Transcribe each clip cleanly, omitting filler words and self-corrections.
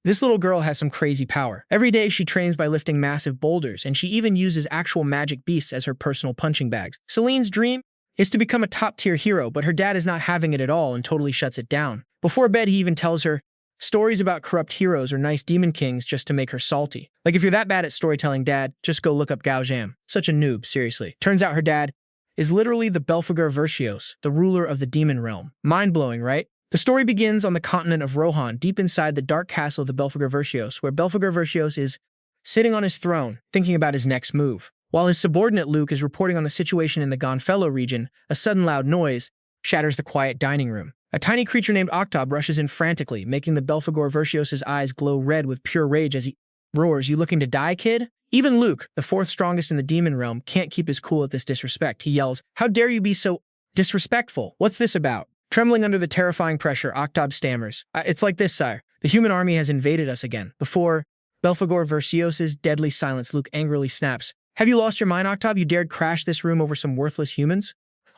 This little girl has some crazy power. Every day she trains by lifting massive boulders, and she even uses actual magic beasts as her personal punching bags. Selene's dream is to become a top-tier hero, but her dad is not having it at all and totally shuts it down. Before bed, he even tells her stories about corrupt heroes or nice demon kings just to make her salty. Like, if you're that bad at storytelling, Dad, just go look up Gao Jam. Such a noob, seriously. Turns out her dad is literally the Belphegor Verscios, the ruler of the demon realm. Mind-blowing, right? The story begins on the continent of Rohan, deep inside the dark castle of the Belphegor Verscios, where Belphegor Verscios is sitting on his throne, thinking about his next move. While his subordinate Luke is reporting on the situation in the Gonfello region, a sudden loud noise shatters the quiet dining room. A tiny creature named Octob rushes in frantically, making the Belphegor Verscios' eyes glow red with pure rage as he roars, "You looking to die, kid?" Even Luke, the fourth strongest in the demon realm, can't keep his cool at this disrespect. He yells, "How dare you be so disrespectful? What's this about?" Trembling under the terrifying pressure, Octob stammers, "It's like this, sire. The human army has invaded us again." Before Belphegor Verscios' deadly silence, Luke angrily snaps, "Have you lost your mind, Octob? You dared crash this room over some worthless humans?"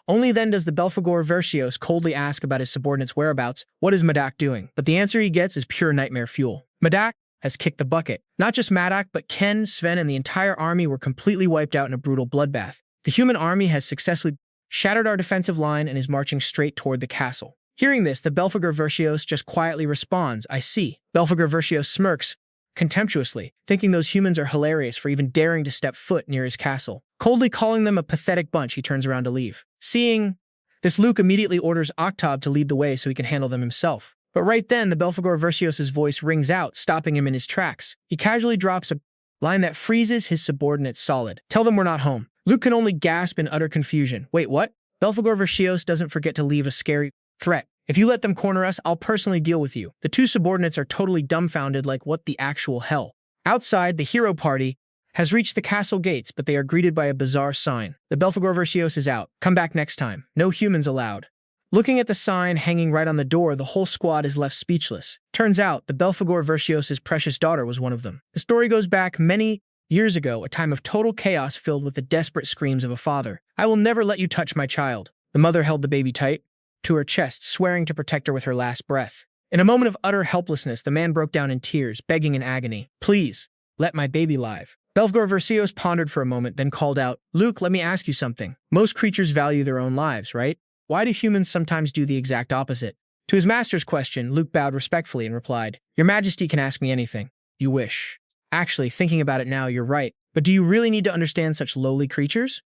Only then does the Belphegor Verscios coldly ask about his subordinate's whereabouts. What is Madak doing? But the answer he gets is pure nightmare fuel. Madak has kicked the bucket. Not just Madak, but Ken, Sven, and the entire army were completely wiped out in a brutal bloodbath. The human army has successfully shattered our defensive line and is marching straight toward the castle. Hearing this, the Belphegor Verscios just quietly responds, "I see." Belphegor Verscios smirks contemptuously, thinking those humans are hilarious for even daring to step foot near his castle. Coldly calling them a pathetic bunch, he turns around to leave. Seeing this, Luke immediately orders Octob to lead the way so he can handle them himself. But right then, the Belphegor Verscios' voice rings out, stopping him in his tracks. He casually drops a line that freezes his subordinate solid. "Tell them we're not home." Luke can only gasp in utter confusion. "Wait, what?" Belphegor Verscios doesn't forget to leave a scary threat. "If you let them corner us, I'll personally deal with you." The two subordinates are totally dumbfounded, like, what the actual hell? Outside, the hero party has reached the castle gates, but they are greeted by a bizarre sign. "The Belphegor Verscios is out. Come back next time. No humans allowed." Looking at the sign hanging right on the door, the whole squad is left speechless. Turns out, the Belphegor Verscios' precious daughter was one of them. The story goes back many years ago, a time of total chaos filled with the desperate screams of a father. "I will never let you touch my child." The mother held the baby tight to her chest, swearing to protect her with her last breath. In a moment of utter helplessness, the man broke down in tears, begging in agony, "Please, let my baby live." Belphegor Verscios pondered for a moment, then called out, "Luke, let me ask you something. Most creatures value their own lives, right? Why do humans sometimes do the exact opposite?" To his master's question, Luke bowed respectfully and replied, "Your Majesty can ask me anything you wish. Actually, thinking about it now, you're right. But do you really need to understand such lowly creatures?"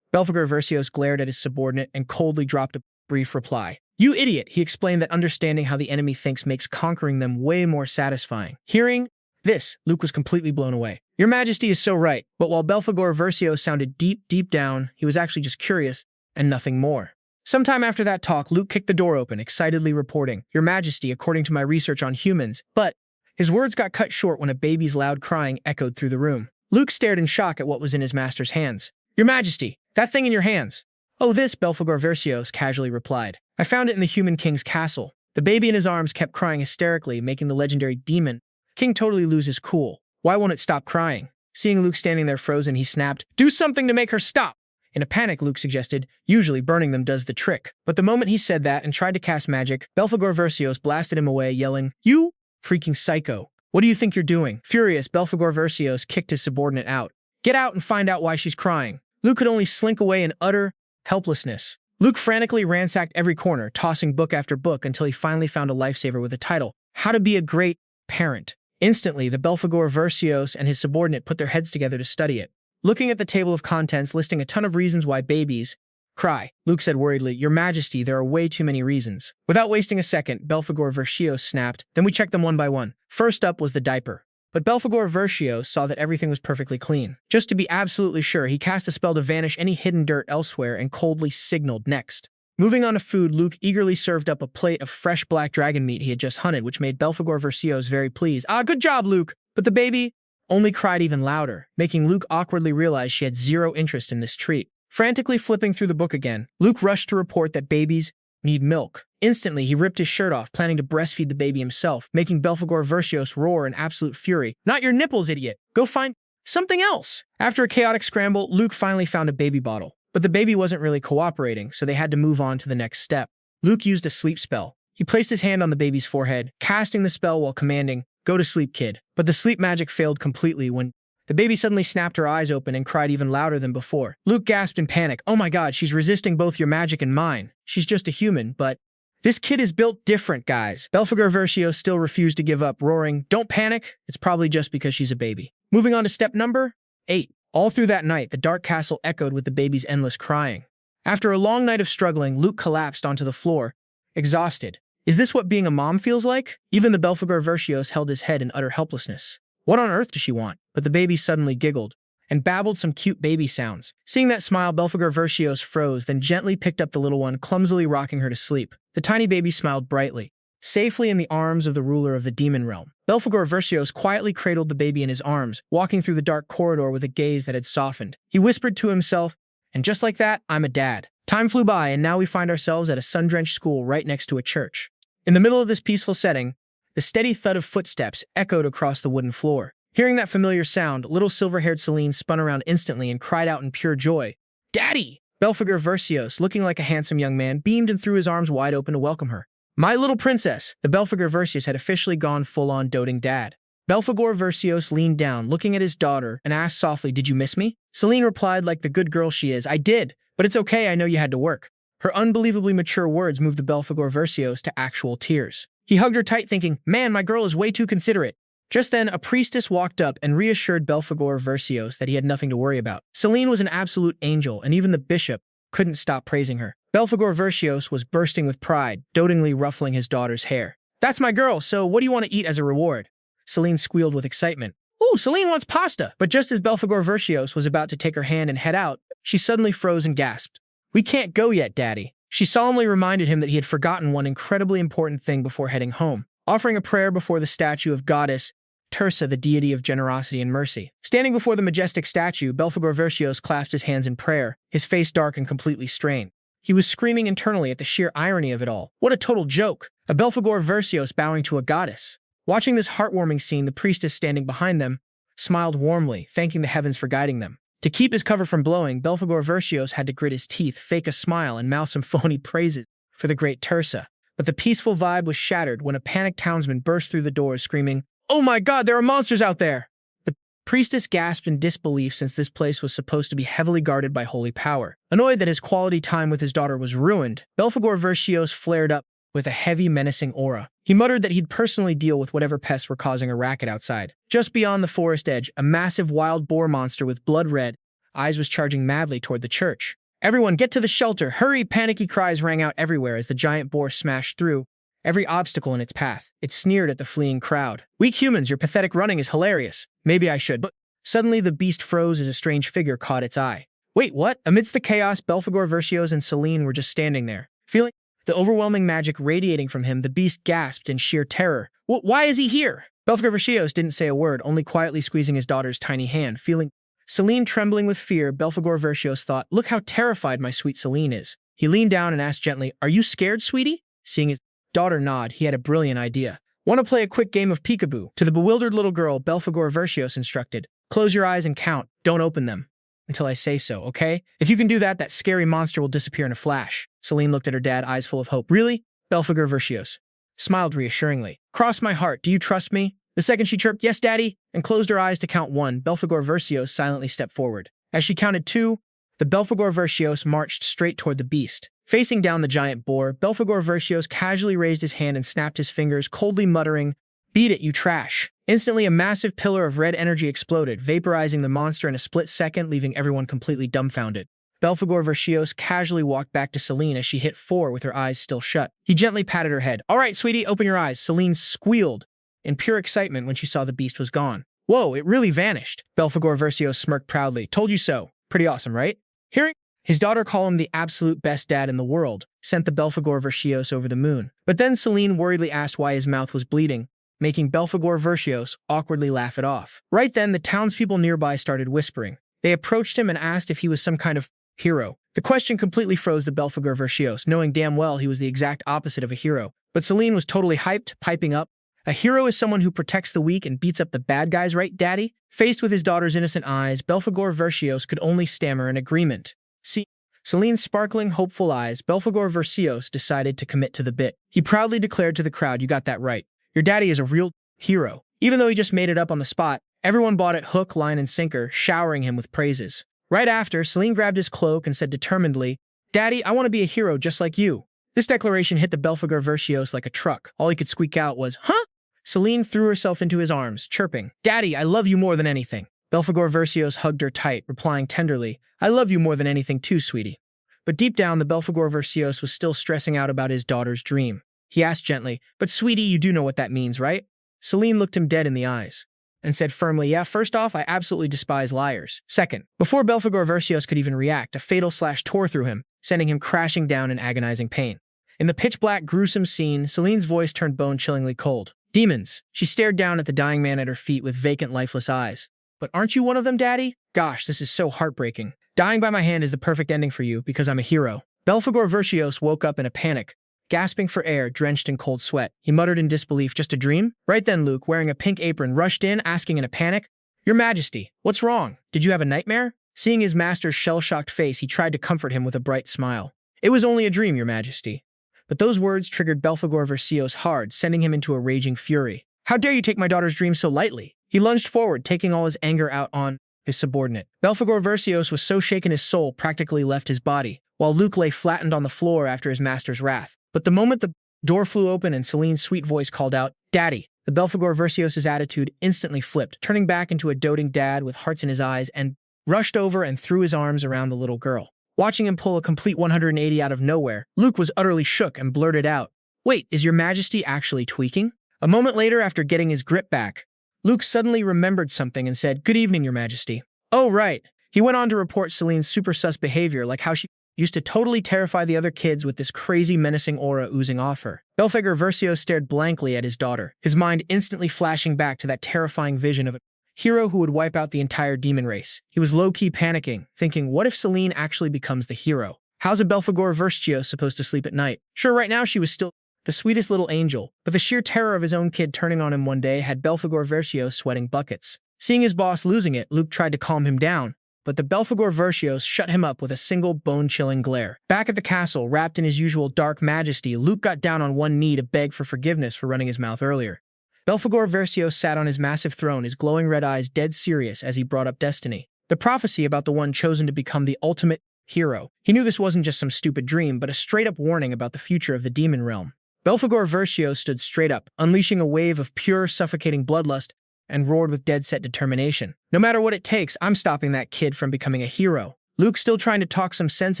Belphegor Verscios glared at his subordinate and coldly dropped a brief reply. "You idiot!" He explained that understanding how the enemy thinks makes conquering them way more satisfying. Hearing this, Luke was completely blown away. "Your Majesty is so right." But while Belphegor Verscios sounded deep down, he was actually just curious and nothing more. Sometime after that talk, Luke kicked the door open, excitedly reporting, "Your Majesty, according to my research on humans," but his words got cut short when a baby's loud crying echoed through the room. Luke stared in shock at what was in his master's hands. "Your Majesty, that thing in your hands." "Oh, this," Belphegor Verscios casually replied. "I found it in the Human King's castle." The baby in his arms kept crying hysterically, making the legendary demon king totally lose his cool. "Why won't it stop crying?" Seeing Luke standing there frozen, he snapped, "Do something to make her stop!" In a panic, Luke suggested, "Usually burning them does the trick." But the moment he said that and tried to cast magic, Belphegor Verscios blasted him away, yelling, "You freaking psycho! What do you think you're doing?" Furious, Belphegor Verscios kicked his subordinate out. "Get out and find out why she's crying." Luke could only slink away in utter helplessness. Luke frantically ransacked every corner, tossing book after book until he finally found a lifesaver with the title, "How to Be a Great Parent." Instantly, the Belphegor Verscios and his subordinate put their heads together to study it. Looking at the table of contents listing a ton of reasons why babies cry, Luke said worriedly, "Your Majesty, there are way too many reasons." Without wasting a second, Belphegor Verscios snapped, "Then we checked them one by one." First up was the diaper. But Belphegor Verscios saw that everything was perfectly clean. Just to be absolutely sure, he cast a spell to vanish any hidden dirt elsewhere and coldly signaled next. Moving on to food, Luke eagerly served up a plate of fresh black dragon meat he had just hunted, which made Belphegor Verscios very pleased. "Ah, good job, Luke!" But the baby only cried even louder, making Luke awkwardly realize she had zero interest in this treat. Frantically flipping through the book again, Luke rushed to report that babies need milk. Instantly, he ripped his shirt off, planning to breastfeed the baby himself, making Belphegor Verscios roar in absolute fury. "Not your nipples, idiot! Go find something else!" After a chaotic scramble, Luke finally found a baby bottle. But the baby wasn't really cooperating, so they had to move on to the next step. Luke used a sleep spell. He placed his hand on the baby's forehead, casting the spell while commanding, Go to sleep, kid. But the sleep magic failed completely when the baby suddenly snapped her eyes open and cried even louder than before. Luke gasped in panic. Oh my god, she's resisting both your magic and mine. She's just a human, but this kid is built different, guys. Belphegor Verscios still refused to give up, roaring, don't panic. It's probably just because she's a baby. Moving on to step number 8. All through that night, the dark castle echoed with the baby's endless crying. After a long night of struggling, Luke collapsed onto the floor, exhausted. Is this what being a mom feels like? Even the Belphegor Verscios held his head in utter helplessness. What on earth does she want? But the baby suddenly giggled and babbled some cute baby sounds. Seeing that smile, Belphegor Verscios froze, then gently picked up the little one, clumsily rocking her to sleep. The tiny baby smiled brightly, safely in the arms of the ruler of the demon realm. Belphegor Verscios quietly cradled the baby in his arms, walking through the dark corridor with a gaze that had softened. He whispered to himself, and just like that, I'm a dad. Time flew by, and now we find ourselves at a sun-drenched school right next to a church. In the middle of this peaceful setting, the steady thud of footsteps echoed across the wooden floor. Hearing that familiar sound, little silver-haired Selene spun around instantly and cried out in pure joy, Daddy! Belphegor Verscios, looking like a handsome young man, beamed and threw his arms wide open to welcome her. My little princess! The Belphegor Verscios had officially gone full-on doting dad. Belphegor Verscios leaned down, looking at his daughter, and asked softly, Did you miss me? Selene replied like the good girl she is, I did, but it's okay, I know you had to work. Her unbelievably mature words moved the Belphegor Verscios to actual tears. He hugged her tight, thinking, Man, my girl is way too considerate. Just then, a priestess walked up and reassured Belphegor Verscios that he had nothing to worry about. Selene was an absolute angel, and even the bishop couldn't stop praising her. Belphegor Verscios was bursting with pride, dotingly ruffling his daughter's hair. That's my girl, so what do you want to eat as a reward? Selene squealed with excitement. Ooh, Selene wants pasta! But just as Belphegor Verscios was about to take her hand and head out, she suddenly froze and gasped. We can't go yet, Daddy. She solemnly reminded him that he had forgotten one incredibly important thing before heading home, offering a prayer before the statue of goddess Tirsa, the deity of generosity and mercy. Standing before the majestic statue, Belphegor Verscios clasped his hands in prayer, his face dark and completely strained. He was screaming internally at the sheer irony of it all. What a total joke! A Belphegor Verscios bowing to a goddess. Watching this heartwarming scene, the priestess standing behind them smiled warmly, thanking the heavens for guiding them. To keep his cover from blowing, Belphegor Verscios had to grit his teeth, fake a smile, and mouth some phony praises for the great Tirsa. But the peaceful vibe was shattered when a panicked townsman burst through the doors screaming, Oh my god, there are monsters out there! The priestess gasped in disbelief since this place was supposed to be heavily guarded by holy power. Annoyed that his quality time with his daughter was ruined, Belphegor Verscios flared up with a heavy, menacing aura. He muttered that he'd personally deal with whatever pests were causing a racket outside. Just beyond the forest edge, a massive wild boar monster with blood-red eyes was charging madly toward the church. Everyone, get to the shelter! Hurry! Panicky cries rang out everywhere as the giant boar smashed through every obstacle in its path. It sneered at the fleeing crowd. Weak humans, your pathetic running is hilarious. Maybe I should, but suddenly the beast froze as a strange figure caught its eye. Wait, what? Amidst the chaos, Belphegor Verscios and Selene were just standing there. Feeling the overwhelming magic radiating from him, the beast gasped in sheer terror. Why is he here? Belphegor Verscios didn't say a word, only quietly squeezing his daughter's tiny hand. Feeling Selene trembling with fear, Belphegor Verscios thought, Look how terrified my sweet Selene is. He leaned down and asked gently, Are you scared, sweetie? Seeing his daughter nod, he had a brilliant idea. Want to play a quick game of peekaboo? To the bewildered little girl, Belphegor Verscios instructed, Close your eyes and count. Don't open them until I say so, okay? If you can do that, that scary monster will disappear in a flash. Selene looked at her dad, eyes full of hope. Really? Belphegor Verscios smiled reassuringly. Cross my heart, do you trust me? The second she chirped, Yes, Daddy, and closed her eyes to count 1, Belphegor Verscios silently stepped forward. As she counted 2, the Belphegor Verscios marched straight toward the beast. Facing down the giant boar, Belphegor Verscios casually raised his hand and snapped his fingers, coldly muttering, Beat it, you trash. Instantly, a massive pillar of red energy exploded, vaporizing the monster in a split second, leaving everyone completely dumbfounded. Belphegor Verscios casually walked back to Selene as she hit 4 with her eyes still shut. He gently patted her head. All right, sweetie, open your eyes. Selene squealed in pure excitement when she saw the beast was gone. Whoa, it really vanished. Belphegor Verscios smirked proudly. Told you so. Pretty awesome, right? Hearing his daughter call him the absolute best dad in the world sent the Belphegor Verscios over the moon. But then Selene worriedly asked why his mouth was bleeding, making Belphegor Verscios awkwardly laugh it off. Right then, the townspeople nearby started whispering. They approached him and asked if he was some kind of hero. The question completely froze the Belphegor Verscios, knowing damn well he was the exact opposite of a hero. But Selene was totally hyped, piping up, A hero is someone who protects the weak and beats up the bad guys, right, Daddy? Faced with his daughter's innocent eyes, Belphegor Verscios could only stammer an agreement. See, Selene's sparkling, hopeful eyes, Belphegor Verscios decided to commit to the bit. He proudly declared to the crowd, You got that right. Your daddy is a real hero. Even though he just made it up on the spot, everyone bought it hook, line, and sinker, showering him with praises. Right after, Selene grabbed his cloak and said determinedly, "Daddy, I want to be a hero just like you." This declaration hit the Belphegor Verscios like a truck. All he could squeak out was, "Huh?" Selene threw herself into his arms, chirping, "Daddy, I love you more than anything." Belphegor Verscios hugged her tight, replying tenderly, "I love you more than anything too, sweetie." But deep down, the Belphegor Verscios was still stressing out about his daughter's dream. He asked gently, "But sweetie, you do know what that means, right?" Selene looked him dead in the eyes and said firmly, "Yeah, first off, I absolutely despise liars. Second, before Belphegor Verscios could even react, a fatal slash tore through him, sending him crashing down in agonizing pain. In the pitch-black, gruesome scene, Selene's voice turned bone-chillingly cold. "Demons." She stared down at the dying man at her feet with vacant, lifeless eyes. "But aren't you one of them, Daddy? Gosh, this is so heartbreaking. Dying by my hand is the perfect ending for you, because I'm a hero." Belphegor Verscios woke up in a panic, gasping for air, drenched in cold sweat. He muttered in disbelief, "Just a dream?" Right then, Luke, wearing a pink apron, rushed in, asking in a panic, "Your Majesty, what's wrong? Did you have a nightmare?" Seeing his master's shell-shocked face, he tried to comfort him with a bright smile. "It was only a dream, Your Majesty." But those words triggered Belphegor Verscios hard, sending him into a raging fury. "How dare you take my daughter's dream so lightly?" He lunged forward, taking all his anger out on his subordinate. Belphegor Verscios was so shaken his soul practically left his body, while Luke lay flattened on the floor after his master's wrath. But the moment the door flew open and Selene's sweet voice called out, "Daddy," the Belphegor Verscios' attitude instantly flipped, turning back into a doting dad with hearts in his eyes, and rushed over and threw his arms around the little girl. Watching him pull a complete 180 out of nowhere, Luke was utterly shook and blurted out, "Wait, is Your Majesty actually tweaking?" A moment later, after getting his grip back, Luke suddenly remembered something and said, "Good evening, Your Majesty." "Oh, right." He went on to report Selene's super sus behavior, like how she used to totally terrify the other kids with this crazy menacing aura oozing off her. Belphegor Verscios stared blankly at his daughter, his mind instantly flashing back to that terrifying vision of a hero who would wipe out the entire demon race. He was low-key panicking, thinking, what if Selene actually becomes the hero? How's a Belphegor Verscios supposed to sleep at night? Sure, right now she was still the sweetest little angel, but the sheer terror of his own kid turning on him one day had Belphegor Verscios sweating buckets. Seeing his boss losing it, Luke tried to calm him down, but the Belphegor Verscios shut him up with a single bone-chilling glare. Back at the castle, wrapped in his usual dark majesty, Luke got down on one knee to beg for forgiveness for running his mouth earlier. Belphegor Verscios sat on his massive throne, his glowing red eyes dead serious as he brought up destiny, the prophecy about the one chosen to become the ultimate hero. He knew this wasn't just some stupid dream, but a straight-up warning about the future of the demon realm. Belphegor Verscios stood straight up, unleashing a wave of pure, suffocating bloodlust, and roared with dead-set determination. "No matter what it takes, I'm stopping that kid from becoming a hero." Luke, still trying to talk some sense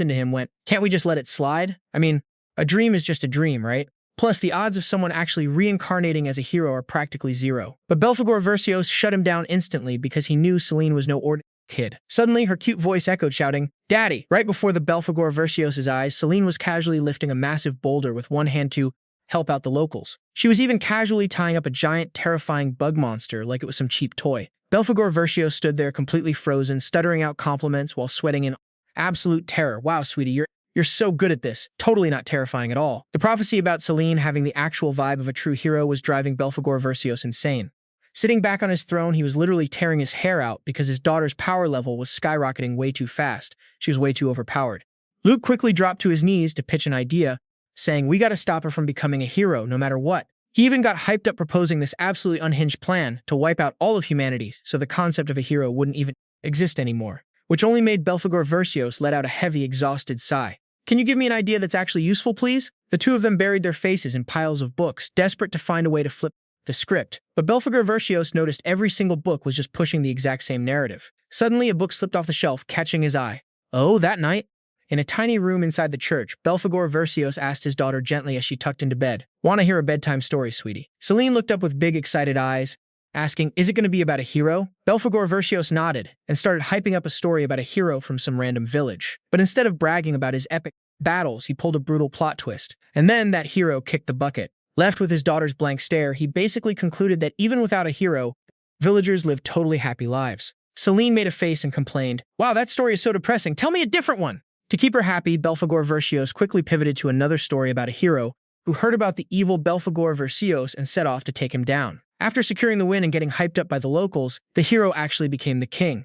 into him, went, "Can't we just let it slide? I mean, a dream is just a dream, right? Plus, the odds of someone actually reincarnating as a hero are practically zero." But Belphegor Verscios shut him down instantly because he knew Selene was no ordinary kid. Suddenly, her cute voice echoed, shouting, "Daddy!" Right before the Belphegor Verscios' eyes, Selene was casually lifting a massive boulder with one hand to help out the locals. She was even casually tying up a giant, terrifying bug monster like it was some cheap toy. Belphegor Verscios stood there completely frozen, stuttering out compliments while sweating in absolute terror. "Wow, sweetie, you're so good at this. Totally not terrifying at all." The prophecy about Selene having the actual vibe of a true hero was driving Belphegor Verscios insane. Sitting back on his throne, he was literally tearing his hair out because his daughter's power level was skyrocketing way too fast. She was way too overpowered. Luke quickly dropped to his knees to pitch an idea, saying, "We gotta stop her from becoming a hero no matter what." He even got hyped up proposing this absolutely unhinged plan to wipe out all of humanity so the concept of a hero wouldn't even exist anymore, which only made Belphegor Verscios let out a heavy, exhausted sigh. "Can you give me an idea that's actually useful, please?" The two of them buried their faces in piles of books, desperate to find a way to flip the script. But Belphegor Verscios noticed every single book was just pushing the exact same narrative. Suddenly, a book slipped off the shelf, catching his eye. "Oh, that night?" In a tiny room inside the church, Belphegor Verscios asked his daughter gently as she tucked into bed, "Want to hear a bedtime story, sweetie?" Selene looked up with big, excited eyes, asking, "Is it going to be about a hero?" Belphegor Verscios nodded and started hyping up a story about a hero from some random village. But instead of bragging about his epic battles, he pulled a brutal plot twist. And then that hero kicked the bucket. Left with his daughter's blank stare, he basically concluded that even without a hero, villagers lived totally happy lives. Selene made a face and complained, "Wow, that story is so depressing. Tell me a different one." To keep her happy, Belphegor Verscios quickly pivoted to another story about a hero who heard about the evil Belphegor Verscios and set off to take him down. After securing the win and getting hyped up by the locals, the hero actually became the king.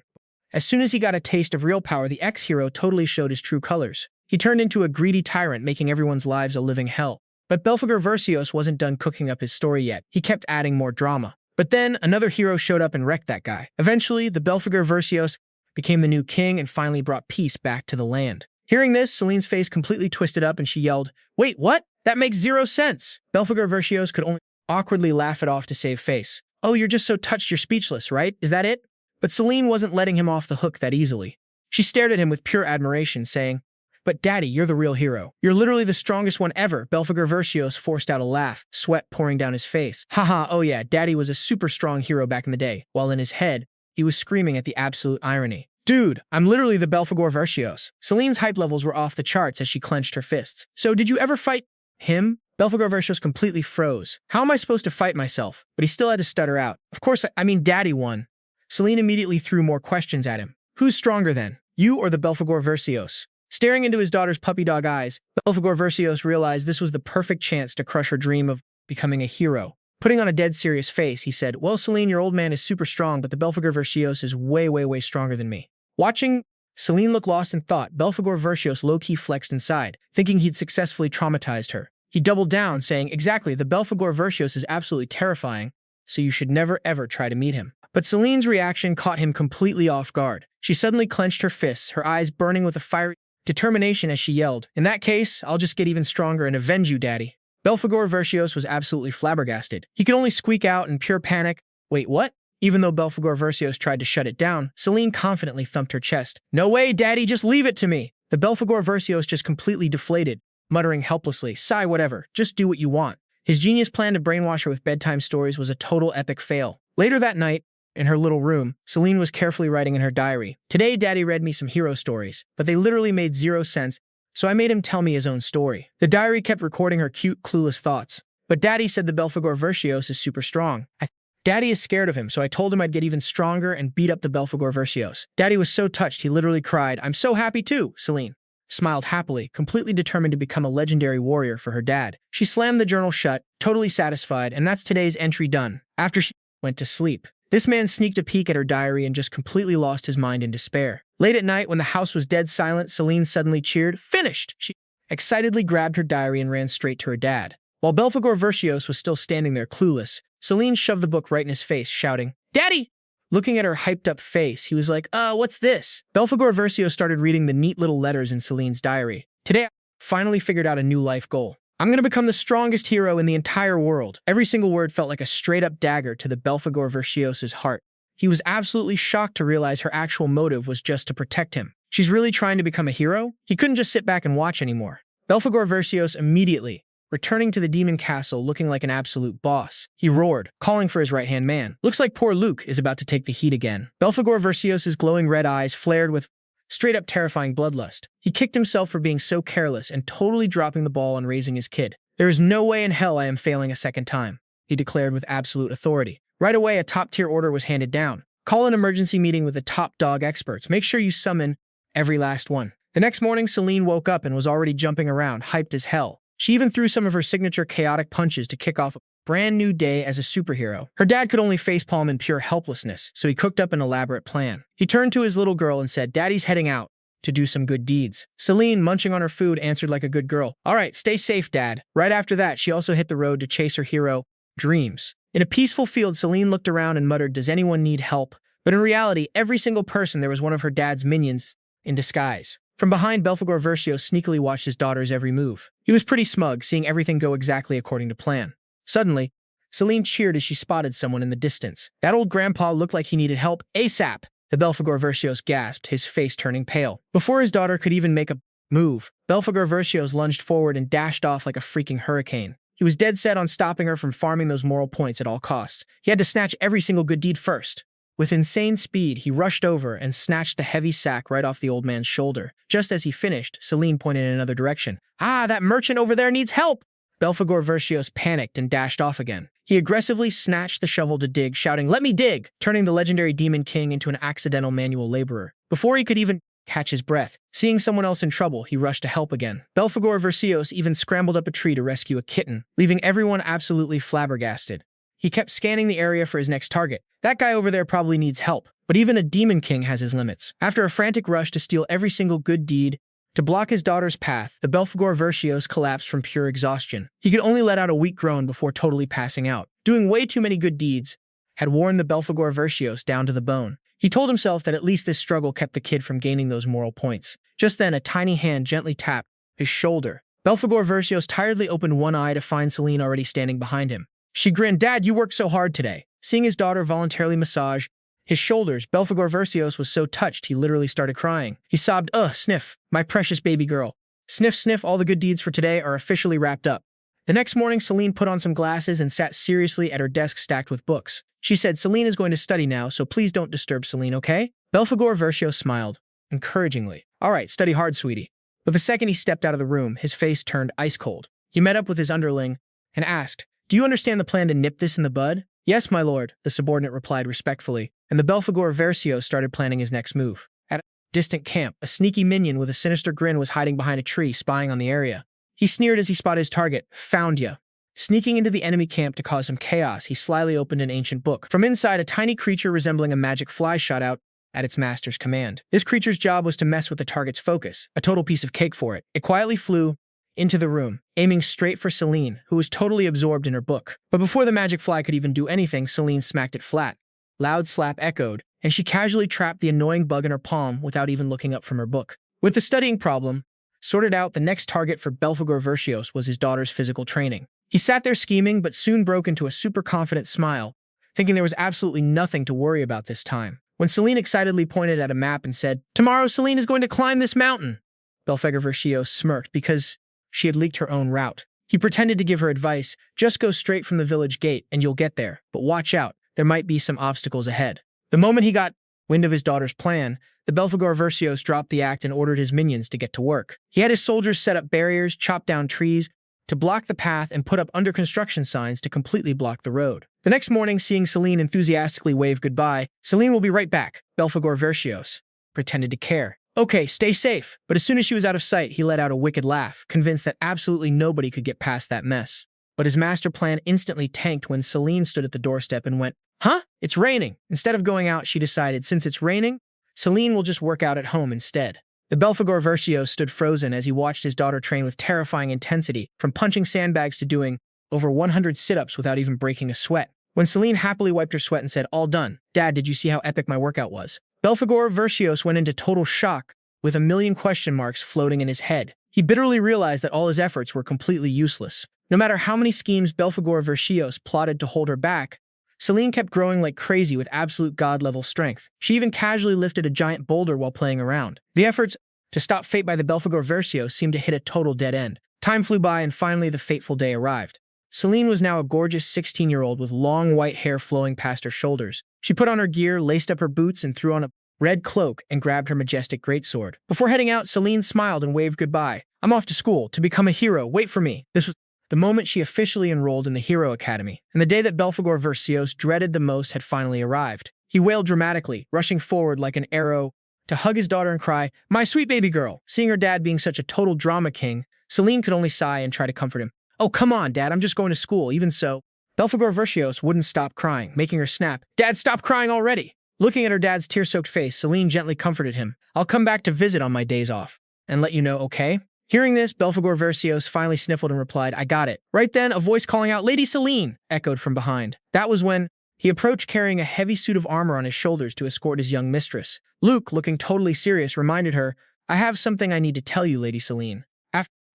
As soon as he got a taste of real power, the ex-hero totally showed his true colors. He turned into a greedy tyrant, making everyone's lives a living hell. But Belphegor Verscios wasn't done cooking up his story yet. He kept adding more drama. But then another hero showed up and wrecked that guy. Eventually, the Belphegor Verscios became the new king and finally brought peace back to the land. Hearing this, Selene's face completely twisted up and she yelled, "Wait, what? That makes zero sense!" Belphegor Verscios could only awkwardly laugh it off to save face. "Oh, you're just so touched you're speechless, right? Is that it?" But Selene wasn't letting him off the hook that easily. She stared at him with pure admiration, saying, "But Daddy, you're the real hero. You're literally the strongest one ever." Belphegor Verscios forced out a laugh, sweat pouring down his face. Haha, oh yeah, Daddy was a super strong hero back in the day, while in his head, he was screaming at the absolute irony. "Dude, I'm literally the Belphegor Verscios." Selene's hype levels were off the charts as she clenched her fists. "So did you ever fight him?" Belphegor Verscios completely froze. "How am I supposed to fight myself?" But he still had to stutter out. "Of course, I mean Daddy won." Selene immediately threw more questions at him. "Who's stronger then? You or the Belphegor Verscios?" Staring into his daughter's puppy dog eyes, Belphegor Verscios realized this was the perfect chance to crush her dream of becoming a hero. Putting on a dead serious face, he said, "Well, Selene, your old man is super strong, but the Belphegor Verscios is way, way, way stronger than me." Watching Selene look lost in thought, Belphegor Verscios low-key flexed inside, thinking he'd successfully traumatized her. He doubled down, saying, "Exactly, the Belphegor Verscios is absolutely terrifying, so you should never ever try to meet him." But Selene's reaction caught him completely off guard. She suddenly clenched her fists, her eyes burning with a fiery determination as she yelled, "In that case, I'll just get even stronger and avenge you, Daddy." Belphegor Verscios was absolutely flabbergasted. He could only squeak out in pure panic, "Wait, what?" Even though Belphegor Verscios tried to shut it down, Selene confidently thumped her chest. "No way, Daddy, just leave it to me." The Belphegor Verscios just completely deflated, muttering helplessly, "Sigh, whatever, just do what you want." His genius plan to brainwash her with bedtime stories was a total epic fail. Later that night, in her little room, Selene was carefully writing in her diary, "Today, Daddy read me some hero stories, but they literally made zero sense, so I made him tell me his own story." The diary kept recording her cute, clueless thoughts. "But Daddy said the Belphegor Verscios is super strong. Daddy is scared of him, so I told him I'd get even stronger and beat up the Belphegor Verscios." Daddy was so touched he literally cried. "I'm so happy too." Selene smiled happily, completely determined to become a legendary warrior for her dad. She slammed the journal shut, totally satisfied, and that's today's entry done. After she went to sleep, this man sneaked a peek at her diary and just completely lost his mind in despair. Late at night, when the house was dead silent, Selene suddenly cheered, "Finished!" She excitedly grabbed her diary and ran straight to her dad. While Belphegor Verscios was still standing there clueless, Selene shoved the book right in his face, shouting, "Daddy!" Looking at her hyped-up face, he was like, what's this?" Belphegor Verscios started reading the neat little letters in Selene's diary. "Today, I finally figured out a new life goal. I'm going to become the strongest hero in the entire world." Every single word felt like a straight-up dagger to the Belphegor Verscios' heart. He was absolutely shocked to realize her actual motive was just to protect him. She's really trying to become a hero? He couldn't just sit back and watch anymore. Belphegor Verscios immediately, returning to the demon castle looking like an absolute boss. He roared, calling for his right-hand man. "Looks like poor Luke is about to take the heat again." Belphegor Verscios' glowing red eyes flared with straight-up terrifying bloodlust. He kicked himself for being so careless and totally dropping the ball on raising his kid. "There is no way in hell I am failing a second time," he declared with absolute authority. Right away, a top-tier order was handed down. "Call an emergency meeting with the top dog experts. Make sure you summon every last one." The next morning, Selene woke up and was already jumping around, hyped as hell. She even threw some of her signature chaotic punches to kick off a brand new day as a superhero. Her dad could only facepalm in pure helplessness, so he cooked up an elaborate plan. He turned to his little girl and said, "Daddy's heading out to do some good deeds." Selene, munching on her food, answered like a good girl, "All right, stay safe, Dad." Right after that, she also hit the road to chase her hero dreams. In a peaceful field, Selene looked around and muttered, "Does anyone need help?" But in reality, every single person there was one of her dad's minions in disguise. From behind, Belphegor Verscios sneakily watched his daughter's every move. He was pretty smug, seeing everything go exactly according to plan. Suddenly, Selene cheered as she spotted someone in the distance. That old grandpa looked like he needed help ASAP. The Belphegor Verscios gasped, his face turning pale. Before his daughter could even make a move, Belphegor Verscios lunged forward and dashed off like a freaking hurricane. He was dead set on stopping her from farming those moral points at all costs. He had to snatch every single good deed first. With insane speed, he rushed over and snatched the heavy sack right off the old man's shoulder. Just as he finished, Selene pointed in another direction. "Ah, that merchant over there needs help!" Belphegor Verscios panicked and dashed off again. He aggressively snatched the shovel to dig, shouting, "Let me dig!" turning the legendary Demon King into an accidental manual laborer. Before he could even catch his breath, seeing someone else in trouble, he rushed to help again. Belphegor Verscios even scrambled up a tree to rescue a kitten, leaving everyone absolutely flabbergasted. He kept scanning the area for his next target. That guy over there probably needs help, but even a Demon King has his limits. After a frantic rush to steal every single good deed to block his daughter's path, the Belphegor Verscios collapsed from pure exhaustion. He could only let out a weak groan before totally passing out. Doing way too many good deeds had worn the Belphegor Verscios down to the bone. He told himself that at least this struggle kept the kid from gaining those moral points. Just then, a tiny hand gently tapped his shoulder. Belphegor Verscios tiredly opened one eye to find Selene already standing behind him. She grinned, "Dad, you worked so hard today." Seeing his daughter voluntarily massage his shoulders, Belphegor Verscios was so touched he literally started crying. He sobbed, "Ugh, sniff, my precious baby girl. Sniff, sniff, all the good deeds for today are officially wrapped up." The next morning, Selene put on some glasses and sat seriously at her desk stacked with books. She said, "Selene is going to study now, so please don't disturb Selene, okay?" Belphegor Verscios smiled encouragingly. "All right, study hard, sweetie." But the second he stepped out of the room, his face turned ice cold. He met up with his underling and asked, "Do you understand the plan to nip this in the bud?" "Yes, my lord," the subordinate replied respectfully, and the Belphegor Verscios started planning his next move. At a distant camp, a sneaky minion with a sinister grin was hiding behind a tree, spying on the area. He sneered as he spotted his target. "Found ya." Sneaking into the enemy camp to cause some chaos, he slyly opened an ancient book. From inside, a tiny creature resembling a magic fly shot out at its master's command. This creature's job was to mess with the target's focus, a total piece of cake for it. It quietly flew into the room, aiming straight for Selene, who was totally absorbed in her book. But before the magic fly could even do anything, Selene smacked it flat. Loud slap echoed, and she casually trapped the annoying bug in her palm without even looking up from her book. With the studying problem sorted out, the next target for Belphegor Verscios was his daughter's physical training. He sat there scheming, but soon broke into a super confident smile, thinking there was absolutely nothing to worry about this time. When Selene excitedly pointed at a map and said, "Tomorrow Selene is going to climb this mountain," Belphegor Verscios smirked because she had leaked her own route. He pretended to give her advice, "Just go straight from the village gate and you'll get there, but watch out, there might be some obstacles ahead." The moment he got wind of his daughter's plan, the Belphegor Verscios dropped the act and ordered his minions to get to work. He had his soldiers set up barriers, chop down trees to block the path, and put up under construction signs to completely block the road. The next morning, seeing Selene enthusiastically wave goodbye, "Selene will be right back," Belphegor Verscios pretended to care. "Okay, stay safe." But as soon as she was out of sight, he let out a wicked laugh, convinced that absolutely nobody could get past that mess. But his master plan instantly tanked when Selene stood at the doorstep and went, "Huh? It's raining." Instead of going out, she decided, since it's raining, Selene will just work out at home instead. The Belphegor Verscios stood frozen as he watched his daughter train with terrifying intensity, from punching sandbags to doing over 100 sit-ups without even breaking a sweat. When Selene happily wiped her sweat and said, "All done. Dad, did you see how epic my workout was?" Belphegor Verscios went into total shock, with a million question marks floating in his head. He bitterly realized that all his efforts were completely useless. No matter how many schemes Belphegor Verscios plotted to hold her back, Selene kept growing like crazy with absolute god-level strength. She even casually lifted a giant boulder while playing around. The efforts to stop fate by the Belphegor Verscios seemed to hit a total dead end. Time flew by and finally the fateful day arrived. Selene was now a gorgeous 16-year-old with long white hair flowing past her shoulders. She put on her gear, laced up her boots, and threw on a red cloak and grabbed her majestic greatsword. Before heading out, Selene smiled and waved goodbye. "I'm off to school, to become a hero. Wait for me." This was the moment she officially enrolled in the Hero Academy, and the day that Belphegor Verscios dreaded the most had finally arrived. He wailed dramatically, rushing forward like an arrow to hug his daughter and cry, "My sweet baby girl." Seeing her dad being such a total drama king, Selene could only sigh and try to comfort him. "Oh, come on, Dad, I'm just going to school." Even so, Belphegor Verscios wouldn't stop crying, making her snap, "Dad, stop crying already." Looking at her dad's tear-soaked face, Selene gently comforted him. "I'll come back to visit on my days off and let you know, okay?" Hearing this, Belphegor Verscios finally sniffled and replied, "I got it." Right then, a voice calling out, "Lady Selene," echoed from behind. That was when he approached carrying a heavy suit of armor on his shoulders to escort his young mistress. Luke, looking totally serious, reminded her, "I have something I need to tell you, Lady Selene."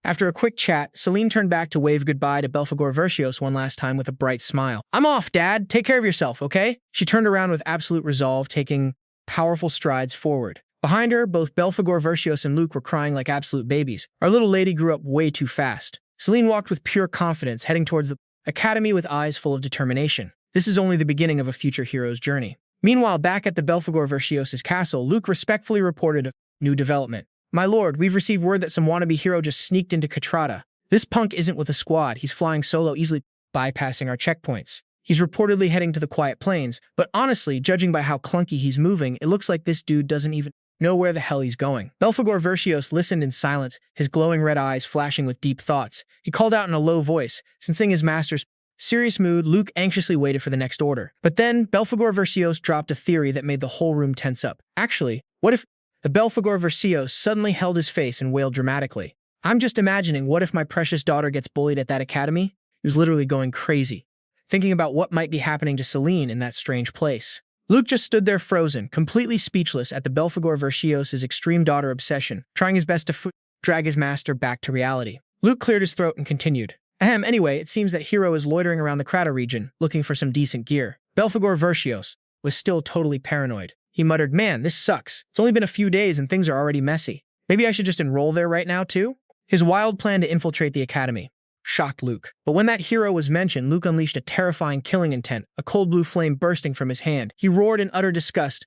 After a quick chat, Selene turned back to wave goodbye to Belphegor Verscios one last time with a bright smile. "I'm off, Dad. Take care of yourself, okay?" She turned around with absolute resolve, taking powerful strides forward. Behind her, both Belphegor Verscios and Luke were crying like absolute babies. Our little lady grew up way too fast. Selene walked with pure confidence, heading towards the academy with eyes full of determination. This is only the beginning of a future hero's journey. Meanwhile, back at the Belphegor Verscios' castle, Luke respectfully reported a new development. "My lord, we've received word that some wannabe hero just sneaked into Katrata. This punk isn't with a squad. He's flying solo, easily bypassing our checkpoints. He's reportedly heading to the Quiet Plains, but honestly, judging by how clunky he's moving, it looks like this dude doesn't even know where the hell he's going." Belphegor Verscios listened in silence, his glowing red eyes flashing with deep thoughts. He called out in a low voice, sensing his master's serious mood. Luke anxiously waited for the next order. But then, Belphegor Verscios dropped a theory that made the whole room tense up. Actually, what if the Belphegor Verscios suddenly held his face and wailed dramatically? "I'm just imagining, what if my precious daughter gets bullied at that academy?" He was literally going crazy, thinking about what might be happening to Selene in that strange place. Luke just stood there frozen, completely speechless at the Belphegor Verscios' extreme daughter obsession, trying his best to drag his master back to reality. Luke cleared his throat and continued. Anyway, it seems that Hero is loitering around the Krata region, looking for some decent gear. Belphegor Verscios was still totally paranoid. He muttered, man, this sucks. It's only been a few days and things are already messy. Maybe I should just enroll there right now, too? His wild plan to infiltrate the academy shocked Luke. But when that hero was mentioned, Luke unleashed a terrifying killing intent, a cold blue flame bursting from his hand. He roared in utter disgust.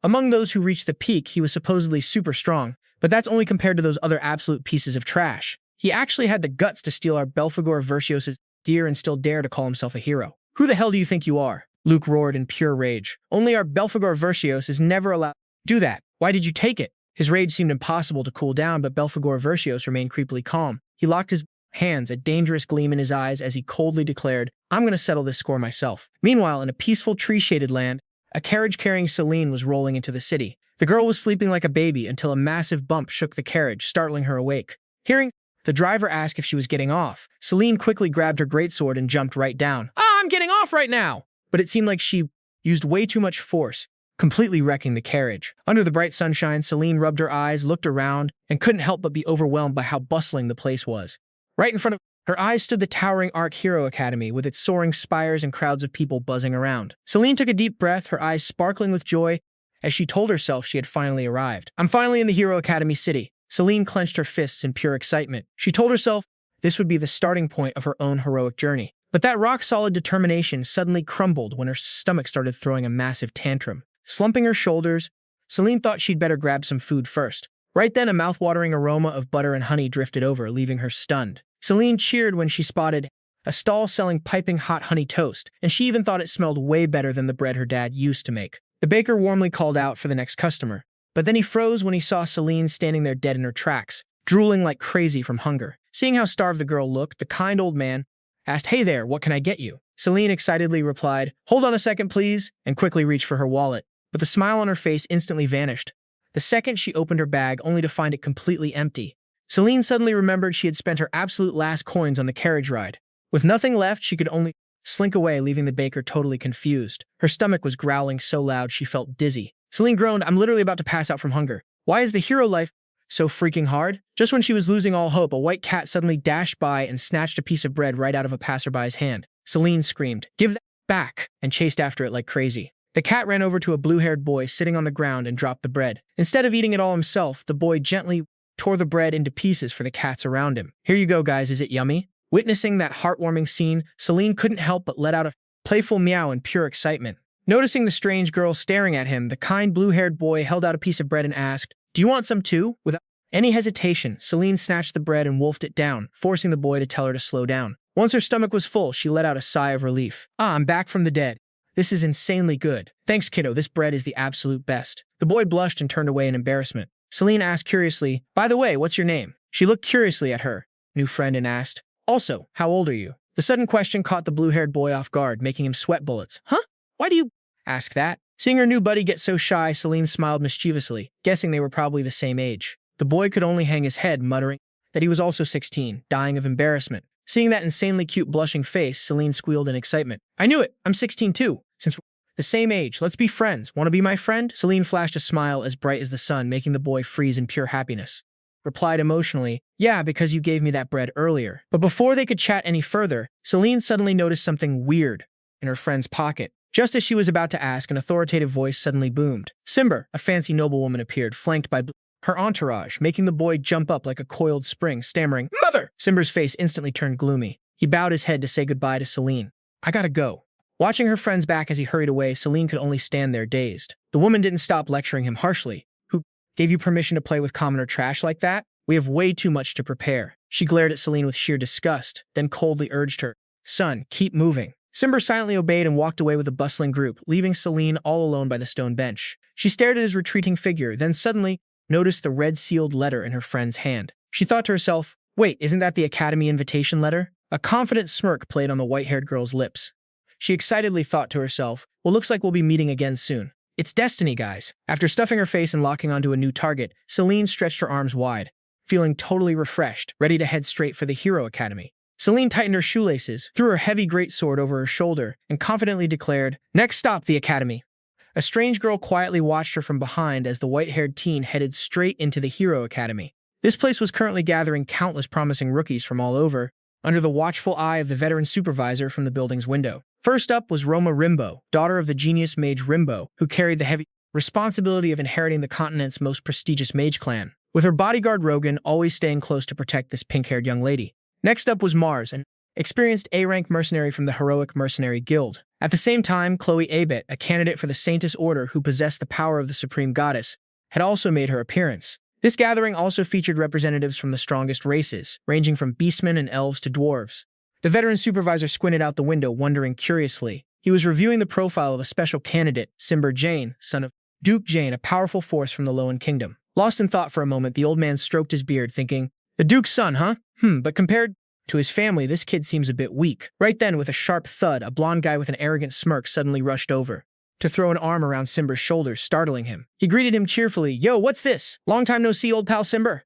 Among those who reached the peak, he was supposedly super strong, but that's only compared to those other absolute pieces of trash. He actually had the guts to steal our Belphegor Verscios' gear and still dare to call himself a hero. Who the hell do you think you are? Luke roared in pure rage. Only our Belphegor Verscios is never allowed to do that. Why did you take it? His rage seemed impossible to cool down, but Belphegor Verscios remained creepily calm. He locked his hands, a dangerous gleam in his eyes as he coldly declared, I'm going to settle this score myself. Meanwhile, in a peaceful tree-shaded land, a carriage carrying Selene was rolling into the city. The girl was sleeping like a baby until a massive bump shook the carriage, startling her awake. Hearing the driver ask if she was getting off, Selene quickly grabbed her greatsword and jumped right down. I'm getting off right now! But it seemed like she used way too much force, completely wrecking the carriage. Under the bright sunshine, Selene rubbed her eyes, looked around, and couldn't help but be overwhelmed by how bustling the place was. Right in front of her eyes stood the towering Arc Hero Academy with its soaring spires and crowds of people buzzing around. Selene took a deep breath, her eyes sparkling with joy as she told herself she had finally arrived. I'm finally in the Hero Academy city. Selene clenched her fists in pure excitement. She told herself this would be the starting point of her own heroic journey. But that rock-solid determination suddenly crumbled when her stomach started throwing a massive tantrum. Slumping her shoulders, Selene thought she'd better grab some food first. Right then, a mouth-watering aroma of butter and honey drifted over, leaving her stunned. Selene cheered when she spotted a stall selling piping hot honey toast, and she even thought it smelled way better than the bread her dad used to make. The baker warmly called out for the next customer, but then he froze when he saw Selene standing there dead in her tracks, drooling like crazy from hunger. Seeing how starved the girl looked, the kind old man asked, Hey there, what can I get you? Selene excitedly replied, Hold on a second, please, and quickly reached for her wallet. But the smile on her face instantly vanished. The second she opened her bag, only to find it completely empty. Selene suddenly remembered she had spent her absolute last coins on the carriage ride. With nothing left, she could only slink away, leaving the baker totally confused. Her stomach was growling so loud she felt dizzy. Selene groaned, I'm literally about to pass out from hunger. Why is the hero life so freaking hard? Just when she was losing all hope, a white cat suddenly dashed by and snatched a piece of bread right out of a passerby's hand. Selene screamed, Give that back, and chased after it like crazy. The cat ran over to a blue-haired boy sitting on the ground and dropped the bread. Instead of eating it all himself, the boy gently tore the bread into pieces for the cats around him. Here you go, guys, is it yummy? Witnessing that heartwarming scene, Selene couldn't help but let out a playful meow in pure excitement. Noticing the strange girl staring at him, the kind blue-haired boy held out a piece of bread and asked, Do you want some too? Without any hesitation, Selene snatched the bread and wolfed it down, forcing the boy to tell her to slow down. Once her stomach was full, she let out a sigh of relief. I'm back from the dead. This is insanely good. Thanks, kiddo, this bread is the absolute best. The boy blushed and turned away in embarrassment. Selene asked curiously, By the way, what's your name? She looked curiously at her new friend and asked, Also, how old are you? The sudden question caught the blue-haired boy off guard, making him sweat bullets. Huh? Why do you ask that? Seeing her new buddy get so shy, Selene smiled mischievously, guessing they were probably the same age. The boy could only hang his head, muttering that he was also 16, dying of embarrassment. Seeing that insanely cute blushing face, Selene squealed in excitement. I knew it! I'm 16 too! Since we're the same age, let's be friends. Want to be my friend? Selene flashed a smile as bright as the sun, making the boy freeze in pure happiness. Replied emotionally, Yeah, because you gave me that bread earlier. But before they could chat any further, Selene suddenly noticed something weird in her friend's pocket. Just as she was about to ask, an authoritative voice suddenly boomed. Simber, a fancy noblewoman, appeared, flanked by her entourage, making the boy jump up like a coiled spring, stammering, Mother! Simber's face instantly turned gloomy. He bowed his head to say goodbye to Selene. I gotta go. Watching her friends back as he hurried away, Selene could only stand there dazed. The woman didn't stop lecturing him harshly. Who gave you permission to play with commoner trash like that? We have way too much to prepare. She glared at Selene with sheer disgust, then coldly urged her, Son, keep moving. Simber silently obeyed and walked away with a bustling group, leaving Selene all alone by the stone bench. She stared at his retreating figure, then suddenly noticed the red-sealed letter in her friend's hand. She thought to herself, Wait, isn't that the Academy invitation letter? A confident smirk played on the white-haired girl's lips. She excitedly thought to herself, Well, looks like we'll be meeting again soon. It's destiny, guys. After stuffing her face and locking onto a new target, Selene stretched her arms wide, feeling totally refreshed, ready to head straight for the Hero Academy. Selene tightened her shoelaces, threw her heavy greatsword over her shoulder, and confidently declared, "Next stop, the academy." A strange girl quietly watched her from behind as the white-haired teen headed straight into the Hero Academy. This place was currently gathering countless promising rookies from all over, under the watchful eye of the veteran supervisor from the building's window. First up was Roma Rimbo, daughter of the genius mage Rimbo, who carried the heavy responsibility of inheriting the continent's most prestigious mage clan, with her bodyguard Rogan always staying close to protect this pink-haired young lady. Next up was Mars, an experienced A-rank mercenary from the Heroic Mercenary Guild. At the same time, Chloe Abet, a candidate for the Saintess Order who possessed the power of the Supreme Goddess, had also made her appearance. This gathering also featured representatives from the strongest races, ranging from beastmen and elves to dwarves. The veteran supervisor squinted out the window, wondering curiously. He was reviewing the profile of a special candidate, Simber Jain, son of Duke Jain, a powerful force from the Loan Kingdom. Lost in thought for a moment, the old man stroked his beard, thinking, "The Duke's son, huh? But compared to his family, this kid seems a bit weak." Right then, with a sharp thud, a blonde guy with an arrogant smirk suddenly rushed over to throw an arm around Simber's shoulders, startling him. He greeted him cheerfully, "Yo, what's this? Long time no see, old pal Simber."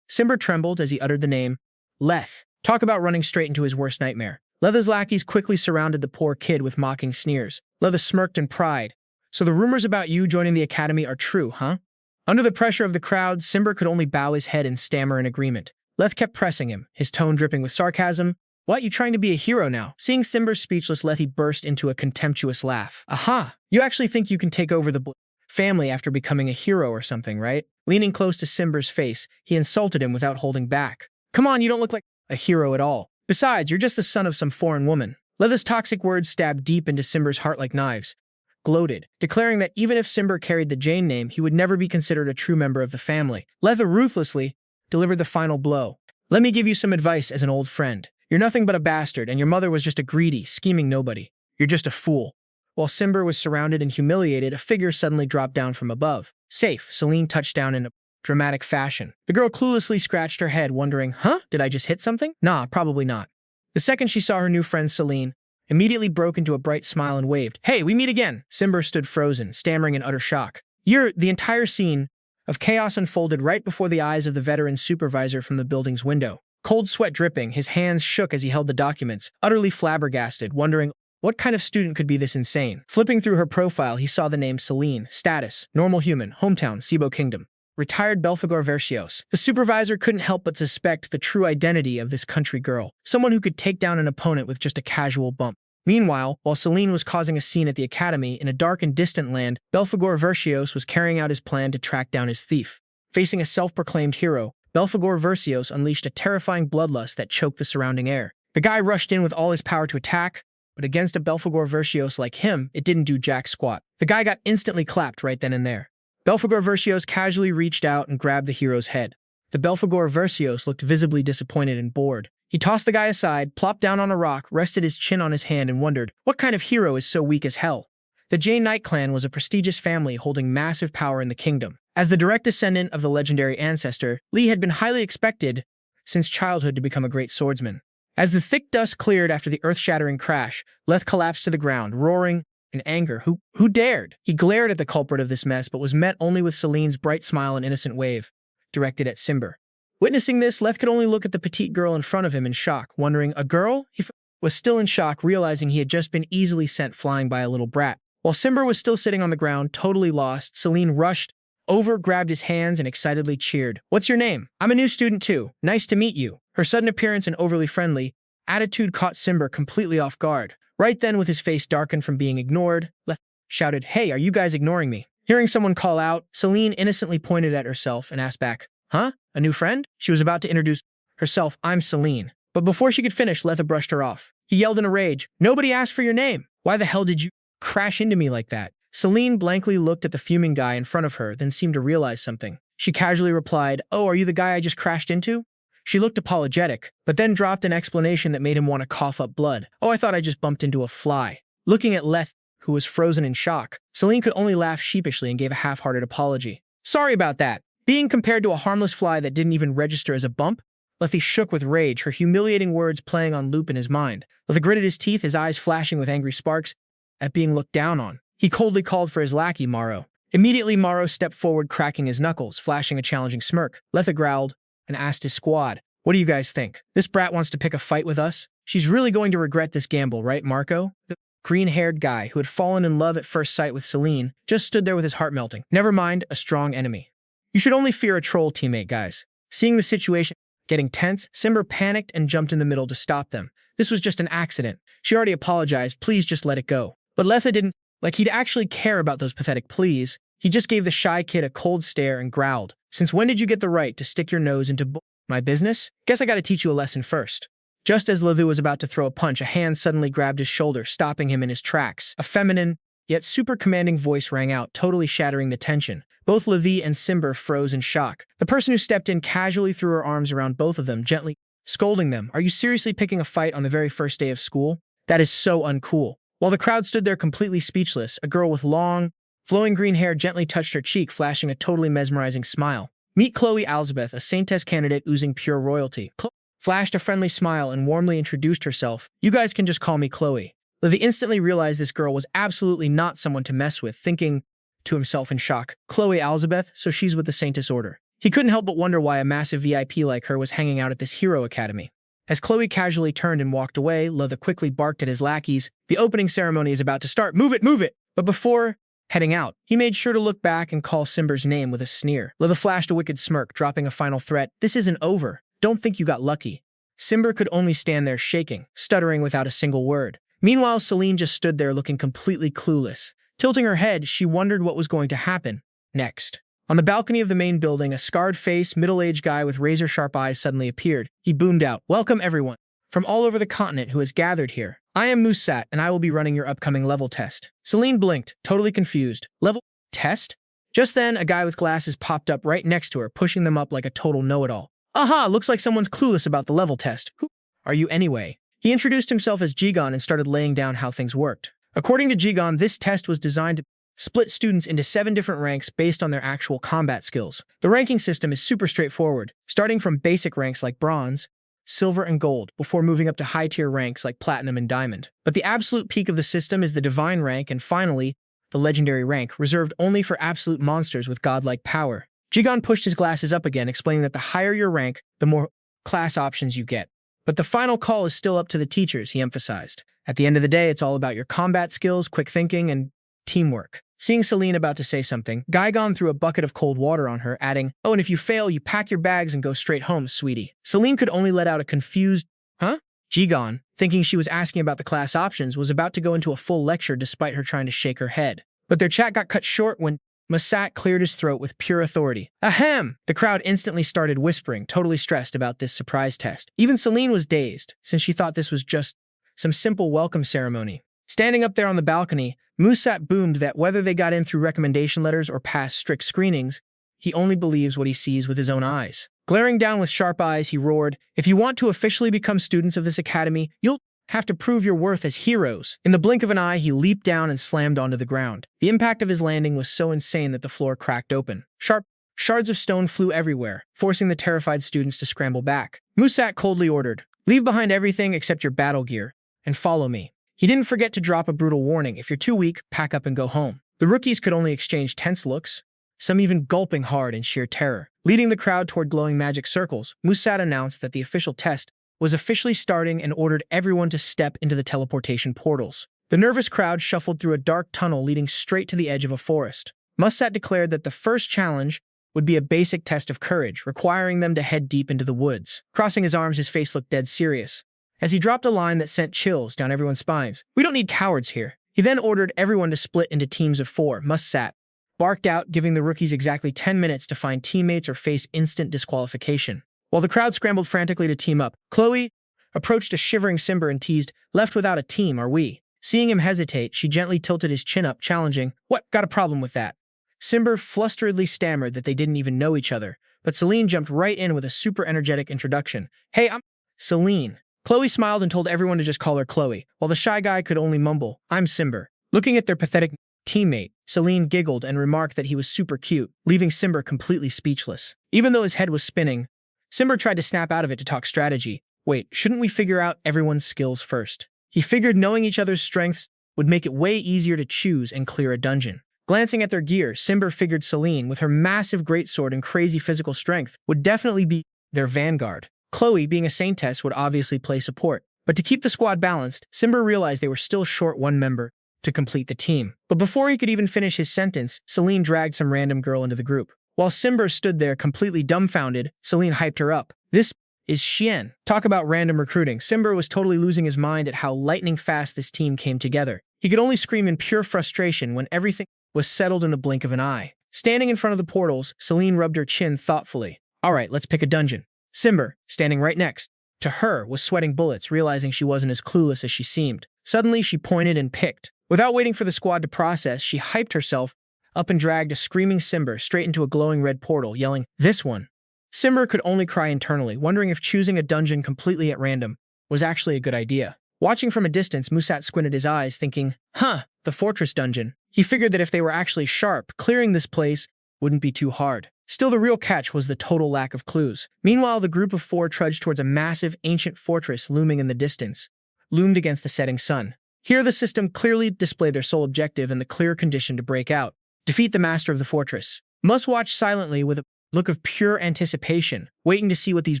Simber trembled as he uttered the name, Leth. Talk about running straight into his worst nightmare. Letha's lackeys quickly surrounded the poor kid with mocking sneers. Letha smirked in pride. "So the rumors about you joining the academy are true, huh?" Under the pressure of the crowd, Simber could only bow his head and stammer in agreement. Leth kept pressing him, his tone dripping with sarcasm. "What, you trying to be a hero now?" Seeing Simber speechless, Lethy burst into a contemptuous laugh. "Aha! You actually think you can take over the family after becoming a hero or something, right?" Leaning close to Simber's face, he insulted him without holding back. "Come on, you don't look like a hero at all. Besides, you're just the son of some foreign woman." Letha's toxic words stabbed deep into Simber's heart like knives. Gloated, declaring that even if Simber carried the Jane name, he would never be considered a true member of the family. Letha ruthlessly delivered the final blow. "Let me give you some advice as an old friend. You're nothing but a bastard, and your mother was just a greedy, scheming nobody. You're just a fool." While Simber was surrounded and humiliated, a figure suddenly dropped down from above. "Safe," Selene touched down in a dramatic fashion. The girl cluelessly scratched her head, wondering, did I just hit something? Nah, probably not. The second she saw her new friend Selene, immediately broke into a bright smile and waved. "Hey, we meet again!" Simber stood frozen, stammering in utter shock. The entire scene of chaos unfolded right before the eyes of the veteran supervisor from the building's window. Cold sweat dripping, his hands shook as he held the documents, utterly flabbergasted, wondering what kind of student could be this insane. Flipping through her profile, he saw the name Selene, status, normal human, hometown, Sibo Kingdom. Retired Belphegor Verscios. The supervisor couldn't help but suspect the true identity of this country girl, someone who could take down an opponent with just a casual bump. Meanwhile, while Selene was causing a scene at the academy in a dark and distant land, Belphegor Verscios was carrying out his plan to track down his thief. Facing a self-proclaimed hero, Belphegor Verscios unleashed a terrifying bloodlust that choked the surrounding air. The guy rushed in with all his power to attack, but against a Belphegor Verscios like him, it didn't do jack squat. The guy got instantly clapped right then and there. Belphegor Verscios casually reached out and grabbed the hero's head. The Belphegor Verscios looked visibly disappointed and bored. He tossed the guy aside, plopped down on a rock, rested his chin on his hand, and wondered, what kind of hero is so weak as hell? The Jane Knight clan was a prestigious family holding massive power in the kingdom. As the direct descendant of the legendary ancestor, Lee had been highly expected since childhood to become a great swordsman. As the thick dust cleared after the earth-shattering crash, Leth collapsed to the ground, roaring in anger. Who dared? He glared at the culprit of this mess, but was met only with Selene's bright smile and innocent wave, directed at Simber. Witnessing this, Leth could only look at the petite girl in front of him in shock, wondering, a girl? He was still in shock, realizing he had just been easily sent flying by a little brat. While Simber was still sitting on the ground, totally lost, Selene rushed over, grabbed his hands, and excitedly cheered. "What's your name?" "I'm a new student too. Nice to meet you." Her sudden appearance and overly friendly attitude caught Simber completely off guard. Right then, with his face darkened from being ignored, Leth shouted, "Hey, are you guys ignoring me?" Hearing someone call out, Selene innocently pointed at herself and asked back, "Huh? A new friend?" She was about to introduce herself, "I'm Selene." But before she could finish, Letha brushed her off. He yelled in a rage, "Nobody asked for your name. Why the hell did you crash into me like that?" Selene blankly looked at the fuming guy in front of her, then seemed to realize something. She casually replied, "Oh, are you the guy I just crashed into?" She looked apologetic, but then dropped an explanation that made him want to cough up blood. "Oh, I thought I just bumped into a fly." Looking at Leth, who was frozen in shock, Selene could only laugh sheepishly and gave a half-hearted apology. "Sorry about that." Being compared to a harmless fly that didn't even register as a bump, Lethy shook with rage, her humiliating words playing on loop in his mind. Letha gritted his teeth, his eyes flashing with angry sparks at being looked down on. He coldly called for his lackey, Maro. Immediately, Maro stepped forward, cracking his knuckles, flashing a challenging smirk. Letha growled and asked his squad, What do you guys think? This brat wants to pick a fight with us? She's really going to regret this gamble, right, Marco? The green-haired guy who had fallen in love at first sight with Selene just stood there with his heart melting. Never mind, a strong enemy. You should only fear a troll teammate, guys. Seeing the situation getting tense, Simber panicked and jumped in the middle to stop them. This was just an accident. She already apologized, please just let it go. But Letha didn't, like he'd actually care about those pathetic pleas. He just gave the shy kid a cold stare and growled, "Since when did you get the right to stick your nose into my business? Guess I gotta teach you a lesson first." Just as Letha was about to throw a punch, a hand suddenly grabbed his shoulder, stopping him in his tracks. A feminine, yet super commanding voice rang out, totally shattering the tension. Both Levi and Simber froze in shock. The person who stepped in casually threw her arms around both of them, gently scolding them. "Are you seriously picking a fight on the very first day of school? That is so uncool." While the crowd stood there completely speechless, a girl with long, flowing green hair gently touched her cheek, flashing a totally mesmerizing smile. Meet Chloe Elizabeth, a Saintess candidate oozing pure royalty. Chloe flashed a friendly smile and warmly introduced herself. "You guys can just call me Chloe." Levi instantly realized this girl was absolutely not someone to mess with, thinking to himself in shock. Chloe Elizabeth, so she's with the Saintess Order. He couldn't help but wonder why a massive VIP like her was hanging out at this hero academy. As Chloe casually turned and walked away, Letha quickly barked at his lackeys, "The opening ceremony is about to start. Move it, move it!" But before heading out, he made sure to look back and call Simber's name with a sneer. Letha flashed a wicked smirk, dropping a final threat. "This isn't over. Don't think you got lucky." Simber could only stand there shaking, stuttering without a single word. Meanwhile, Selene just stood there looking completely clueless. Tilting her head, she wondered what was going to happen next. On the balcony of the main building, a scarred-faced, middle-aged guy with razor-sharp eyes suddenly appeared. He boomed out, "Welcome everyone from all over the continent who has gathered here. I am Musat, and I will be running your upcoming level test." Selene blinked, totally confused. "Level test?" Just then, a guy with glasses popped up right next to her, pushing them up like a total know-it-all. "Aha, looks like someone's clueless about the level test. Who are you anyway?" He introduced himself as Jigon and started laying down how things worked. According to Jigon, this test was designed to split students into 7 different ranks based on their actual combat skills. The ranking system is super straightforward, starting from basic ranks like bronze, silver, and gold, before moving up to high-tier ranks like platinum and diamond. But the absolute peak of the system is the divine rank, and finally, the legendary rank, reserved only for absolute monsters with godlike power. Jigon pushed his glasses up again, explaining that the higher your rank, the more class options you get. But the final call is still up to the teachers, he emphasized. At the end of the day, it's all about your combat skills, quick thinking, and teamwork. Seeing Selene about to say something, Gigon threw a bucket of cold water on her, adding, "Oh, and if you fail, you pack your bags and go straight home, sweetie." Selene could only let out a confused, "Huh?" Gigon, thinking she was asking about the class options, was about to go into a full lecture despite her trying to shake her head. But their chat got cut short when Musat cleared his throat with pure authority. "Ahem!" The crowd instantly started whispering, totally stressed about this surprise test. Even Selene was dazed, since she thought this was just some simple welcome ceremony. Standing up there on the balcony, Musat boomed that whether they got in through recommendation letters or passed strict screenings, he only believes what he sees with his own eyes. Glaring down with sharp eyes, he roared, "If you want to officially become students of this academy, you'll have to prove your worth as heroes." In the blink of an eye, he leaped down and slammed onto the ground. The impact of his landing was so insane that the floor cracked open. Sharp shards of stone flew everywhere, forcing the terrified students to scramble back. Musat coldly ordered, "Leave behind everything except your battle gear, and follow me." He didn't forget to drop a brutal warning: if you're too weak, pack up and go home. The rookies could only exchange tense looks, some even gulping hard in sheer terror. Leading the crowd toward glowing magic circles, Musat announced that the official test was officially starting and ordered everyone to step into the teleportation portals. The nervous crowd shuffled through a dark tunnel leading straight to the edge of a forest. Musat declared that the first challenge would be a basic test of courage, requiring them to head deep into the woods. Crossing his arms, his face looked dead serious, as he dropped a line that sent chills down everyone's spines. "We don't need cowards here." He then ordered everyone to split into teams of 4. Musat barked out, giving the rookies exactly 10 minutes to find teammates or face instant disqualification. While the crowd scrambled frantically to team up, Chloe approached a shivering Simber and teased, "Left without a team, are we?" Seeing him hesitate, she gently tilted his chin up, challenging, "What, got a problem with that?" Simber flusteredly stammered that they didn't even know each other, but Selene jumped right in with a super energetic introduction. "Hey, I'm Selene." Chloe smiled and told everyone to just call her Chloe, while the shy guy could only mumble, "I'm Simber." Looking at their pathetic teammate, Selene giggled and remarked that he was super cute, leaving Simber completely speechless. Even though his head was spinning, Simber tried to snap out of it to talk strategy. "Wait, shouldn't we figure out everyone's skills first?" He figured knowing each other's strengths would make it way easier to choose and clear a dungeon. Glancing at their gear, Simber figured Selene, with her massive greatsword and crazy physical strength, would definitely be their vanguard. Chloe, being a saintess, would obviously play support. But to keep the squad balanced, Simber realized they were still short one member to complete the team. But before he could even finish his sentence, Selene dragged some random girl into the group. While Simber stood there completely dumbfounded, Selene hyped her up. This is Xian. Talk about random recruiting. Simber was totally losing his mind at how lightning fast this team came together. He could only scream in pure frustration when everything was settled in the blink of an eye. Standing in front of the portals, Selene rubbed her chin thoughtfully. All right, let's pick a dungeon. Simber, standing right next to her, was sweating bullets, realizing she wasn't as clueless as she seemed. Suddenly, she pointed and picked. Without waiting for the squad to process, she hyped herself up and dragged a screaming Simber straight into a glowing red portal, yelling, "This one!" Simber could only cry internally, wondering if choosing a dungeon completely at random was actually a good idea. Watching from a distance, Musat squinted his eyes, thinking, the fortress dungeon. He figured that if they were actually sharp, clearing this place wouldn't be too hard. Still, the real catch was the total lack of clues. Meanwhile, the group of four trudged towards a massive, ancient fortress looming in the distance, loomed against the setting sun. Here, the system clearly displayed their sole objective and the clear condition to break out: defeat the master of the fortress. Must watched silently with a look of pure anticipation, waiting to see what these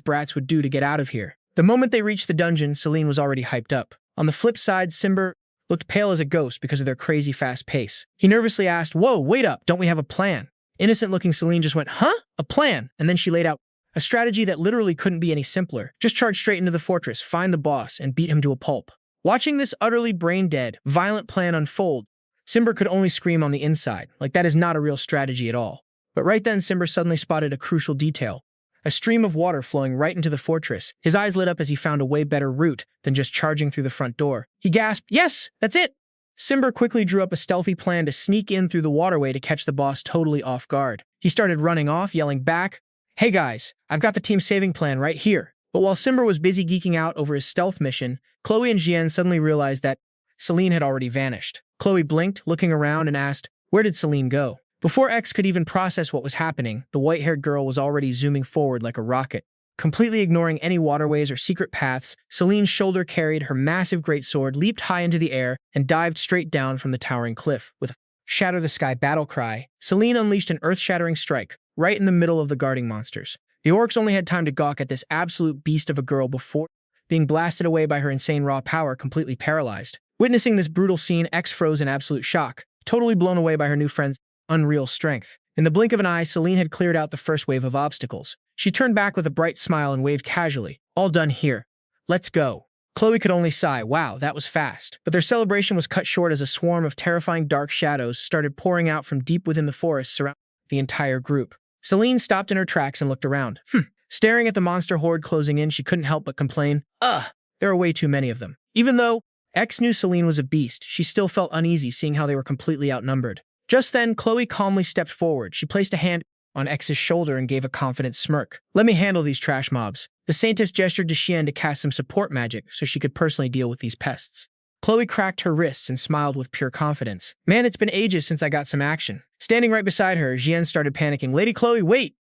brats would do to get out of here. The moment they reached the dungeon, Selene was already hyped up. On the flip side, Simber looked pale as a ghost because of their crazy fast pace. He nervously asked, "Whoa, wait up, don't we have a plan?" Innocent-looking Selene just went, "A plan?" And then she laid out a strategy that literally couldn't be any simpler. Just charge straight into the fortress, find the boss, and beat him to a pulp. Watching this utterly brain-dead, violent plan unfold, Simber could only scream on the inside, like that is not a real strategy at all. But right then, Simber suddenly spotted a crucial detail: a stream of water flowing right into the fortress. His eyes lit up as he found a way better route than just charging through the front door. He gasped, "Yes, that's it!" Simber quickly drew up a stealthy plan to sneak in through the waterway to catch the boss totally off guard. He started running off, yelling back, "Hey guys, I've got the team saving plan right here." But while Simber was busy geeking out over his stealth mission, Chloe and Jian suddenly realized that Selene had already vanished. Chloe blinked, looking around, and asked, "Where did Selene go?" Before X could even process what was happening, the white-haired girl was already zooming forward like a rocket. Completely ignoring any waterways or secret paths, Selene's shoulder carried her massive greatsword, leaped high into the air, and dived straight down from the towering cliff. With a shatter-the-sky battle cry, Selene unleashed an earth-shattering strike, right in the middle of the guarding monsters. The orcs only had time to gawk at this absolute beast of a girl before being blasted away by her insane raw power, completely paralyzed. Witnessing this brutal scene, X froze in absolute shock, totally blown away by her new friend's unreal strength. In the blink of an eye, Selene had cleared out the first wave of obstacles. She turned back with a bright smile and waved casually. "All done here. Let's go." Chloe could only sigh, "Wow, that was fast." But their celebration was cut short as a swarm of terrifying dark shadows started pouring out from deep within the forest surrounding the entire group. Selene stopped in her tracks and looked around. Staring at the monster horde closing in, she couldn't help but complain, there are way too many of them." Even though X knew Selene was a beast, she still felt uneasy seeing how they were completely outnumbered. Just then, Chloe calmly stepped forward. She placed a hand on X's shoulder and gave a confident smirk. "Let me handle these trash mobs." The Saintess gestured to Xian to cast some support magic so she could personally deal with these pests. Chloe cracked her wrists and smiled with pure confidence. "Man, it's been ages since I got some action." Standing right beside her, Xian started panicking. "Lady Chloe, wait!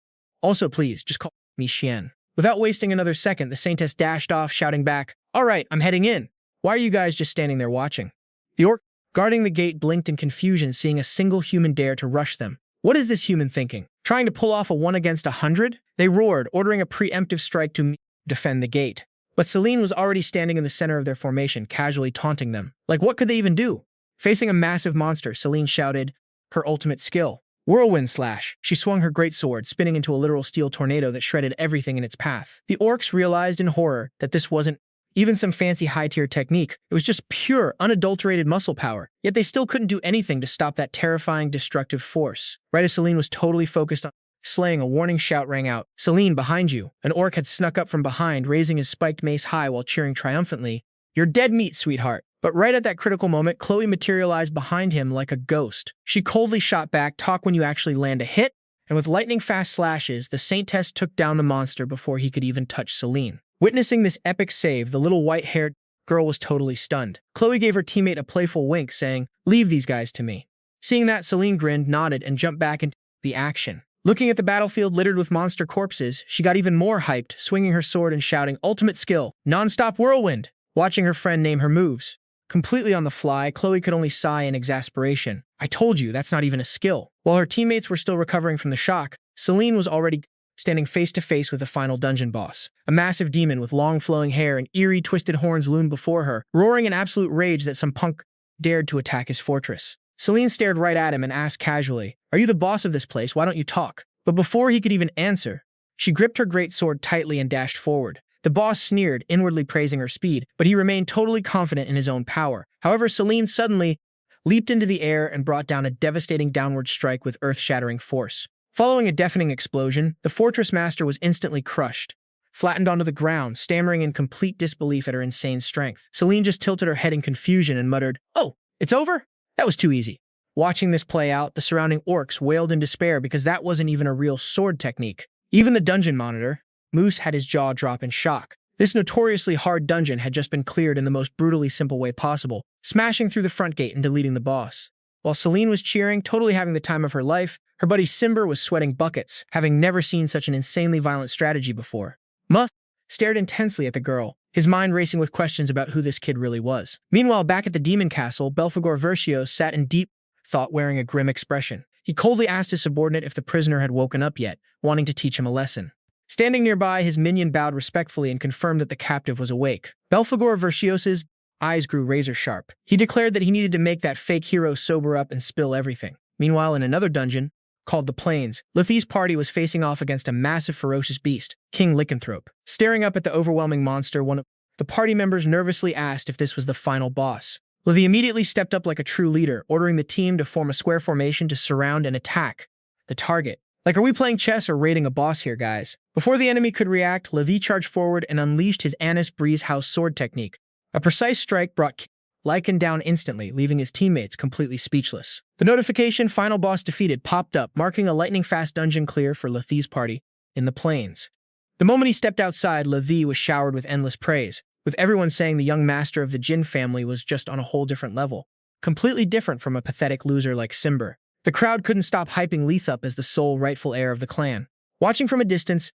Also, please, just call me Xian." Without wasting another second, the Saintess dashed off, shouting back, "All right, I'm heading in. Why are you guys just standing there watching?" The orc guarding the gate blinked in confusion, seeing a single human dare to rush them. What is this human thinking? Trying to pull off a 1 against 100? They roared, ordering a preemptive strike to defend the gate. But Selene was already standing in the center of their formation, casually taunting them. Like, what could they even do? Facing a massive monster, Selene shouted her ultimate skill, Whirlwind Slash. She swung her greatsword, spinning into a literal steel tornado that shredded everything in its path. The orcs realized in horror that this wasn't even some fancy high-tier technique. It was just pure, unadulterated muscle power. Yet they still couldn't do anything to stop that terrifying, destructive force. Right as Selene was totally focused on slaying, a warning shout rang out. "Selene, behind you." An orc had snuck up from behind, raising his spiked mace high while cheering triumphantly, "You're dead meat, sweetheart." But right at that critical moment, Chloe materialized behind him like a ghost. She coldly shot back, "Talk when you actually land a hit," and with lightning-fast slashes, the Saintess took down the monster before he could even touch Selene. Witnessing this epic save, the little white-haired girl was totally stunned. Chloe gave her teammate a playful wink, saying, "Leave these guys to me." Seeing that, Selene grinned, nodded, and jumped back into the action. Looking at the battlefield littered with monster corpses, she got even more hyped, swinging her sword and shouting, "Ultimate skill, non-stop whirlwind!" Watching her friend name her moves completely on the fly, Chloe could only sigh in exasperation. "I told you, that's not even a skill." While her teammates were still recovering from the shock, Selene was already standing face to face with the final dungeon boss. A massive demon with long flowing hair and eerie twisted horns loomed before her, roaring in absolute rage that some punk dared to attack his fortress. Selene stared right at him and asked casually, "Are you the boss of this place? Why don't you talk?" But before he could even answer, she gripped her great sword tightly and dashed forward. The boss sneered, inwardly praising her speed, but he remained totally confident in his own power. However, Selene suddenly leaped into the air and brought down a devastating downward strike with earth-shattering force. Following a deafening explosion, the fortress master was instantly crushed, flattened onto the ground, stammering in complete disbelief at her insane strength. Selene just tilted her head in confusion and muttered, "Oh, it's over? That was too easy." Watching this play out, the surrounding orcs wailed in despair because that wasn't even a real sword technique. Even the dungeon monitor, Moose, had his jaw drop in shock. This notoriously hard dungeon had just been cleared in the most brutally simple way possible, smashing through the front gate and deleting the boss. While Selene was cheering, totally having the time of her life, her buddy Simber was sweating buckets, having never seen such an insanely violent strategy before. Muth stared intensely at the girl, his mind racing with questions about who this kid really was. Meanwhile, back at the demon castle, Belphegor Verscios sat in deep thought, wearing a grim expression. He coldly asked his subordinate if the prisoner had woken up yet, wanting to teach him a lesson. Standing nearby, his minion bowed respectfully and confirmed that the captive was awake. Belphegor Verscios's eyes grew razor-sharp. He declared that he needed to make that fake hero sober up and spill everything. Meanwhile, in another dungeon, called the Plains, Lethi's party was facing off against a massive ferocious beast, King Lycanthrope. Staring up at the overwhelming monster, one of the party members nervously asked if this was the final boss. Lethi immediately stepped up like a true leader, ordering the team to form a square formation to surround and attack the target. Like, are we playing chess or raiding a boss here, guys? Before the enemy could react, Lethi charged forward and unleashed his Anis Breeze House sword technique. A precise strike brought Lycan down instantly, leaving his teammates completely speechless. The notification "Final Boss Defeated" popped up, marking a lightning-fast dungeon clear for Lethi's party in the Plains. The moment he stepped outside, Lethi was showered with endless praise, with everyone saying the young master of the Jin family was just on a whole different level, completely different from a pathetic loser like Simber. The crowd couldn't stop hyping Leth up as the sole rightful heir of the clan. Watching from a distance,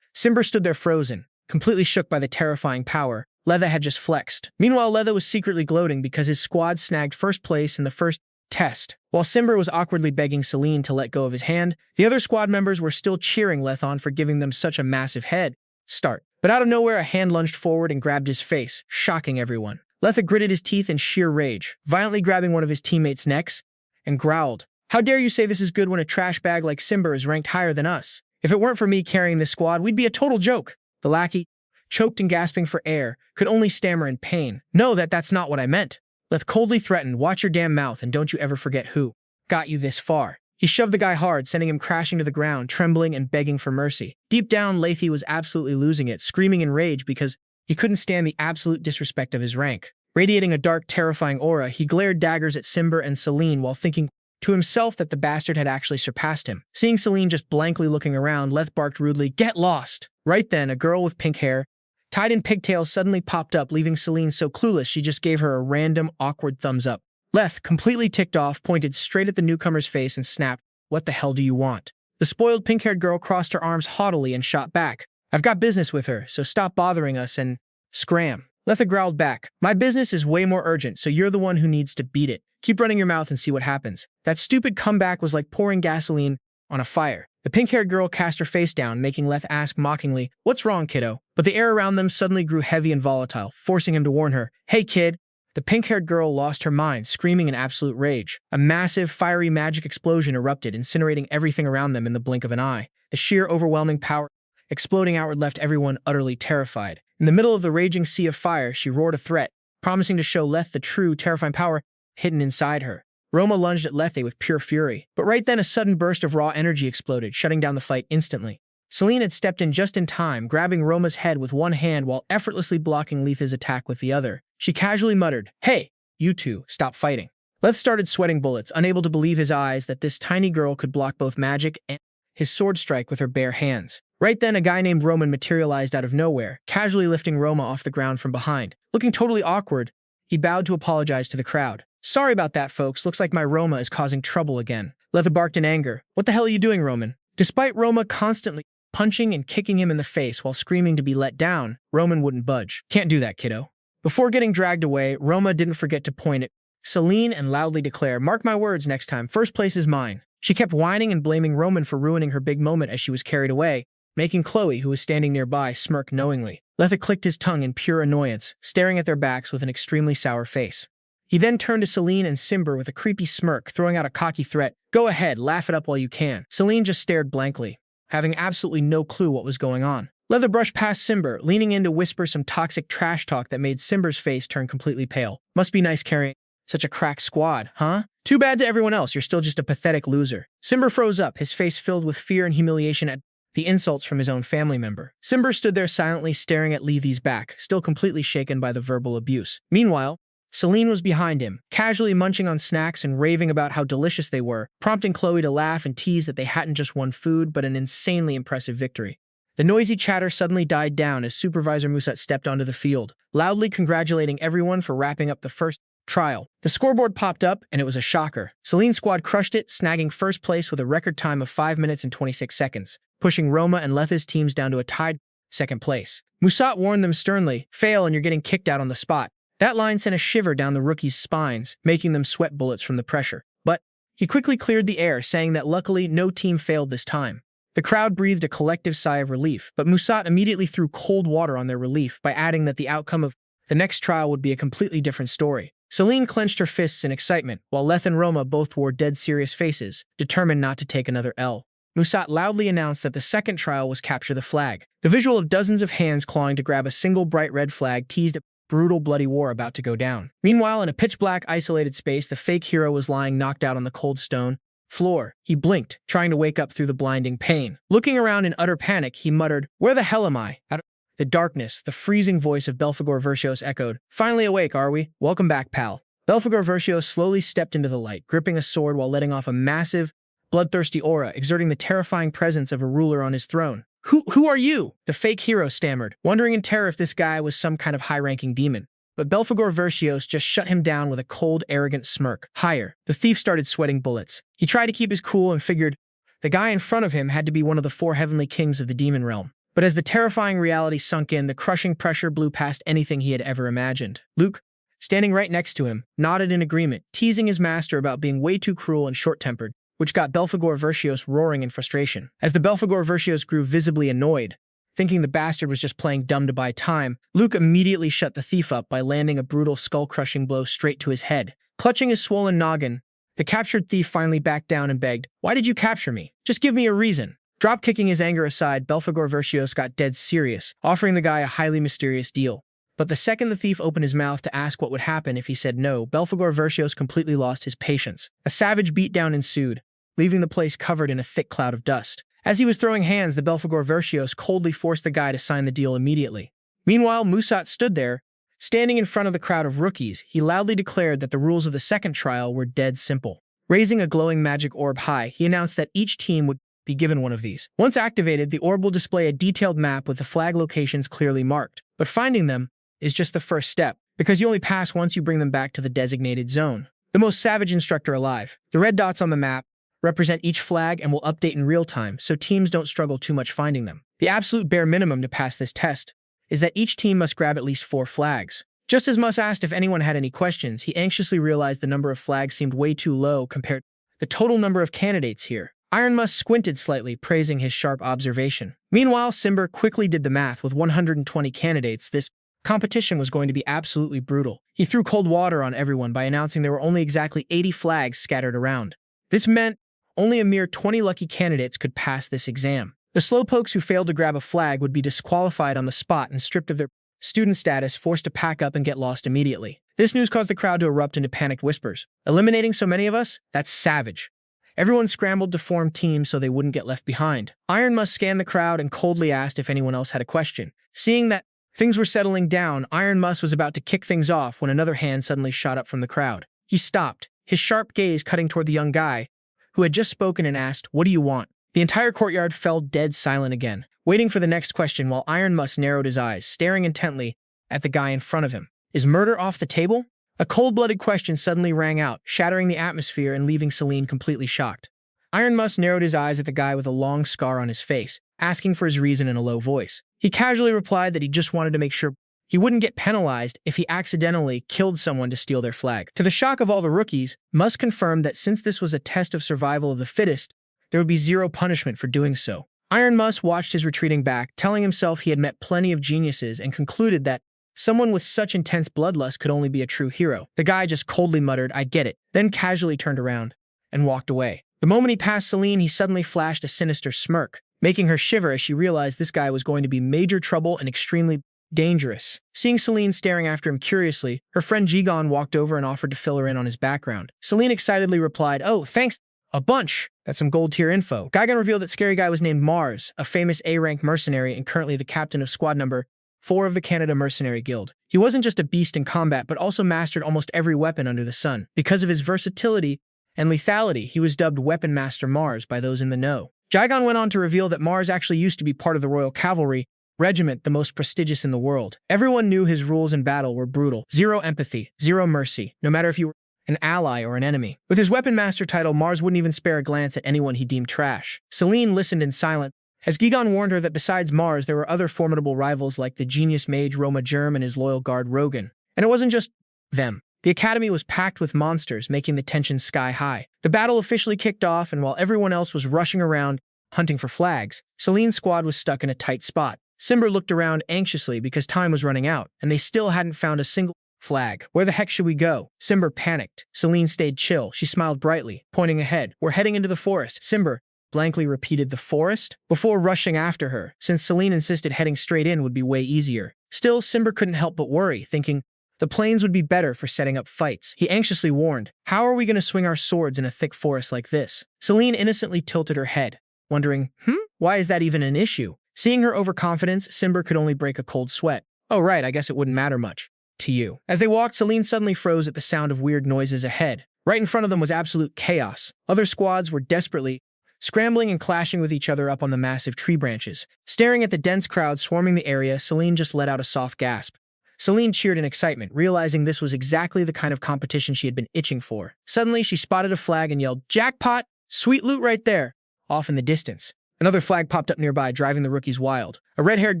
Simber stood there frozen, completely shook by the terrifying power Letha had just flexed. Meanwhile, Letha was secretly gloating because his squad snagged first place in the first test. While Simber was awkwardly begging Selene to let go of his hand, the other squad members were still cheering Lethon for giving them such a massive head start. But out of nowhere, a hand lunged forward and grabbed his face, shocking everyone. Letha gritted his teeth in sheer rage, violently grabbing one of his teammates' necks, and growled, "How dare you say this is good when a trash bag like Simber is ranked higher than us? If it weren't for me carrying this squad, we'd be a total joke." The lackey, choked and gasping for air, could only stammer in pain. "No, that's not what I meant." Leth coldly threatened, "Watch your damn mouth and don't you ever forget who got you this far." He shoved the guy hard, sending him crashing to the ground, trembling and begging for mercy. Deep down, Lethi was absolutely losing it, screaming in rage because he couldn't stand the absolute disrespect of his rank. Radiating a dark, terrifying aura, he glared daggers at Simber and Selene while thinking to himself that the bastard had actually surpassed him. Seeing Selene just blankly looking around, Leth barked rudely, "Get lost!" Right then, a girl with pink hair, tied in pigtails, suddenly popped up, leaving Selene so clueless she just gave her a random, awkward thumbs up. Leth, completely ticked off, pointed straight at the newcomer's face and snapped, "What the hell do you want?" The spoiled pink-haired girl crossed her arms haughtily and shot back, "I've got business with her, so stop bothering us and scram." Letha growled back, "My business is way more urgent, so you're the one who needs to beat it. Keep running your mouth and see what happens." That stupid comeback was like pouring gasoline on a fire. The pink-haired girl cast her face down, making Leth ask mockingly, "What's wrong, kiddo?" But the air around them suddenly grew heavy and volatile, forcing him to warn her, "Hey, kid." The pink-haired girl lost her mind, screaming in absolute rage. A massive, fiery magic explosion erupted, incinerating everything around them in the blink of an eye. The sheer, overwhelming power exploding outward left everyone utterly terrified. In the middle of the raging sea of fire, she roared a threat, promising to show Leth the true, terrifying power hidden inside her. Roma lunged at Lethe with pure fury. But right then, a sudden burst of raw energy exploded, shutting down the fight instantly. Selene had stepped in just in time, grabbing Roma's head with one hand while effortlessly blocking Letha's attack with the other. She casually muttered, "Hey, you two, stop fighting." Leth started sweating bullets, unable to believe his eyes that this tiny girl could block both magic and his sword strike with her bare hands. Right then, a guy named Roman materialized out of nowhere, casually lifting Roma off the ground from behind. Looking totally awkward, he bowed to apologize to the crowd. "Sorry about that, folks. Looks like my Roma is causing trouble again." Letha barked in anger, "What the hell are you doing, Roman?" Despite Roma constantly punching and kicking him in the face while screaming to be let down, Roman wouldn't budge. "Can't do that, kiddo." Before getting dragged away, Roma didn't forget to point at Selene and loudly declare, "Mark my words, next time, first place is mine." She kept whining and blaming Roman for ruining her big moment as she was carried away, making Chloe, who was standing nearby, smirk knowingly. Letha clicked his tongue in pure annoyance, staring at their backs with an extremely sour face. He then turned to Selene and Simber with a creepy smirk, throwing out a cocky threat. Go ahead, laugh it up while you can. Selene just stared blankly, having absolutely no clue what was going on. Letha brushed past Simber, leaning in to whisper some toxic trash talk that made Simber's face turn completely pale. Must be nice carrying such a crack squad, huh? Too bad to everyone else, you're still just a pathetic loser. Simber froze up, his face filled with fear and humiliation at the insults from his own family member. Simber stood there silently staring at Lethe's back, still completely shaken by the verbal abuse. Meanwhile, Selene was behind him, casually munching on snacks and raving about how delicious they were, prompting Chloe to laugh and tease that they hadn't just won food, but an insanely impressive victory. The noisy chatter suddenly died down as Supervisor Musat stepped onto the field, loudly congratulating everyone for wrapping up the first trial. The scoreboard popped up, and it was a shocker. Selene's squad crushed it, snagging first place with a record time of 5 minutes and 26 seconds, pushing Roma and Letha's teams down to a tied second place. Musat warned them sternly, fail and you're getting kicked out on the spot. That line sent a shiver down the rookies' spines, making them sweat bullets from the pressure. But he quickly cleared the air, saying that luckily no team failed this time. The crowd breathed a collective sigh of relief, but Musat immediately threw cold water on their relief by adding that the outcome of the next trial would be a completely different story. Selene clenched her fists in excitement, while Leth and Roma both wore dead serious faces, determined not to take another L. Musat loudly announced that the second trial was capture the flag. The visual of dozens of hands clawing to grab a single bright red flag teased a brutal bloody war about to go down. Meanwhile, in a pitch-black isolated space, the fake hero was lying knocked out on the cold stone floor. He blinked, trying to wake up through the blinding pain. Looking around in utter panic, he muttered, "Where the hell am I?" Out of the darkness, the freezing voice of Belphegor Verscios echoed, "Finally awake, are we? Welcome back, pal." Belphegor Verscios slowly stepped into the light, gripping a sword while letting off a massive, bloodthirsty aura, exerting the terrifying presence of a ruler on his throne. Who are you?" The fake hero stammered, wondering in terror if this guy was some kind of high-ranking demon. But Belphegor Verscios just shut him down with a cold, arrogant smirk. Higher. The thief started sweating bullets. He tried to keep his cool and figured the guy in front of him had to be one of the 4 heavenly kings of the demon realm. But as the terrifying reality sunk in, the crushing pressure blew past anything he had ever imagined. Luke, standing right next to him, nodded in agreement, teasing his master about being way too cruel and short-tempered, which got Belphegor Verscios roaring in frustration. As the Belphegor Verscios grew visibly annoyed, thinking the bastard was just playing dumb to buy time, Luke immediately shut the thief up by landing a brutal skull-crushing blow straight to his head. Clutching his swollen noggin, the captured thief finally backed down and begged, "Why did you capture me? Just give me a reason." Drop-kicking his anger aside, Belphegor Verscios got dead serious, offering the guy a highly mysterious deal. But the second the thief opened his mouth to ask what would happen if he said no, Belphegor Verscios completely lost his patience. A savage beatdown ensued, leaving the place covered in a thick cloud of dust. As he was throwing hands, the Belphegor Verscios coldly forced the guy to sign the deal immediately. Meanwhile, Musat stood there, standing in front of the crowd of rookies. He loudly declared that the rules of the second trial were dead simple. Raising a glowing magic orb high, he announced that each team would be given one of these. Once activated, the orb will display a detailed map with the flag locations clearly marked. But finding them is just the first step, because you only pass once you bring them back to the designated zone. The most savage instructor alive. The red dots on the map represent each flag and will update in real time, so teams don't struggle too much finding them. The absolute bare minimum to pass this test is that each team must grab at least 4 flags. Just as Mus asked if anyone had any questions, he anxiously realized the number of flags seemed way too low compared to the total number of candidates here. Iron Mus squinted slightly, praising his sharp observation. Meanwhile, Simber quickly did the math. With 120 candidates, this competition was going to be absolutely brutal. He threw cold water on everyone by announcing there were only exactly 80 flags scattered around. This meant only a mere 20 lucky candidates could pass this exam. The slowpokes who failed to grab a flag would be disqualified on the spot and stripped of their student status, forced to pack up and get lost immediately. This news caused the crowd to erupt into panicked whispers. "Eliminating so many of us? That's savage." Everyone scrambled to form teams so they wouldn't get left behind. Iron Mus scanned the crowd and coldly asked if anyone else had a question. Seeing that things were settling down, Iron Mus was about to kick things off when another hand suddenly shot up from the crowd. He stopped, his sharp gaze cutting toward the young guy who had just spoken and asked, "What do you want?" The entire courtyard fell dead silent again, waiting for the next question while Iron Mus narrowed his eyes, staring intently at the guy in front of him. "Is murder off the table?" A cold-blooded question suddenly rang out, shattering the atmosphere and leaving Selene completely shocked. Iron Mus narrowed his eyes at the guy with a long scar on his face, asking for his reason in a low voice. He casually replied that he just wanted to make sure he wouldn't get penalized if he accidentally killed someone to steal their flag. To the shock of all the rookies, Mus confirmed that since this was a test of survival of the fittest, there would be 0 punishment for doing so. Iron Muss watched his retreating back, telling himself he had met plenty of geniuses and concluded that someone with such intense bloodlust could only be a true hero. The guy just coldly muttered, "I get it," then casually turned around and walked away. The moment he passed Selene, he suddenly flashed a sinister smirk, making her shiver as she realized this guy was going to be major trouble and extremely dangerous. Seeing Selene staring after him curiously, her friend Jigon walked over and offered to fill her in on his background. Selene excitedly replied, "Oh, thanks a bunch. That's some gold tier info." Jigon revealed that Scary Guy was named Mars, a famous A-rank mercenary and currently the captain of squad number 4 of the Canada Mercenary Guild. He wasn't just a beast in combat, but also mastered almost every weapon under the sun. Because of his versatility and lethality, he was dubbed Weapon Master Mars by those in the know. Jigon went on to reveal that Mars actually used to be part of the Royal Cavalry Regiment, the most prestigious in the world. Everyone knew his rules in battle were brutal. Zero empathy, zero mercy, no matter if you were an ally or an enemy. With his Weapon Master title, Mars wouldn't even spare a glance at anyone he deemed trash. Selene listened in silence as Gigon warned her that besides Mars, there were other formidable rivals like the genius mage Roma Germ and his loyal guard Rogan. And it wasn't just them. The academy was packed with monsters, making the tension sky high. The battle officially kicked off, and while everyone else was rushing around, hunting for flags, Selene's squad was stuck in a tight spot. Simber looked around anxiously because time was running out, and they still hadn't found a single flag. "Where the heck should we go?" Simber panicked. Selene stayed chill. She smiled brightly, pointing ahead. "We're heading into the forest." Simber blankly repeated, "The forest?" before rushing after her, since Selene insisted heading straight in would be way easier. Still, Simber couldn't help but worry, thinking the plains would be better for setting up fights. He anxiously warned, "How are we going to swing our swords in a thick forest like this?" Selene innocently tilted her head, wondering, why is that even an issue? Seeing her overconfidence, Simber could only break a cold sweat. "Oh right, I guess it wouldn't matter much to you." As they walked, Selene suddenly froze at the sound of weird noises ahead. Right in front of them was absolute chaos. Other squads were desperately scrambling and clashing with each other up on the massive tree branches. Staring at the dense crowd swarming the area, Selene just let out a soft gasp. Selene cheered in excitement, realizing this was exactly the kind of competition she had been itching for. Suddenly, she spotted a flag and yelled, "Jackpot! Sweet loot right there!" Off in the distance. Another flag popped up nearby, driving the rookies wild. A red-haired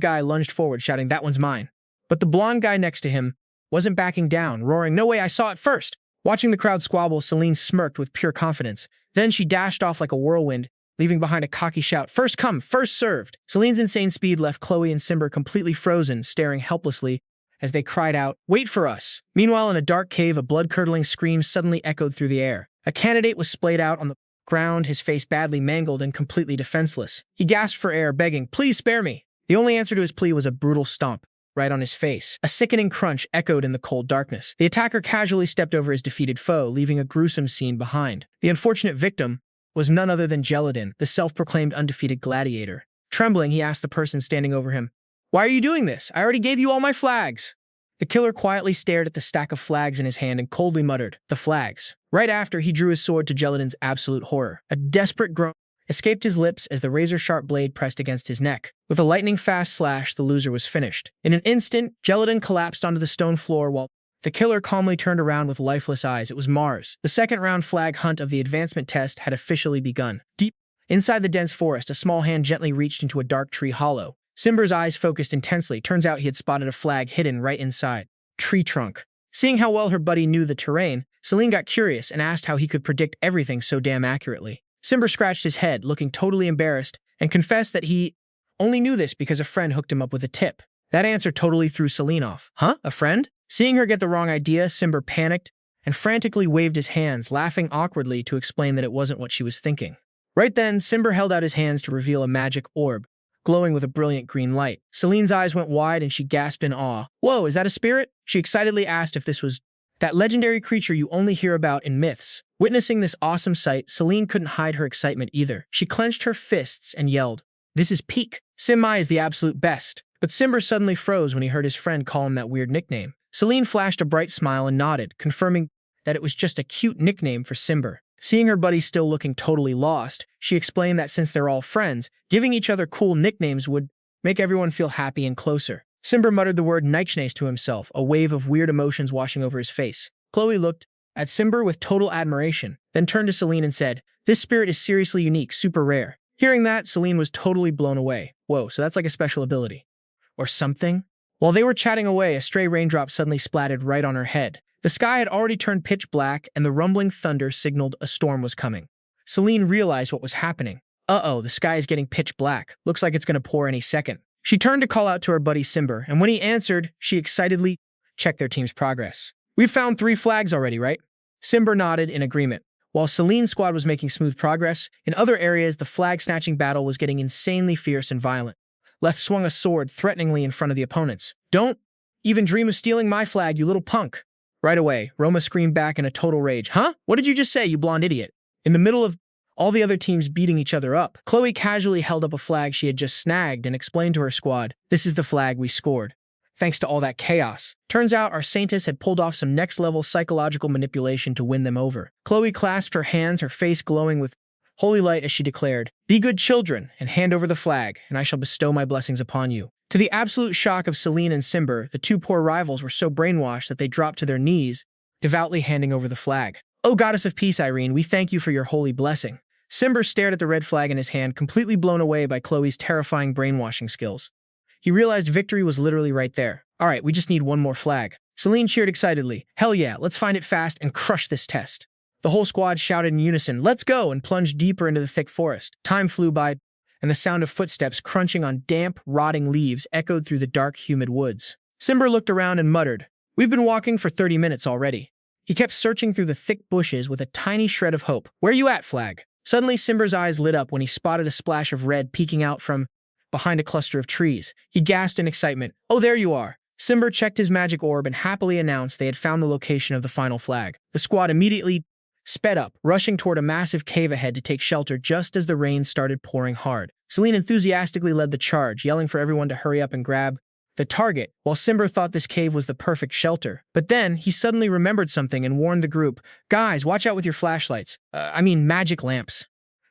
guy lunged forward, shouting, "That one's mine." But the blonde guy next to him wasn't backing down, roaring, "No way, I saw it first!" Watching the crowd squabble, Selene smirked with pure confidence. Then she dashed off like a whirlwind, leaving behind a cocky shout, "First come, first served!" Selene's insane speed left Chloe and Simber completely frozen, staring helplessly as they cried out, "Wait for us!" Meanwhile, in a dark cave, a blood-curdling scream suddenly echoed through the air. A candidate was splayed out on the ground, his face badly mangled and completely defenseless. He gasped for air, begging, "Please spare me." The only answer to his plea was a brutal stomp right on his face. A sickening crunch echoed in the cold darkness. The attacker casually stepped over his defeated foe, leaving a gruesome scene behind. The unfortunate victim was none other than Geladin, the self-proclaimed undefeated gladiator. Trembling, he asked the person standing over him, "Why are you doing this? I already gave you all my flags." The killer quietly stared at the stack of flags in his hand and coldly muttered, "The flags." Right after, he drew his sword to Geladin's absolute horror. A desperate groan escaped his lips as the razor-sharp blade pressed against his neck. With a lightning-fast slash, the loser was finished. In an instant, Geladin collapsed onto the stone floor while the killer calmly turned around with lifeless eyes. It was Mars. The second-round flag hunt of the advancement test had officially begun. Deep inside the dense forest, a small hand gently reached into a dark tree hollow. Simber's eyes focused intensely. Turns out he had spotted a flag hidden right inside tree trunk. Seeing how well her buddy knew the terrain, Selene got curious and asked how he could predict everything so damn accurately. Simber scratched his head, looking totally embarrassed, and confessed that he only knew this because a friend hooked him up with a tip. That answer totally threw Selene off. "Huh? A friend?" Seeing her get the wrong idea, Simber panicked and frantically waved his hands, laughing awkwardly to explain that it wasn't what she was thinking. Right then, Simber held out his hands to reveal a magic orb, glowing with a brilliant green light. Selene's eyes went wide and she gasped in awe. "Whoa, is that a spirit?" She excitedly asked if this was that legendary creature you only hear about in myths. Witnessing this awesome sight, Selene couldn't hide her excitement either. She clenched her fists and yelled, "This is peak. Simmai is the absolute best." But Simber suddenly froze when he heard his friend call him that weird nickname. Selene flashed a bright smile and nodded, confirming that it was just a cute nickname for Simber. Seeing her buddy still looking totally lost, she explained that since they're all friends, giving each other cool nicknames would make everyone feel happy and closer. Simber muttered the word Neichnes to himself, a wave of weird emotions washing over his face. Chloe looked at Simber with total admiration, then turned to Selene and said, "This spirit is seriously unique, super rare." Hearing that, Selene was totally blown away. Whoa, so that's like a special ability. Or something? While they were chatting away, a stray raindrop suddenly splattered right on her head. The sky had already turned pitch black, and the rumbling thunder signaled a storm was coming. Selene realized what was happening. Uh-oh, the sky is getting pitch black. Looks like it's gonna pour any second. She turned to call out to her buddy Simber, and when he answered, she excitedly checked their team's progress. "We've found 3 flags already, right?" Simber nodded in agreement. While Selene's squad was making smooth progress, in other areas the flag-snatching battle was getting insanely fierce and violent. Left swung a sword threateningly in front of the opponents. "Don't even dream of stealing my flag, you little punk!" Right away, Roma screamed back in a total rage. "Huh? What did you just say, you blonde idiot?" In the middle of all the other teams beating each other up, Chloe casually held up a flag she had just snagged and explained to her squad, "This is the flag we scored. Thanks to all that chaos." Turns out our saintess had pulled off some next-level psychological manipulation to win them over. Chloe clasped her hands, her face glowing with holy light as she declared, "Be good children and hand over the flag, and I shall bestow my blessings upon you." To the absolute shock of Selene and Simber, the 2 poor rivals were so brainwashed that they dropped to their knees, devoutly handing over the flag. "Oh, goddess of peace, Irene, we thank you for your holy blessing." Simber stared at the red flag in his hand, completely blown away by Chloe's terrifying brainwashing skills. He realized victory was literally right there. "All right, we just need 1 more flag." Selene cheered excitedly. "Hell yeah, let's find it fast and crush this test." The whole squad shouted in unison, "Let's go!" and plunged deeper into the thick forest. Time flew by, and the sound of footsteps crunching on damp, rotting leaves echoed through the dark, humid woods. Simber looked around and muttered, "We've been walking for 30 minutes already." He kept searching through the thick bushes with a tiny shred of hope. "Where you at, flag?" Suddenly, Simber's eyes lit up when he spotted a splash of red peeking out from behind a cluster of trees. He gasped in excitement. "Oh, there you are!" Simber checked his magic orb and happily announced they had found the location of the final flag. The squad immediately sped up, rushing toward a massive cave ahead to take shelter just as the rain started pouring hard. Selene enthusiastically led the charge, yelling for everyone to hurry up and grab the target, while Simber thought this cave was the perfect shelter. But then, he suddenly remembered something and warned the group, "Guys, watch out with your flashlights. Magic lamps."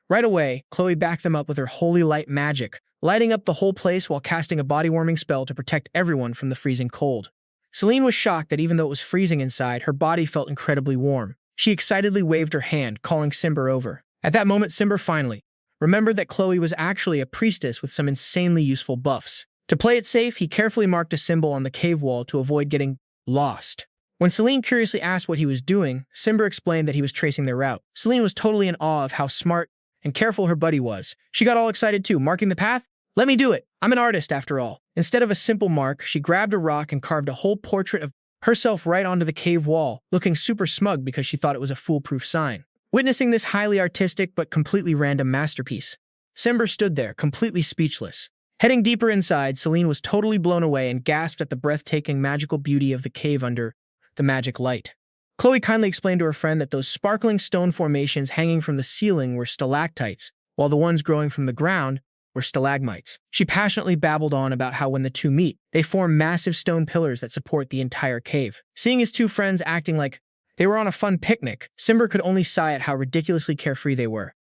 Right away, Chloe backed them up with her holy light magic, lighting up the whole place while casting a body-warming spell to protect everyone from the freezing cold. Selene was shocked that even though it was freezing inside, her body felt incredibly warm. She excitedly waved her hand, calling Simber over. At that moment, Simber finally remembered that Chloe was actually a priestess with some insanely useful buffs. To play it safe, he carefully marked a symbol on the cave wall to avoid getting lost. When Selene curiously asked what he was doing, Simber explained that he was tracing their route. Selene was totally in awe of how smart and careful her buddy was. She got all excited too. "Marking the path? Let me do it. I'm an artist after all." Instead of a simple mark, she grabbed a rock and carved a whole portrait of herself right onto the cave wall, looking super smug because she thought it was a foolproof sign. Witnessing this highly artistic but completely random masterpiece, Simber stood there, completely speechless. Heading deeper inside, Selene was totally blown away and gasped at the breathtaking magical beauty of the cave under the magic light. Chloe kindly explained to her friend that those sparkling stone formations hanging from the ceiling were stalactites, while the ones growing from the ground were stalagmites. She passionately babbled on about how when the two meet, they form massive stone pillars that support the entire cave. Seeing his 2 friends acting like they were on a fun picnic, Simber could only sigh at how ridiculously carefree they were.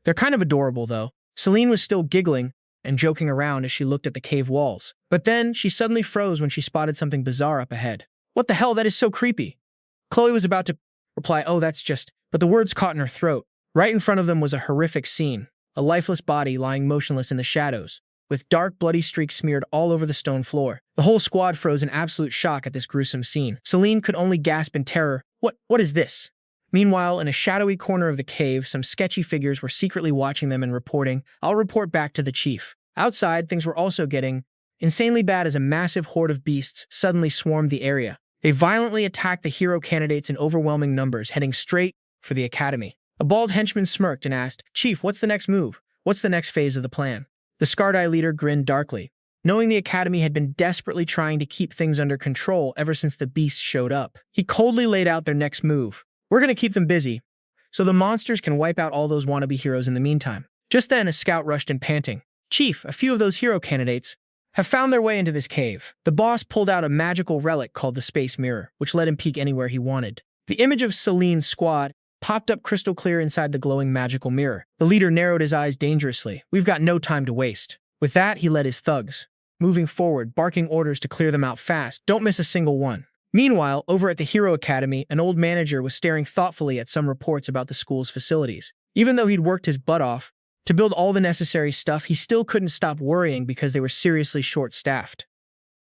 They're kind of adorable, though. Selene was still giggling and joking around as she looked at the cave walls. But then, she suddenly froze when she spotted something bizarre up ahead. "What the hell? That is so creepy." Chloe was about to reply, "Oh, that's just..." But the words caught in her throat. Right in front of them was a horrific scene. A lifeless body lying motionless in the shadows, with dark, bloody streaks smeared all over the stone floor. The whole squad froze in absolute shock at this gruesome scene. Selene could only gasp in terror. What is this?" Meanwhile, in a shadowy corner of the cave, some sketchy figures were secretly watching them and reporting, "I'll report back to the chief." Outside, things were also getting insanely bad as a massive horde of beasts suddenly swarmed the area. They violently attacked the hero candidates in overwhelming numbers, heading straight for the academy. A bald henchman smirked and asked, "Chief, what's the next move? What's the next phase of the plan?" The Scarred-Eye leader grinned darkly, knowing the academy had been desperately trying to keep things under control ever since the beasts showed up. He coldly laid out their next move. "We're going to keep them busy, so the monsters can wipe out all those wannabe heroes in the meantime." Just then, a scout rushed in panting. "Chief, a few of those hero candidates have found their way into this cave." The boss pulled out a magical relic called the Space Mirror, which let him peek anywhere he wanted. The image of Selene's squad popped up crystal clear inside the glowing magical mirror. The leader narrowed his eyes dangerously. "We've got no time to waste." With that, he led his thugs, moving forward, barking orders to clear them out fast. "Don't miss a single one." Meanwhile, over at the Hero Academy, an old manager was staring thoughtfully at some reports about the school's facilities. Even though he'd worked his butt off to build all the necessary stuff, he still couldn't stop worrying because they were seriously short-staffed.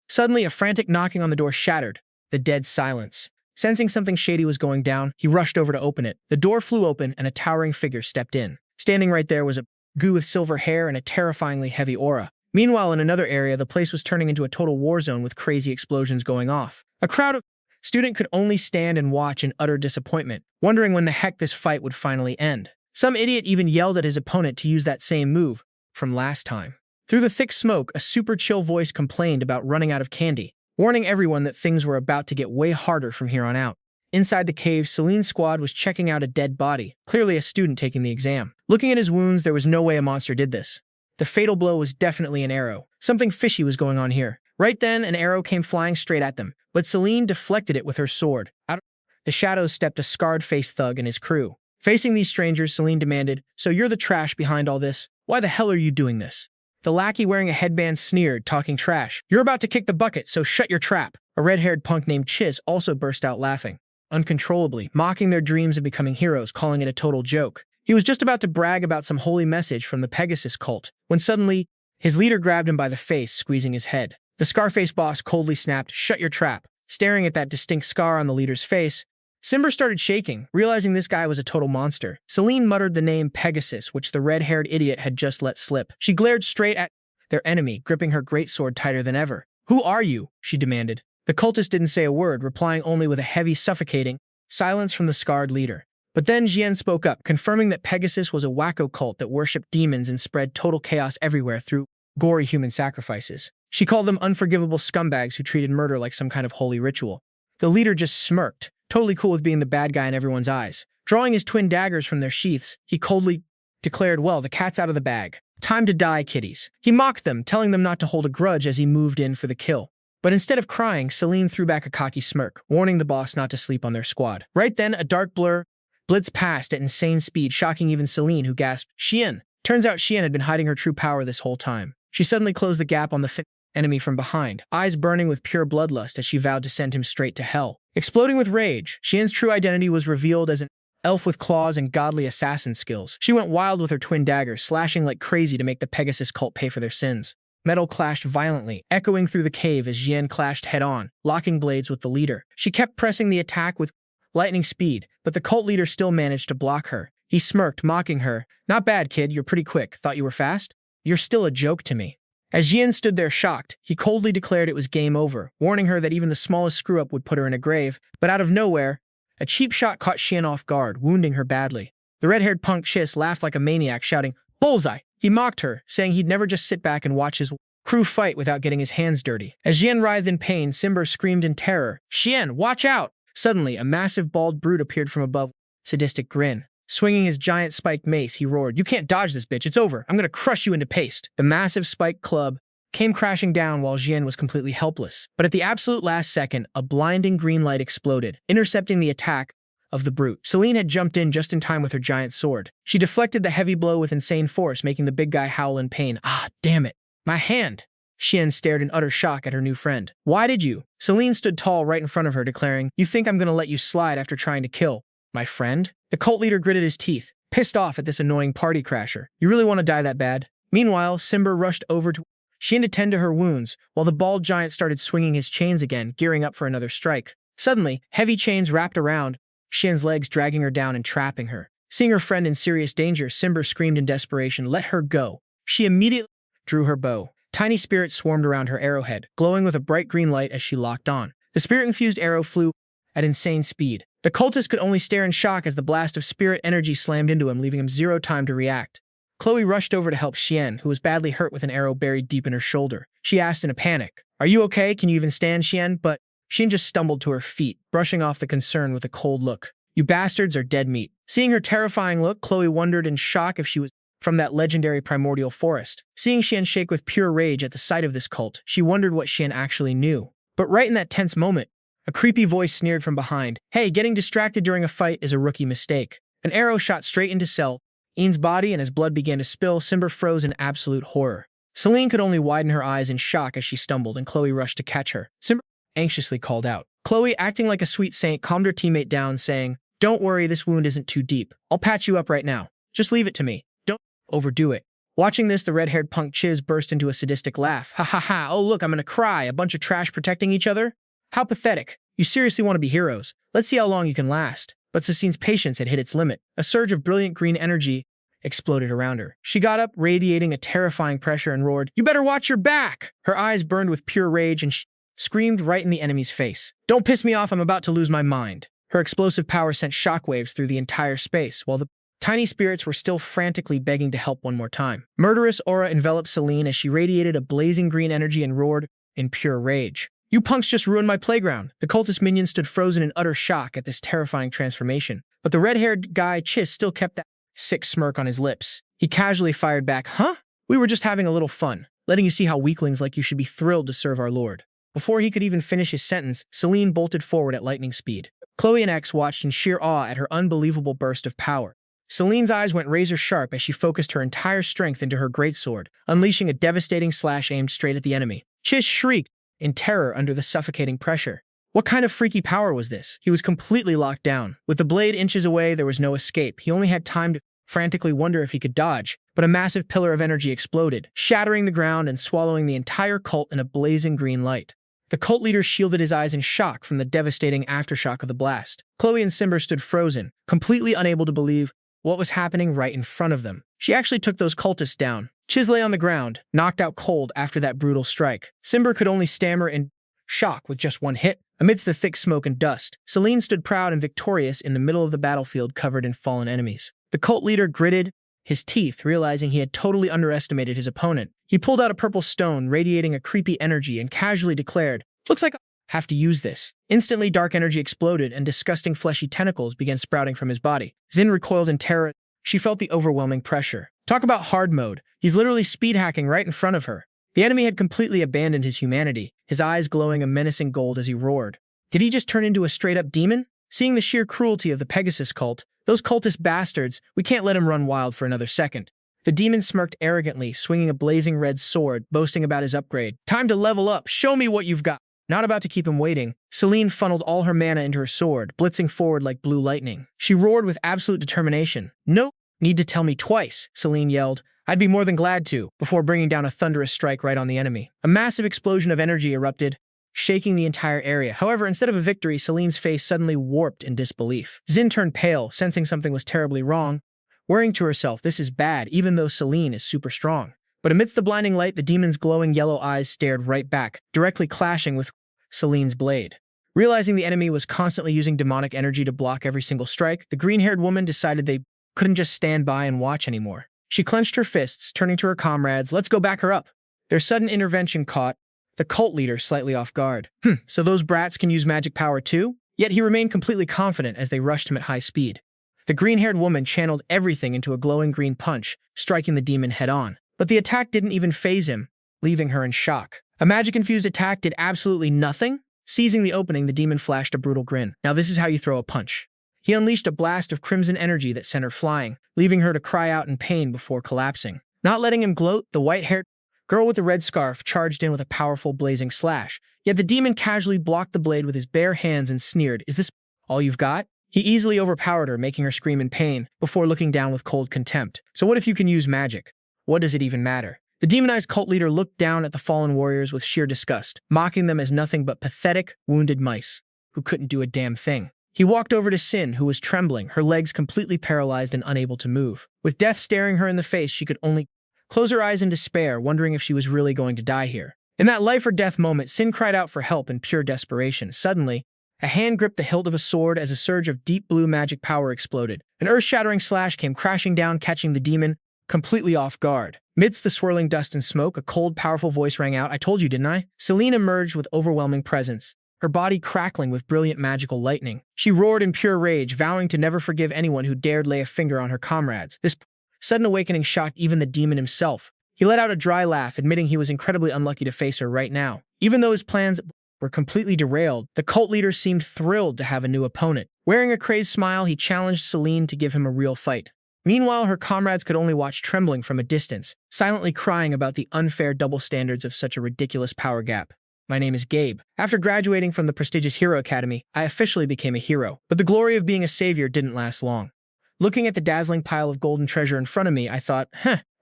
Suddenly, a frantic knocking on the door shattered the dead silence. Sensing something shady was going down, he rushed over to open it. The door flew open and a towering figure stepped in. Standing right there was a goo with silver hair and a terrifyingly heavy aura. Meanwhile, in another area, the place was turning into a total war zone with crazy explosions going off. A crowd of students could only stand and watch in utter disappointment, wondering when the heck this fight would finally end. Some idiot even yelled at his opponent to use that same move from last time. Through the thick smoke, a super chill voice complained about running out of candy, warning everyone that things were about to get way harder from here on out. Inside the cave, Selene's squad was checking out a dead body, clearly a student taking the exam. Looking at his wounds, there was no way a monster did this. The fatal blow was definitely an arrow. Something fishy was going on here. Right then, an arrow came flying straight at them, but Selene deflected it with her sword. Out of the shadows stepped a scarred-faced thug and his crew. Facing these strangers, Selene demanded, "So you're the trash behind all this? Why the hell are you doing this?" The lackey wearing a headband sneered, talking trash. "You're about to kick the bucket, so shut your trap." A red-haired punk named Chiz also burst out laughing uncontrollably, mocking their dreams of becoming heroes, calling it a total joke. He was just about to brag about some holy message from the Pegasus cult, when suddenly, his leader grabbed him by the face, squeezing his head. The Scarface boss coldly snapped, "Shut your trap." Staring at that distinct scar on the leader's face, Simber started shaking, realizing this guy was a total monster. Selene muttered the name Pegasus, which the red-haired idiot had just let slip. She glared straight at their enemy, gripping her greatsword tighter than ever. "Who are you?" she demanded. The cultist didn't say a word, replying only with a heavy, suffocating silence from the scarred leader. But then Jian spoke up, confirming that Pegasus was a wacko cult that worshipped demons and spread total chaos everywhere through gory human sacrifices. She called them unforgivable scumbags who treated murder like some kind of holy ritual. The leader just smirked, totally cool with being the bad guy in everyone's eyes. Drawing his twin daggers from their sheaths, he coldly declared, "Well, the cat's out of the bag. Time to die, kiddies." He mocked them, telling them not to hold a grudge as he moved in for the kill. But instead of crying, Selene threw back a cocky smirk, warning the boss not to sleep on their squad. Right then, a dark blur blitzed past at insane speed, shocking even Selene, who gasped, "Xian." Turns out Xian had been hiding her true power this whole time. She suddenly closed the gap on the enemy from behind, eyes burning with pure bloodlust as she vowed to send him straight to hell. Exploding with rage, Xian's true identity was revealed as an elf with claws and godly assassin skills. She went wild with her twin daggers, slashing like crazy to make the Pegasus cult pay for their sins. Metal clashed violently, echoing through the cave as Jian clashed head-on, locking blades with the leader. She kept pressing the attack with lightning speed, but the cult leader still managed to block her. He smirked, mocking her. "Not bad, kid. You're pretty quick. Thought you were fast? You're still a joke to me." As Jian stood there shocked, he coldly declared it was game over, warning her that even the smallest screw-up would put her in a grave. But out of nowhere, a cheap shot caught Xian off guard, wounding her badly. The red-haired punk Chiss laughed like a maniac, shouting, "Bullseye!" He mocked her, saying he'd never just sit back and watch his crew fight without getting his hands dirty. As Jian writhed in pain, Simber screamed in terror, "Xian, watch out!" Suddenly, a massive bald brute appeared from above, sadistic grin. Swinging his giant spiked mace, he roared, "You can't dodge this, bitch. It's over. I'm gonna crush you into paste." The massive spiked club came crashing down while Jian was completely helpless. But at the absolute last second, a blinding green light exploded, intercepting the attack of the brute. Selene had jumped in just in time with her giant sword. She deflected the heavy blow with insane force, making the big guy howl in pain. "Ah, damn it. My hand!" Xian stared in utter shock at her new friend. "Why did you?" Selene stood tall right in front of her, declaring, "You think I'm gonna let you slide after trying to kill my friend?" The cult leader gritted his teeth, pissed off at this annoying party crasher. "You really want to die that bad?" Meanwhile, Simber rushed over to Xian to tend to her wounds, while the bald giant started swinging his chains again, gearing up for another strike. Suddenly, heavy chains wrapped around Xian's legs, dragging her down and trapping her. Seeing her friend in serious danger, Simber screamed in desperation, "Let her go." She immediately drew her bow. Tiny spirits swarmed around her arrowhead, glowing with a bright green light as she locked on. The spirit-infused arrow flew at insane speed. The cultist could only stare in shock as the blast of spirit energy slammed into him, leaving him zero time to react. Chloe rushed over to help Xian, who was badly hurt with an arrow buried deep in her shoulder. She asked in a panic, "Are you okay? Can you even stand, Xian?" But Xian just stumbled to her feet, brushing off the concern with a cold look. "You bastards are dead meat." Seeing her terrifying look, Chloe wondered in shock if she was from that legendary primordial forest. Seeing Xian shake with pure rage at the sight of this cult, she wondered what Xian actually knew. But right in that tense moment, a creepy voice sneered from behind, "Hey, getting distracted during a fight is a rookie mistake." An arrow shot straight into Selene's body, and as blood began to spill, Simber froze in absolute horror. Selene could only widen her eyes in shock as she stumbled, and Chloe rushed to catch her. Simber anxiously called out. Chloe, acting like a sweet saint, calmed her teammate down, saying, "Don't worry, this wound isn't too deep. I'll patch you up right now. Just leave it to me. Don't overdo it." Watching this, the red-haired punk Chiz burst into a sadistic laugh. "Ha ha ha, oh look, I'm gonna cry. A bunch of trash protecting each other? How pathetic. You seriously want to be heroes? Let's see how long you can last." But Sasine's patience had hit its limit. A surge of brilliant green energy exploded around her. She got up, radiating a terrifying pressure, and roared, "You better watch your back!" Her eyes burned with pure rage, and she screamed right in the enemy's face. "Don't piss me off, I'm about to lose my mind." Her explosive power sent shockwaves through the entire space, while the tiny spirits were still frantically begging to help one more time. Murderous aura enveloped Selene as she radiated a blazing green energy and roared in pure rage. "You punks just ruined my playground." The cultist minion stood frozen in utter shock at this terrifying transformation. But the red-haired guy, Chis, still kept that sick smirk on his lips. He casually fired back, "Huh? We were just having a little fun, letting you see how weaklings like you should be thrilled to serve our lord." Before he could even finish his sentence, Selene bolted forward at lightning speed. Chloe and X watched in sheer awe at her unbelievable burst of power. Selene's eyes went razor-sharp as she focused her entire strength into her greatsword, unleashing a devastating slash aimed straight at the enemy. Chis shrieked in terror under the suffocating pressure. What kind of freaky power was this? He was completely locked down. With the blade inches away, there was no escape. He only had time to frantically wonder if he could dodge, but a massive pillar of energy exploded, shattering the ground and swallowing the entire cult in a blazing green light. The cult leader shielded his eyes in shock from the devastating aftershock of the blast. Chloe and Simber stood frozen, completely unable to believe what was happening right in front of them. She actually took those cultists down. Chis lay on the ground, knocked out cold after that brutal strike. Simber could only stammer in shock with just one hit. Amidst the thick smoke and dust, Selene stood proud and victorious in the middle of the battlefield covered in fallen enemies. The cult leader gritted his teeth, realizing he had totally underestimated his opponent. He pulled out a purple stone, radiating a creepy energy, and casually declared, "Looks like I have to use this." Instantly, dark energy exploded, and disgusting fleshy tentacles began sprouting from his body. Zin recoiled in terror. She felt the overwhelming pressure. Talk about hard mode. He's literally speed hacking right in front of her. The enemy had completely abandoned his humanity, his eyes glowing a menacing gold as he roared. Did he just turn into a straight-up demon? Seeing the sheer cruelty of the Pegasus cult, "Those cultist bastards, we can't let him run wild for another second." The demon smirked arrogantly, swinging a blazing red sword, boasting about his upgrade. "Time to level up. Show me what you've got." Not about to keep him waiting, Selene funneled all her mana into her sword, blitzing forward like blue lightning. She roared with absolute determination. "No need to tell me twice," Selene yelled. "I'd be more than glad to," before bringing down a thunderous strike right on the enemy. A massive explosion of energy erupted, shaking the entire area. However, instead of a victory, Selene's face suddenly warped in disbelief. Zin turned pale, sensing something was terribly wrong, worrying to herself, "This is bad, even though Selene is super strong." But amidst the blinding light, the demon's glowing yellow eyes stared right back, directly clashing with Selene's blade. Realizing the enemy was constantly using demonic energy to block every single strike, the green-haired woman decided they couldn't just stand by and watch anymore. She clenched her fists, turning to her comrades, "Let's go back her up." Their sudden intervention caught the cult leader slightly off guard. So those brats can use magic power too? Yet he remained completely confident as they rushed him at high speed. The green-haired woman channeled everything into a glowing green punch, striking the demon head-on. But the attack didn't even faze him, leaving her in shock. A magic-infused attack did absolutely nothing? Seizing the opening, the demon flashed a brutal grin. "Now this is how you throw a punch." He unleashed a blast of crimson energy that sent her flying, leaving her to cry out in pain before collapsing. Not letting him gloat, the white-haired girl with the red scarf charged in with a powerful blazing slash. Yet the demon casually blocked the blade with his bare hands and sneered, "Is this all you've got?" He easily overpowered her, making her scream in pain, before looking down with cold contempt. "So what if you can use magic? What does it even matter?" The demonized cult leader looked down at the fallen warriors with sheer disgust, mocking them as nothing but pathetic, wounded mice who couldn't do a damn thing. He walked over to Sin, who was trembling, her legs completely paralyzed and unable to move. With death staring her in the face, she could only close her eyes in despair, wondering if she was really going to die here. In that life-or-death moment, Sin cried out for help in pure desperation. Suddenly, a hand gripped the hilt of a sword as a surge of deep blue magic power exploded. An earth-shattering slash came crashing down, catching the demon completely off guard. Midst the swirling dust and smoke, a cold, powerful voice rang out, "I told you, didn't I?" Selene emerged with overwhelming presence, her body crackling with brilliant magical lightning. She roared in pure rage, vowing to never forgive anyone who dared lay a finger on her comrades. This sudden awakening shocked even the demon himself. He let out a dry laugh, admitting he was incredibly unlucky to face her right now. Even though his plans were completely derailed, the cult leader seemed thrilled to have a new opponent. Wearing a crazed smile, he challenged Selene to give him a real fight. Meanwhile, her comrades could only watch trembling from a distance, silently crying about the unfair double standards of such a ridiculous power gap. "My name is Gabe. After graduating from the prestigious Hero Academy, I officially became a hero. But the glory of being a savior didn't last long. Looking at the dazzling pile of golden treasure in front of me, I thought,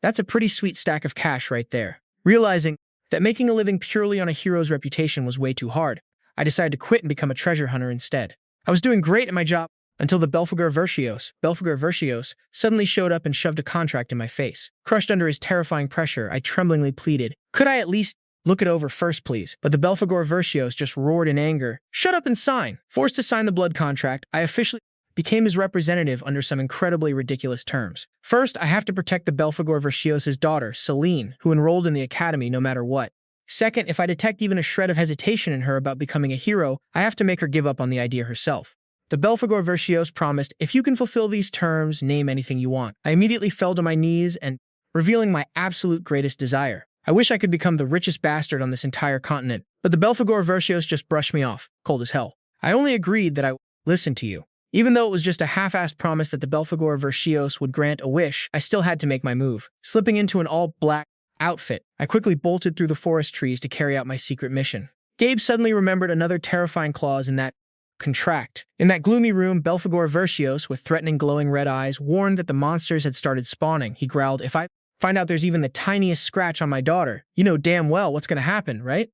that's a pretty sweet stack of cash right there." Realizing that making a living purely on a hero's reputation was way too hard, I decided to quit and become a treasure hunter instead. I was doing great at my job, until the Belphegor Verscios suddenly showed up and shoved a contract in my face. Crushed under his terrifying pressure, I tremblingly pleaded, "Could I at least look it over first, please?" But the Belphegor Verscios just roared in anger, "Shut up and sign!" Forced to sign the blood contract, I officially became his representative under some incredibly ridiculous terms. First, I have to protect the Belphegor Verscios' daughter, Selene, who enrolled in the academy no matter what. Second, if I detect even a shred of hesitation in her about becoming a hero, I have to make her give up on the idea herself. The Belphegor Verscios promised, "If you can fulfill these terms, name anything you want." I immediately fell to my knees and, revealing my absolute greatest desire. I wish I could become the richest bastard on this entire continent, but the Belphegor Verscios just brushed me off, cold as hell. I only agreed that I would listen to you. Even though it was just a half-assed promise that the Belphegor Verscios would grant a wish, I still had to make my move. Slipping into an all-black outfit, I quickly bolted through the forest trees to carry out my secret mission. Gabe suddenly remembered another terrifying clause in that contract. In that gloomy room, Belphegor Verscios, with threatening glowing red eyes, warned that the monsters had started spawning. He growled, "If I find out there's even the tiniest scratch on my daughter, you know damn well what's going to happen, right?"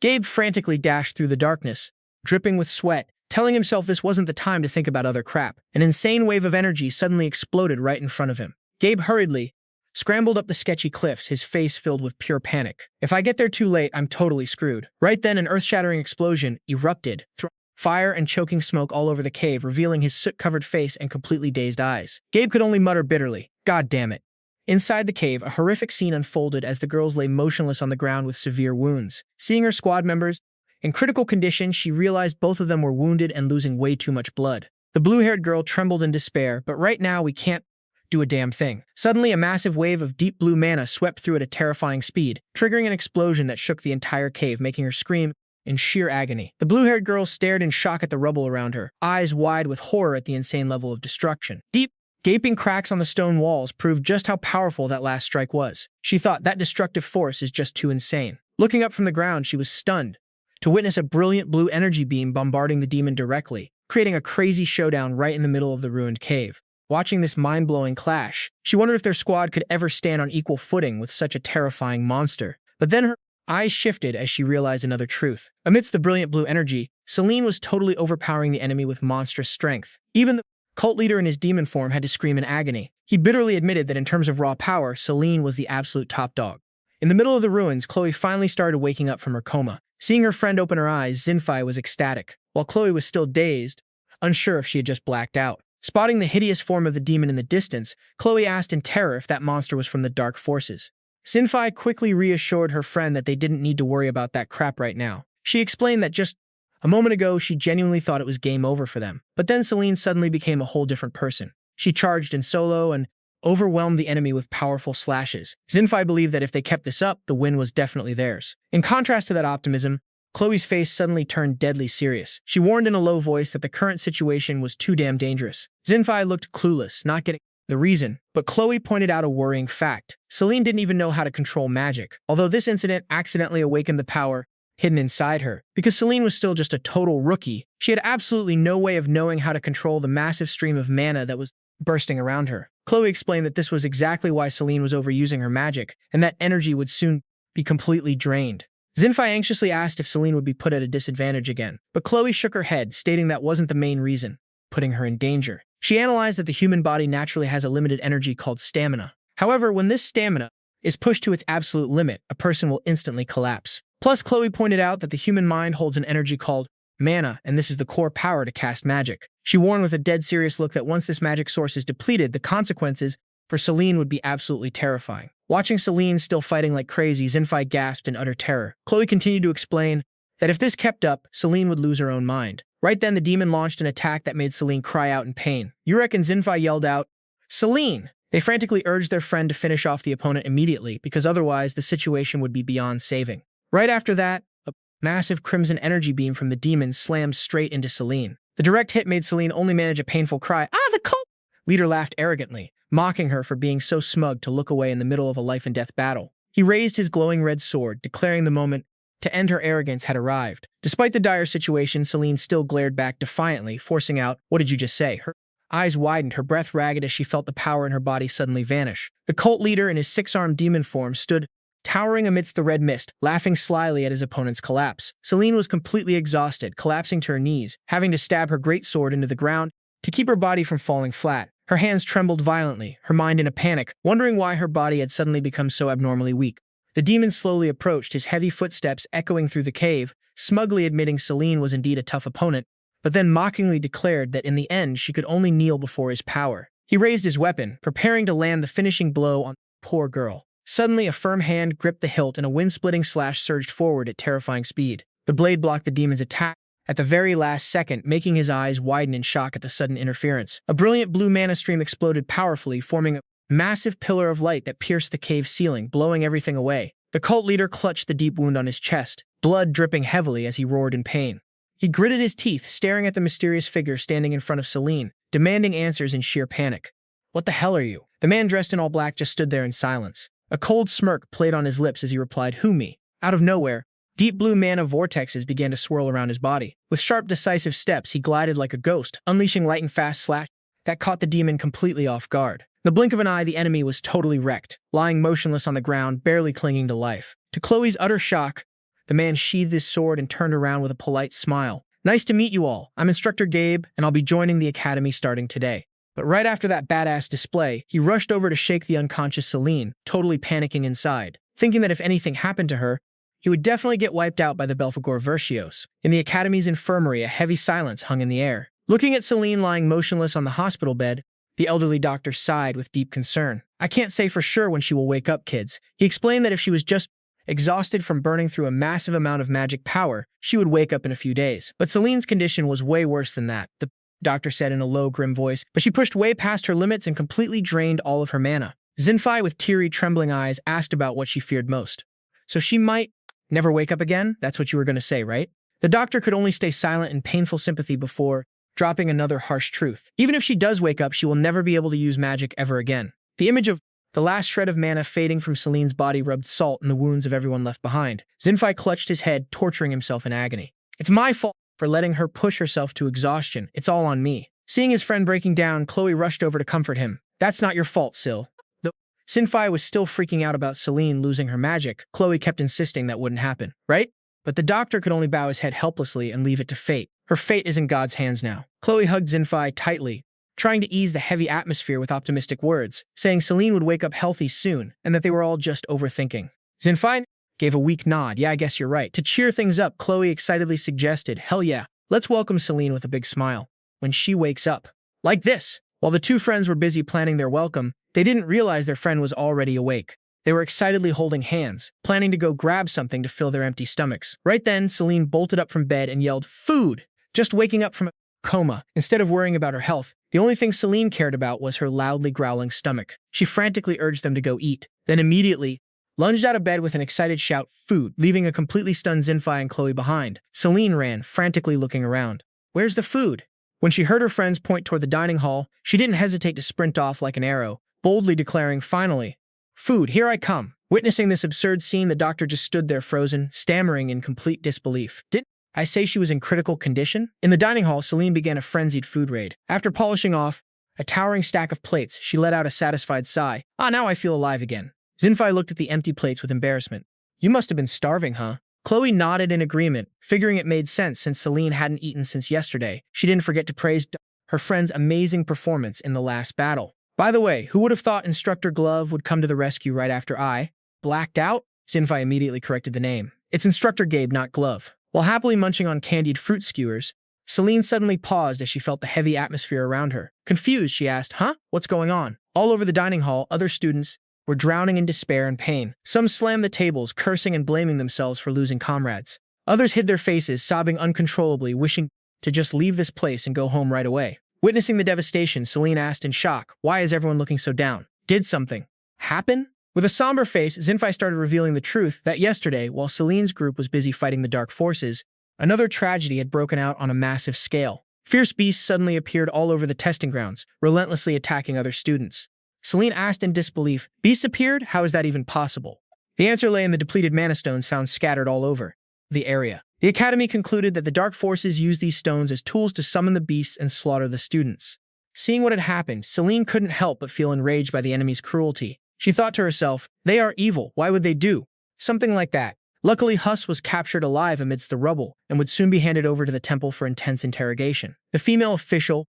Gabe frantically dashed through the darkness, dripping with sweat, telling himself this wasn't the time to think about other crap. An insane wave of energy suddenly exploded right in front of him. Gabe hurriedly scrambled up the sketchy cliffs, his face filled with pure panic. If I get there too late, I'm totally screwed. Right then, an earth-shattering explosion erupted, throwing fire and choking smoke all over the cave, revealing his soot-covered face and completely dazed eyes. Gabe could only mutter bitterly, "God damn it." Inside the cave, a horrific scene unfolded as the girls lay motionless on the ground with severe wounds. Seeing her squad members in critical condition, she realized both of them were wounded and losing way too much blood. The blue-haired girl trembled in despair, "But right now we can't do a damn thing." Suddenly, a massive wave of deep blue mana swept through at a terrifying speed, triggering an explosion that shook the entire cave, making her scream in sheer agony. The blue-haired girl stared in shock at the rubble around her, eyes wide with horror at the insane level of destruction. Deep, gaping cracks on the stone walls proved just how powerful that last strike was. She thought, that destructive force is just too insane. Looking up from the ground, she was stunned to witness a brilliant blue energy beam bombarding the demon directly, creating a crazy showdown right in the middle of the ruined cave. Watching this mind-blowing clash, she wondered if their squad could ever stand on equal footing with such a terrifying monster. But then her eyes shifted as she realized another truth. Amidst the brilliant blue energy, Selene was totally overpowering the enemy with monstrous strength. Even the cult leader in his demon form had to scream in agony. He bitterly admitted that in terms of raw power, Selene was the absolute top dog. In the middle of the ruins, Chloe finally started waking up from her coma. Seeing her friend open her eyes, Xinfei was ecstatic, while Chloe was still dazed, unsure if she had just blacked out. Spotting the hideous form of the demon in the distance, Chloe asked in terror if that monster was from the dark forces. Xinfei quickly reassured her friend that they didn't need to worry about that crap right now. She explained that just a moment ago she genuinely thought it was game over for them. But then Selene suddenly became a whole different person. She charged in solo and overwhelmed the enemy with powerful slashes. Xinfei believed that if they kept this up, the win was definitely theirs. In contrast to that optimism, Chloe's face suddenly turned deadly serious. She warned in a low voice that the current situation was too damn dangerous. Xinfei looked clueless, not getting the reason, but Chloe pointed out a worrying fact. Selene didn't even know how to control magic, although this incident accidentally awakened the power hidden inside her. Because Selene was still just a total rookie, she had absolutely no way of knowing how to control the massive stream of mana that was bursting around her. Chloe explained that this was exactly why Selene was overusing her magic, and that energy would soon be completely drained. Xinfei anxiously asked if Selene would be put at a disadvantage again, but Chloe shook her head, stating that wasn't the main reason, putting her in danger. She analyzed that the human body naturally has a limited energy called stamina. However, when this stamina is pushed to its absolute limit, a person will instantly collapse. Plus, Chloe pointed out that the human mind holds an energy called mana, and this is the core power to cast magic. She warned with a dead serious look that once this magic source is depleted, the consequences for Selene would be absolutely terrifying. Watching Selene still fighting like crazy, Xinfei gasped in utter terror. Chloe continued to explain that if this kept up, Selene would lose her own mind. Right then, the demon launched an attack that made Selene cry out in pain. "You reckon?" Xinfei yelled out, "Selene!" They frantically urged their friend to finish off the opponent immediately, because otherwise the situation would be beyond saving. Right after that, a massive crimson energy beam from the demon slammed straight into Selene. The direct hit made Selene only manage a painful cry. "Ah, the cult!" Leader laughed arrogantly, mocking her for being so smug to look away in the middle of a life-and-death battle. He raised his glowing red sword, declaring the moment to end her arrogance had arrived. Despite the dire situation, Selene still glared back defiantly, forcing out, "What did you just say?" Her eyes widened, her breath ragged as she felt the power in her body suddenly vanish. The cult leader in his six-armed demon form stood towering amidst the red mist, laughing slyly at his opponent's collapse. Selene was completely exhausted, collapsing to her knees, having to stab her great sword into the ground to keep her body from falling flat. Her hands trembled violently, her mind in a panic, wondering why her body had suddenly become so abnormally weak. The demon slowly approached, his heavy footsteps echoing through the cave, smugly admitting Selene was indeed a tough opponent, but then mockingly declared that in the end she could only kneel before his power. He raised his weapon, preparing to land the finishing blow on the poor girl. Suddenly, a firm hand gripped the hilt and a wind-splitting slash surged forward at terrifying speed. The blade blocked the demon's attack at the very last second, making his eyes widen in shock at the sudden interference. A brilliant blue mana stream exploded powerfully, forming a massive pillar of light that pierced the cave ceiling, blowing everything away. The cult leader clutched the deep wound on his chest, blood dripping heavily as he roared in pain. He gritted his teeth, staring at the mysterious figure standing in front of Selene, demanding answers in sheer panic. "What the hell are you?" The man dressed in all black just stood there in silence. A cold smirk played on his lips as he replied, "Who, me?" Out of nowhere, deep blue mana vortexes began to swirl around his body. With sharp, decisive steps, he glided like a ghost, unleashing light and fast slash that caught the demon completely off guard. The blink of an eye, the enemy was totally wrecked, lying motionless on the ground, barely clinging to life. To Chloe's utter shock, the man sheathed his sword and turned around with a polite smile. "Nice to meet you all. I'm Instructor Gabe, and I'll be joining the academy starting today." But right after that badass display, he rushed over to shake the unconscious Selene, totally panicking inside, thinking that if anything happened to her, he would definitely get wiped out by the Belphegor Verscios. In the academy's infirmary, a heavy silence hung in the air. Looking at Selene lying motionless on the hospital bed, the elderly doctor sighed with deep concern. "I can't say for sure when she will wake up, kids." He explained that if she was just exhausted from burning through a massive amount of magic power, she would wake up in a few days. But Selene's condition was way worse than that, the doctor said in a low, grim voice, but she pushed way past her limits and completely drained all of her mana. Zinfei, with teary, trembling eyes, asked about what she feared most. "So she might never wake up again? That's what you were going to say, right?" The doctor could only stay silent in painful sympathy before dropping another harsh truth. "Even if she does wake up, she will never be able to use magic ever again." The image of the last shred of mana fading from Selene's body rubbed salt in the wounds of everyone left behind. Zinfei clutched his head, torturing himself in agony. "It's my fault for letting her push herself to exhaustion. It's all on me." Seeing his friend breaking down, Chloe rushed over to comfort him. "That's not your fault, Sil." Though Zinfei was still freaking out about Selene losing her magic, Chloe kept insisting that wouldn't happen, right? But the doctor could only bow his head helplessly and leave it to fate. Her fate is in God's hands now. Chloe hugged Zinfei tightly, trying to ease the heavy atmosphere with optimistic words, saying Selene would wake up healthy soon and that they were all just overthinking. Zinfei gave a weak nod. "Yeah, I guess you're right." To cheer things up, Chloe excitedly suggested, "Hell yeah, let's welcome Selene with a big smile when she wakes up. Like this." While the two friends were busy planning their welcome, they didn't realize their friend was already awake. They were excitedly holding hands, planning to go grab something to fill their empty stomachs. Right then, Selene bolted up from bed and yelled, "Food!" Just waking up from a coma. Instead of worrying about her health, the only thing Selene cared about was her loudly growling stomach. She frantically urged them to go eat, then immediately lunged out of bed with an excited shout, "Food!" leaving a completely stunned Zinfei and Chloe behind. Selene ran, frantically looking around. "Where's the food?" When she heard her friends point toward the dining hall, she didn't hesitate to sprint off like an arrow, boldly declaring, "Finally, food, here I come." Witnessing this absurd scene, the doctor just stood there frozen, stammering in complete disbelief. "Didn't I say she was in critical condition?" In the dining hall, Selene began a frenzied food raid. After polishing off a towering stack of plates, she let out a satisfied sigh. "Ah, now I feel alive again." Zinfei looked at the empty plates with embarrassment. "You must have been starving, huh?" Chloe nodded in agreement, figuring it made sense since Selene hadn't eaten since yesterday. She didn't forget to praise her friend's amazing performance in the last battle. "By the way, who would have thought Instructor Glove would come to the rescue right after I blacked out?" Zinfei immediately corrected the name. "It's Instructor Gabe, not Glove." While happily munching on candied fruit skewers, Selene suddenly paused as she felt the heavy atmosphere around her. Confused, she asked, "Huh? What's going on?" All over the dining hall, other students were drowning in despair and pain. Some slammed the tables, cursing and blaming themselves for losing comrades. Others hid their faces, sobbing uncontrollably, wishing to just leave this place and go home right away. Witnessing the devastation, Selene asked in shock, "Why is everyone looking so down? Did something happen?" With a somber face, Zinfei started revealing the truth that yesterday, while Selene's group was busy fighting the dark forces, another tragedy had broken out on a massive scale. Fierce beasts suddenly appeared all over the testing grounds, relentlessly attacking other students. Selene asked in disbelief, "Beasts appeared? How is that even possible?" The answer lay in the depleted mana stones found scattered all over the area. The academy concluded that the dark forces used these stones as tools to summon the beasts and slaughter the students. Seeing what had happened, Selene couldn't help but feel enraged by the enemy's cruelty. She thought to herself, "They are evil. Why would they do something like that?" Luckily, Huss was captured alive amidst the rubble and would soon be handed over to the temple for intense interrogation. The female official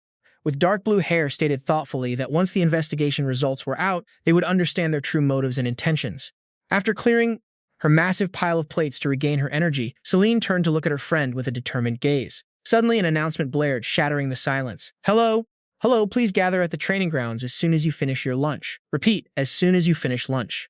with dark blue hair stated thoughtfully that once the investigation results were out, they would understand their true motives and intentions. After clearing her massive pile of plates to regain her energy, Selene turned to look at her friend with a determined gaze. Suddenly, an announcement blared, shattering the silence. Hello? Hello, please gather at the training grounds as soon as you finish your lunch. Repeat, as soon as you finish lunch.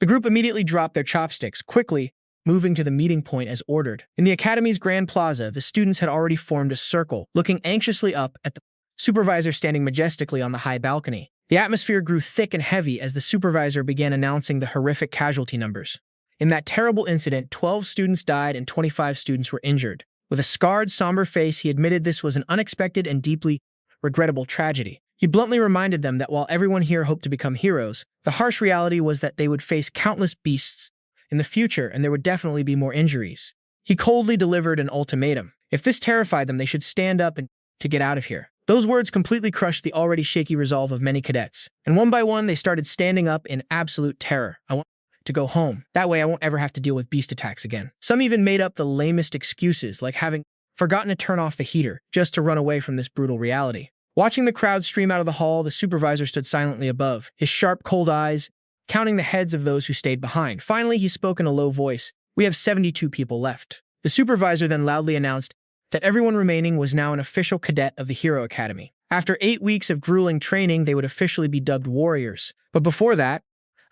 The group immediately dropped their chopsticks, quickly moving to the meeting point as ordered. In the academy's grand plaza, the students had already formed a circle, looking anxiously up at the supervisor standing majestically on the high balcony. The atmosphere grew thick and heavy as the supervisor began announcing the horrific casualty numbers. In that terrible incident, 12 students died and 25 students were injured. With a scarred, somber face, he admitted this was an unexpected and deeply regrettable tragedy. He bluntly reminded them that while everyone here hoped to become heroes, the harsh reality was that they would face countless beasts in the future and there would definitely be more injuries. He coldly delivered an ultimatum. If this terrified them, they should stand up and to get out of here. Those words completely crushed the already shaky resolve of many cadets, and one by one they started standing up in absolute terror. I want to go home. That way I won't ever have to deal with beast attacks again. Some even made up the lamest excuses, like having forgotten to turn off the heater, just to run away from this brutal reality. Watching the crowd stream out of the hall, the supervisor stood silently above, his sharp, cold eyes counting the heads of those who stayed behind. Finally, he spoke in a low voice. We have 72 people left. The supervisor then loudly announced that everyone remaining was now an official cadet of the Hero Academy. After 8 weeks of grueling training, they would officially be dubbed warriors. But before that,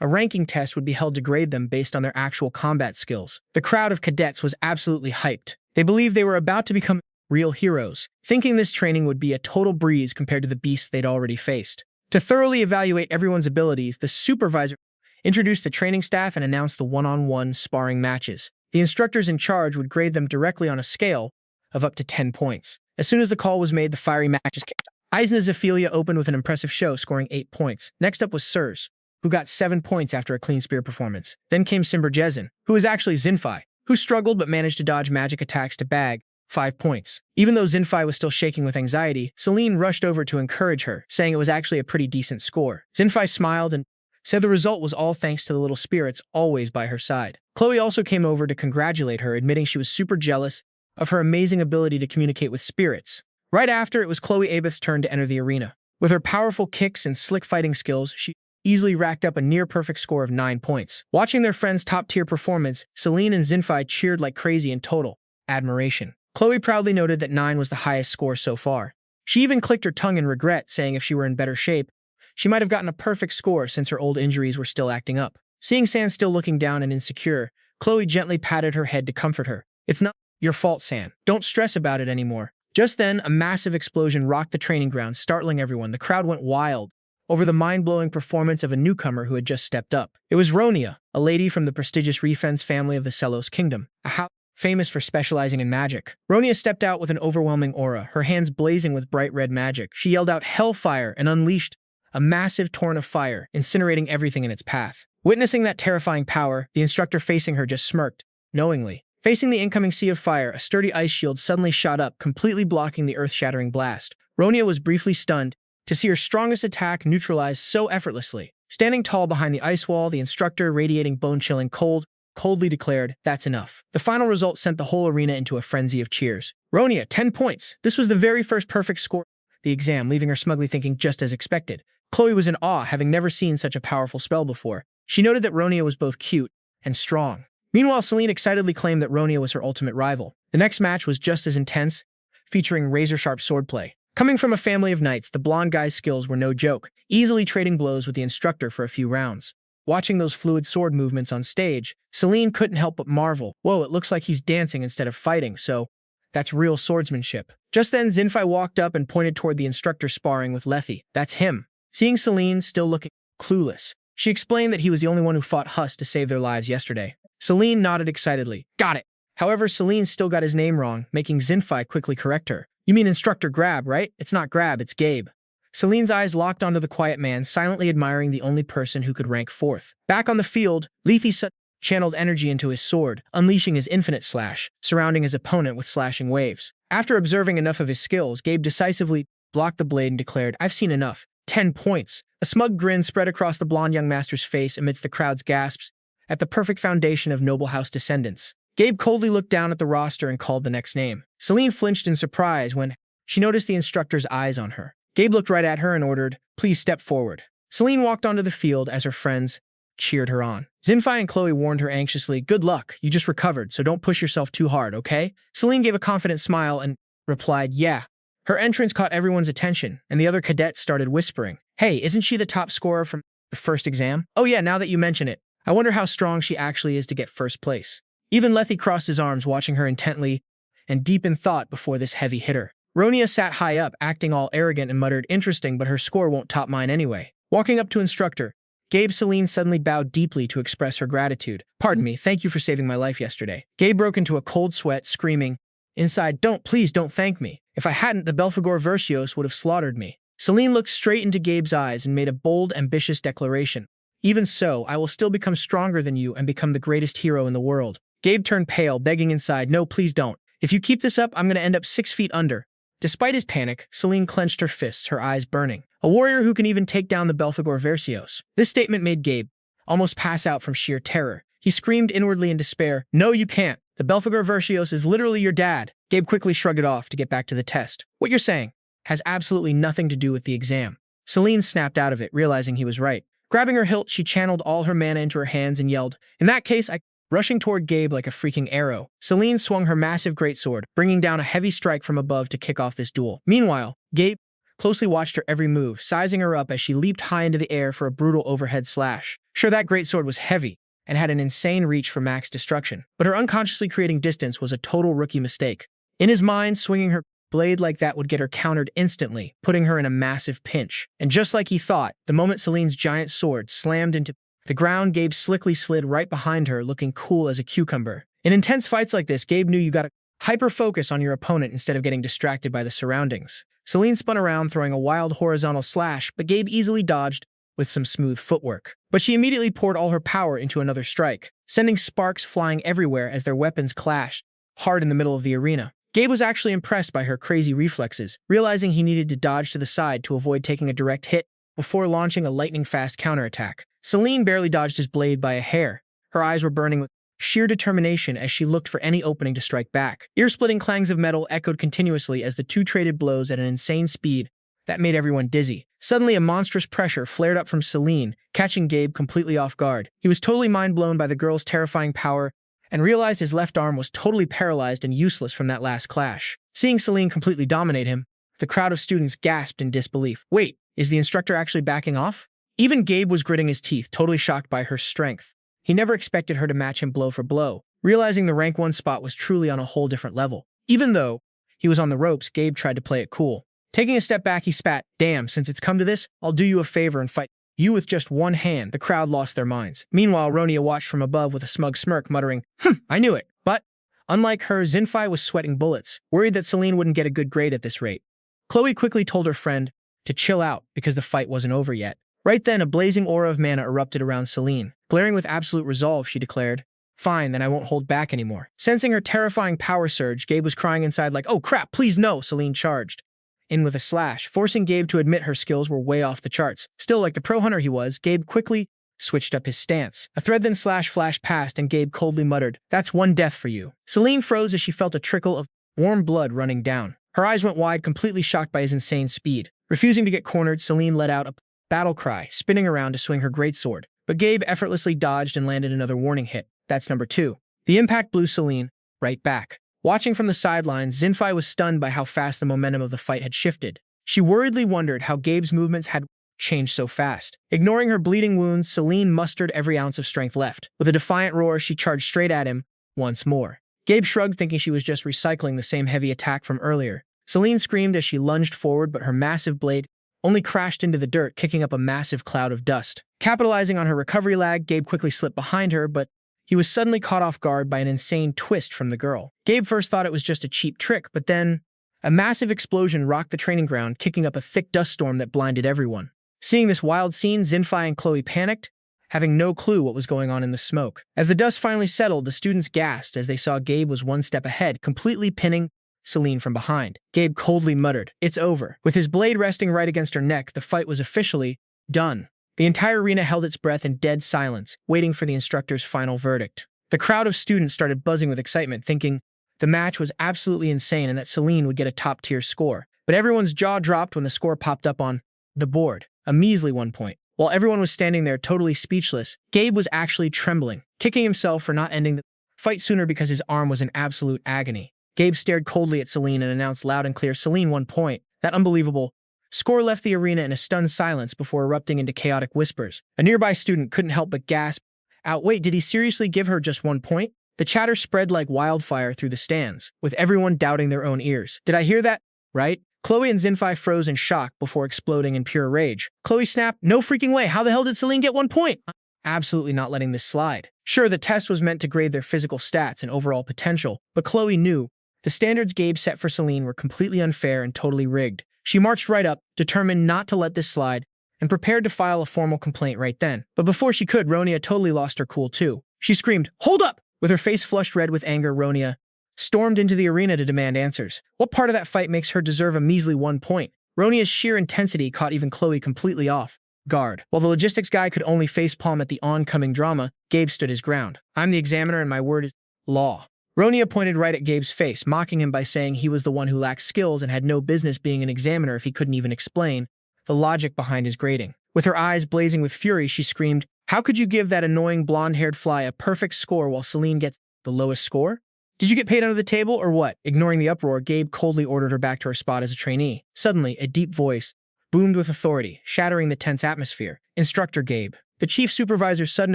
a ranking test would be held to grade them based on their actual combat skills. The crowd of cadets was absolutely hyped. They believed they were about to become real heroes, thinking this training would be a total breeze compared to the beasts they'd already faced. To thoroughly evaluate everyone's abilities, the supervisor introduced the training staff and announced the one-on-one sparring matches. The instructors in charge would grade them directly on a scale of up to 10 points. As soon as the call was made, the fiery matches came. Eisner's Ophelia opened with an impressive show, scoring 8 points. Next up was Sirs, who got 7 points after a clean spear performance. Then came Simberjezin, who was actually Zinfei, who struggled but managed to dodge magic attacks to bag 5 points. Even though Zinfei was still shaking with anxiety, Selene rushed over to encourage her, saying it was actually a pretty decent score. Zinfei smiled and said the result was all thanks to the little spirits always by her side. Chloe also came over to congratulate her, admitting she was super jealous of her amazing ability to communicate with spirits. Right after, it was Chloe Abeth's turn to enter the arena. With her powerful kicks and slick fighting skills, she easily racked up a near-perfect score of 9 points. Watching their friend's top-tier performance, Selene and Zinfei cheered like crazy in total admiration. Chloe proudly noted that 9 was the highest score so far. She even clicked her tongue in regret, saying if she were in better shape, she might have gotten a perfect score since her old injuries were still acting up. Seeing San still looking down and insecure, Chloe gently patted her head to comfort her. It's not your fault, San. Don't stress about it anymore. Just then, a massive explosion rocked the training ground, startling everyone. The crowd went wild over the mind-blowing performance of a newcomer who had just stepped up. It was Ronia, a lady from the prestigious Refens family of the Celos Kingdom, a house famous for specializing in magic. Ronia stepped out with an overwhelming aura, her hands blazing with bright red magic. She yelled out hellfire and unleashed a massive torrent of fire, incinerating everything in its path. Witnessing that terrifying power, the instructor facing her just smirked knowingly. Facing the incoming sea of fire, a sturdy ice shield suddenly shot up, completely blocking the earth-shattering blast. Ronia was briefly stunned to see her strongest attack neutralized so effortlessly. Standing tall behind the ice wall, the instructor, radiating bone-chilling coldly declared, "That's enough." The final result sent the whole arena into a frenzy of cheers. Ronia, 10 points. This was the very first perfect score of the exam, leaving her smugly thinking just as expected. Chloe was in awe, having never seen such a powerful spell before. She noted that Ronia was both cute and strong. Meanwhile, Selene excitedly claimed that Ronia was her ultimate rival. The next match was just as intense, featuring razor-sharp swordplay. Coming from a family of knights, the blonde guy's skills were no joke, easily trading blows with the instructor for a few rounds. Watching those fluid sword movements on stage, Selene couldn't help but marvel. Whoa, it looks like he's dancing instead of fighting, so that's real swordsmanship. Just then, Zinfei walked up and pointed toward the instructor sparring with Lethe. That's him. Seeing Selene still looking clueless, she explained that he was the only one who fought Huss to save their lives yesterday. Selene nodded excitedly. Got it. However, Selene still got his name wrong, making Zinfei quickly correct her. You mean Instructor Grab, right? It's not Grab, it's Gabe. Selene's eyes locked onto the quiet man, silently admiring the only person who could rank 4th. Back on the field, Lethe channeled energy into his sword, unleashing his infinite slash, surrounding his opponent with slashing waves. After observing enough of his skills, Gabe decisively blocked the blade and declared, "I've seen enough. 10 points. A smug grin spread across the blonde young master's face amidst the crowd's gasps at the perfect foundation of noble house descendants. Gabe coldly looked down at the roster and called the next name. Selene flinched in surprise when she noticed the instructor's eyes on her. Gabe looked right at her and ordered, "Please step forward." Selene walked onto the field as her friends cheered her on. Xinfei and Chloe warned her anxiously, "Good luck, you just recovered, so don't push yourself too hard, okay?" Selene gave a confident smile and replied, "Yeah." Her entrance caught everyone's attention, and the other cadets started whispering, "Hey, isn't she the top scorer from the first exam? Oh yeah, now that you mention it, I wonder how strong she actually is to get first place." Even Lethe crossed his arms, watching her intently and deep in thought before this heavy hitter. Ronia sat high up, acting all arrogant and muttered, "Interesting, but her score won't top mine anyway." Walking up to instructor Gabe, Selene suddenly bowed deeply to express her gratitude. "Pardon me, thank you for saving my life yesterday." Gabe broke into a cold sweat, screaming inside, Please don't thank me. If I hadn't, the Belphegor Verscios would have slaughtered me." Selene looked straight into Gabe's eyes and made a bold, ambitious declaration. "Even so, I will still become stronger than you and become the greatest hero in the world." Gabe turned pale, begging inside, "No, please don't. If you keep this up, I'm going to end up 6 feet under." Despite his panic, Selene clenched her fists, her eyes burning. "A warrior who can even take down the Belphegor Verscios." This statement made Gabe almost pass out from sheer terror. He screamed inwardly in despair, "No, you can't. The Belphegor Verscios is literally your dad." Gabe quickly shrugged it off to get back to the test. "What you're saying has absolutely nothing to do with the exam." Selene snapped out of it, realizing he was right. Grabbing her hilt, she channeled all her mana into her hands and yelled, "In that case, I..." Rushing toward Gabe like a freaking arrow, Selene swung her massive greatsword, bringing down a heavy strike from above to kick off this duel. Meanwhile, Gabe closely watched her every move, sizing her up as she leaped high into the air for a brutal overhead slash. Sure, that greatsword was heavy and had an insane reach for max destruction, but her unconsciously creating distance was a total rookie mistake. In his mind, swinging her blade like that would get her countered instantly, putting her in a massive pinch. And just like he thought, the moment Selene's giant sword slammed into the ground, Gabe slickly slid right behind her, looking cool as a cucumber. In intense fights like this, Gabe knew you gotta hyper-focus on your opponent instead of getting distracted by the surroundings. Selene spun around, throwing a wild horizontal slash, but Gabe easily dodged with some smooth footwork. But she immediately poured all her power into another strike, sending sparks flying everywhere as their weapons clashed hard in the middle of the arena. Gabe was actually impressed by her crazy reflexes, realizing he needed to dodge to the side to avoid taking a direct hit before launching a lightning-fast counterattack. Selene barely dodged his blade by a hair. Her eyes were burning with sheer determination as she looked for any opening to strike back. Ear-splitting clangs of metal echoed continuously as the two traded blows at an insane speed that made everyone dizzy. Suddenly, a monstrous pressure flared up from Selene, catching Gabe completely off guard. He was totally mind-blown by the girl's terrifying power and realized his left arm was totally paralyzed and useless from that last clash. Seeing Selene completely dominate him, the crowd of students gasped in disbelief. Wait, is the instructor actually backing off? Even Gabe was gritting his teeth, totally shocked by her strength. He never expected her to match him blow for blow, realizing the rank 1 spot was truly on a whole different level. Even though he was on the ropes, Gabe tried to play it cool. Taking a step back, he spat, "Damn, since it's come to this, I'll do you a favor and fight you with just one hand." The crowd lost their minds. Meanwhile, Ronia watched from above with a smug smirk, muttering, "I knew it." But, unlike her, Xinfei was sweating bullets, worried that Selene wouldn't get a good grade at this rate. Chloe quickly told her friend to chill out because the fight wasn't over yet. Right then, a blazing aura of mana erupted around Selene. Glaring with absolute resolve, she declared, "Fine, then I won't hold back anymore." Sensing her terrifying power surge, Gabe was crying inside like, "Oh crap, please no!" Selene charged in with a slash, forcing Gabe to admit her skills were way off the charts. Still, like the pro hunter he was, Gabe quickly switched up his stance. A thread then slash flashed past, and Gabe coldly muttered, "That's one death for you." Selene froze as she felt a trickle of warm blood running down. Her eyes went wide, completely shocked by his insane speed. Refusing to get cornered, Selene let out a battle cry, spinning around to swing her greatsword. But Gabe effortlessly dodged and landed another warning hit. That's number 2. The impact blew Selene right back. Watching from the sidelines, Xinfei was stunned by how fast the momentum of the fight had shifted. She worriedly wondered how Gabe's movements had changed so fast. Ignoring her bleeding wounds, Selene mustered every ounce of strength left. With a defiant roar, she charged straight at him once more. Gabe shrugged, thinking she was just recycling the same heavy attack from earlier. Selene screamed as she lunged forward, but her massive blade only crashed into the dirt, kicking up a massive cloud of dust. Capitalizing on her recovery lag, Gabe quickly slipped behind her, but he was suddenly caught off guard by an insane twist from the girl. Gabe first thought it was just a cheap trick, but then a massive explosion rocked the training ground, kicking up a thick dust storm that blinded everyone. Seeing this wild scene, Xinfei and Chloe panicked, having no clue what was going on in the smoke. As the dust finally settled, the students gasped as they saw Gabe was one step ahead, completely pinning Selene from behind. Gabe coldly muttered, "It's over." With his blade resting right against her neck, the fight was officially done. The entire arena held its breath in dead silence, waiting for the instructor's final verdict. The crowd of students started buzzing with excitement, thinking the match was absolutely insane and that Selene would get a top-tier score. but everyone's jaw dropped when the score popped up on the board, a measly 1 point. While everyone was standing there totally speechless, Gabe was actually trembling, kicking himself for not ending the fight sooner because his arm was in absolute agony. Gabe stared coldly at Selene and announced loud and clear, "Selene, 1 point." That unbelievable score left the arena in a stunned silence before erupting into chaotic whispers. A nearby student couldn't help but gasp out, "Wait, did he seriously give her just 1 point?" The chatter spread like wildfire through the stands, with everyone doubting their own ears. "Did I hear that right?" Chloe and Zinfei froze in shock before exploding in pure rage. Chloe snapped, "No freaking way! How the hell did Selene get 1 point?" Absolutely not letting this slide. Sure, the test was meant to grade their physical stats and overall potential, but Chloe knew the standards Gabe set for Selene were completely unfair and totally rigged. She marched right up, determined not to let this slide, and prepared to file a formal complaint right then. But before she could, Ronia totally lost her cool too. She screamed, "Hold up!" With her face flushed red with anger, Ronia stormed into the arena to demand answers. What part of that fight makes her deserve a measly 1 point? Ronia's sheer intensity caught even Chloe completely off guard. While the logistics guy could only facepalm at the oncoming drama, Gabe stood his ground. "I'm the examiner and my word is law." Ronia pointed right at Gabe's face, mocking him by saying he was the one who lacked skills and had no business being an examiner if he couldn't even explain the logic behind his grading. With her eyes blazing with fury, she screamed, "How could you give that annoying blonde-haired fly a perfect score while Selene gets the lowest score? Did you get paid under the table or what?" Ignoring the uproar, Gabe coldly ordered her back to her spot as a trainee. Suddenly, a deep voice boomed with authority, shattering the tense atmosphere. "Instructor Gabe." The chief supervisor's sudden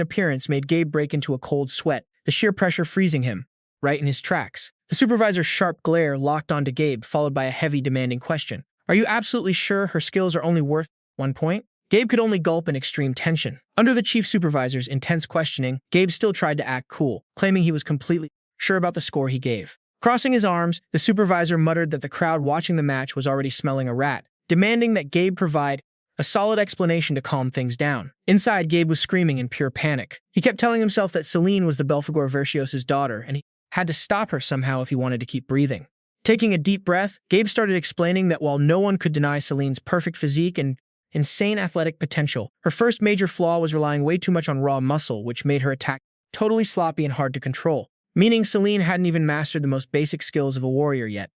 appearance made Gabe break into a cold sweat, the sheer pressure freezing him right in his tracks. The supervisor's sharp glare locked onto Gabe, followed by a heavy, demanding question. "Are you absolutely sure her skills are only worth 1 point?" Gabe could only gulp in extreme tension. Under the chief supervisor's intense questioning, Gabe still tried to act cool, claiming he was completely sure about the score he gave. Crossing his arms, the supervisor muttered that the crowd watching the match was already smelling a rat, demanding that Gabe provide a solid explanation to calm things down. Inside, Gabe was screaming in pure panic. He kept telling himself that Selene was the Belphegor Verscios' daughter, and he had to stop her somehow if he wanted to keep breathing. Taking a deep breath, Gabe started explaining that while no one could deny Selene's perfect physique and insane athletic potential, her first major flaw was relying way too much on raw muscle, which made her attack totally sloppy and hard to control. Meaning Selene hadn't even mastered the most basic skills of a warrior yet.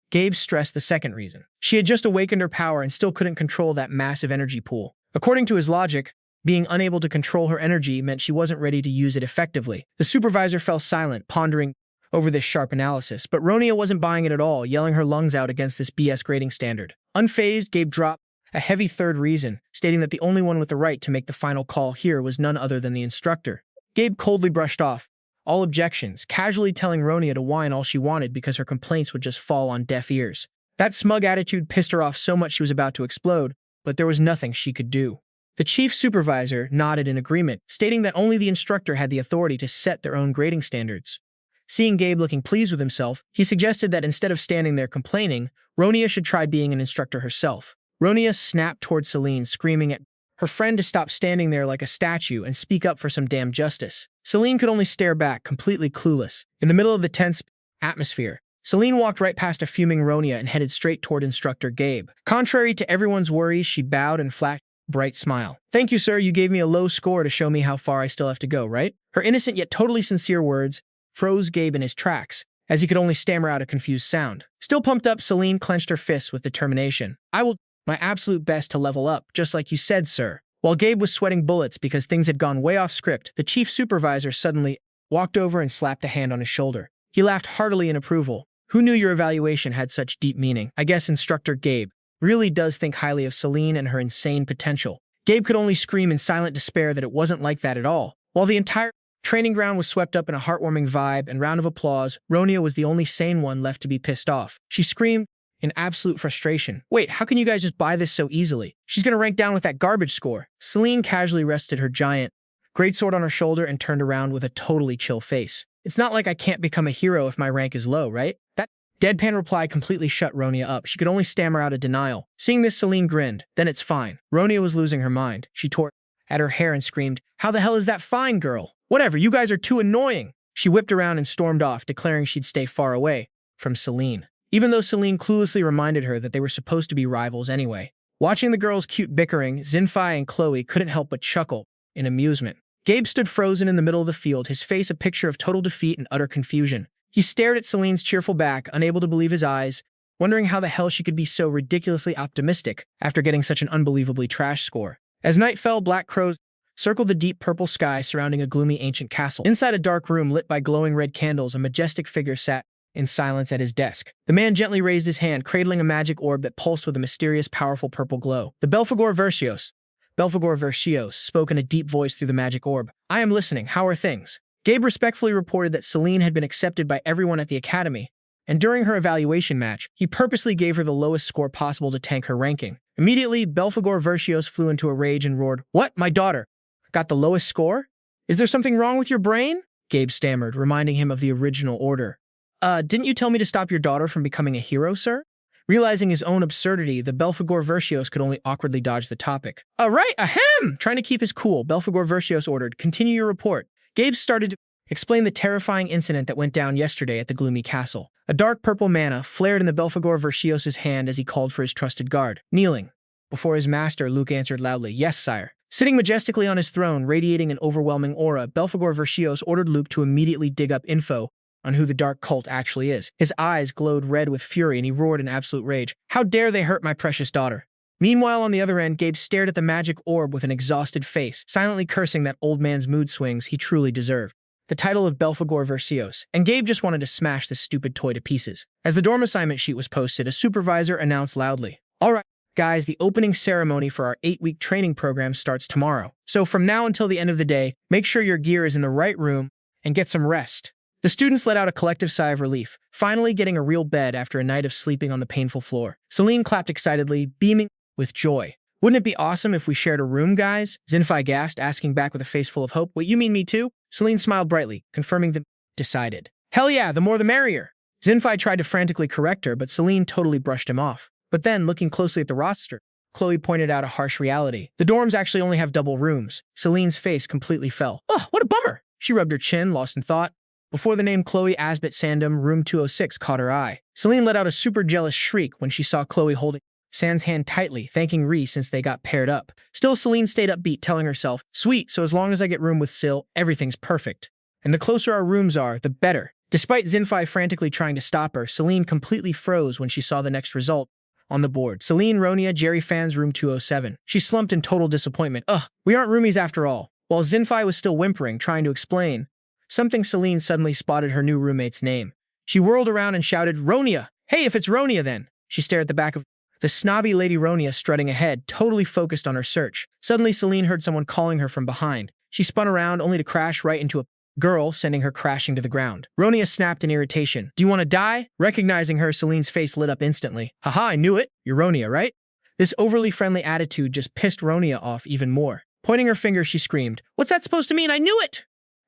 Gabe stressed the second reason. She had just awakened her power and still couldn't control that massive energy pool. According to his logic, being unable to control her energy meant she wasn't ready to use it effectively. The supervisor fell silent, pondering over this sharp analysis, but Ronia wasn't buying it at all, yelling her lungs out against this BS grading standard. Unfazed, Gabe dropped a heavy third reason, stating that the only one with the right to make the final call here was none other than the instructor. Gabe coldly brushed off all objections, casually telling Ronia to whine all she wanted because her complaints would just fall on deaf ears. That smug attitude pissed her off so much she was about to explode, but there was nothing she could do. The chief supervisor nodded in agreement, stating that only the instructor had the authority to set their own grading standards. Seeing Gabe looking pleased with himself, he suggested that instead of standing there complaining, Ronia should try being an instructor herself. Ronia snapped towards Selene, screaming at her friend to stop standing there like a statue and speak up for some damn justice. Selene could only stare back, completely clueless. In the middle of the tense atmosphere, Selene walked right past a fuming Ronia and headed straight toward instructor Gabe. Contrary to everyone's worries, she bowed and flashed a bright smile. "Thank you, sir. You gave me a low score to show me how far I still have to go, right?" Her innocent yet totally sincere words froze Gabe in his tracks, as he could only stammer out a confused sound. Still pumped up, Selene clenched her fists with determination. "I will do my absolute best to level up, just like you said, sir." While Gabe was sweating bullets because things had gone way off script, the chief supervisor suddenly walked over and slapped a hand on his shoulder. He laughed heartily in approval. "Who knew your evaluation had such deep meaning? I guess instructor Gabe really does think highly of Selene and her insane potential." Gabe could only scream in silent despair that it wasn't like that at all. While the entire training ground was swept up in a heartwarming vibe and round of applause, Ronia was the only sane one left to be pissed off. She screamed in absolute frustration, "Wait, how can you guys just buy this so easily? She's gonna rank down with that garbage score." Selene casually rested her giant greatsword on her shoulder and turned around with a totally chill face. "It's not like I can't become a hero if my rank is low, right?" That deadpan reply completely shut Ronia up. She could only stammer out a denial. Seeing this, Selene grinned. "Then it's fine." Ronia was losing her mind. She tore at her hair and screamed, "How the hell is that fine, girl? Whatever, you guys are too annoying." She whipped around and stormed off, declaring she'd stay far away from Selene, even though Selene cluelessly reminded her that they were supposed to be rivals anyway. Watching the girls' cute bickering, Zinfei and Chloe couldn't help but chuckle in amusement. Gabe stood frozen in the middle of the field, his face a picture of total defeat and utter confusion. He stared at Selene's cheerful back, unable to believe his eyes, wondering how the hell she could be so ridiculously optimistic after getting such an unbelievably trash score. As night fell, black crows circled the deep purple sky surrounding a gloomy ancient castle. Inside a dark room lit by glowing red candles, a majestic figure sat in silence at his desk. The man gently raised his hand, cradling a magic orb that pulsed with a mysterious, powerful purple glow. The Belphegor Verscios spoke in a deep voice through the magic orb. I am listening. How are things? Gabe respectfully reported that Selene had been accepted by everyone at the academy, and during her evaluation match, he purposely gave her the lowest score possible to tank her ranking. Immediately, Belphegor Verscios flew into a rage and roared, "What? My daughter got the lowest score? Is there something wrong with your brain?" Gabe stammered, reminding him of the original order. Didn't you tell me to stop your daughter from becoming a hero, sir?" Realizing his own absurdity, the Belphegor Verscios could only awkwardly dodge the topic. Right, ahem! Trying to keep his cool, Belphegor Verscios ordered, "Continue your report." Gabe started to explain the terrifying incident that went down yesterday at the gloomy castle. A dark purple mana flared in the Belphegor Verscios' hand as he called for his trusted guard. Kneeling before his master, Luke answered loudly, "Yes, sire." Sitting majestically on his throne, radiating an overwhelming aura, Belphegor Verscios ordered Luke to immediately dig up info on who the dark cult actually is. His eyes glowed red with fury and he roared in absolute rage. How dare they hurt my precious daughter? Meanwhile, on the other end, Gabe stared at the magic orb with an exhausted face, silently cursing that old man's mood swings he truly deserved. The title of Belphegor Verscios, and Gabe just wanted to smash this stupid toy to pieces. As the dorm assignment sheet was posted, a supervisor announced loudly, "All right, guys, the opening ceremony for our 8-week training program starts tomorrow. So from now until the end of the day, make sure your gear is in the right room and get some rest." The students let out a collective sigh of relief, finally getting a real bed after a night of sleeping on the painful floor. Selene clapped excitedly, beaming with joy. "Wouldn't it be awesome if we shared a room, guys?" Zinfei gasped, asking back with a face full of hope. "Wait, you mean me too?" Selene smiled brightly, confirming the decided. "Hell yeah, the more the merrier." Zinfei tried to frantically correct her, but Selene totally brushed him off. But then, looking closely at the roster, Chloe pointed out a harsh reality. The dorms actually only have double rooms. Selene's face completely fell. "Oh, what a bummer!" She rubbed her chin, lost in thought. Before the name Chloe Asbit Sandom, room 206 caught her eye. Selene let out a super jealous shriek when she saw Chloe holding Sand's hand tightly, thanking Ree since they got paired up. Still, Selene stayed upbeat, telling herself, "Sweet, so as long as I get room with Sil, everything's perfect. And the closer our rooms are, the better." Despite Zinfei frantically trying to stop her, Selene completely froze when she saw the next result on the board. Selene Ronia Jerry Fan's room 207. She slumped in total disappointment. We aren't roomies after all." While Zinfei was still whimpering, trying to explain something, Selene suddenly spotted her new roommate's name. She whirled around and shouted, "Ronia! Hey, if it's Ronia then!" She stared at the back of the snobby Lady Ronia strutting ahead, totally focused on her search. Suddenly, Selene heard someone calling her from behind. She spun around only to crash right into a girl, sending her crashing to the ground. Ronia snapped in irritation. "Do you want to die?" Recognizing her, Selene's face lit up instantly. "Haha, I knew it. You're Ronia, right?" This overly friendly attitude just pissed Ronia off even more. Pointing her finger, she screamed, "What's that supposed to mean? I knew it!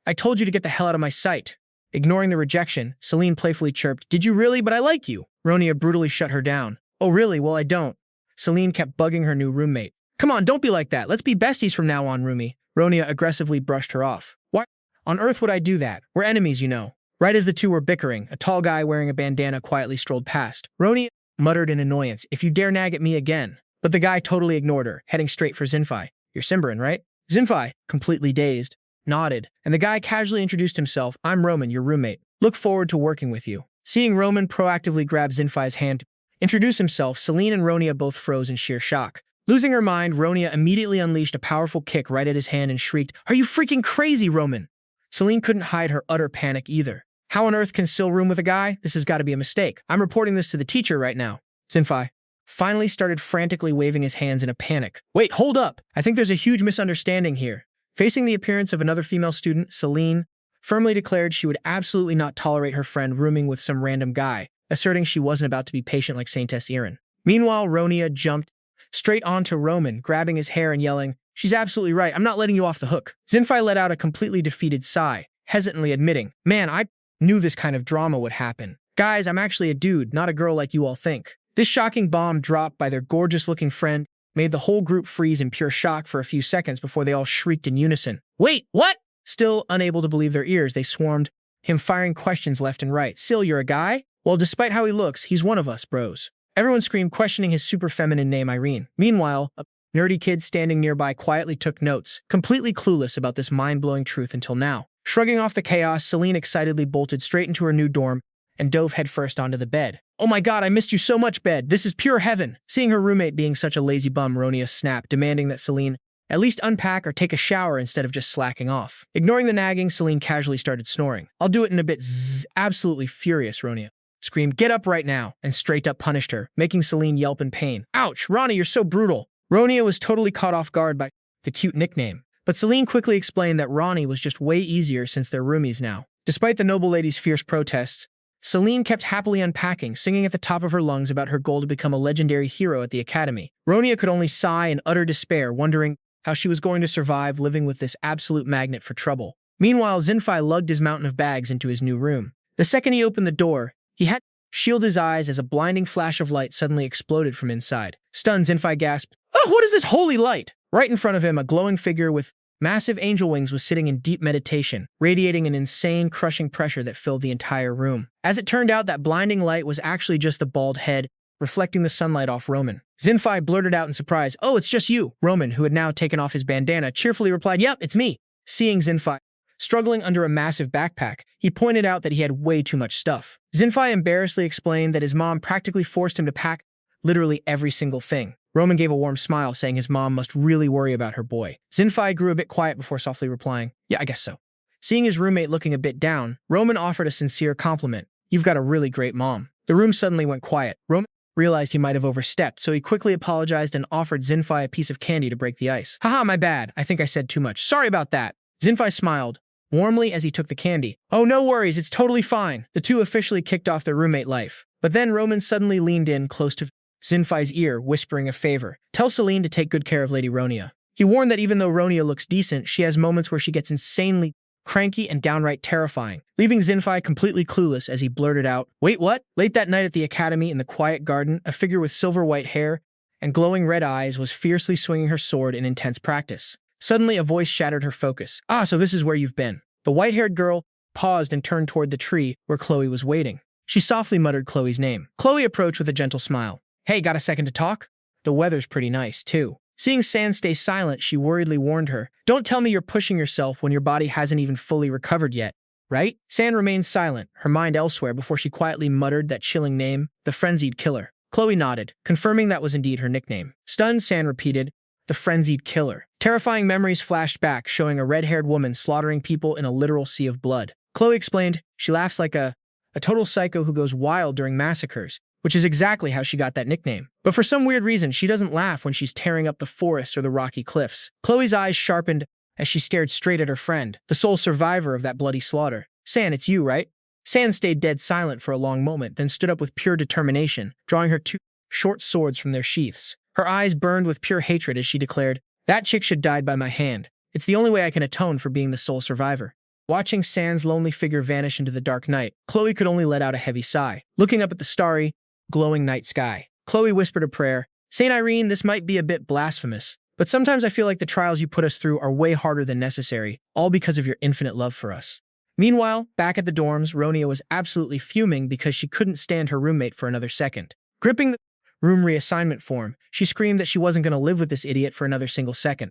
I told you to get the hell out of my sight." Ignoring the rejection, Selene playfully chirped, "Did you really? But I like you." Ronia brutally shut her down. "Oh really? Well, I don't." Selene kept bugging her new roommate. "Come on, don't be like that. Let's be besties from now on, roomie." Ronia aggressively brushed her off. "Why on earth would I do that? We're enemies, you know." Right as the two were bickering, a tall guy wearing a bandana quietly strolled past. Ronia muttered in annoyance, "If you dare nag at me again." But the guy totally ignored her, heading straight for Zinfei. "You're Simbaran, right?" Zinfei, completely dazed, nodded, and the guy casually introduced himself. "I'm Roman, your roommate. Look forward to working with you." Seeing Roman proactively grab Zinfei's hand to introduce himself, Selene and Ronia both froze in sheer shock. Losing her mind, Ronia immediately unleashed a powerful kick right at his hand and shrieked, "Are you freaking crazy, Roman?" Selene couldn't hide her utter panic either. "How on earth can Sil room with a guy? This has got to be a mistake. I'm reporting this to the teacher right now." Zinfei finally started frantically waving his hands in a panic. "Wait, hold up! I think there's a huge misunderstanding here." Facing the appearance of another female student, Selene firmly declared she would absolutely not tolerate her friend rooming with some random guy, asserting she wasn't about to be patient like Saintess Erin. Meanwhile, Ronia jumped straight onto Roman, grabbing his hair and yelling, "She's absolutely right. I'm not letting you off the hook." Zinfei let out a completely defeated sigh, hesitantly admitting, "Man, I knew this kind of drama would happen. Guys, I'm actually a dude, not a girl like you all think." This shocking bomb dropped by their gorgeous-looking friend made the whole group freeze in pure shock for a few seconds before they all shrieked in unison. "Wait, what?" Still unable to believe their ears, they swarmed him, firing questions left and right. "Sil, you're a guy? Well, despite how he looks, he's one of us, bros." Everyone screamed, questioning his super feminine name, Irene. Meanwhile, a nerdy kid standing nearby quietly took notes, completely clueless about this mind-blowing truth until now. Shrugging off the chaos, Selene excitedly bolted straight into her new dorm and dove headfirst onto the bed. "Oh my god, I missed you so much, bed. This is pure heaven." Seeing her roommate being such a lazy bum, Ronia snapped, demanding that Selene at least unpack or take a shower instead of just slacking off. Ignoring the nagging, Selene casually started snoring. "I'll do it in a bit." Zzz. Absolutely furious, Ronia screamed, "Get up right now," and straight up punished her, making Selene yelp in pain. "Ouch, Ronnie, you're so brutal." Ronia was totally caught off guard by the cute nickname, but Selene quickly explained that Ronnie was just way easier since they're roomies now. Despite the noble lady's fierce protests, Selene kept happily unpacking, singing at the top of her lungs about her goal to become a legendary hero at the academy. Ronia could only sigh in utter despair, wondering how she was going to survive living with this absolute magnet for trouble. Meanwhile, Zinfei lugged his mountain of bags into his new room. The second he opened the door, he had to shield his eyes as a blinding flash of light suddenly exploded from inside. Stunned, Zinfei gasped, "Oh, what is this holy light?" Right in front of him, a glowing figure with massive angel wings was sitting in deep meditation, radiating an insane, crushing pressure that filled the entire room. As it turned out, that blinding light was actually just the bald head, reflecting the sunlight off Roman. Zinfei blurted out in surprise, "Oh, it's just you." Roman, who had now taken off his bandana, cheerfully replied, "Yep, it's me." Seeing Zinfei struggling under a massive backpack, he pointed out that he had way too much stuff. Zinfei embarrassedly explained that his mom practically forced him to pack literally every single thing. Roman gave a warm smile, saying his mom must really worry about her boy. Zinfei grew a bit quiet before softly replying, "Yeah, I guess so." Seeing his roommate looking a bit down, Roman offered a sincere compliment. "You've got a really great mom." The room suddenly went quiet. Roman realized he might have overstepped, so he quickly apologized and offered Zinfei a piece of candy to break the ice. "Haha, my bad. I think I said too much. Sorry about that." Zinfei smiled warmly as he took the candy. "Oh, no worries. It's totally fine." The two officially kicked off their roommate life. But then Roman suddenly leaned in close to Zinfei's ear, whispering a favor. "Tell Selene to take good care of Lady Ronia." He warned that even though Ronia looks decent, she has moments where she gets insanely cranky and downright terrifying, leaving Zinfei completely clueless as he blurted out, "Wait, what?" Late that night at the academy in the quiet garden, a figure with silver white hair and glowing red eyes was fiercely swinging her sword in intense practice. Suddenly, a voice shattered her focus. "Ah, so this is where you've been." The white-haired girl paused and turned toward the tree where Chloe was waiting. She softly muttered Chloe's name. Chloe approached with a gentle smile. "Hey, got a second to talk? The weather's pretty nice, too." Seeing San stay silent, she worriedly warned her, "Don't tell me you're pushing yourself when your body hasn't even fully recovered yet, right?" San remained silent, her mind elsewhere, before she quietly muttered that chilling name, the Frenzied Killer. Chloe nodded, confirming that was indeed her nickname. Stunned, San repeated, "The Frenzied Killer." Terrifying memories flashed back, showing a red-haired woman slaughtering people in a literal sea of blood. Chloe explained, "She laughs like a total psycho who goes wild during massacres, which is exactly how she got that nickname. But for some weird reason, she doesn't laugh when she's tearing up the forest or the rocky cliffs." Chloe's eyes sharpened as she stared straight at her friend, the sole survivor of that bloody slaughter. "San, it's you, right?" San stayed dead silent for a long moment, then stood up with pure determination, drawing her two short swords from their sheaths. Her eyes burned with pure hatred as she declared, "That chick should die by my hand. It's the only way I can atone for being the sole survivor." Watching San's lonely figure vanish into the dark night, Chloe could only let out a heavy sigh. Looking up at the starry, glowing night sky, Chloe whispered a prayer. "Saint Irene, this might be a bit blasphemous, but sometimes I feel like the trials you put us through are way harder than necessary, all because of your infinite love for us." Meanwhile, back at the dorms, Ronia was absolutely fuming because she couldn't stand her roommate for another second. Gripping the room reassignment form, she screamed that she wasn't going to live with this idiot for another single second.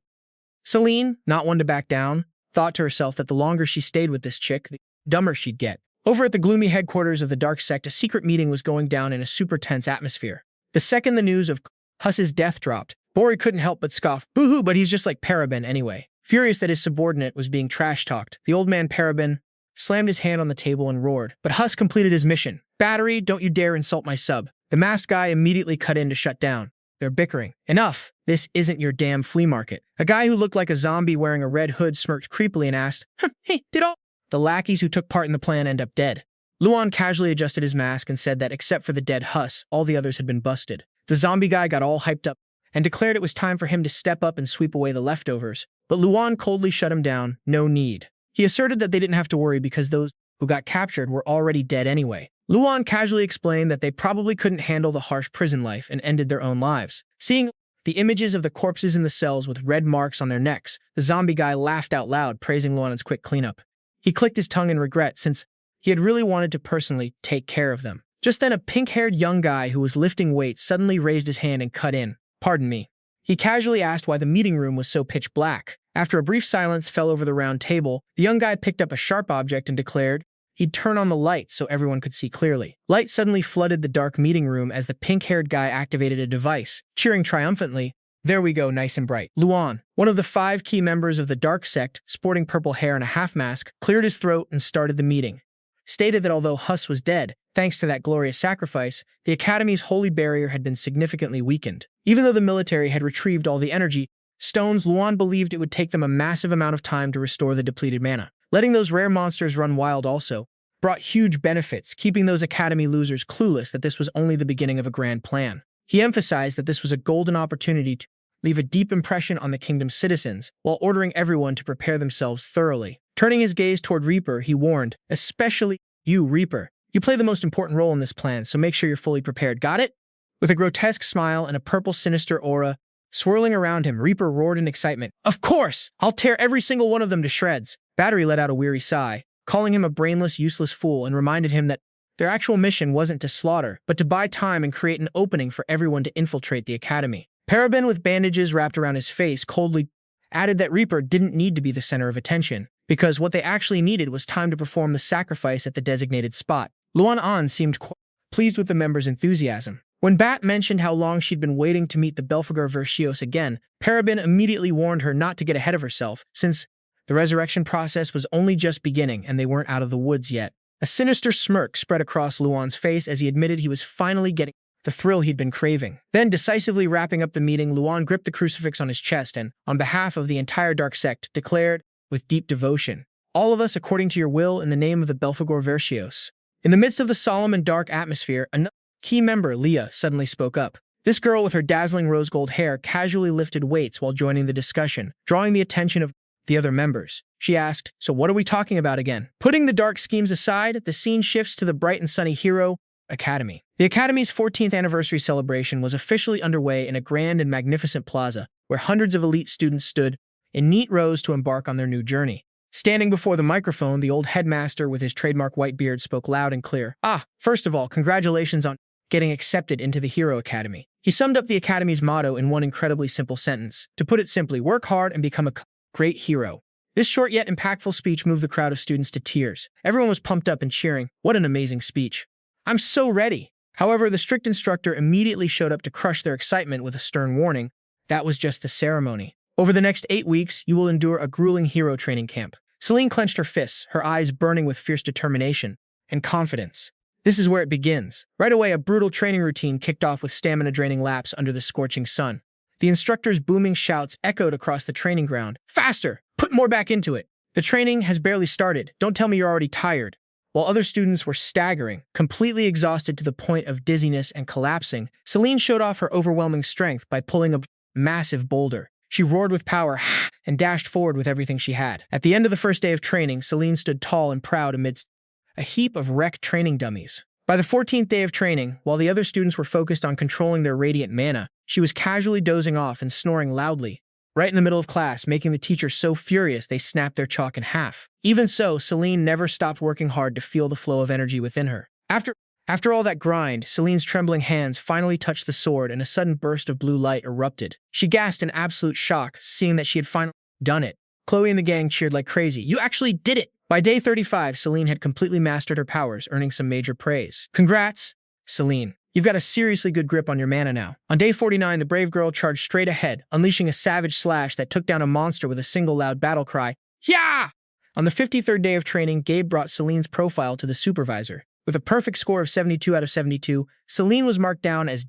Selene, not one to back down, thought to herself that the longer she stayed with this chick, the dumber she'd get. Over at the gloomy headquarters of the Dark Sect, a secret meeting was going down in a super tense atmosphere. The second the news of Huss's death dropped, Bori couldn't help but scoff, "Boo-hoo, but he's just like Paraben anyway." Furious that his subordinate was being trash-talked, the old man Paraben slammed his hand on the table and roared. But Huss completed his mission. "Battery, don't you dare insult my sub." The masked guy immediately cut in to shut down their bickering. "Enough. This isn't your damn flea market." A guy who looked like a zombie wearing a red hood smirked creepily and asked, "Hey, did all the lackeys who took part in the plan end up dead?" Luan casually adjusted his mask and said that except for the dead Huss, all the others had been busted. The zombie guy got all hyped up and declared it was time for him to step up and sweep away the leftovers, but Luan coldly shut him down. No need. He asserted that they didn't have to worry because those who got captured were already dead anyway. Luan casually explained that they probably couldn't handle the harsh prison life and ended their own lives. Seeing the images of the corpses in the cells with red marks on their necks, the zombie guy laughed out loud, praising Luan's quick cleanup. He clicked his tongue in regret since he had really wanted to personally take care of them. Just then, a pink-haired young guy who was lifting weights suddenly raised his hand and cut in. "Pardon me." He casually asked why the meeting room was so pitch black. After a brief silence fell over the round table, the young guy picked up a sharp object and declared, he'd turn on the lights so everyone could see clearly. Light suddenly flooded the dark meeting room as the pink-haired guy activated a device, cheering triumphantly, "There we go, nice and bright." Luan, one of the 5 key members of the dark sect, sporting purple hair and a half-mask, cleared his throat and started the meeting. Stated that although Huss was dead, thanks to that glorious sacrifice, the Academy's holy barrier had been significantly weakened. Even though the military had retrieved all the energy stones, Luan believed it would take them a massive amount of time to restore the depleted mana. Letting those rare monsters run wild also brought huge benefits, keeping those Academy losers clueless that this was only the beginning of a grand plan. He emphasized that this was a golden opportunity to leave a deep impression on the kingdom's citizens, while ordering everyone to prepare themselves thoroughly. Turning his gaze toward Reaper, he warned, "Especially you, Reaper. You play the most important role in this plan, so make sure you're fully prepared. Got it?" With a grotesque smile and a purple sinister aura swirling around him, Reaper roared in excitement, "Of course! I'll tear every single one of them to shreds." Battery let out a weary sigh, calling him a brainless, useless fool, and reminded him that their actual mission wasn't to slaughter, but to buy time and create an opening for everyone to infiltrate the Academy. Parabin, with bandages wrapped around his face, coldly added that Reaper didn't need to be the center of attention, because what they actually needed was time to perform the sacrifice at the designated spot. Luan An seemed quite pleased with the members' enthusiasm. When Bat mentioned how long she'd been waiting to meet the Belphegor Verscios again, Parabin immediately warned her not to get ahead of herself, since the resurrection process was only just beginning and they weren't out of the woods yet. A sinister smirk spread across Luan's face as he admitted he was finally getting the thrill he'd been craving. Then, decisively wrapping up the meeting, Luan gripped the crucifix on his chest and, on behalf of the entire dark sect, declared, with deep devotion, "All of us according to your will in the name of the Belphegor Verscios." In the midst of the solemn and dark atmosphere, another key member, Leah, suddenly spoke up. This girl with her dazzling rose-gold hair casually lifted weights while joining the discussion, drawing the attention of the other members. She asked, "So what are we talking about again?" Putting the dark schemes aside, the scene shifts to the bright and sunny Hero Academy. The Academy's 14th anniversary celebration was officially underway in a grand and magnificent plaza, where hundreds of elite students stood in neat rows to embark on their new journey. Standing before the microphone, the old headmaster with his trademark white beard spoke loud and clear. First of all, congratulations on getting accepted into the Hero Academy." He summed up the Academy's motto in one incredibly simple sentence. To put it simply, work hard and become a great hero. This short yet impactful speech moved the crowd of students to tears. Everyone was pumped up and cheering. "What an amazing speech. I'm so ready." However, the strict instructor immediately showed up to crush their excitement with a stern warning. That was just the ceremony. "Over the next 8 weeks, you will endure a grueling hero training camp." Selene clenched her fists, her eyes burning with fierce determination and confidence. This is where it begins. Right away, a brutal training routine kicked off with stamina-draining laps under the scorching sun. The instructor's booming shouts echoed across the training ground. "Faster! Put more back into it! The training has barely started. Don't tell me you're already tired." While other students were staggering, completely exhausted to the point of dizziness and collapsing, Selene showed off her overwhelming strength by pulling a massive boulder. She roared with power and dashed forward with everything she had. At the end of the first day of training, Selene stood tall and proud amidst a heap of wrecked training dummies. By the 14th day of training, while the other students were focused on controlling their radiant mana, she was casually dozing off and snoring loudly, right in the middle of class, making the teacher so furious they snapped their chalk in half. Even so, Selene never stopped working hard to feel the flow of energy within her. After all that grind, Selene's trembling hands finally touched the sword and a sudden burst of blue light erupted. She gasped in absolute shock, seeing that she had finally done it. Chloe and the gang cheered like crazy. "You actually did it!" By day 35, Selene had completely mastered her powers, earning some major praise. "Congrats, Selene. You've got a seriously good grip on your mana now." On day 49, the brave girl charged straight ahead, unleashing a savage slash that took down a monster with a single loud battle cry. "Yeah!" On the 53rd day of training, Gabe brought Selene's profile to the supervisor. With a perfect score of 72 out of 72, Selene was marked down as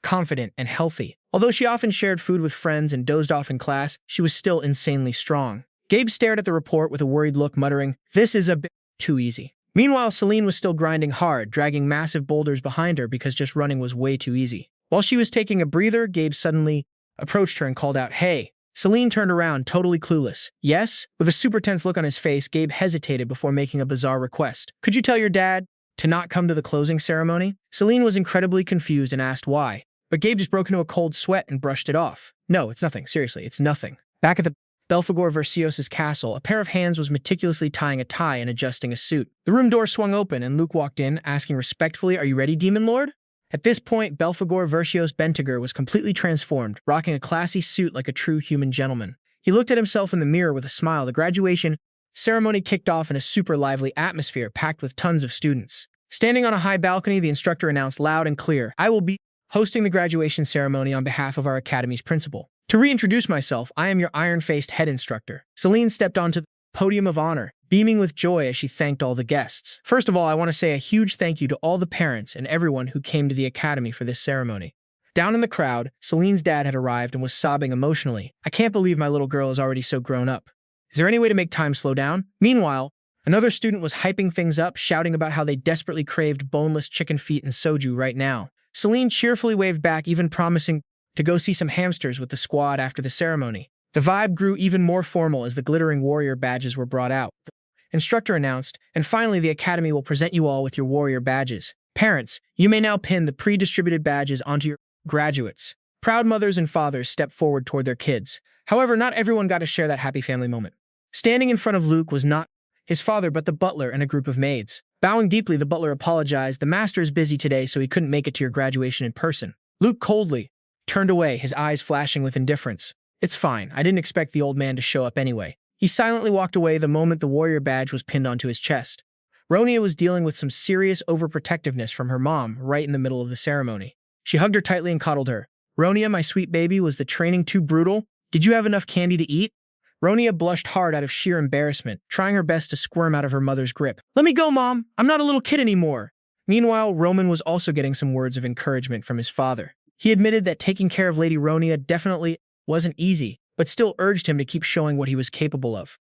confident and healthy. Although she often shared food with friends and dozed off in class, she was still insanely strong. Gabe stared at the report with a worried look, muttering, "This is a bit too easy." Meanwhile, Selene was still grinding hard, dragging massive boulders behind her because just running was way too easy. While she was taking a breather, Gabe suddenly approached her and called out, "Hey!" Selene turned around, totally clueless. "Yes?" With a super tense look on his face, Gabe hesitated before making a bizarre request. "Could you tell your dad to not come to the closing ceremony?" Selene was incredibly confused and asked why, but Gabe just broke into a cold sweat and brushed it off. "No, it's nothing. Seriously, it's nothing." Back at the Belphegor Verscios' castle, a pair of hands was meticulously tying a tie and adjusting a suit. The room door swung open, and Luke walked in, asking respectfully, "Are you ready, Demon Lord?" At this point, Belphegor Verscios Bentiger was completely transformed, rocking a classy suit like a true human gentleman. He looked at himself in the mirror with a smile. The graduation ceremony kicked off in a super lively atmosphere packed with tons of students. Standing on a high balcony, the instructor announced loud and clear, "I will be hosting the graduation ceremony on behalf of our academy's principal. To reintroduce myself, I am your iron-faced head instructor." Selene stepped onto the podium of honor, beaming with joy as she thanked all the guests. "First of all, I want to say a huge thank you to all the parents and everyone who came to the academy for this ceremony." Down in the crowd, Selene's dad had arrived and was sobbing emotionally. "I can't believe my little girl is already so grown up. Is there any way to make time slow down?" Meanwhile, another student was hyping things up, shouting about how they desperately craved boneless chicken feet and soju right now. Selene cheerfully waved back, even promising to go see some hamsters with the squad after the ceremony. The vibe grew even more formal as the glittering warrior badges were brought out. The instructor announced, "And finally, the academy will present you all with your warrior badges. Parents, you may now pin the pre-distributed badges onto your graduates." Proud mothers and fathers stepped forward toward their kids. However, not everyone got to share that happy family moment. Standing in front of Luke was not his father, but the butler and a group of maids. Bowing deeply, the butler apologized. "The master is busy today, so he couldn't make it to your graduation in person." Luke coldly turned away, his eyes flashing with indifference. "It's fine. I didn't expect the old man to show up anyway." He silently walked away the moment the warrior badge was pinned onto his chest. Ronia was dealing with some serious overprotectiveness from her mom right in the middle of the ceremony. She hugged her tightly and coddled her. "Ronia, my sweet baby, was the training too brutal? Did you have enough candy to eat?" Ronia blushed hard out of sheer embarrassment, trying her best to squirm out of her mother's grip. "Let me go, Mom! I'm not a little kid anymore!" Meanwhile, Roman was also getting some words of encouragement from his father. He admitted that taking care of Lady Ronia definitely wasn't easy, but still urged him to keep showing what he was capable of.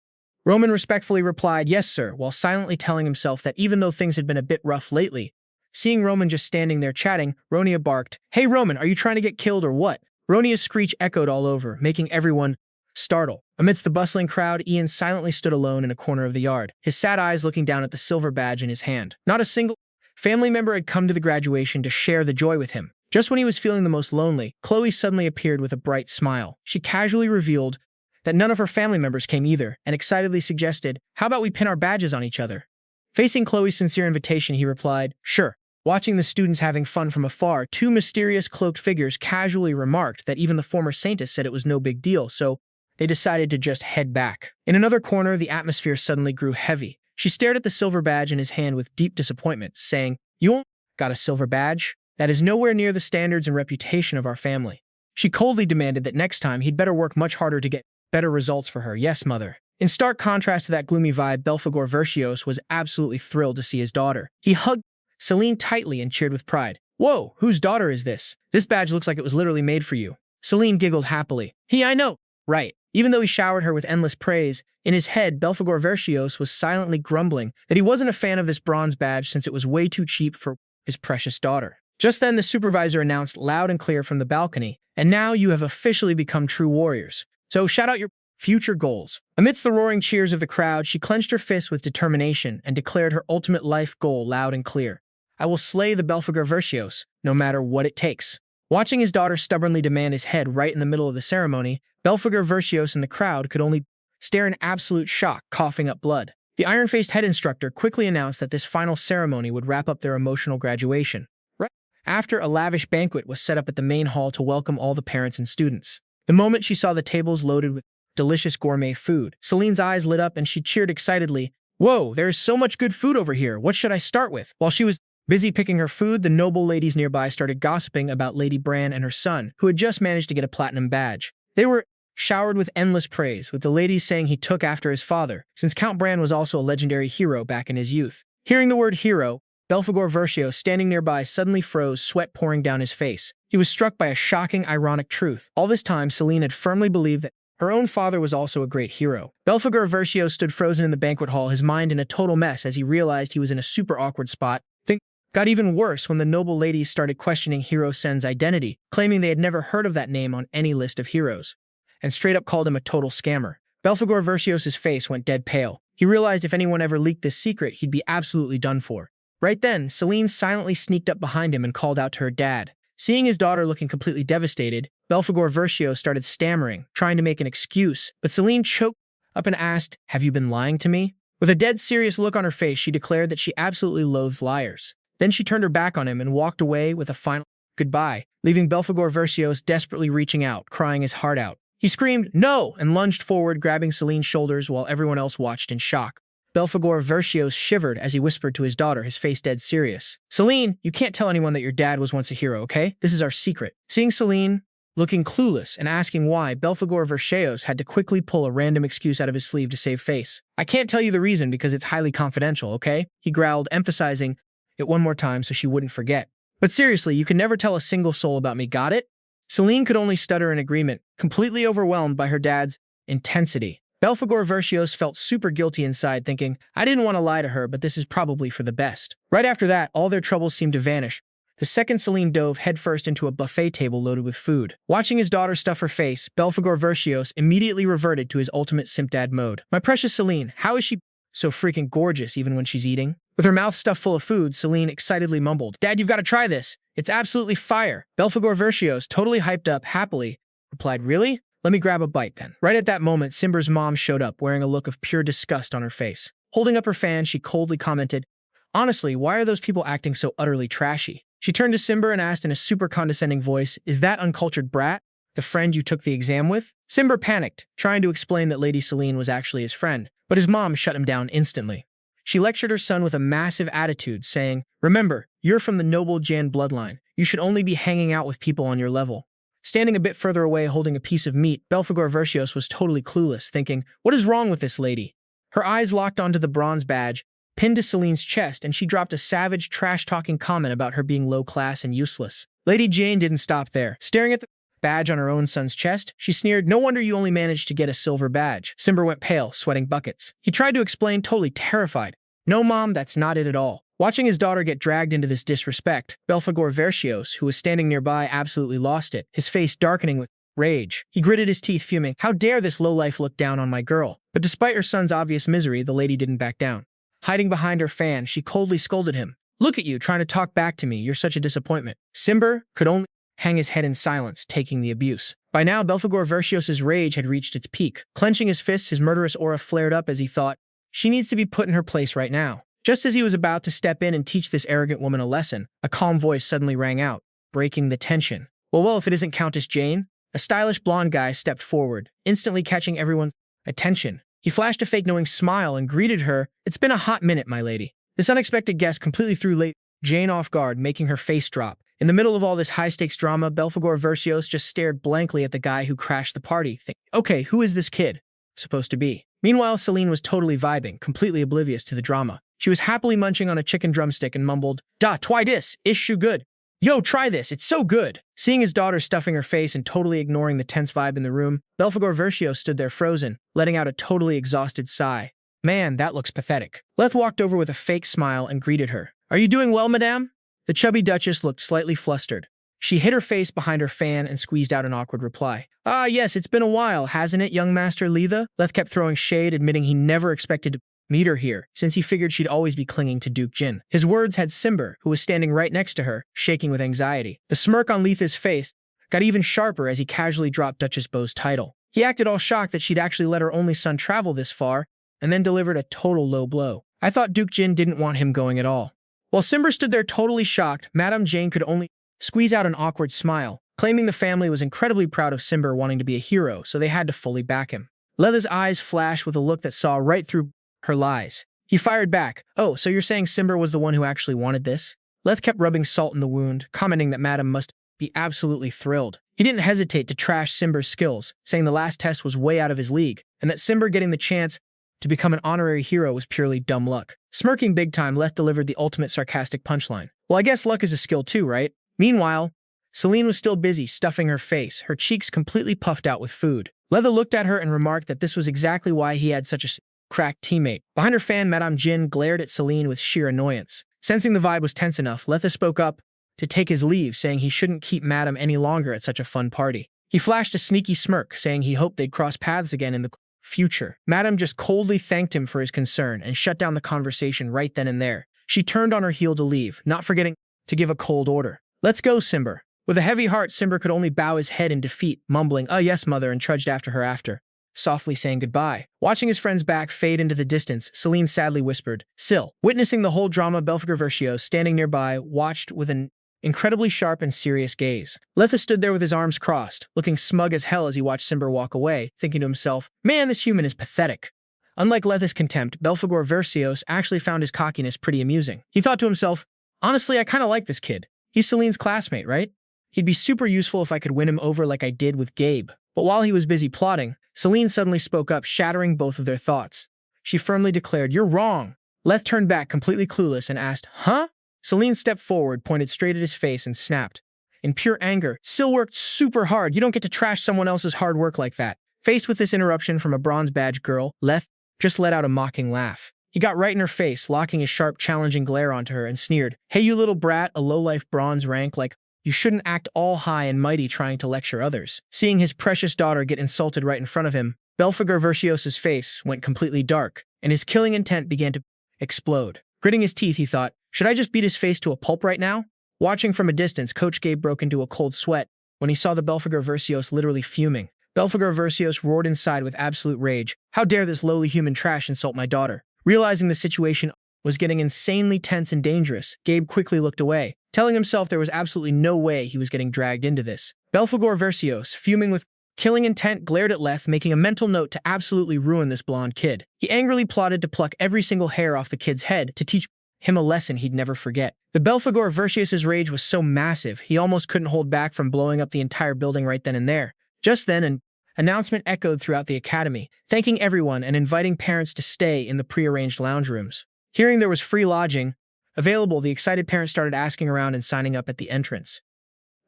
Roman respectfully replied, "Yes, sir," while silently telling himself that even though things had been a bit rough lately, seeing Roman just standing there chatting, Ronia barked, "Hey Roman, are you trying to get killed or what?" Ronia's screech echoed all over, making everyone startle. Amidst the bustling crowd, Ian silently stood alone in a corner of the yard, his sad eyes looking down at the silver badge in his hand. Not a single family member had come to the graduation to share the joy with him. Just when he was feeling the most lonely, Chloe suddenly appeared with a bright smile. She casually revealed that none of her family members came either, and excitedly suggested, "How about we pin our badges on each other?" Facing Chloe's sincere invitation, he replied, "Sure." Watching the students having fun from afar, two mysterious cloaked figures casually remarked that even the former saintess said it was no big deal, so they decided to just head back. In another corner, the atmosphere suddenly grew heavy. She stared at the silver badge in his hand with deep disappointment, saying, "You only got a silver badge? That is nowhere near the standards and reputation of our family." She coldly demanded that next time he'd better work much harder to get better results for her. "Yes, mother." In stark contrast to that gloomy vibe, Belphegor Verscios was absolutely thrilled to see his daughter. He hugged Selene tightly and cheered with pride. "Whoa, whose daughter is this? This badge looks like it was literally made for you." Selene giggled happily. I know, right." Even though he showered her with endless praise, in his head, Belphegor Verscios was silently grumbling that he wasn't a fan of this bronze badge since it was way too cheap for his precious daughter. Just then, the supervisor announced loud and clear from the balcony, "And now you have officially become true warriors. So shout out your future goals." Amidst the roaring cheers of the crowd, she clenched her fists with determination and declared her ultimate life goal loud and clear. "I will slay the Belphegor Verscios, no matter what it takes." Watching his daughter stubbornly demand his head right in the middle of the ceremony, Belphegor Verscios and the crowd could only stare in absolute shock, coughing up blood. The iron-faced head instructor quickly announced that this final ceremony would wrap up their emotional graduation. Right after, a lavish banquet was set up at the main hall to welcome all the parents and students. The moment she saw the tables loaded with delicious gourmet food, Selene's eyes lit up and she cheered excitedly, "Whoa, there is so much good food over here. What should I start with?" While she was busy picking her food, the noble ladies nearby started gossiping about Lady Bran and her son, who had just managed to get a platinum badge. They were showered with endless praise, with the ladies saying he took after his father, since Count Bran was also a legendary hero back in his youth. Hearing the word hero, Belphegor Verscios, standing nearby, suddenly froze, sweat pouring down his face. He was struck by a shocking, ironic truth. All this time, Selene had firmly believed that her own father was also a great hero. Belphegor Verscios stood frozen in the banquet hall, his mind in a total mess as he realized he was in a super awkward spot. Things got even worse when the noble ladies started questioning Hero Sen's identity, claiming they had never heard of that name on any list of heroes, and straight up called him a total scammer. Belphegor Verscios' face went dead pale. He realized if anyone ever leaked this secret, he'd be absolutely done for. Right then, Selene silently sneaked up behind him and called out to her dad. Seeing his daughter looking completely devastated, Belphegor Verscios started stammering, trying to make an excuse, but Selene choked up and asked, "Have you been lying to me?" With a dead serious look on her face, she declared that she absolutely loathes liars. Then she turned her back on him and walked away with a final goodbye, leaving Belphegor Verscios desperately reaching out, crying his heart out. He screamed, "No!" and lunged forward, grabbing Selene's shoulders while everyone else watched in shock. Belphegor Verscios shivered as he whispered to his daughter, his face dead serious. "Selene, you can't tell anyone that your dad was once a hero, okay? This is our secret." Seeing Selene looking clueless and asking why, Belphegor Verscios had to quickly pull a random excuse out of his sleeve to save face. "I can't tell you the reason because it's highly confidential, okay?" He growled, emphasizing it one more time so she wouldn't forget. "But seriously, you can never tell a single soul about me, got it?" Selene could only stutter in agreement, completely overwhelmed by her dad's intensity. Belphegor Verscios felt super guilty inside, thinking, I didn't want to lie to her, but this is probably for the best. Right after that, all their troubles seemed to vanish. The second Selene dove headfirst into a buffet table loaded with food. Watching his daughter stuff her face, Belphegor Verscios immediately reverted to his ultimate simpdad mode. "My precious Selene, how is she so freaking gorgeous even when she's eating?" With her mouth stuffed full of food, Selene excitedly mumbled, "Dad, you've got to try this. It's absolutely fire." Belphegor Verscios, totally hyped up, happily replied, "Really? Let me grab a bite then." Right at that moment, Simber's mom showed up, wearing a look of pure disgust on her face. Holding up her fan, she coldly commented, "Honestly, why are those people acting so utterly trashy?" She turned to Simber and asked in a super condescending voice, "Is that uncultured brat the friend you took the exam with?" Simber panicked, trying to explain that Lady Selene was actually his friend, but his mom shut him down instantly. She lectured her son with a massive attitude, saying, "Remember, you're from the noble Jan bloodline. You should only be hanging out with people on your level." Standing a bit further away holding a piece of meat, Belphegor Verscios was totally clueless, thinking, what is wrong with this lady? Her eyes locked onto the bronze badge, pinned to Selene's chest, and she dropped a savage, trash-talking comment about her being low-class and useless. Lady Jane didn't stop there. Staring at the badge on her own son's chest, she sneered, "No wonder you only managed to get a silver badge." Simber went pale, sweating buckets. He tried to explain, totally terrified. "No, Mom, that's not it at all." Watching his daughter get dragged into this disrespect, Belphegor Verscios, who was standing nearby, absolutely lost it, his face darkening with rage. He gritted his teeth, fuming, "How dare this lowlife look down on my girl?" But despite her son's obvious misery, the lady didn't back down. Hiding behind her fan, she coldly scolded him. "Look at you, trying to talk back to me. You're such a disappointment." Simber could only hang his head in silence, taking the abuse. By now, Belphegor Verscios' rage had reached its peak. Clenching his fists, his murderous aura flared up as he thought, she needs to be put in her place right now. Just as he was about to step in and teach this arrogant woman a lesson, a calm voice suddenly rang out, breaking the tension. Well, if it isn't Countess Jane?" A stylish blonde guy stepped forward, instantly catching everyone's attention. He flashed a fake knowing smile and greeted her, "It's been a hot minute, my lady." This unexpected guest completely threw Lady Jane off guard, making her face drop. In the middle of all this high-stakes drama, Belphegor Verscios just stared blankly at the guy who crashed the party, thinking, okay, who is this kid supposed to be? Meanwhile, Selene was totally vibing, completely oblivious to the drama. She was happily munching on a chicken drumstick and mumbled, "Da, try this, ish you good. Yo, try this, it's so good." Seeing his daughter stuffing her face and totally ignoring the tense vibe in the room, Belphegor Verscios stood there frozen, letting out a totally exhausted sigh. "Man, that looks pathetic." Leth walked over with a fake smile and greeted her. "Are you doing well, madame?" The chubby duchess looked slightly flustered. She hid her face behind her fan and squeezed out an awkward reply. "Ah, yes, it's been a while, hasn't it, young Master Letha?" Leth kept throwing shade, admitting he never expected to meet her here, since he figured she'd always be clinging to Duke Jin. His words had Simber, who was standing right next to her, shaking with anxiety. The smirk on Letha's face got even sharper as he casually dropped Duchess Bo's title. He acted all shocked that she'd actually let her only son travel this far, and then delivered a total low blow. I thought Duke Jin didn't want him going at all. While Simber stood there totally shocked, Madame Jane could only squeeze out an awkward smile, claiming the family was incredibly proud of Simber wanting to be a hero, so they had to fully back him. Letha's eyes flashed with a look that saw right through her lies. He fired back, "Oh, so you're saying Simber was the one who actually wanted this?" Leth kept rubbing salt in the wound, commenting that Madame must be absolutely thrilled. He didn't hesitate to trash Simber's skills, saying the last test was way out of his league, and that Simber getting the chance to become an honorary hero was purely dumb luck. Smirking big time, Leth delivered the ultimate sarcastic punchline. "Well, I guess luck is a skill too, right?" Meanwhile, Selene was still busy stuffing her face, her cheeks completely puffed out with food. Letha looked at her and remarked that this was exactly why he had such a cracked teammate. Behind her fan, Madame Jin glared at Selene with sheer annoyance. Sensing the vibe was tense enough, Letha spoke up to take his leave, saying he shouldn't keep Madame any longer at such a fun party. He flashed a sneaky smirk, saying he hoped they'd cross paths again in the future. Madame just coldly thanked him for his concern and shut down the conversation right then and there. She turned on her heel to leave, not forgetting to give a cold order. "Let's go, Simber." With a heavy heart, Simber could only bow his head in defeat, mumbling, "Oh yes, mother," and trudged after her, softly saying goodbye. Watching his friend's back fade into the distance, Selene sadly whispered, "Sil." Witnessing the whole drama, Belphegor Verscios, standing nearby, watched with an incredibly sharp and serious gaze. Letha stood there with his arms crossed, looking smug as hell as he watched Simber walk away, thinking to himself, man, this human is pathetic. Unlike Letha's contempt, Belphegor Verscios actually found his cockiness pretty amusing. He thought to himself, honestly, I kinda like this kid. He's Selene's classmate, right? He'd be super useful if I could win him over like I did with Gabe. But while he was busy plotting, Selene suddenly spoke up, shattering both of their thoughts. She firmly declared, you're wrong. Leth turned back, completely clueless, and asked, huh? Selene stepped forward, pointed straight at his face, and snapped. In pure anger, Sil worked super hard. You don't get to trash someone else's hard work like that. Faced with this interruption from a bronze badge girl, Leth just let out a mocking laugh. He got right in her face, locking his sharp, challenging glare onto her, and sneered, hey, you little brat, a low-life bronze rank, like, you shouldn't act all high and mighty trying to lecture others. Seeing his precious daughter get insulted right in front of him, Belphegor Verscios' face went completely dark, and his killing intent began to explode. Gritting his teeth, he thought, should I just beat his face to a pulp right now? Watching from a distance, Coach Gabe broke into a cold sweat when he saw the Belphegor Verscios literally fuming. Belphegor Verscios roared inside with absolute rage. How dare this lowly human trash insult my daughter? Realizing the situation was getting insanely tense and dangerous, Gabe quickly looked away, telling himself there was absolutely no way he was getting dragged into this. Belphegor Verscios, fuming with killing intent, glared at Leth, making a mental note to absolutely ruin this blonde kid. He angrily plotted to pluck every single hair off the kid's head to teach him a lesson he'd never forget. The Belphegor Verscios' rage was so massive, he almost couldn't hold back from blowing up the entire building right then and there. Just then, an announcement echoed throughout the academy, thanking everyone and inviting parents to stay in the pre-arranged lounge rooms. Hearing there was free lodging available, the excited parents started asking around and signing up at the entrance.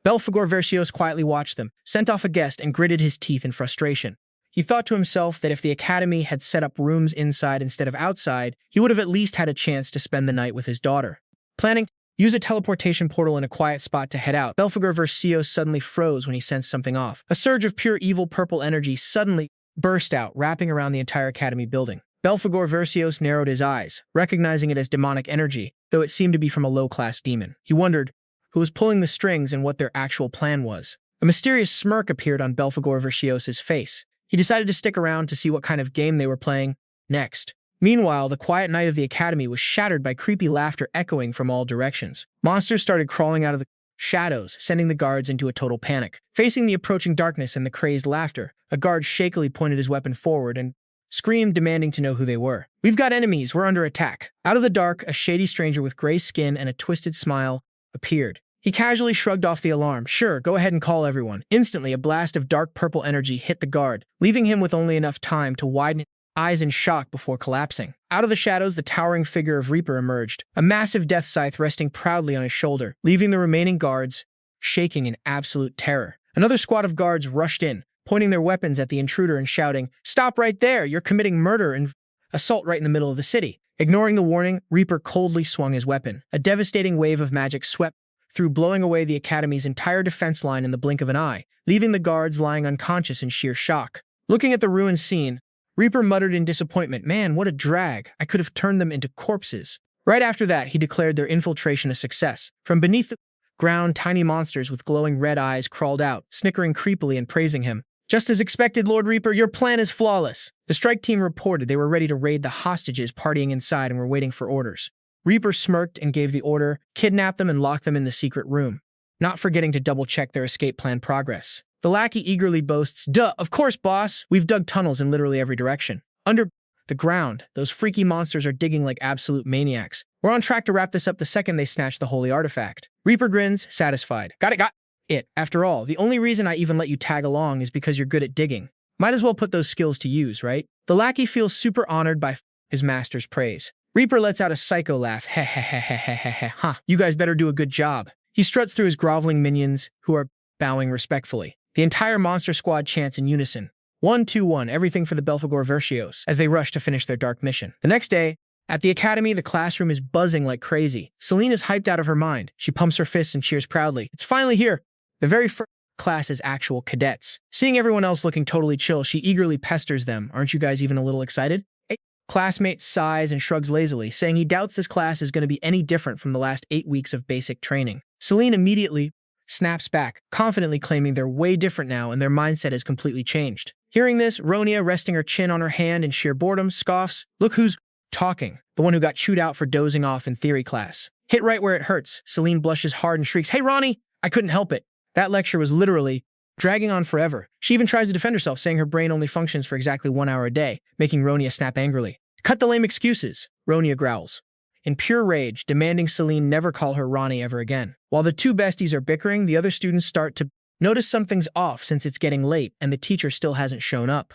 Belphegor Verscios quietly watched them, sent off a guest, and gritted his teeth in frustration. He thought to himself that if the academy had set up rooms inside instead of outside, he would have at least had a chance to spend the night with his daughter. Planning to use a teleportation portal in a quiet spot to head out, Belphegor Verscios suddenly froze when he sensed something off. A surge of pure evil purple energy suddenly burst out, wrapping around the entire academy building. Belphegor Verscios narrowed his eyes, recognizing it as demonic energy, though it seemed to be from a low-class demon. He wondered who was pulling the strings and what their actual plan was. A mysterious smirk appeared on Belphegor Verscios' face. He decided to stick around to see what kind of game they were playing next. Meanwhile, the quiet night of the academy was shattered by creepy laughter echoing from all directions. Monsters started crawling out of the shadows, sending the guards into a total panic. Facing the approaching darkness and the crazed laughter, a guard shakily pointed his weapon forward and screamed, demanding to know who they were. We've got enemies, we're under attack. Out of the dark, a shady stranger with gray skin and a twisted smile appeared. He casually shrugged off the alarm. Sure, go ahead and call everyone. Instantly, a blast of dark purple energy hit the guard, leaving him with only enough time to widen his eyes in shock before collapsing. Out of the shadows, the towering figure of Reaper emerged, a massive death scythe resting proudly on his shoulder, leaving the remaining guards shaking in absolute terror. Another squad of guards rushed in, pointing their weapons at the intruder and shouting, "Stop right there! You're committing murder and assault right in the middle of the city." Ignoring the warning, Reaper coldly swung his weapon. A devastating wave of magic swept through, blowing away the academy's entire defense line in the blink of an eye, leaving the guards lying unconscious in sheer shock. Looking at the ruined scene, Reaper muttered in disappointment, man, what a drag. I could have turned them into corpses. Right after that, he declared their infiltration a success. From beneath the ground, tiny monsters with glowing red eyes crawled out, snickering creepily and praising him. Just as expected, Lord Reaper, your plan is flawless. The strike team reported they were ready to raid the hostages partying inside and were waiting for orders. Reaper smirked and gave the order, kidnap them and lock them in the secret room, not forgetting to double-check their escape plan progress. The lackey eagerly boasts, duh, of course, boss. We've dug tunnels in literally every direction. Under the ground, those freaky monsters are digging like absolute maniacs. We're on track to wrap this up the second they snatch the holy artifact. Reaper grins, satisfied. Got it. After all, the only reason I even let you tag along is because you're good at digging. Might as well put those skills to use, right? The lackey feels super honored by his master's praise. Reaper lets out a psycho laugh. Heh heh heh heh heh heh. Huh, you guys better do a good job. He struts through his groveling minions, who are bowing respectfully. The entire monster squad chants in unison. 1, 2, 1, everything for the Belphegor Verscios, as they rush to finish their dark mission. The next day, at the academy, the classroom is buzzing like crazy. Selene is hyped out of her mind. She pumps her fists and cheers proudly. It's finally here. The very first class is actual cadets. Seeing everyone else looking totally chill, she eagerly pesters them. Aren't you guys even a little excited? Classmate sighs and shrugs lazily, saying he doubts this class is going to be any different from the last 8 weeks of basic training. Selene immediately snaps back, confidently claiming they're way different now and their mindset has completely changed. Hearing this, Ronia, resting her chin on her hand in sheer boredom, scoffs, look who's talking, the one who got chewed out for dozing off in theory class. Hit right where it hurts. Selene blushes hard and shrieks, "Hey, Ronnie!" I couldn't help it. That lecture was literally dragging on forever. She even tries to defend herself, saying her brain only functions for exactly 1 hour a day, making Ronia snap angrily. "Cut the lame excuses," Ronia growls, in pure rage, demanding Selene never call her Ronnie ever again. While the two besties are bickering, the other students start to notice something's off since it's getting late and the teacher still hasn't shown up.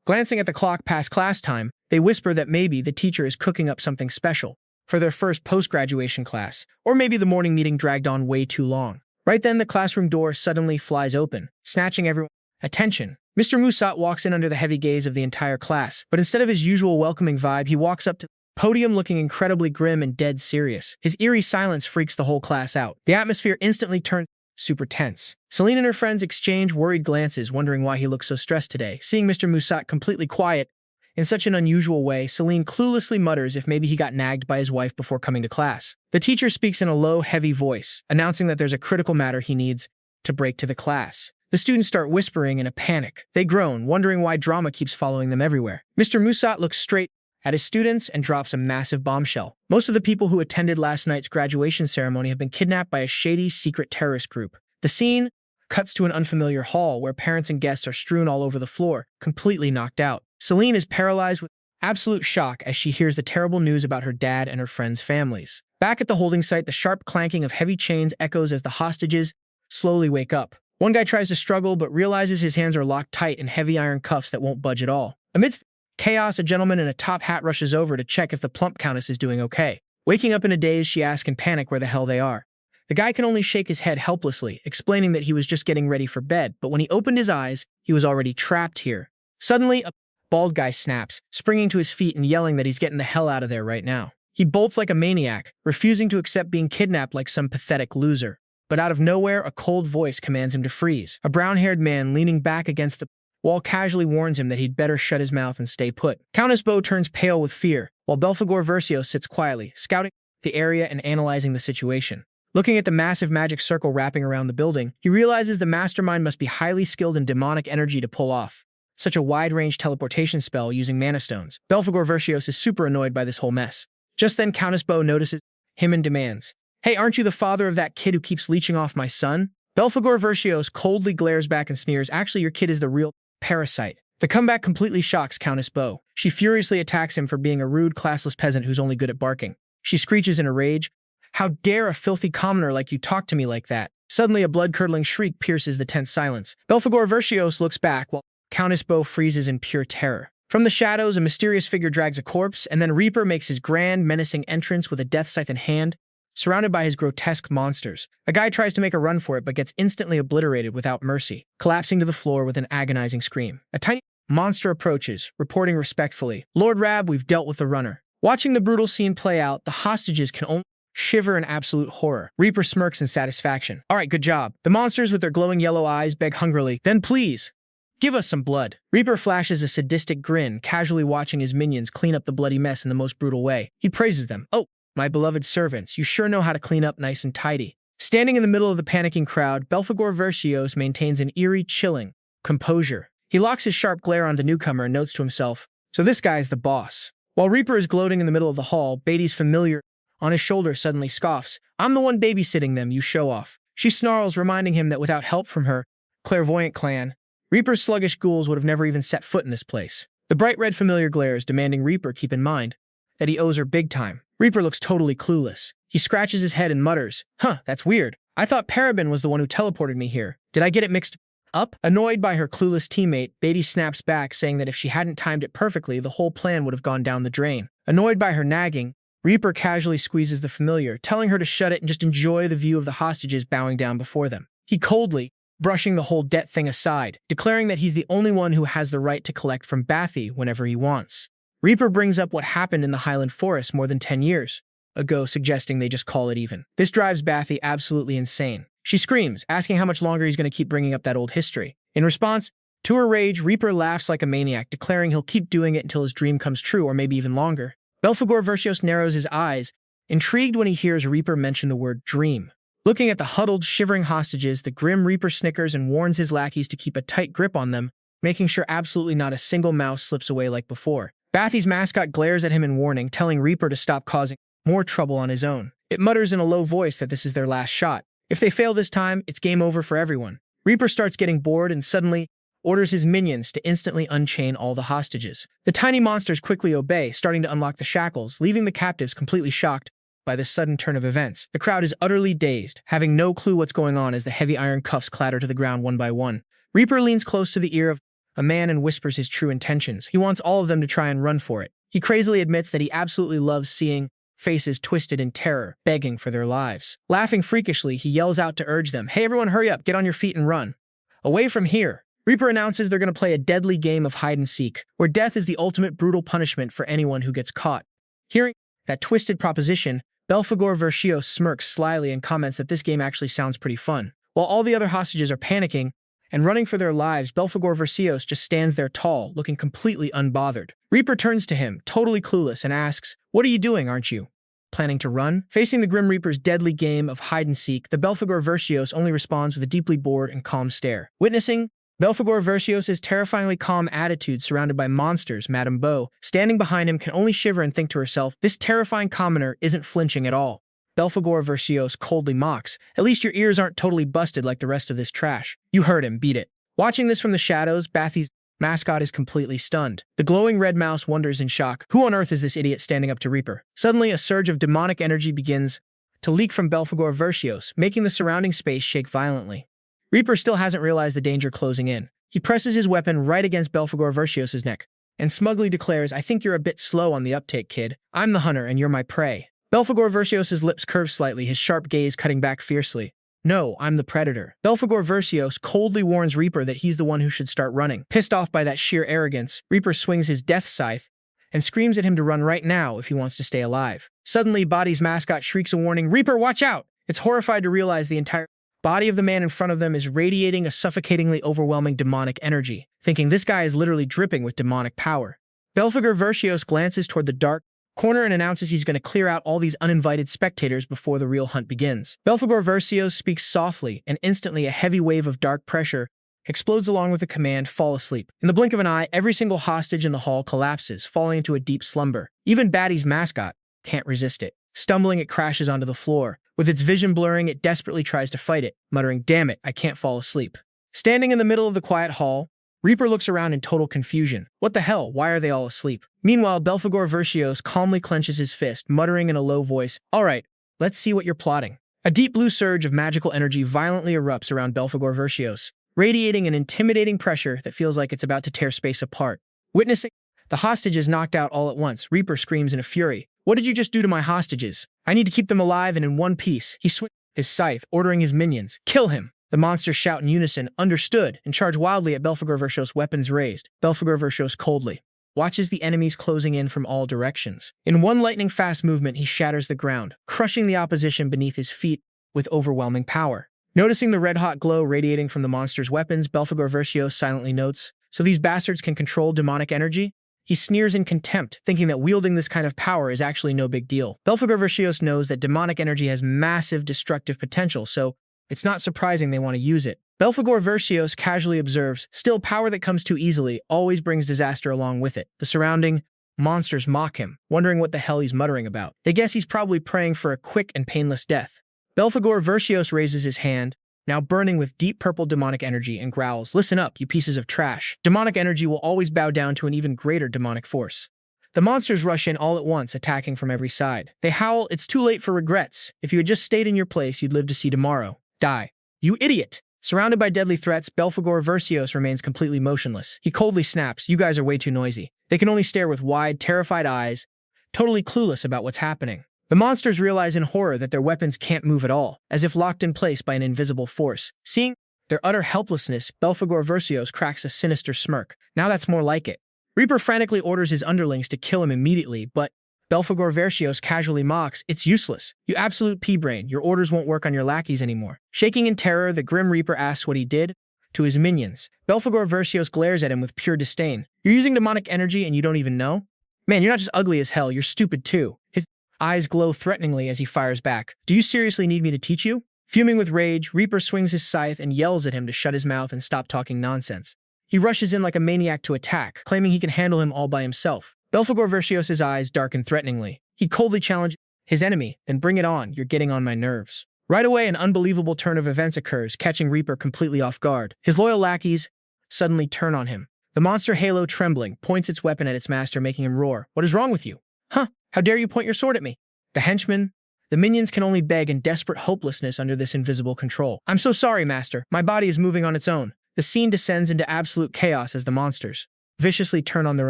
Glancing at the clock past class time, they whisper that maybe the teacher is cooking up something special for their first post-graduation class, or maybe the morning meeting dragged on way too long. Right then, the classroom door suddenly flies open, snatching everyone's attention. Mr. Musat walks in under the heavy gaze of the entire class, but instead of his usual welcoming vibe, he walks up to the podium looking incredibly grim and dead serious. His eerie silence freaks the whole class out. The atmosphere instantly turns super tense. Selene and her friends exchange worried glances, wondering why he looks so stressed today. Seeing Mr. Musat completely quiet in such an unusual way, Selene cluelessly mutters if maybe he got nagged by his wife before coming to class. The teacher speaks in a low, heavy voice, announcing that there's a critical matter he needs to break to the class. The students start whispering in a panic. They groan, wondering why drama keeps following them everywhere. Mr. Musat looks straight at his students and drops a massive bombshell. Most of the people who attended last night's graduation ceremony have been kidnapped by a shady, secret terrorist group. The scene cuts to an unfamiliar hall where parents and guests are strewn all over the floor, completely knocked out. Selene is paralyzed with absolute shock as she hears the terrible news about her dad and her friends' families. Back at the holding site, the sharp clanking of heavy chains echoes as the hostages slowly wake up. One guy tries to struggle but realizes his hands are locked tight in heavy iron cuffs that won't budge at all. Amidst chaos, a gentleman in a top hat rushes over to check if the plump countess is doing okay. Waking up in a daze, she asks in panic where the hell they are. The guy can only shake his head helplessly, explaining that he was just getting ready for bed, but when he opened his eyes, he was already trapped here. Suddenly, a bald guy snaps, springing to his feet and yelling that he's getting the hell out of there right now. He bolts like a maniac, refusing to accept being kidnapped like some pathetic loser. But out of nowhere, a cold voice commands him to freeze. A brown-haired man leaning back against the wall casually warns him that he'd better shut his mouth and stay put. Countess Bo turns pale with fear, while Belphegor Verscios sits quietly, scouting the area and analyzing the situation. Looking at the massive magic circle wrapping around the building, he realizes the mastermind must be highly skilled in demonic energy to pull off such a wide-range teleportation spell using mana stones. Belphegor Verscios is super annoyed by this whole mess. Just then, Countess Bo notices him and demands, "Hey, aren't you the father of that kid who keeps leeching off my son?" Belphegor Verscios coldly glares back and sneers, "Actually, your kid is the real parasite." The comeback completely shocks Countess Bo. She furiously attacks him for being a rude, classless peasant who's only good at barking. She screeches in a rage, "How dare a filthy commoner like you talk to me like that?" Suddenly, a blood-curdling shriek pierces the tense silence. Belphegor Verscios looks back while Countess Bo freezes in pure terror. From the shadows, a mysterious figure drags a corpse, and then Reaper makes his grand, menacing entrance with a death scythe in hand, surrounded by his grotesque monsters. A guy tries to make a run for it, but gets instantly obliterated without mercy, collapsing to the floor with an agonizing scream. A tiny monster approaches, reporting respectfully, "Lord Rab, we've dealt with the runner." Watching the brutal scene play out, the hostages can only shiver in absolute horror. Reaper smirks in satisfaction. "All right, good job." The monsters with their glowing yellow eyes beg hungrily, "Then please, give us some blood." Reaper flashes a sadistic grin, casually watching his minions clean up the bloody mess in the most brutal way. He praises them. "Oh, my beloved servants, you sure know how to clean up nice and tidy." Standing in the middle of the panicking crowd, Belphegor Verscios maintains an eerie, chilling composure. He locks his sharp glare on the newcomer and notes to himself, "So this guy's the boss." While Reaper is gloating in the middle of the hall, Beatty's familiar on his shoulder suddenly scoffs, "I'm the one babysitting them, you show-off." She snarls, reminding him that without help from her clairvoyant clan, Reaper's sluggish ghouls would have never even set foot in this place. The bright red familiar glares, demanding Reaper keep in mind that he owes her big time. Reaper looks totally clueless. He scratches his head and mutters, "Huh, that's weird. I thought Parabin was the one who teleported me here. Did I get it mixed up?" Annoyed by her clueless teammate, Beatty snaps back, saying that if she hadn't timed it perfectly, the whole plan would have gone down the drain. Annoyed by her nagging, Reaper casually squeezes the familiar, telling her to shut it and just enjoy the view of the hostages bowing down before them. He coldly, brushing the whole debt thing aside, declaring that he's the only one who has the right to collect from Bathy whenever he wants. Reaper brings up what happened in the Highland Forest more than 10 years ago, suggesting they just call it even. This drives Bathy absolutely insane. She screams, asking how much longer he's going to keep bringing up that old history. In response to her rage, Reaper laughs like a maniac, declaring he'll keep doing it until his dream comes true, or maybe even longer. Belphegor Verscios narrows his eyes, intrigued when he hears Reaper mention the word dream. Looking at the huddled, shivering hostages, the grim Reaper snickers and warns his lackeys to keep a tight grip on them, making sure absolutely not a single mouse slips away like before. Bathy's mascot glares at him in warning, telling Reaper to stop causing more trouble on his own. It mutters in a low voice that this is their last shot. If they fail this time, it's game over for everyone. Reaper starts getting bored and suddenly orders his minions to instantly unchain all the hostages. The tiny monsters quickly obey, starting to unlock the shackles, leaving the captives completely shocked by this sudden turn of events. The crowd is utterly dazed, having no clue what's going on as the heavy iron cuffs clatter to the ground one by one. Reaper leans close to the ear of a man and whispers his true intentions. He wants all of them to try and run for it. He crazily admits that he absolutely loves seeing faces twisted in terror, begging for their lives. Laughing freakishly, he yells out to urge them, "Hey everyone, hurry up, get on your feet and run. Away from here." Reaper announces they're going to play a deadly game of hide-and-seek, where death is the ultimate brutal punishment for anyone who gets caught. Hearing that twisted proposition, Belphegor Verscios smirks slyly and comments that this game actually sounds pretty fun. While all the other hostages are panicking and running for their lives, Belphegor Verscios just stands there tall, looking completely unbothered. Reaper turns to him, totally clueless, and asks, "What are you doing, aren't you planning to run?" Facing the Grim Reaper's deadly game of hide-and-seek, the Belphegor Verscios only responds with a deeply bored and calm stare. Witnessing Belphegor Verscios' terrifyingly calm attitude surrounded by monsters, Madame Beau, standing behind him, can only shiver and think to herself, this terrifying commoner isn't flinching at all. Belphegor Verscios coldly mocks, "At least your ears aren't totally busted like the rest of this trash. You heard him, beat it." Watching this from the shadows, Bathy's mascot is completely stunned. The glowing red mouse wonders in shock, who on earth is this idiot standing up to Reaper? Suddenly, a surge of demonic energy begins to leak from Belphegor Verscios, making the surrounding space shake violently. Reaper still hasn't realized the danger closing in. He presses his weapon right against Belphegor Verscios' neck and smugly declares, "I think you're a bit slow on the uptake, kid. I'm the hunter and you're my prey." Belphegor Verscios' lips curve slightly, his sharp gaze cutting back fiercely. "No, I'm the predator." Belphegor Verscios coldly warns Reaper that he's the one who should start running. Pissed off by that sheer arrogance, Reaper swings his death scythe and screams at him to run right now if he wants to stay alive. Suddenly, Body's mascot shrieks a warning, "Reaper, watch out!" It's horrified to realize the entire body of the man in front of them is radiating a suffocatingly overwhelming demonic energy, thinking this guy is literally dripping with demonic power. Belphegor Verscios glances toward the dark corner and announces he's going to clear out all these uninvited spectators before the real hunt begins. Belphegor Verscios speaks softly, and instantly a heavy wave of dark pressure explodes along with the command, "Fall asleep." In the blink of an eye, every single hostage in the hall collapses, falling into a deep slumber. Even Batty's mascot can't resist it. Stumbling, it crashes onto the floor. With its vision blurring, it desperately tries to fight it, muttering, "Damn it, I can't fall asleep." Standing in the middle of the quiet hall, Reaper looks around in total confusion. What the hell? Why are they all asleep? Meanwhile, Belphegor Verscios calmly clenches his fist, muttering in a low voice, "All right, let's see what you're plotting." A deep blue surge of magical energy violently erupts around Belphegor Verscios, radiating an intimidating pressure that feels like it's about to tear space apart. Witnessing the hostages knocked out all at once, Reaper screams in a fury, "What did you just do to my hostages? I need to keep them alive and in one piece." He swings his scythe, ordering his minions, "Kill him!" The monsters shout in unison, "Understood," and charge wildly at Belphegor Verscios, weapons raised. Belphegor Verscios coldly watches the enemies closing in from all directions. In one lightning-fast movement, he shatters the ground, crushing the opposition beneath his feet with overwhelming power. Noticing the red-hot glow radiating from the monsters' weapons, Belphegor Verscios silently notes, "So these bastards can control demonic energy?" He sneers in contempt, thinking that wielding this kind of power is actually no big deal. Belphegor Verscios knows that demonic energy has massive destructive potential, so it's not surprising they want to use it. Belphegor Verscios casually observes, "Still, power that comes too easily always brings disaster along with it." The surrounding monsters mock him, wondering what the hell he's muttering about. They guess he's probably praying for a quick and painless death. Belphegor Verscios raises his hand, now burning with deep purple demonic energy, and growls, "Listen up, you pieces of trash. Demonic energy will always bow down to an even greater demonic force." The monsters rush in all at once, attacking from every side. They howl, "It's too late for regrets. If you had just stayed in your place, you'd live to see tomorrow. Die. You idiot!" Surrounded by deadly threats, Belphegor Verscios remains completely motionless. He coldly snaps, "You guys are way too noisy." They can only stare with wide, terrified eyes, totally clueless about what's happening. The monsters realize in horror that their weapons can't move at all, as if locked in place by an invisible force. Seeing their utter helplessness, Belphegor Verscios cracks a sinister smirk. Now that's more like it. Reaper frantically orders his underlings to kill him immediately, but Belphegor Verscios casually mocks, "It's useless. You absolute pea-brain. Your orders won't work on your lackeys anymore." Shaking in terror, the Grim Reaper asks what he did to his minions. Belphegor Verscios glares at him with pure disdain. "You're using demonic energy and you don't even know? Man, you're not just ugly as hell, you're stupid too." His eyes glow threateningly as he fires back. "Do you seriously need me to teach you?" Fuming with rage, Reaper swings his scythe and yells at him to shut his mouth and stop talking nonsense. He rushes in like a maniac to attack, claiming he can handle him all by himself. Belphegor Verscios' eyes darken threateningly. He coldly challenges, his enemy, then bring it on, you're getting on my nerves. Right away, an unbelievable turn of events occurs, catching Reaper completely off guard. His loyal lackeys suddenly turn on him. The monster Halo, trembling, points its weapon at its master, making him roar. What is wrong with you? Huh? How dare you point your sword at me? The henchmen, the minions can only beg in desperate hopelessness under this invisible control. I'm so sorry, master. My body is moving on its own. The scene descends into absolute chaos as the monsters viciously turn on their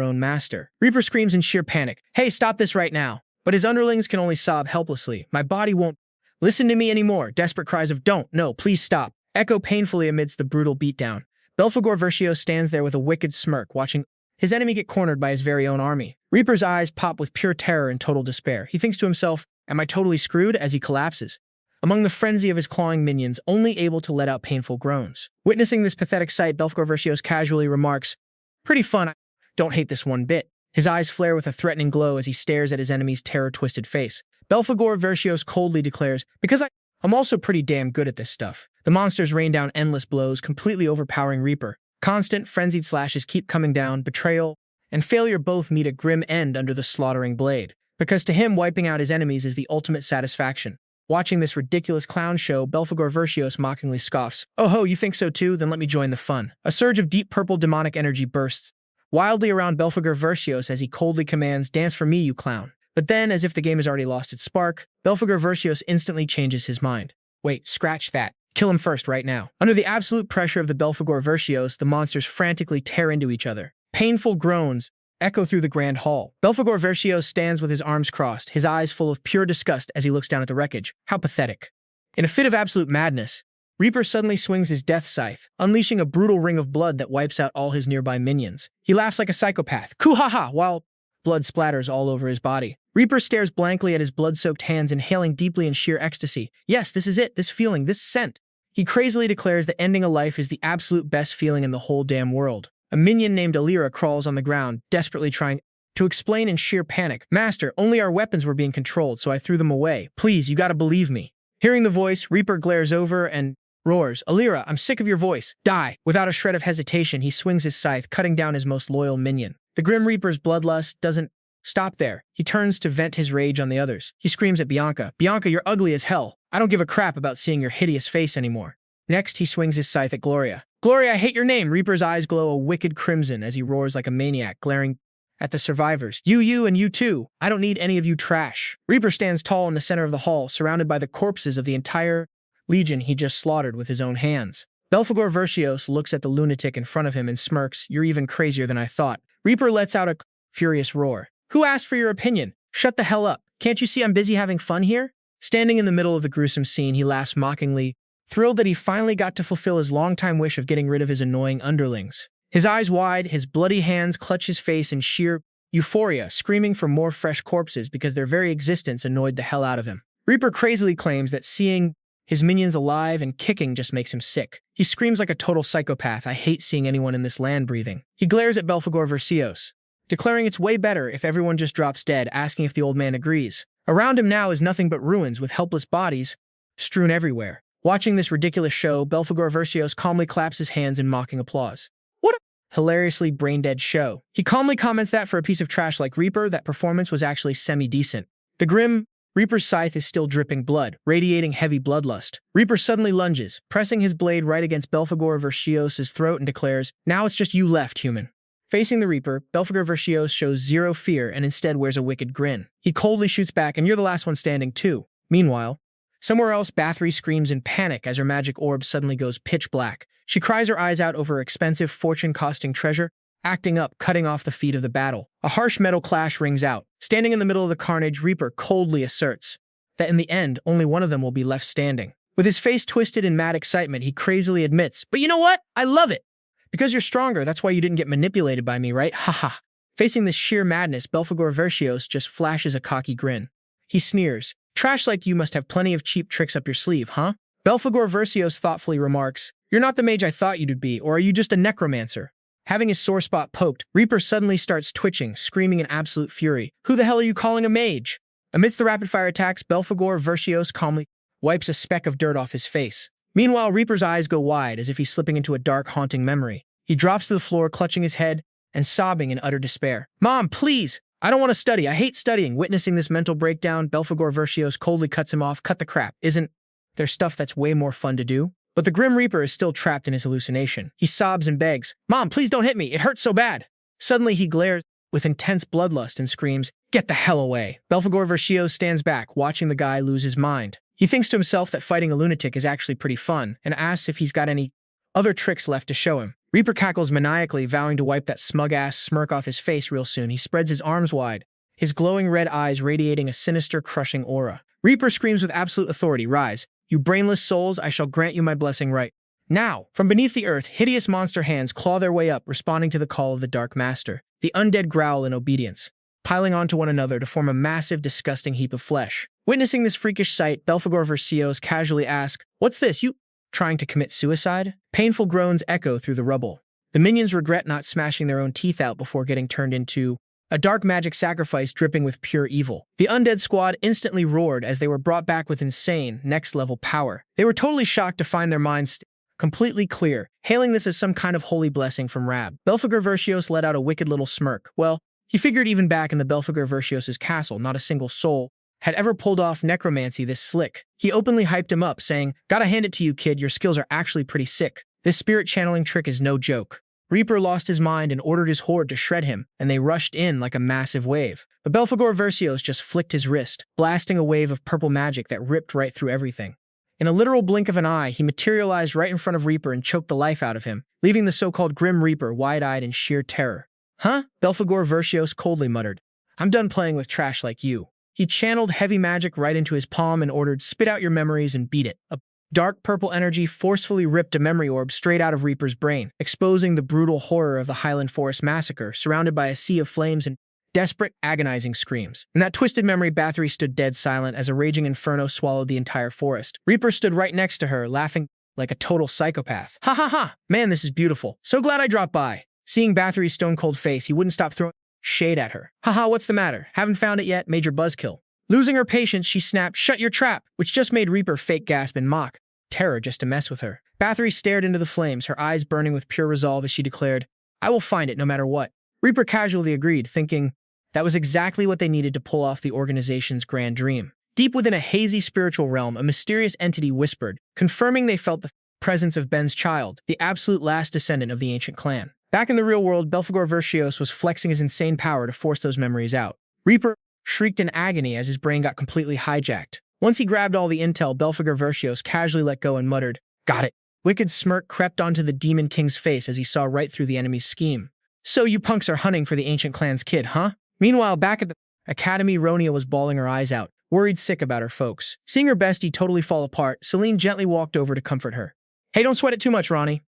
own master. Reaper screams in sheer panic. Hey, stop this right now. But his underlings can only sob helplessly. My body won't listen to me anymore. Desperate cries of don't, no, please stop echo painfully amidst the brutal beatdown. Belphegor Verscios stands there with a wicked smirk, watching his enemy get cornered by his very own army. Reaper's eyes pop with pure terror and total despair. He thinks to himself, am I totally screwed, as he collapses among the frenzy of his clawing minions, only able to let out painful groans. Witnessing this pathetic sight, Belphegor Verscios casually remarks, pretty fun, I don't hate this one bit. His eyes flare with a threatening glow as he stares at his enemy's terror-twisted face. Belphegor Verscios coldly declares, because I'm also pretty damn good at this stuff. The monsters rain down endless blows, completely overpowering Reaper. Constant, frenzied slashes keep coming down. Betrayal and failure both meet a grim end under the slaughtering blade. Because to him, wiping out his enemies is the ultimate satisfaction. Watching this ridiculous clown show, Belphegor Verscios mockingly scoffs. Oh ho, you think so too? Then let me join the fun. A surge of deep purple demonic energy bursts wildly around Belphegor Verscios as he coldly commands, dance for me, you clown. But then, as if the game has already lost its spark, Belphegor Verscios instantly changes his mind. Wait, scratch that. Kill him first, right now. Under the absolute pressure of the Belphegor Verscios, the monsters frantically tear into each other. Painful groans echo through the grand hall. Belphegor Verscios stands with his arms crossed, his eyes full of pure disgust as he looks down at the wreckage. How pathetic. In a fit of absolute madness, Reaper suddenly swings his death scythe, unleashing a brutal ring of blood that wipes out all his nearby minions. He laughs like a psychopath, Koo-ha-ha, while blood splatters all over his body. Reaper stares blankly at his blood-soaked hands, inhaling deeply in sheer ecstasy. Yes, this is it, this feeling, this scent. He crazily declares that ending a life is the absolute best feeling in the whole damn world. A minion named Alira crawls on the ground, desperately trying to explain in sheer panic. Master, only our weapons were being controlled, so I threw them away. Please, you gotta believe me. Hearing the voice, Reaper glares over and roars, Alira, I'm sick of your voice. Die. Without a shred of hesitation, he swings his scythe, cutting down his most loyal minion. The Grim Reaper's bloodlust doesn't stop there. He turns to vent his rage on the others. He screams at Bianca, Bianca, you're ugly as hell. I don't give a crap about seeing your hideous face anymore. Next, he swings his scythe at Gloria. Gloria, I hate your name. Reaper's eyes glow a wicked crimson as he roars like a maniac, glaring at the survivors. You, and you too. I don't need any of you trash. Reaper stands tall in the center of the hall, surrounded by the corpses of the entire legion he just slaughtered with his own hands. Belphegor Verscios looks at the lunatic in front of him and smirks. You're even crazier than I thought. Reaper lets out a furious roar. Who asked for your opinion? Shut the hell up. Can't you see I'm busy having fun here? Standing in the middle of the gruesome scene, he laughs mockingly, thrilled that he finally got to fulfill his longtime wish of getting rid of his annoying underlings. His eyes wide, his bloody hands clutch his face in sheer euphoria, screaming for more fresh corpses because their very existence annoyed the hell out of him. Reaper crazily claims that seeing his minions alive and kicking just makes him sick. He screams like a total psychopath, I hate seeing anyone in this land breathing. He glares at Belphegor Verscios, declaring it's way better if everyone just drops dead, asking if the old man agrees. Around him now is nothing but ruins with helpless bodies strewn everywhere. Watching this ridiculous show, Belphegor Verscios calmly claps his hands in mocking applause. What a hilariously brain-dead show. He calmly comments that for a piece of trash like Reaper, that performance was actually semi-decent. The Grim Reaper's scythe is still dripping blood, radiating heavy bloodlust. Reaper suddenly lunges, pressing his blade right against Belphegor Verscios' throat and declares, now it's just you left, human. Facing the Reaper, Belphegor Verscios shows zero fear and instead wears a wicked grin. He coldly shoots back, and you're the last one standing too. Meanwhile, somewhere else, Bathory screams in panic as her magic orb suddenly goes pitch black. She cries her eyes out over her expensive, fortune-costing treasure, acting up, cutting off the feet of the battle. A harsh metal clash rings out. Standing in the middle of the carnage, Reaper coldly asserts that in the end, only one of them will be left standing. With his face twisted in mad excitement, he crazily admits, but you know what? I love it! Because you're stronger, that's why you didn't get manipulated by me, right? Haha. Facing this sheer madness, Belphegor Verscios just flashes a cocky grin. He sneers. Trash like you must have plenty of cheap tricks up your sleeve, huh? Belphegor Verscios thoughtfully remarks, you're not the mage I thought you'd be, or are you just a necromancer? Having his sore spot poked, Reaper suddenly starts twitching, screaming in absolute fury. Who the hell are you calling a mage? Amidst the rapid-fire attacks, Belphegor Verscios calmly wipes a speck of dirt off his face. Meanwhile, Reaper's eyes go wide as if he's slipping into a dark, haunting memory. He drops to the floor, clutching his head and sobbing in utter despair. Mom, please! I don't want to study. I hate studying. Witnessing this mental breakdown, Belphegor Verscios coldly cuts him off. Cut the crap. Isn't there stuff that's way more fun to do? But the Grim Reaper is still trapped in his hallucination. He sobs and begs, Mom, please don't hit me. It hurts so bad. Suddenly he glares with intense bloodlust and screams, Get the hell away. Belphegor Verscios stands back, watching the guy lose his mind. He thinks to himself that fighting a lunatic is actually pretty fun, and asks if he's got any other tricks left to show him. Reaper cackles maniacally, vowing to wipe that smug-ass smirk off his face real soon. He spreads his arms wide, his glowing red eyes radiating a sinister, crushing aura. Reaper screams with absolute authority, Rise, you brainless souls, I shall grant you my blessing right now. From beneath the earth, hideous monster hands claw their way up, responding to the call of the Dark Master. The undead growl in obedience, piling onto one another to form a massive, disgusting heap of flesh. Witnessing this freakish sight, Belphegor Verscios casually asks, What's this, you trying to commit suicide? Painful groans echo through the rubble. The minions regret not smashing their own teeth out before getting turned into a dark magic sacrifice dripping with pure evil. The undead squad instantly roared as they were brought back with insane, next-level power. They were totally shocked to find their minds completely clear, hailing this as some kind of holy blessing from Rab. Belphegor Verscios let out a wicked little smirk. Well, he figured even back in the Belphegor Verscios' castle, not a single soul had ever pulled off necromancy this slick. He openly hyped him up, saying, Gotta hand it to you, kid, your skills are actually pretty sick. This spirit channeling trick is no joke. Reaper lost his mind and ordered his horde to shred him, and they rushed in like a massive wave. But Belphegor Verscios just flicked his wrist, blasting a wave of purple magic that ripped right through everything. In a literal blink of an eye, he materialized right in front of Reaper and choked the life out of him, leaving the so-called Grim Reaper wide-eyed in sheer terror. Huh? Belphegor Verscios coldly muttered, I'm done playing with trash like you. He channeled heavy magic right into his palm and ordered, Spit out your memories and beat it. A dark purple energy forcefully ripped a memory orb straight out of Reaper's brain, exposing the brutal horror of the Highland Forest massacre, surrounded by a sea of flames and desperate, agonizing screams. In that twisted memory, Bathory stood dead silent as a raging inferno swallowed the entire forest. Reaper stood right next to her, laughing like a total psychopath. Ha ha ha! Man, this is beautiful. So glad I dropped by. Seeing Bathory's stone-cold face, he wouldn't stop throwing shade at her. Haha, what's the matter? Haven't found it yet? Major buzzkill. Losing her patience, she snapped, Shut your trap, which just made Reaper fake gasp in mock terror just to mess with her. Bathory stared into the flames, her eyes burning with pure resolve as she declared, I will find it no matter what. Reaper casually agreed, thinking that was exactly what they needed to pull off the organization's grand dream. Deep within a hazy spiritual realm, a mysterious entity whispered, confirming they felt the presence of Ben's child, the absolute last descendant of the ancient clan. Back in the real world, Belphegor Verscios was flexing his insane power to force those memories out. Reaper shrieked in agony as his brain got completely hijacked. Once he grabbed all the intel, Belphegor Verscios casually let go and muttered, Got it. Wicked smirk crept onto the Demon King's face as he saw right through the enemy's scheme. So you punks are hunting for the ancient clan's kid, huh? Meanwhile, back at the academy, Ronia was bawling her eyes out, worried sick about her folks. Seeing her bestie totally fall apart, Selene gently walked over to comfort her. Hey, don't sweat it too much, Ronnie.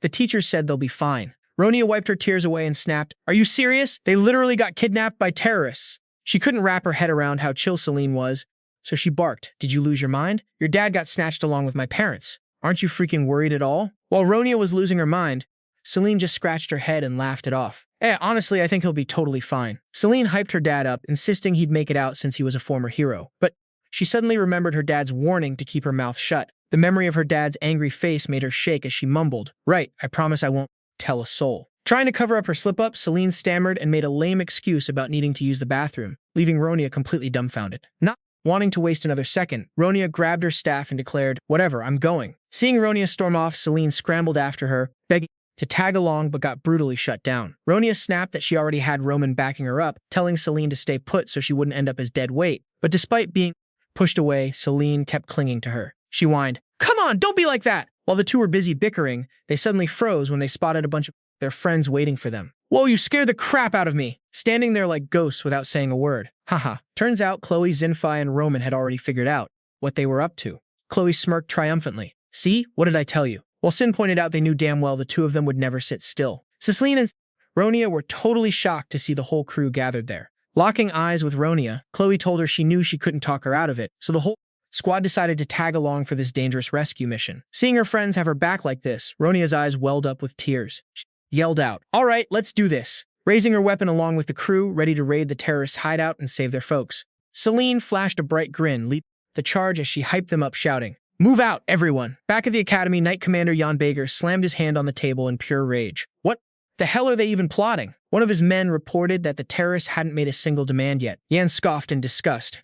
The teacher said they'll be fine. Ronia wiped her tears away and snapped, Are you serious? They literally got kidnapped by terrorists. She couldn't wrap her head around how chill Selene was, so she barked, Did you lose your mind? Your dad got snatched along with my parents. Aren't you freaking worried at all? While Ronia was losing her mind, Selene just scratched her head and laughed it off. Honestly, I think he'll be totally fine. Selene hyped her dad up, insisting he'd make it out since he was a former hero. But she suddenly remembered her dad's warning to keep her mouth shut. The memory of her dad's angry face made her shake as she mumbled, Right, I promise I won't tell a soul. Trying to cover up her slip-up, Selene stammered and made a lame excuse about needing to use the bathroom, leaving Ronia completely dumbfounded. Not wanting to waste another second, Ronia grabbed her staff and declared, Whatever, I'm going. Seeing Ronia storm off, Selene scrambled after her, begging to tag along but got brutally shut down. Ronia snapped that she already had Roman backing her up, telling Selene to stay put so she wouldn't end up as dead weight. But despite being pushed away, Selene kept clinging to her. She whined, Come on, don't be like that! While the two were busy bickering, they suddenly froze when they spotted a bunch of their friends waiting for them. Whoa, you scared the crap out of me! Standing there like ghosts without saying a word. Haha. Turns out Chloe, Zinfi, and Roman had already figured out what they were up to. Chloe smirked triumphantly. See? What did I tell you? While Sin pointed out they knew damn well the two of them would never sit still. Selene and Ronia were totally shocked to see the whole crew gathered there. Locking eyes with Ronia, Chloe told her she knew she couldn't talk her out of it, so the whole squad decided to tag along for this dangerous rescue mission. Seeing her friends have her back like this, Ronia's eyes welled up with tears. She yelled out, All right, let's do this. Raising her weapon along with the crew, ready to raid the terrorists' hideout and save their folks. Selene flashed a bright grin, leading the charge as she hyped them up, shouting, Move out, everyone! Back at the academy, Knight Commander Jan Bager slammed his hand on the table in pure rage. What the hell are they even plotting? One of his men reported that the terrorists hadn't made a single demand yet. Yan scoffed in disgust.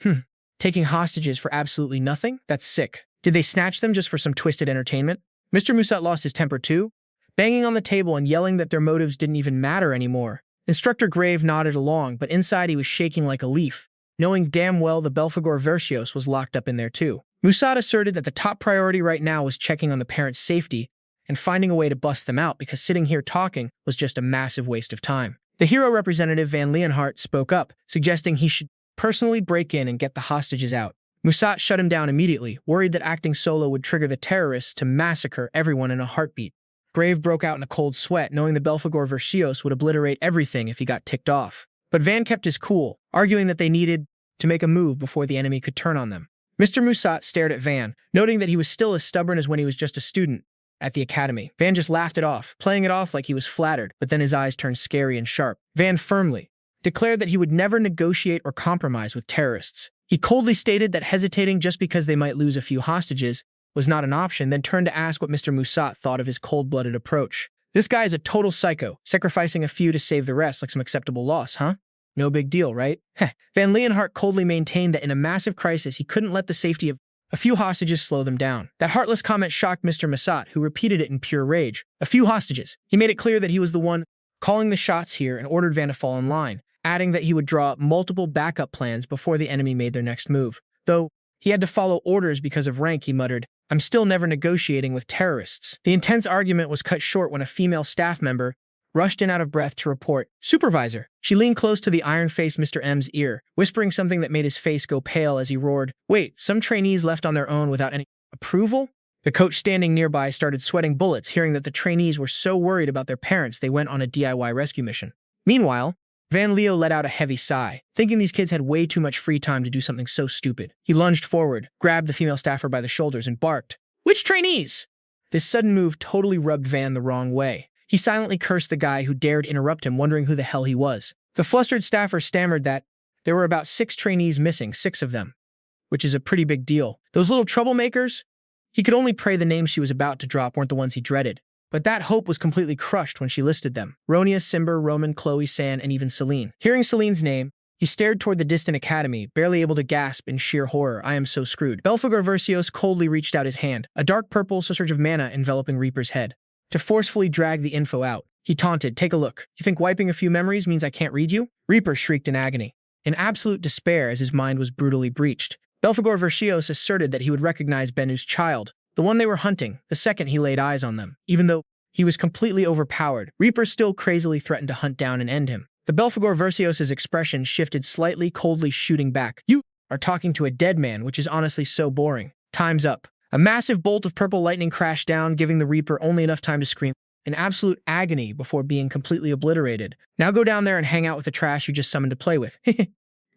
Taking hostages for absolutely nothing? That's sick. Did they snatch them just for some twisted entertainment? Mr. Musat lost his temper too, banging on the table and yelling that their motives didn't even matter anymore. Instructor Grave nodded along, but inside he was shaking like a leaf, knowing damn well the Belphegor Verscios was locked up in there too. Musat asserted that the top priority right now was checking on the parents' safety and finding a way to bust them out because sitting here talking was just a massive waste of time. The hero representative Van Leeuwenhart spoke up, suggesting he should personally break in and get the hostages out. Musat shut him down immediately, worried that acting solo would trigger the terrorists to massacre everyone in a heartbeat. Grave broke out in a cold sweat, knowing the Belphegor Verscios would obliterate everything if he got ticked off. But Van kept his cool, arguing that they needed to make a move before the enemy could turn on them. Mr. Musat stared at Van, noting that he was still as stubborn as when he was just a student at the academy. Van just laughed it off, playing it off like he was flattered, but then his eyes turned scary and sharp. Van firmly declared that he would never negotiate or compromise with terrorists. He coldly stated that hesitating just because they might lose a few hostages was not an option, then turned to ask what Mr. Musat thought of his cold-blooded approach. This guy is a total psycho, sacrificing a few to save the rest like some acceptable loss, huh? No big deal, right? Van Leeuwenhart coldly maintained that in a massive crisis he couldn't let the safety of a few hostages slow them down. That heartless comment shocked Mr. Musat, who repeated it in pure rage. A few hostages. He made it clear that he was the one calling the shots here and ordered Van to fall in line, adding that he would draw up multiple backup plans before the enemy made their next move. Though he had to follow orders because of rank, he muttered, "I'm still never negotiating with terrorists." The intense argument was cut short when a female staff member rushed in out of breath to report, "Supervisor." She leaned close to the iron-faced Mr. M's ear, whispering something that made his face go pale as he roared, "Wait, some trainees left on their own without any approval?" The coach standing nearby started sweating bullets, hearing that the trainees were so worried about their parents they went on a DIY rescue mission. Meanwhile, Van Leo let out a heavy sigh, thinking these kids had way too much free time to do something so stupid. He lunged forward, grabbed the female staffer by the shoulders, and barked, "Which trainees?" This sudden move totally rubbed Van the wrong way. He silently cursed the guy who dared interrupt him, wondering who the hell he was. The flustered staffer stammered that there were about 6 trainees missing, 6 of them, which is a pretty big deal. Those little troublemakers? He could only pray the names she was about to drop weren't the ones he dreaded. But that hope was completely crushed when she listed them. Ronia, Simber, Roman, Chloe, San, and even Selene. Hearing Selene's name, he stared toward the distant academy, barely able to gasp in sheer horror. "I am so screwed." Belphegor Verscios coldly reached out his hand, a dark purple surge of mana enveloping Reaper's head, to forcefully drag the info out. He taunted, "Take a look. You think wiping a few memories means I can't read you?" Reaper shrieked in agony, in absolute despair as his mind was brutally breached. Belphegor Verscios asserted that he would recognize Benu's child, the one they were hunting, the second he laid eyes on them. Even though he was completely overpowered, Reaper still crazily threatened to hunt down and end him. The Belphegor Verscios' expression shifted slightly, coldly shooting back. "You are talking to a dead man, which is honestly so boring. Time's up." A massive bolt of purple lightning crashed down, giving the Reaper only enough time to scream in absolute agony before being completely obliterated. "Now go down there and hang out with the trash you just summoned to play with."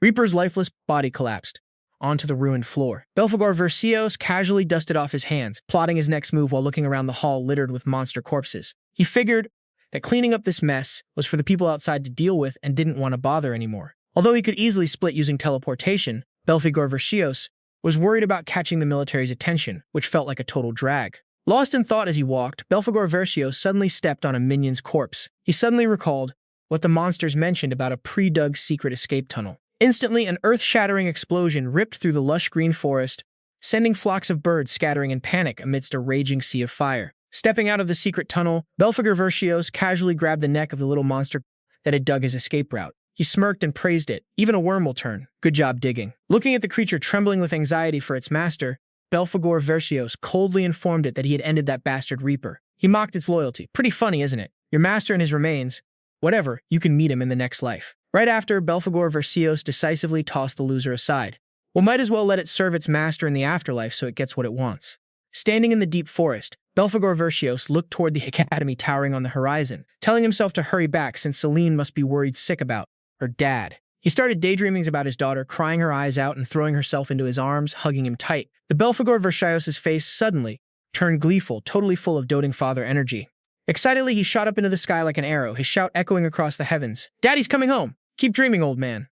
Reaper's lifeless body collapsed onto the ruined floor. Belphegor Verscios casually dusted off his hands, plotting his next move while looking around the hall littered with monster corpses. He figured that cleaning up this mess was for the people outside to deal with and didn't want to bother anymore. Although he could easily split using teleportation, Belphegor Verscios was worried about catching the military's attention, which felt like a total drag. Lost in thought as he walked, Belphegor Verscios suddenly stepped on a minion's corpse. He suddenly recalled what the monsters mentioned about a pre-dug secret escape tunnel. Instantly, an earth-shattering explosion ripped through the lush green forest, sending flocks of birds scattering in panic amidst a raging sea of fire. Stepping out of the secret tunnel, Belphegor Verscios casually grabbed the neck of the little monster that had dug his escape route. He smirked and praised it. "Even a worm will turn. Good job digging." Looking at the creature trembling with anxiety for its master, Belphegor Verscios coldly informed it that he had ended that bastard Reaper. He mocked its loyalty. "Pretty funny, isn't it? Your master and his remains. Whatever, you can meet him in the next life." Right after, Belphegor Verscios decisively tossed the loser aside. "Well, might as well let it serve its master in the afterlife so it gets what it wants." Standing in the deep forest, Belphegor Verscios looked toward the academy towering on the horizon, telling himself to hurry back since Selene must be worried sick about her dad. He started daydreaming about his daughter, crying her eyes out and throwing herself into his arms, hugging him tight. The Belphegor Verscios' face suddenly turned gleeful, totally full of doting father energy. Excitedly, he shot up into the sky like an arrow, his shout echoing across the heavens. "Daddy's coming home! Keep dreaming, old man.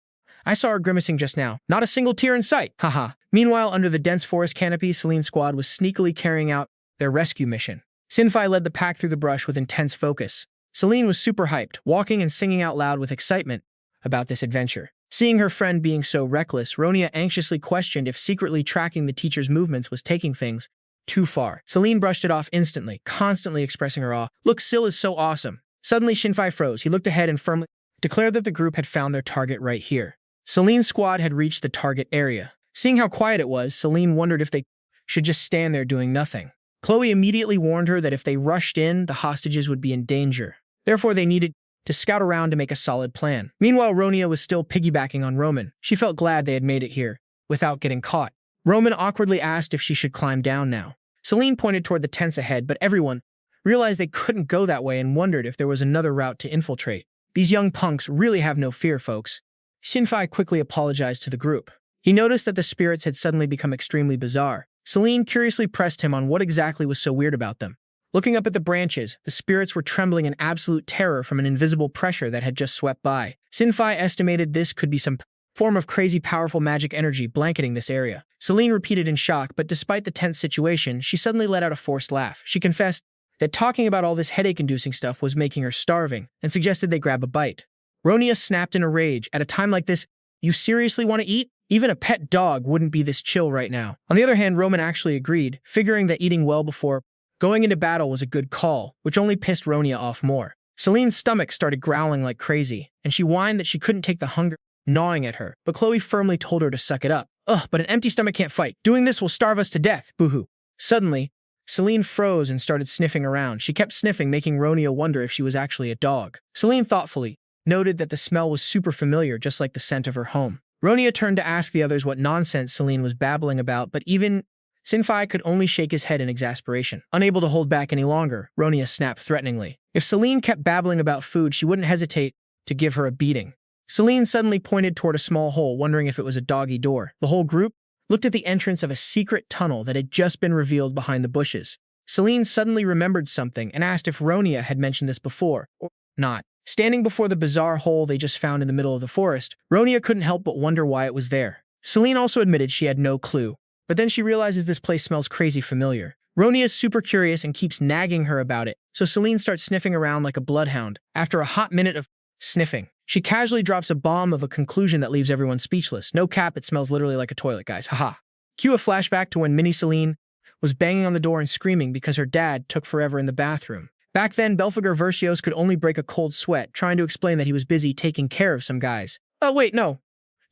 I saw her grimacing just now. Not a single tear in sight. Haha." Meanwhile, under the dense forest canopy, Selene's squad was sneakily carrying out their rescue mission. Sinfai led the pack through the brush with intense focus, Selene was super hyped, walking and singing out loud with excitement about this adventure. Seeing her friend being so reckless, Ronia anxiously questioned if secretly tracking the teacher's movements was taking things too far. Selene brushed it off instantly, constantly expressing her awe. Look, Sil is so awesome. Suddenly, Shinfei froze. He looked ahead and firmly declared that the group had found their target right here. Selene's squad had reached the target area. Seeing how quiet it was, Selene wondered if they should just stand there doing nothing. Chloe immediately warned her that if they rushed in, the hostages would be in danger. Therefore, they needed to scout around to make a solid plan. Meanwhile, Ronia was still piggybacking on Roman. She felt glad they had made it here without getting caught. Roman awkwardly asked if she should climb down now. Selene pointed toward the tents ahead, but everyone realized they couldn't go that way and wondered if there was another route to infiltrate. These young punks really have no fear, folks. Shinfei quickly apologized to the group. He noticed that the spirits had suddenly become extremely bizarre. Selene curiously pressed him on what exactly was so weird about them. Looking up at the branches, the spirits were trembling in absolute terror from an invisible pressure that had just swept by. Shinfei estimated this could be some form of crazy powerful magic energy blanketing this area. Selene repeated in shock, but despite the tense situation, she suddenly let out a forced laugh. She confessed that talking about all this headache-inducing stuff was making her starving and suggested they grab a bite. Ronia snapped in a rage. At a time like this, you seriously want to eat? Even a pet dog wouldn't be this chill right now. On the other hand, Roman actually agreed, figuring that eating well before going into battle was a good call, which only pissed Ronia off more. Selene's stomach started growling like crazy, and she whined that she couldn't take the hunger gnawing at her, but Chloe firmly told her to suck it up. Ugh, but an empty stomach can't fight. Doing this will starve us to death, boo-hoo. Suddenly, Selene froze and started sniffing around. She kept sniffing, making Ronia wonder if she was actually a dog. Selene thoughtfully noted that the smell was super familiar, just like the scent of her home. Ronia turned to ask the others what nonsense Selene was babbling about, but even Shinfei could only shake his head in exasperation. Unable to hold back any longer, Ronia snapped threateningly. If Selene kept babbling about food, she wouldn't hesitate to give her a beating. Selene suddenly pointed toward a small hole, wondering if it was a doggy door. The whole group looked at the entrance of a secret tunnel that had just been revealed behind the bushes. Selene suddenly remembered something and asked if Ronia had mentioned this before or not. Standing before the bizarre hole they just found in the middle of the forest, Ronia couldn't help but wonder why it was there. Selene also admitted she had no clue, but then she realizes this place smells crazy familiar. Ronia is super curious and keeps nagging her about it, so Selene starts sniffing around like a bloodhound. After a hot minute of sniffing, she casually drops a bomb of a conclusion that leaves everyone speechless. No cap, it smells literally like a toilet, guys. Haha. Cue a flashback to when Mini Selene was banging on the door and screaming because her dad took forever in the bathroom. Back then, Belphegor Verscios could only break a cold sweat, trying to explain that he was busy taking care of some guys. Oh wait, no.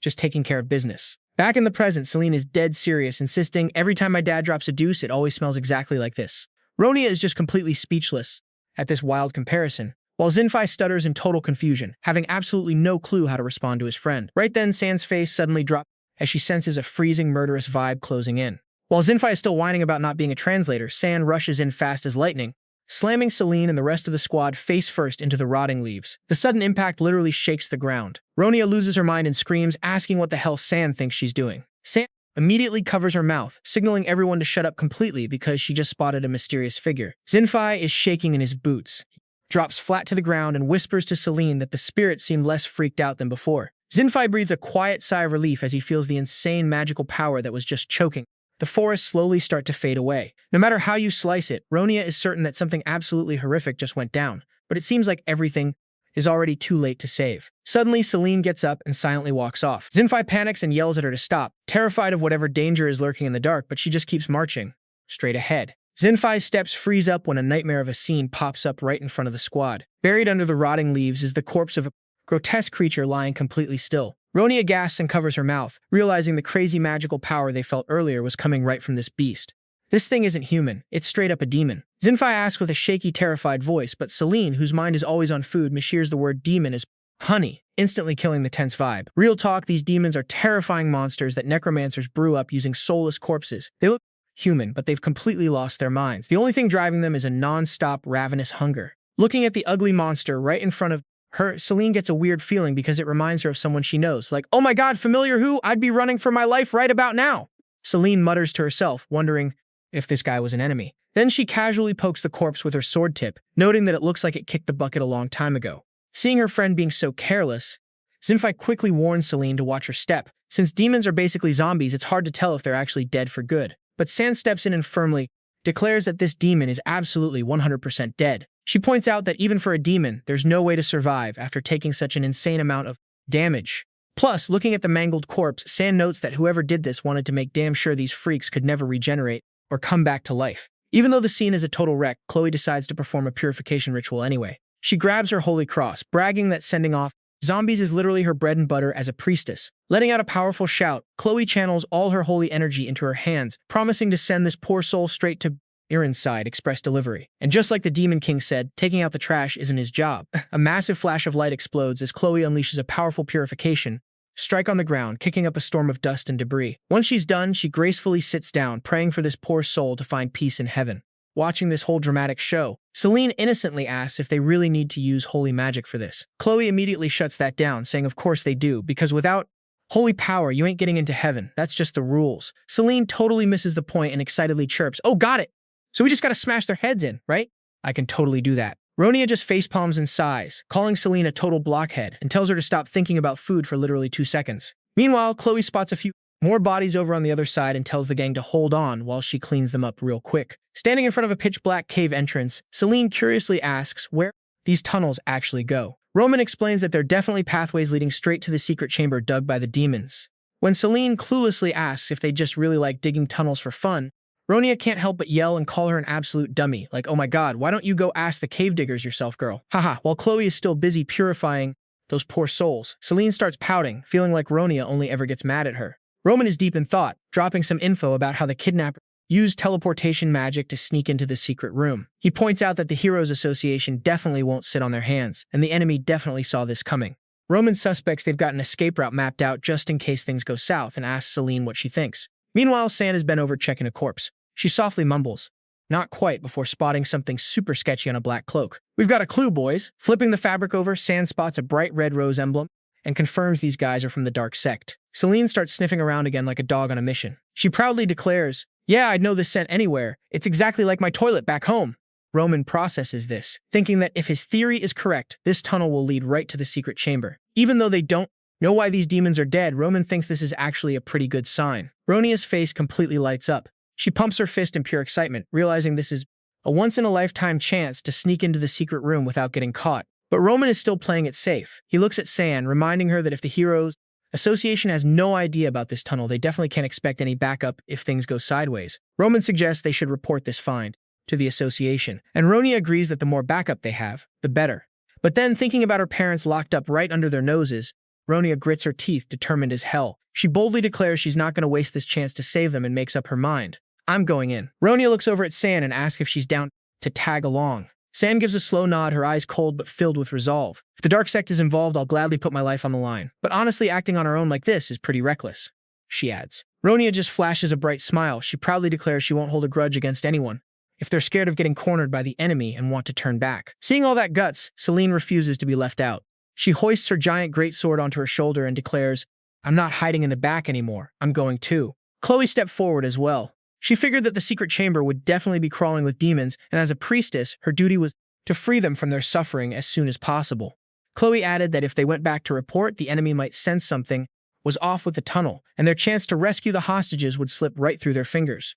Just taking care of business. Back in the present, Selene is dead serious, insisting, every time my dad drops a deuce, it always smells exactly like this. Ronia is just completely speechless at this wild comparison, while Shinfei stutters in total confusion, having absolutely no clue how to respond to his friend. Right then, San's face suddenly drops as she senses a freezing, murderous vibe closing in. While Shinfei is still whining about not being a translator, San rushes in fast as lightning, slamming Selene and the rest of the squad face first into the rotting leaves. The sudden impact literally shakes the ground. Ronia loses her mind and screams, asking what the hell San thinks she's doing. San immediately covers her mouth, signaling everyone to shut up completely because she just spotted a mysterious figure. Shinfei is shaking in his boots, drops flat to the ground and whispers to Selene that the spirits seemed less freaked out than before. Shinfei breathes a quiet sigh of relief as he feels the insane magical power that was just choking the forests slowly start to fade away. No matter how you slice it, Ronia is certain that something absolutely horrific just went down, but it seems like everything is already too late to save. Suddenly, Selene gets up and silently walks off. Shinfei panics and yells at her to stop, terrified of whatever danger is lurking in the dark, but she just keeps marching straight ahead. Shinfei's steps freeze up when a nightmare of a scene pops up right in front of the squad. Buried under the rotting leaves is the corpse of a grotesque creature lying completely still. Ronia gasps and covers her mouth, realizing the crazy magical power they felt earlier was coming right from this beast. This thing isn't human, it's straight up a demon. Shinfei asks with a shaky, terrified voice, but Selene, whose mind is always on food, mishears the word demon as honey, instantly killing the tense vibe. Real talk, these demons are terrifying monsters that necromancers brew up using soulless corpses. They look human, but they've completely lost their minds. The only thing driving them is a non-stop, ravenous hunger. Looking at the ugly monster right in front of her, Selene gets a weird feeling because it reminds her of someone she knows. Like, oh my god, familiar who? I'd be running for my life right about now. Selene mutters to herself, wondering if this guy was an enemy. Then she casually pokes the corpse with her sword tip, noting that it looks like it kicked the bucket a long time ago. Seeing her friend being so careless, Shinfei quickly warns Selene to watch her step. Since demons are basically zombies, it's hard to tell if they're actually dead for good. But San steps in and firmly declares that this demon is absolutely 100% dead. She points out that even for a demon, there's no way to survive after taking such an insane amount of damage. Plus, looking at the mangled corpse, San notes that whoever did this wanted to make damn sure these freaks could never regenerate or come back to life. Even though the scene is a total wreck, Chloe decides to perform a purification ritual anyway. She grabs her holy cross, bragging that sending off zombies is literally her bread and butter as a priestess. Letting out a powerful shout, Chloe channels all her holy energy into her hands, promising to send this poor soul straight to Aaron's side express delivery. And just like the Demon King said, taking out the trash isn't his job. A massive flash of light explodes as Chloe unleashes a powerful purification strike on the ground, kicking up a storm of dust and debris. Once she's done, she gracefully sits down, praying for this poor soul to find peace in heaven. Watching this whole dramatic show, Selene innocently asks if they really need to use holy magic for this. Chloe immediately shuts that down, saying of course they do, because without holy power, you ain't getting into heaven. That's just the rules. Selene totally misses the point and excitedly chirps, "Oh, got it! So we just gotta smash their heads in, right? I can totally do that." Ronia just facepalms and sighs, calling Selene a total blockhead and tells her to stop thinking about food for literally 2 seconds. Meanwhile, Chloe spots a few more bodies over on the other side and tells the gang to hold on while she cleans them up real quick. Standing in front of a pitch-black cave entrance, Selene curiously asks where these tunnels actually go. Roman explains that they're definitely pathways leading straight to the secret chamber dug by the demons. When Selene cluelessly asks if they just really like digging tunnels for fun, Ronia can't help but yell and call her an absolute dummy, like, "Oh my god, why don't you go ask the cave diggers yourself, girl?" Haha, while Chloe is still busy purifying those poor souls, Selene starts pouting, feeling like Ronia only ever gets mad at her. Roman is deep in thought, dropping some info about how the kidnapper used teleportation magic to sneak into the secret room. He points out that the Heroes Association definitely won't sit on their hands, and the enemy definitely saw this coming. Roman suspects they've got an escape route mapped out just in case things go south and asks Selene what she thinks. Meanwhile, San has been over checking a corpse. She softly mumbles, "Not quite," before spotting something super sketchy on a black cloak. "We've got a clue, boys." Flipping the fabric over, San spots a bright red rose emblem and confirms these guys are from the dark sect. Selene starts sniffing around again like a dog on a mission. She proudly declares, "Yeah, I'd know this scent anywhere. It's exactly like my toilet back home." Roman processes this, thinking that if his theory is correct, this tunnel will lead right to the secret chamber. Even though they don't know why these demons are dead, Roman thinks this is actually a pretty good sign. Ronia's face completely lights up. She pumps her fist in pure excitement, realizing this is a once-in-a-lifetime chance to sneak into the secret room without getting caught. But Roman is still playing it safe. He looks at San, reminding her that if the Heroes Association has no idea about this tunnel, they definitely can't expect any backup if things go sideways. Roman suggests they should report this find to the association, and Ronia agrees that the more backup they have, the better. But then, thinking about her parents locked up right under their noses, Ronia grits her teeth, determined as hell. She boldly declares she's not going to waste this chance to save them and makes up her mind. "I'm going in." Ronia looks over at San and asks if she's down to tag along. San gives a slow nod, her eyes cold but filled with resolve. "If the dark sect is involved, I'll gladly put my life on the line. But honestly, acting on her own like this is pretty reckless," she adds. Ronia just flashes a bright smile. She proudly declares she won't hold a grudge against anyone if they're scared of getting cornered by the enemy and want to turn back. Seeing all that guts, Selene refuses to be left out. She hoists her giant greatsword onto her shoulder and declares, "I'm not hiding in the back anymore. I'm going too." Chloe stepped forward as well. She figured that the secret chamber would definitely be crawling with demons, and as a priestess, her duty was to free them from their suffering as soon as possible. Chloe added that if they went back to report, the enemy might sense something was off with the tunnel, and their chance to rescue the hostages would slip right through their fingers.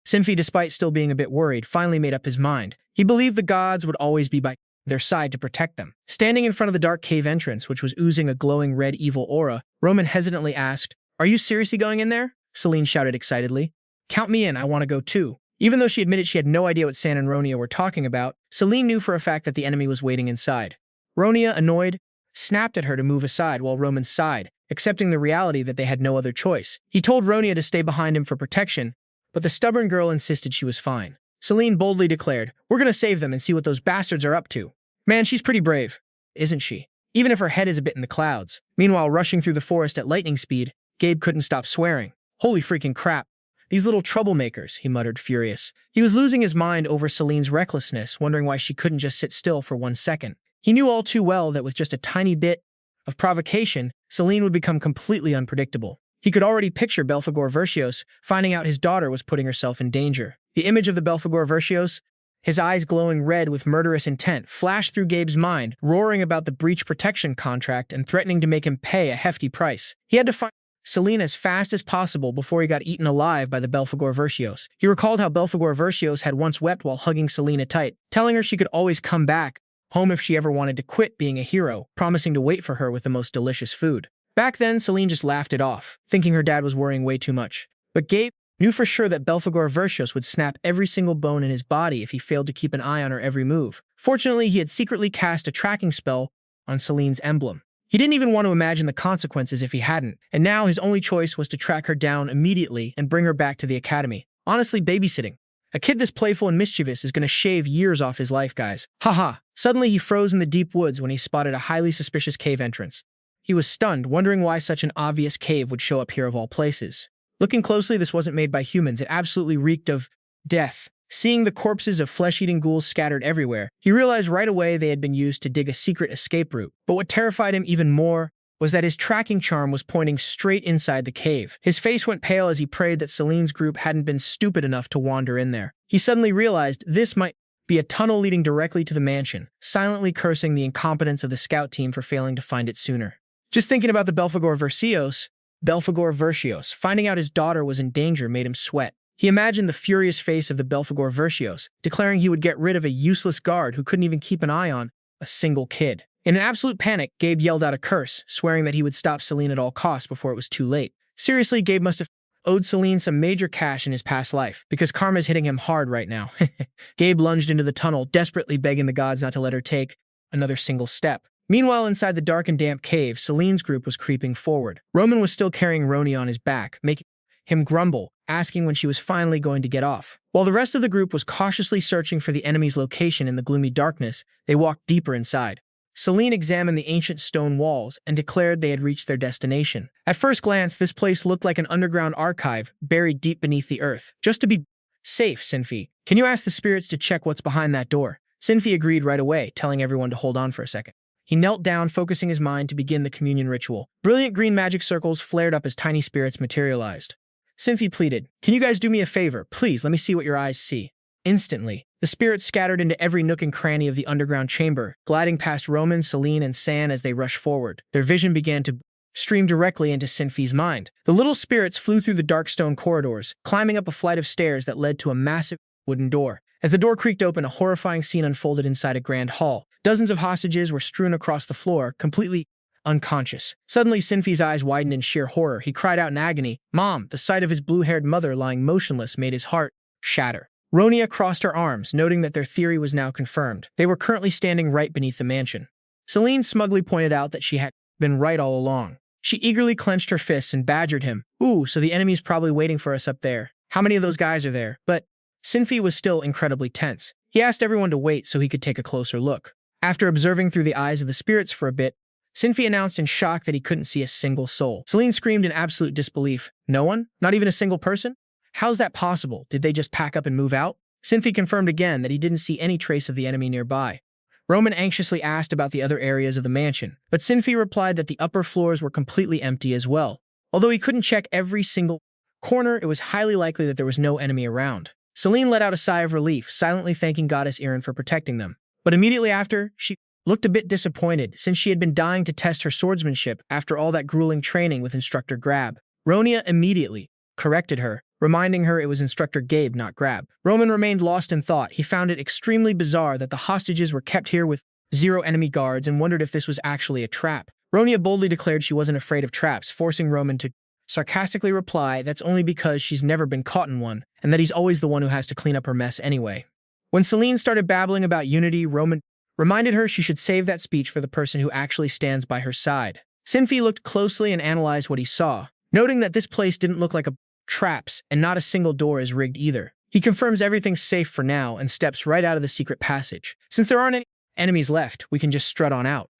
Sinfi, despite still being a bit worried, finally made up his mind. He believed the gods would always be by their side to protect them. Standing in front of the dark cave entrance, which was oozing a glowing red evil aura, Roman hesitantly asked, "Are you seriously going in there?" Selene shouted excitedly. "Count me in, I want to go too." Even though she admitted she had no idea what San and Ronia were talking about, Selene knew for a fact that the enemy was waiting inside. Ronia, annoyed, snapped at her to move aside while Roman sighed, accepting the reality that they had no other choice. He told Ronia to stay behind him for protection, but the stubborn girl insisted she was fine. Selene boldly declared, "We're gonna save them and see what those bastards are up to." Man, she's pretty brave, isn't she? Even if her head is a bit in the clouds. Meanwhile, rushing through the forest at lightning speed, Gabe couldn't stop swearing. "Holy freaking crap. These little troublemakers," he muttered, furious. He was losing his mind over Selene's recklessness, wondering why she couldn't just sit still for 1 second. He knew all too well that with just a tiny bit of provocation, Selene would become completely unpredictable. He could already picture Belphegor Verscios finding out his daughter was putting herself in danger. The image of the Belphegor Verscios, his eyes glowing red with murderous intent, flashed through Gabe's mind, roaring about the breach protection contract and threatening to make him pay a hefty price. He had to find Selene as fast as possible before he got eaten alive by the Belphegor Verscios. He recalled how Belphegor Verscios had once wept while hugging Selene tight, telling her she could always come back home if she ever wanted to quit being a hero, promising to wait for her with the most delicious food. Back then, Selene just laughed it off, thinking her dad was worrying way too much. But Gabe knew for sure that Belphegor Verscios would snap every single bone in his body if he failed to keep an eye on her every move. Fortunately, he had secretly cast a tracking spell on Selene's emblem. He didn't even want to imagine the consequences if he hadn't, and now his only choice was to track her down immediately and bring her back to the academy. Honestly, babysitting a kid this playful and mischievous is going to shave years off his life, guys. Haha. Suddenly, he froze in the deep woods when he spotted a highly suspicious cave entrance. He was stunned, wondering why such an obvious cave would show up here of all places. Looking closely, this wasn't made by humans. It absolutely reeked of death. Seeing the corpses of flesh-eating ghouls scattered everywhere, he realized right away they had been used to dig a secret escape route. But what terrified him even more was that his tracking charm was pointing straight inside the cave. His face went pale as he prayed that Selene's group hadn't been stupid enough to wander in there. He suddenly realized this might be a tunnel leading directly to the mansion, silently cursing the incompetence of the scout team for failing to find it sooner. Just thinking about the Belphegor Verscios, finding out his daughter was in danger made him sweat. He imagined the furious face of the Belphegor Verscios, declaring he would get rid of a useless guard who couldn't even keep an eye on a single kid. In an absolute panic, Gabe yelled out a curse, swearing that he would stop Selene at all costs before it was too late. Seriously, Gabe must have owed Selene some major cash in his past life, because karma's hitting him hard right now. Gabe lunged into the tunnel, desperately begging the gods not to let her take another single step. Meanwhile, inside the dark and damp cave, Selene's group was creeping forward. Roman was still carrying Ronia on his back, making him grumble, asking when she was finally going to get off. While the rest of the group was cautiously searching for the enemy's location in the gloomy darkness, they walked deeper inside. Selene examined the ancient stone walls and declared they had reached their destination. At first glance, this place looked like an underground archive buried deep beneath the earth. Just to be safe, Sinfi, can you ask the spirits to check what's behind that door? Sinfi agreed right away, telling everyone to hold on for a second. He knelt down, focusing his mind to begin the communion ritual. Brilliant green magic circles flared up as tiny spirits materialized. Sinfi pleaded, "Can you guys do me a favor? Please, let me see what your eyes see." Instantly, the spirits scattered into every nook and cranny of the underground chamber, gliding past Roman, Selene, and San as they rushed forward. Their vision began to stream directly into Sinfi's mind. The little spirits flew through the dark stone corridors, climbing up a flight of stairs that led to a massive wooden door. As the door creaked open, a horrifying scene unfolded inside a grand hall. Dozens of hostages were strewn across the floor, completely unconscious. Suddenly, Sinfi's eyes widened in sheer horror. He cried out in agony, "Mom!" The sight of his blue-haired mother lying motionless made his heart shatter. Ronia crossed her arms, noting that their theory was now confirmed. They were currently standing right beneath the mansion. Selene smugly pointed out that she had been right all along. She eagerly clenched her fists and badgered him. "Ooh, so the enemy's probably waiting for us up there. How many of those guys are there?" But Sinfi was still incredibly tense. He asked everyone to wait so he could take a closer look. After observing through the eyes of the spirits for a bit, Sinfi announced in shock that he couldn't see a single soul. Selene screamed in absolute disbelief. "No one? Not even a single person? How's that possible? Did they just pack up and move out?" Sinfi confirmed again that he didn't see any trace of the enemy nearby. Roman anxiously asked about the other areas of the mansion, but Sinfi replied that the upper floors were completely empty as well. Although he couldn't check every single corner, it was highly likely that there was no enemy around. Selene let out a sigh of relief, silently thanking Goddess Erin for protecting them. But immediately after, she looked a bit disappointed, since she had been dying to test her swordsmanship after all that grueling training with Instructor Grab. Ronia immediately corrected her, reminding her it was Instructor Gabe, not Grab. Roman remained lost in thought. He found it extremely bizarre that the hostages were kept here with 0 enemy guards and wondered if this was actually a trap. Ronia boldly declared she wasn't afraid of traps, forcing Roman to sarcastically reply that's only because she's never been caught in one, and that he's always the one who has to clean up her mess anyway. When Selene started babbling about unity, Roman reminded her she should save that speech for the person who actually stands by her side. Sinfi looked closely and analyzed what he saw, noting that this place didn't look like a traps, and not a single door is rigged either. He confirms everything's safe for now and steps right out of the secret passage. "Since there aren't any enemies left, we can just strut on out."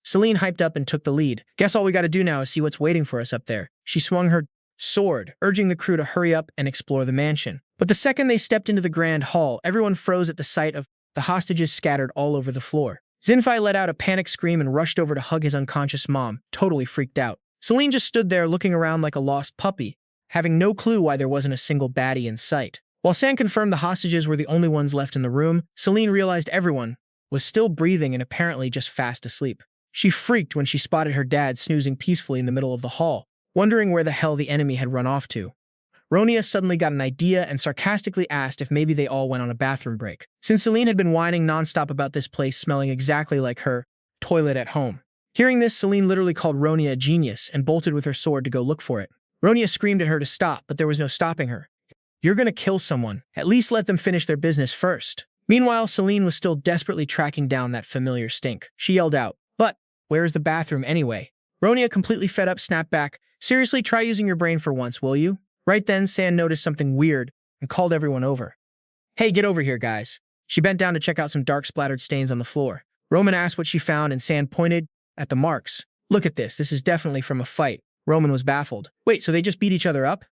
Selene hyped up and took the lead. "Guess all we gotta do now is see what's waiting for us up there." She swung her sword, urging the crew to hurry up and explore the mansion. But the second they stepped into the grand hall, everyone froze at the sight of the hostages scattered all over the floor. Zinfei let out a panic scream and rushed over to hug his unconscious mom, totally freaked out. Selene just stood there looking around like a lost puppy, having no clue why there wasn't a single baddie in sight. While San confirmed the hostages were the only ones left in the room, Selene realized everyone was still breathing and apparently just fast asleep. She freaked when she spotted her dad snoozing peacefully in the middle of the hall. wondering where the hell the enemy had run off to. Ronia suddenly got an idea and sarcastically asked if maybe they all went on a bathroom break, since Selene had been whining nonstop about this place smelling exactly like her toilet at home. Hearing this, Selene literally called Ronia a genius and bolted with her sword to go look for it. Ronia screamed at her to stop, but there was no stopping her. You're gonna kill someone. At least let them finish their business first. Meanwhile, Selene was still desperately tracking down that familiar stink. She yelled out, but where's the bathroom anyway? Ronia, completely fed up, snapped back, seriously, try using your brain for once, will you? Right then, San noticed something weird and called everyone over. Hey, get over here, guys. She bent down to check out some dark splattered stains on the floor. Roman asked what she found and San pointed at the marks. Look at this is definitely from a fight. Roman was baffled. Wait, so they just beat each other up?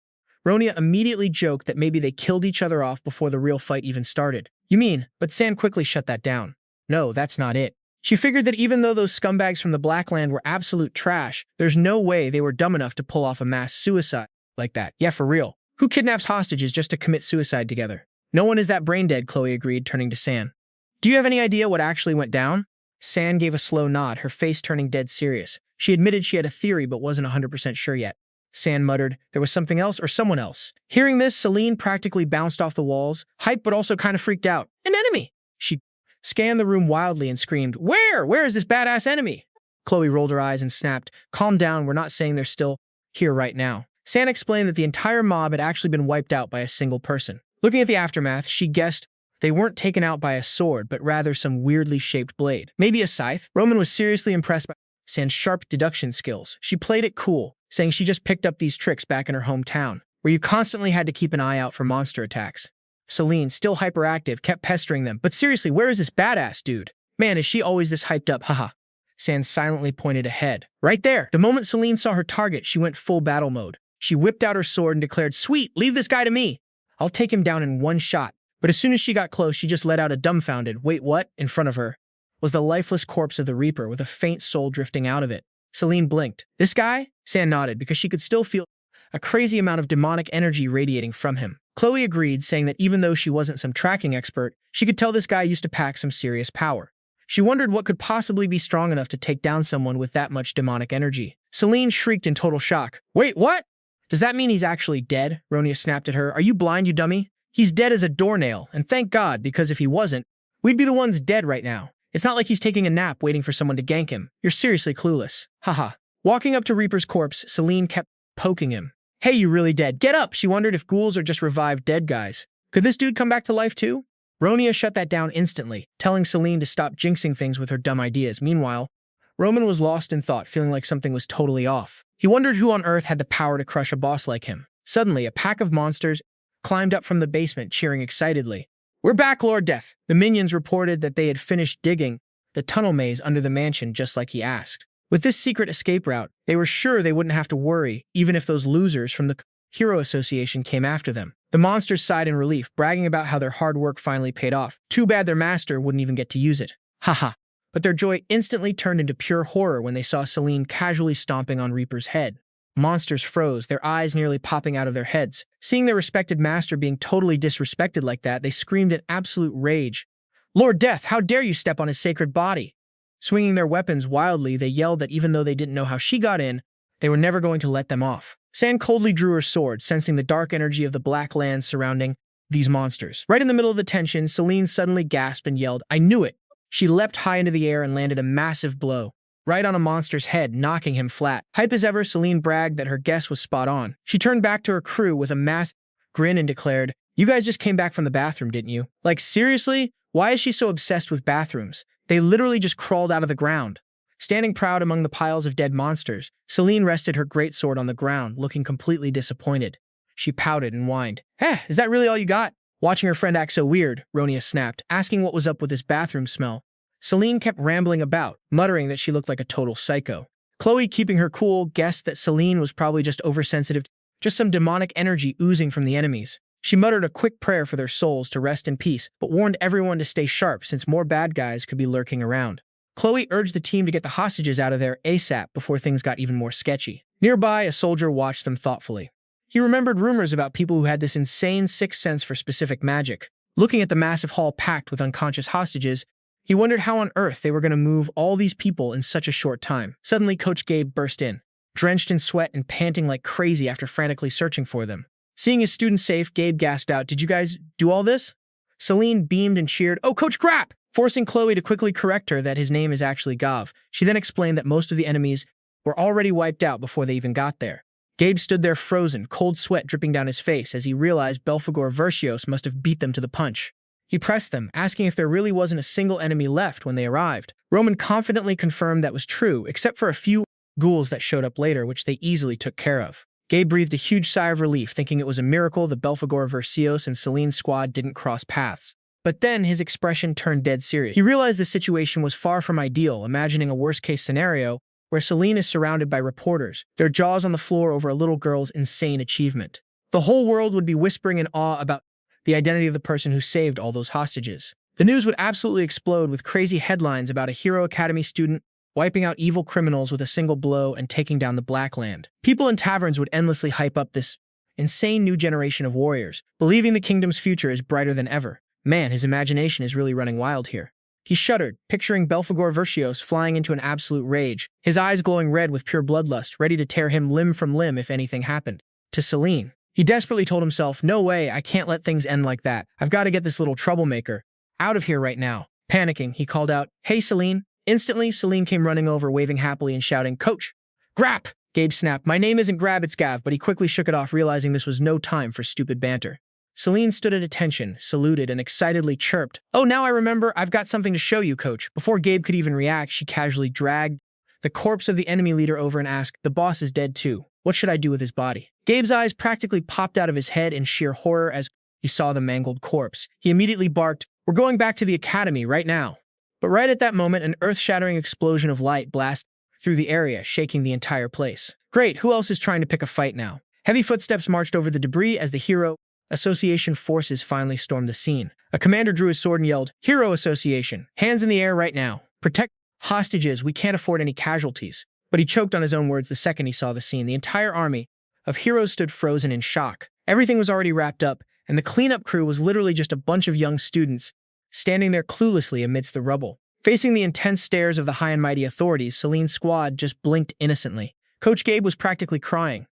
Ronia immediately joked that maybe they killed each other off before the real fight even started. You mean? But San quickly shut that down. No, that's not it. She figured that even though those scumbags from the Blackland were absolute trash, there's no way they were dumb enough to pull off a mass suicide like that. Yeah, for real. Who kidnaps hostages just to commit suicide together? No one is that brain dead, Chloe agreed, turning to San. Do you have any idea what actually went down? San gave a slow nod, her face turning dead serious. She admitted she had a theory but wasn't 100% sure yet. San muttered, there was something else or someone else. Hearing this, Selene practically bounced off the walls, hyped but also kind of freaked out. An enemy! She scanned the room wildly and screamed, Where? Where is this badass enemy? Chloe rolled her eyes and snapped, Calm down, we're not saying they're still here right now. San explained that the entire mob had actually been wiped out by a single person. Looking at the aftermath, she guessed they weren't taken out by a sword, but rather some weirdly shaped blade. Maybe a scythe? Roman was seriously impressed by San's sharp deduction skills. She played it cool, saying she just picked up these tricks back in her hometown, where you constantly had to keep an eye out for monster attacks. Selene, still hyperactive, kept pestering them. But seriously, where is this badass dude? Man, is she always this hyped up? Haha. San silently pointed ahead. Right there! The moment Selene saw her target, she went full battle mode. She whipped out her sword and declared, Sweet, leave this guy to me. I'll take him down in one shot. But as soon as she got close, she just let out a dumbfounded, wait, what? In front of her was the lifeless corpse of the Reaper with a faint soul drifting out of it. Selene blinked. This guy? San nodded because she could still feel a crazy amount of demonic energy radiating from him. Chloe agreed, saying that even though she wasn't some tracking expert, she could tell this guy used to pack some serious power. She wondered what could possibly be strong enough to take down someone with that much demonic energy. Selene shrieked in total shock. Wait, what? Does that mean he's actually dead? Ronia snapped at her. Are you blind, you dummy? He's dead as a doornail, and thank God, because if he wasn't, we'd be the ones dead right now. It's not like he's taking a nap waiting for someone to gank him. You're seriously clueless. Haha. Walking up to Reaper's corpse, Selene kept poking him. Hey, you really dead? Get up! She wondered if ghouls are just revived dead guys. Could this dude come back to life too? Ronia shut that down instantly, telling Selene to stop jinxing things with her dumb ideas. Meanwhile, Roman was lost in thought, feeling like something was totally off. He wondered who on earth had the power to crush a boss like him. Suddenly, a pack of monsters climbed up from the basement, cheering excitedly. We're back, Lord Death! The minions reported that they had finished digging the tunnel maze under the mansion just like he asked. With this secret escape route, they were sure they wouldn't have to worry, even if those losers from the Hero Association came after them. The monsters sighed in relief, bragging about how their hard work finally paid off. Too bad their master wouldn't even get to use it. Haha. But their joy instantly turned into pure horror when they saw Selene casually stomping on Reaper's head. Monsters froze, their eyes nearly popping out of their heads. Seeing their respected master being totally disrespected like that, they screamed in absolute rage. Lord Death, how dare you step on his sacred body? Swinging their weapons wildly, they yelled that even though they didn't know how she got in, they were never going to let them off. San coldly drew her sword, sensing the dark energy of the black land surrounding these monsters. Right in the middle of the tension, Selene suddenly gasped and yelled, I knew it! She leapt high into the air and landed a massive blow right on a monster's head, knocking him flat. Hype as ever, Selene bragged that her guess was spot on. She turned back to her crew with a massive grin and declared, You guys just came back from the bathroom, didn't you? Like, seriously? Why is she so obsessed with bathrooms? They literally just crawled out of the ground. Standing proud among the piles of dead monsters, Selene rested her greatsword on the ground, looking completely disappointed. She pouted and whined. Is that really all you got? Watching her friend act so weird, Ronia snapped, asking what was up with this bathroom smell. Selene kept rambling about, muttering that she looked like a total psycho. Chloe, keeping her cool, guessed that Selene was probably just oversensitive, just some demonic energy oozing from the enemies. She muttered a quick prayer for their souls to rest in peace, but warned everyone to stay sharp since more bad guys could be lurking around. Chloe urged the team to get the hostages out of there ASAP before things got even more sketchy. Nearby, a soldier watched them thoughtfully. He remembered rumors about people who had this insane sixth sense for specific magic. Looking at the massive hall packed with unconscious hostages, he wondered how on earth they were going to move all these people in such a short time. Suddenly, Coach Gabe burst in. drenched in sweat and panting like crazy after frantically searching for them. Seeing his students safe, Gabe gasped out, "Did you guys do all this?" Selene beamed and cheered, "Oh, Coach Crap!" forcing Chloe to quickly correct her that his name is actually Gav. She then explained that most of the enemies were already wiped out before they even got there. Gabe stood there frozen, cold sweat dripping down his face as he realized Belphegor Verscios must have beat them to the punch. He pressed them, asking if there really wasn't a single enemy left when they arrived. Roman confidently confirmed that was true, except for a few ghouls that showed up later, which they easily took care of. Gabe breathed a huge sigh of relief, thinking it was a miracle the Belphegor Verscios and Selene's squad didn't cross paths. But then his expression turned dead serious. He realized the situation was far from ideal, imagining a worst-case scenario where Selene is surrounded by reporters, their jaws on the floor over a little girl's insane achievement. The whole world would be whispering in awe about the identity of the person who saved all those hostages. The news would absolutely explode with crazy headlines about a Hero Academy student wiping out evil criminals with a single blow and taking down the Black Land. People in taverns would endlessly hype up this insane new generation of warriors, believing the kingdom's future is brighter than ever. Man, his imagination is really running wild here. He shuddered, picturing Belphegor Verscios flying into an absolute rage, his eyes glowing red with pure bloodlust, ready to tear him limb from limb if anything happened. To Selene, he desperately told himself, "No way, I can't let things end like that. I've got to get this little troublemaker out of here right now." Panicking, he called out, "Hey, Selene." Instantly, Selene came running over, waving happily and shouting, "Coach! Grap!" Gabe snapped, "My name isn't Grab, it's Gav," but he quickly shook it off, realizing this was no time for stupid banter. Selene stood at attention, saluted, and excitedly chirped, "Oh, now I remember, I've got something to show you, Coach." Before Gabe could even react, she casually dragged the corpse of the enemy leader over and asked, "The boss is dead too. What should I do with his body?" Gabe's eyes practically popped out of his head in sheer horror as he saw the mangled corpse. He immediately barked, "We're going back to the academy right now." But right at that moment, an earth-shattering explosion of light blasted through the area, shaking the entire place. Great, who else is trying to pick a fight now? Heavy footsteps marched over the debris as the Hero Association forces finally stormed the scene. A commander drew his sword and yelled, "Hero Association, hands in the air right now. Protect hostages, we can't afford any casualties." But he choked on his own words the second he saw the scene. The entire army of heroes stood frozen in shock. Everything was already wrapped up, and the cleanup crew was literally just a bunch of young students standing there cluelessly amidst the rubble. Facing the intense stares of the high and mighty authorities, Selene's squad just blinked innocently. Coach Gabe was practically crying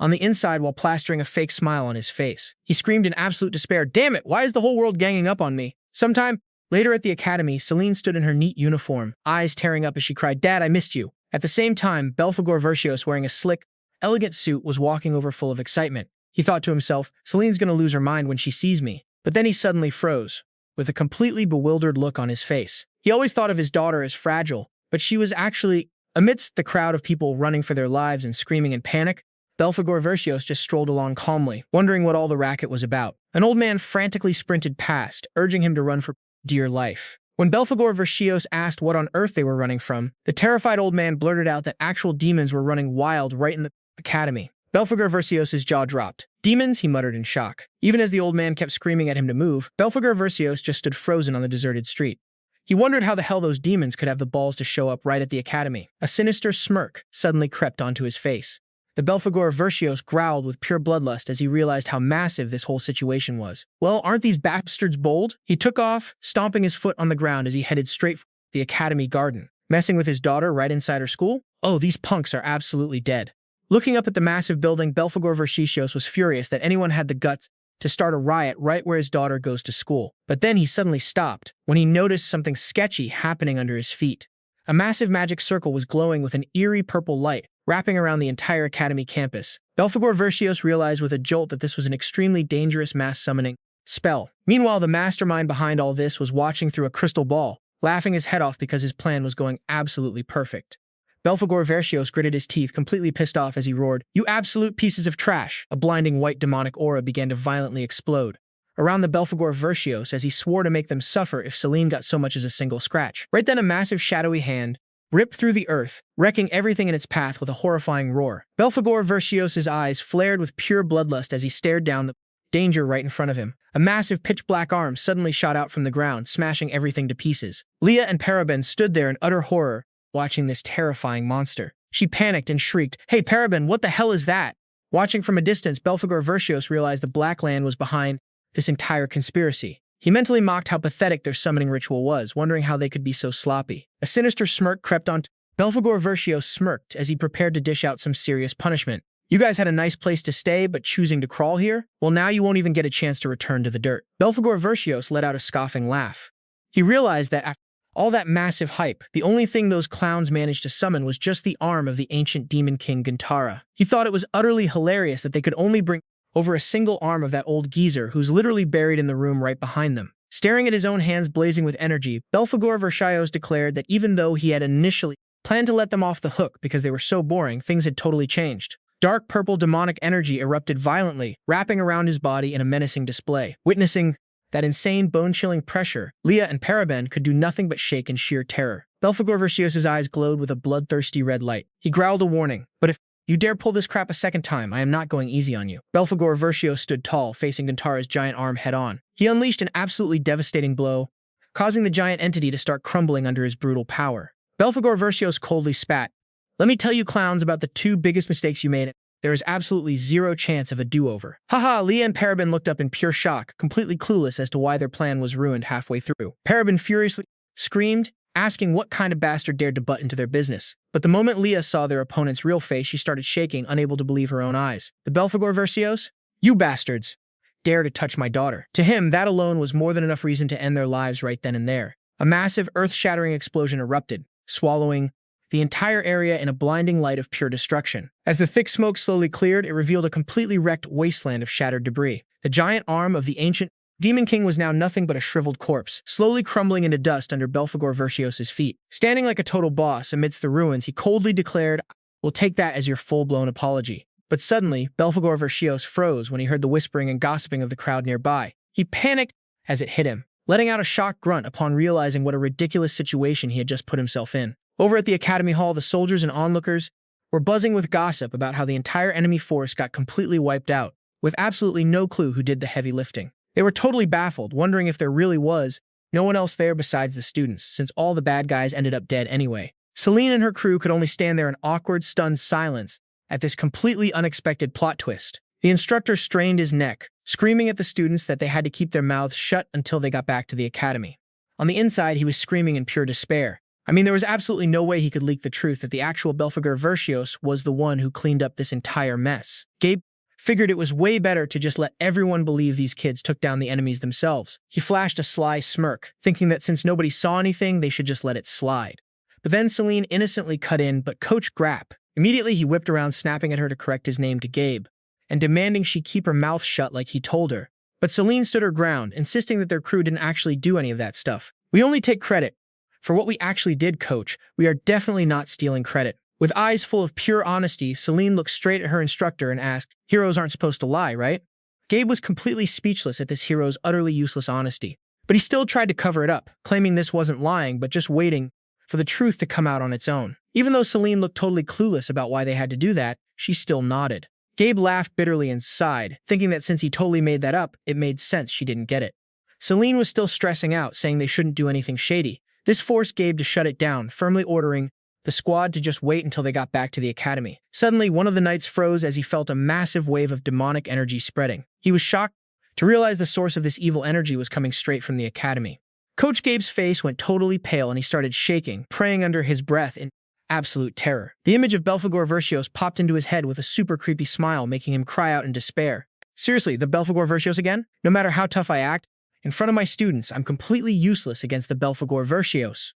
on the inside while plastering a fake smile on his face. He screamed in absolute despair, "Damn it, why is the whole world ganging up on me?" Sometime later at the academy, Selene stood in her neat uniform, eyes tearing up as she cried, "Dad, I missed you." At the same time, Belphegor Verscios, wearing a slick, elegant suit, was walking over full of excitement. He thought to himself, "Selene's gonna lose her mind when she sees me." But then he suddenly froze, with a completely bewildered look on his face. He always thought of his daughter as fragile, but she was actually, amidst the crowd of people running for their lives and screaming in panic, Belphegor Verscios just strolled along calmly, wondering what all the racket was about. An old man frantically sprinted past, urging him to run for dear life. When Belphegor Verscios asked what on earth they were running from, the terrified old man blurted out that actual demons were running wild right in the academy. Belphegor Verscios' jaw dropped. "Demons?" he muttered in shock. Even as the old man kept screaming at him to move, Belphegor Verscios just stood frozen on the deserted street. He wondered how the hell those demons could have the balls to show up right at the academy. A sinister smirk suddenly crept onto his face. The Belphegor Verscios growled with pure bloodlust as he realized how massive this whole situation was. "Well, aren't these bastards bold?" He took off, stomping his foot on the ground as he headed straight for the academy garden. Messing with his daughter right inside her school? Oh, these punks are absolutely dead. Looking up at the massive building, Belphegor Verscios was furious that anyone had the guts to start a riot right where his daughter goes to school. But then he suddenly stopped when he noticed something sketchy happening under his feet. A massive magic circle was glowing with an eerie purple light, wrapping around the entire academy campus. Belphegor Verscios realized with a jolt that this was an extremely dangerous mass summoning spell. Meanwhile, the mastermind behind all this was watching through a crystal ball, laughing his head off because his plan was going absolutely perfect. Belphegor Verscios gritted his teeth, completely pissed off as he roared, "You absolute pieces of trash!" A blinding white demonic aura began to violently explode around the Belphegor Verscios as he swore to make them suffer if Selene got so much as a single scratch. Right then, a massive shadowy hand ripped through the earth, wrecking everything in its path with a horrifying roar. Belphegor Verscios' eyes flared with pure bloodlust as he stared down the danger right in front of him. A massive pitch-black arm suddenly shot out from the ground, smashing everything to pieces. Leah and Paraben stood there in utter horror, watching this terrifying monster. She panicked and shrieked, "Hey, Paraben, what the hell is that?" Watching from a distance, Belphegor Verscios realized the Black Land was behind this entire conspiracy. He mentally mocked how pathetic their summoning ritual was, wondering how they could be so sloppy. A sinister smirk crept onto Belphegor Verscios smirked as he prepared to dish out some serious punishment. You guys had a nice place to stay, but choosing to crawl here? Well, now you won't even get a chance to return to the dirt. Belphegor Verscios let out a scoffing laugh. He realized that after all that massive hype, the only thing those clowns managed to summon was just the arm of the ancient demon king Gintara. He thought it was utterly hilarious that they could only bring over a single arm of that old geezer who's literally buried in the room right behind them. Staring at his own hands blazing with energy, Belphegor Verscios declared that even though he had initially planned to let them off the hook because they were so boring, things had totally changed. Dark purple demonic energy erupted violently, wrapping around his body in a menacing display. Witnessing that insane, bone-chilling pressure, Leah and Paraben could do nothing but shake in sheer terror. Belphegor Verscios' eyes glowed with a bloodthirsty red light. He growled a warning, "But if you dare pull this crap a second time, I am not going easy on you." Belphegor Verscios stood tall, facing Gintara's giant arm head-on. He unleashed an absolutely devastating blow, causing the giant entity to start crumbling under his brutal power. Belphegor Verscios coldly spat. "Let me tell you clowns about the two biggest mistakes you made. There is absolutely zero chance of a do-over." Haha, Leah and Paraben looked up in pure shock, completely clueless as to why their plan was ruined halfway through. Paraben furiously screamed, asking what kind of bastard dared to butt into their business. But the moment Leah saw their opponent's real face, she started shaking, unable to believe her own eyes. The Belphegor Verscios? You bastards! Dare to touch my daughter. To him, that alone was more than enough reason to end their lives right then and there. A massive, earth-shattering explosion erupted, swallowing the entire area in a blinding light of pure destruction. As the thick smoke slowly cleared, it revealed a completely wrecked wasteland of shattered debris. The giant arm of the ancient Demon King was now nothing but a shriveled corpse, slowly crumbling into dust under Belphegor Verscios' feet. Standing like a total boss amidst the ruins, he coldly declared, "We'll take that as your full-blown apology." But suddenly, Belphegor Verscios froze when he heard the whispering and gossiping of the crowd nearby. He panicked as it hit him, letting out a shocked grunt upon realizing what a ridiculous situation he had just put himself in. Over at the Academy Hall, the soldiers and onlookers were buzzing with gossip about how the entire enemy force got completely wiped out, with absolutely no clue who did the heavy lifting. They were totally baffled, wondering if there really was no one else there besides the students, since all the bad guys ended up dead anyway. Selene and her crew could only stand there in awkward, stunned silence at this completely unexpected plot twist. The instructor strained his neck, screaming at the students that they had to keep their mouths shut until they got back to the academy. On the inside, he was screaming in pure despair. I mean, there was absolutely no way he could leak the truth that the actual Belphegor Verscios was the one who cleaned up this entire mess. Gabe figured it was way better to just let everyone believe these kids took down the enemies themselves. He flashed a sly smirk, thinking that since nobody saw anything, they should just let it slide. But then Selene innocently cut in, "But Coach Grapp." Immediately, he whipped around, snapping at her to correct his name to Gabe, and demanding she keep her mouth shut like he told her. But Selene stood her ground, insisting that their crew didn't actually do any of that stuff. "We only take credit for what we actually did, Coach. We are definitely not stealing credit." With eyes full of pure honesty, Selene looked straight at her instructor and asked, "Heroes aren't supposed to lie, right?" Gabe was completely speechless at this hero's utterly useless honesty, but he still tried to cover it up, claiming this wasn't lying but just waiting for the truth to come out on its own. Even though Selene looked totally clueless about why they had to do that, she still nodded. Gabe laughed bitterly and sighed, thinking that since he totally made that up, it made sense she didn't get it. Selene was still stressing out, saying they shouldn't do anything shady. This forced Gabe to shut it down, firmly ordering the squad to just wait until they got back to the academy. Suddenly, one of the knights froze as he felt a massive wave of demonic energy spreading. He was shocked to realize the source of this evil energy was coming straight from the academy. Coach Gabe's face went totally pale and he started shaking, praying under his breath in absolute terror. The image of Belphegor Verscios popped into his head with a super creepy smile, making him cry out in despair. "Seriously, the Belphegor Verscios again? No matter how tough I act, in front of my students, I'm completely useless against the Belphegor Verscios."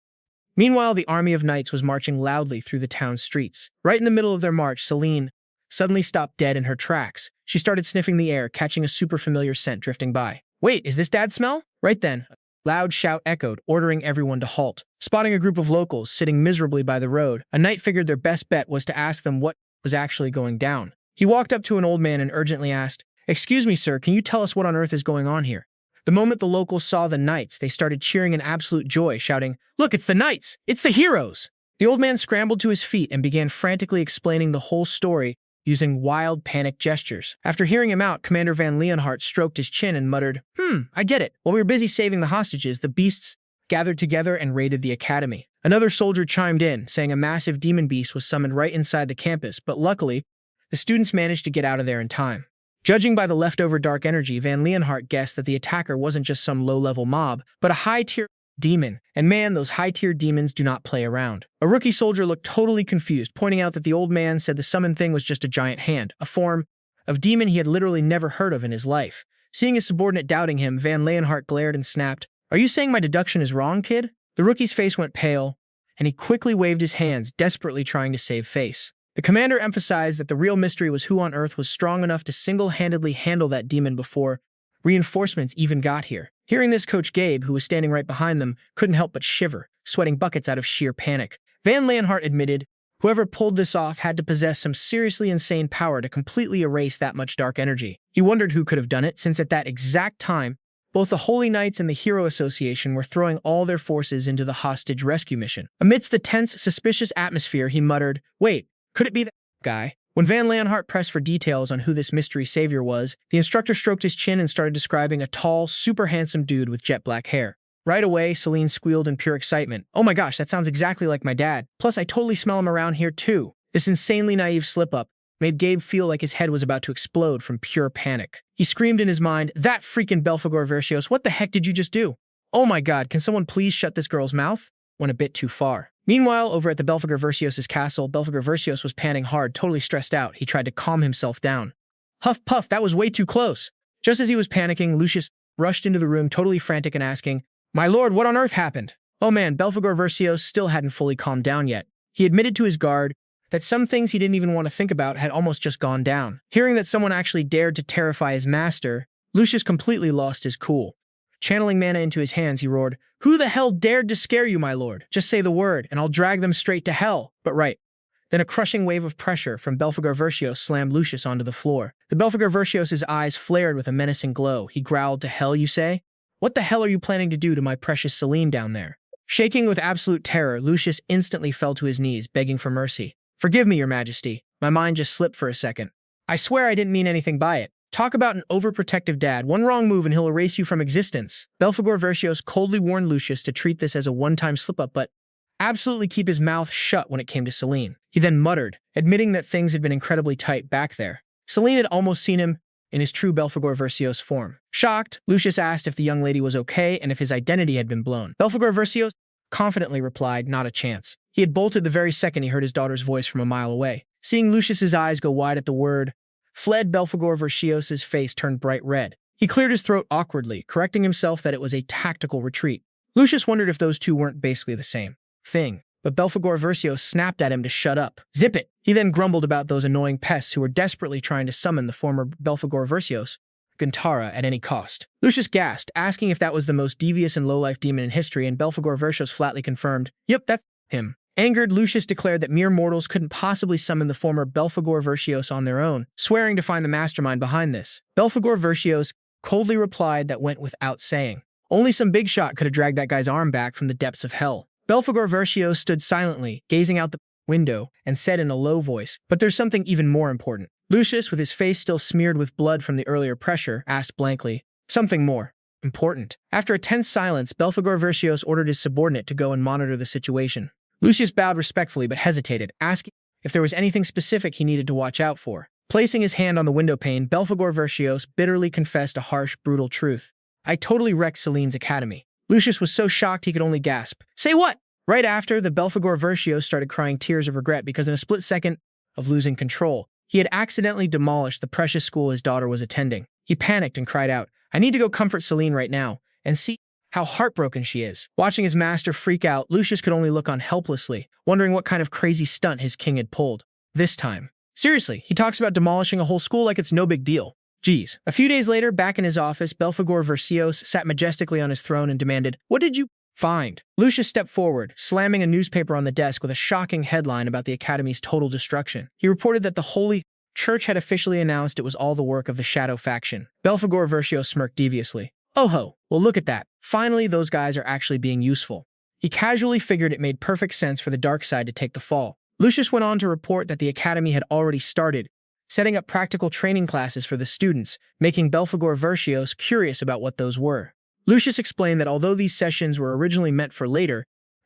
Meanwhile, the army of knights was marching loudly through the town's streets. Right in the middle of their march, Selene suddenly stopped dead in her tracks. She started sniffing the air, catching a super familiar scent drifting by. "Wait, is this Dad's smell?" Right then, a loud shout echoed, ordering everyone to halt. Spotting a group of locals sitting miserably by the road, a knight figured their best bet was to ask them what was actually going down. He walked up to an old man and urgently asked, "Excuse me, sir, can you tell us what on earth is going on here?" The moment the locals saw the knights, they started cheering in absolute joy, shouting, "Look, it's the knights! It's the heroes!" The old man scrambled to his feet and began frantically explaining the whole story using wild, panicked gestures. After hearing him out, Commander Van Leonhardt stroked his chin and muttered, I get it. While we were busy saving the hostages, the beasts gathered together and raided the academy." Another soldier chimed in, saying a massive demon beast was summoned right inside the campus, but luckily, the students managed to get out of there in time. Judging by the leftover dark energy, Van Leonhardt guessed that the attacker wasn't just some low-level mob, but a high-tier demon. And man, those high-tier demons do not play around. A rookie soldier looked totally confused, pointing out that the old man said the summon thing was just a giant hand, a form of demon he had literally never heard of in his life. Seeing his subordinate doubting him, Van Leeuwenhart glared and snapped, "Are you saying my deduction is wrong, kid?" The rookie's face went pale, and he quickly waved his hands, desperately trying to save face. The commander emphasized that the real mystery was who on earth was strong enough to single-handedly handle that demon before reinforcements even got here. Hearing this, Coach Gabe, who was standing right behind them, couldn't help but shiver, sweating buckets out of sheer panic. Van Leeuwenhart admitted whoever pulled this off had to possess some seriously insane power to completely erase that much dark energy. He wondered who could have done it, since at that exact time, both the Holy Knights and the Hero Association were throwing all their forces into the hostage rescue mission. Amidst the tense, suspicious atmosphere, he muttered, "Wait, could it be that guy?" When Van Leeuwenhart pressed for details on who this mystery savior was, the instructor stroked his chin and started describing a tall, super handsome dude with jet black hair. Right away, Selene squealed in pure excitement. "Oh my gosh, that sounds exactly like my dad. Plus, I totally smell him around here too." This insanely naive slip-up made Gabe feel like his head was about to explode from pure panic. He screamed in his mind, "That freaking Belphegor Verscios, what the heck did you just do? Oh my god, can someone please shut this girl's mouth?" Went a bit too far. Meanwhile, over at the Belphegor Verscios' castle, Belphegor Verscios was panting hard, totally stressed out. He tried to calm himself down. "Huff puff, that was way too close." Just as he was panicking, Lucius rushed into the room, totally frantic and asking, "My lord, what on earth happened?" Oh man, Belphegor Verscios still hadn't fully calmed down yet. He admitted to his guard that some things he didn't even want to think about had almost just gone down. Hearing that someone actually dared to terrify his master, Lucius completely lost his cool. Channeling mana into his hands, he roared, "Who the hell dared to scare you, my lord? Just say the word, and I'll drag them straight to hell." But right. Then a crushing wave of pressure from Belphegor Verscios slammed Lucius onto the floor. The Belphegor Verscios' eyes flared with a menacing glow. He growled, "To hell, you say? What the hell are you planning to do to my precious Selene down there?" Shaking with absolute terror, Lucius instantly fell to his knees, begging for mercy. "Forgive me, your majesty. My mind just slipped for a second. I swear I didn't mean anything by it. Talk about an overprotective dad. One wrong move and he'll erase you from existence." Belphegor Verscios coldly warned Lucius to treat this as a one-time slip-up, but absolutely keep his mouth shut when it came to Selene. He then muttered, admitting that things had been incredibly tight back there. Selene had almost seen him in his true Belphegor Verscios form. Shocked, Lucius asked if the young lady was okay and if his identity had been blown. Belphegor Verscios confidently replied, "Not a chance." He had bolted the very second he heard his daughter's voice from a mile away. Seeing Lucius's eyes go wide at the word fled, Belphegor Verscios' face turned bright red. He cleared his throat awkwardly, correcting himself that it was a tactical retreat. Lucius wondered if those two weren't basically the same thing, but Belphegor Verscios snapped at him to shut up. "Zip it!" He then grumbled about those annoying pests who were desperately trying to summon the former Belphegor Verscios, Guntara, at any cost. Lucius gasped, asking if that was the most devious and low-life demon in history, and Belphegor Verscios flatly confirmed, "Yep, that's him." Angered, Lucius declared that mere mortals couldn't possibly summon the former Belphegor Verscios on their own, swearing to find the mastermind behind this. Belphegor Verscios coldly replied that went without saying. Only some big shot could have dragged that guy's arm back from the depths of hell. Belphegor Verscios stood silently, gazing out the window, and said in a low voice, "But there's something even more important." Lucius, with his face still smeared with blood from the earlier pressure, asked blankly, "Something more important?" After a tense silence, Belphegor Verscios ordered his subordinate to go and monitor the situation. Lucius bowed respectfully but hesitated, asking if there was anything specific he needed to watch out for. Placing his hand on the window pane, Belphegor Verscios bitterly confessed a harsh, brutal truth. "I totally wrecked Selene's academy." Lucius was so shocked he could only gasp. "Say what?" Right after, the Belphegor Verscios started crying tears of regret because in a split second of losing control, he had accidentally demolished the precious school his daughter was attending. He panicked and cried out, "I need to go comfort Selene right now and see how heartbroken she is." Watching his master freak out, Lucius could only look on helplessly, wondering what kind of crazy stunt his king had pulled. This time. Seriously, he talks about demolishing a whole school like it's no big deal. Geez. A few days later, back in his office, Belphegor Verscios sat majestically on his throne and demanded, "What did you find?" Lucius stepped forward, slamming a newspaper on the desk with a shocking headline about the Academy's total destruction. He reported that the Holy Church had officially announced it was all the work of the Shadow faction. Belphegor Verscios smirked deviously. "Oh ho, well look at that. Finally, those guys are actually being useful." He casually figured it made perfect sense for the dark side to take the fall. Lucius went on to report that the Academy had already started, setting up practical training classes for the students, making Belphegor Verscios curious about what those were. Lucius explained that although these sessions were originally meant for later,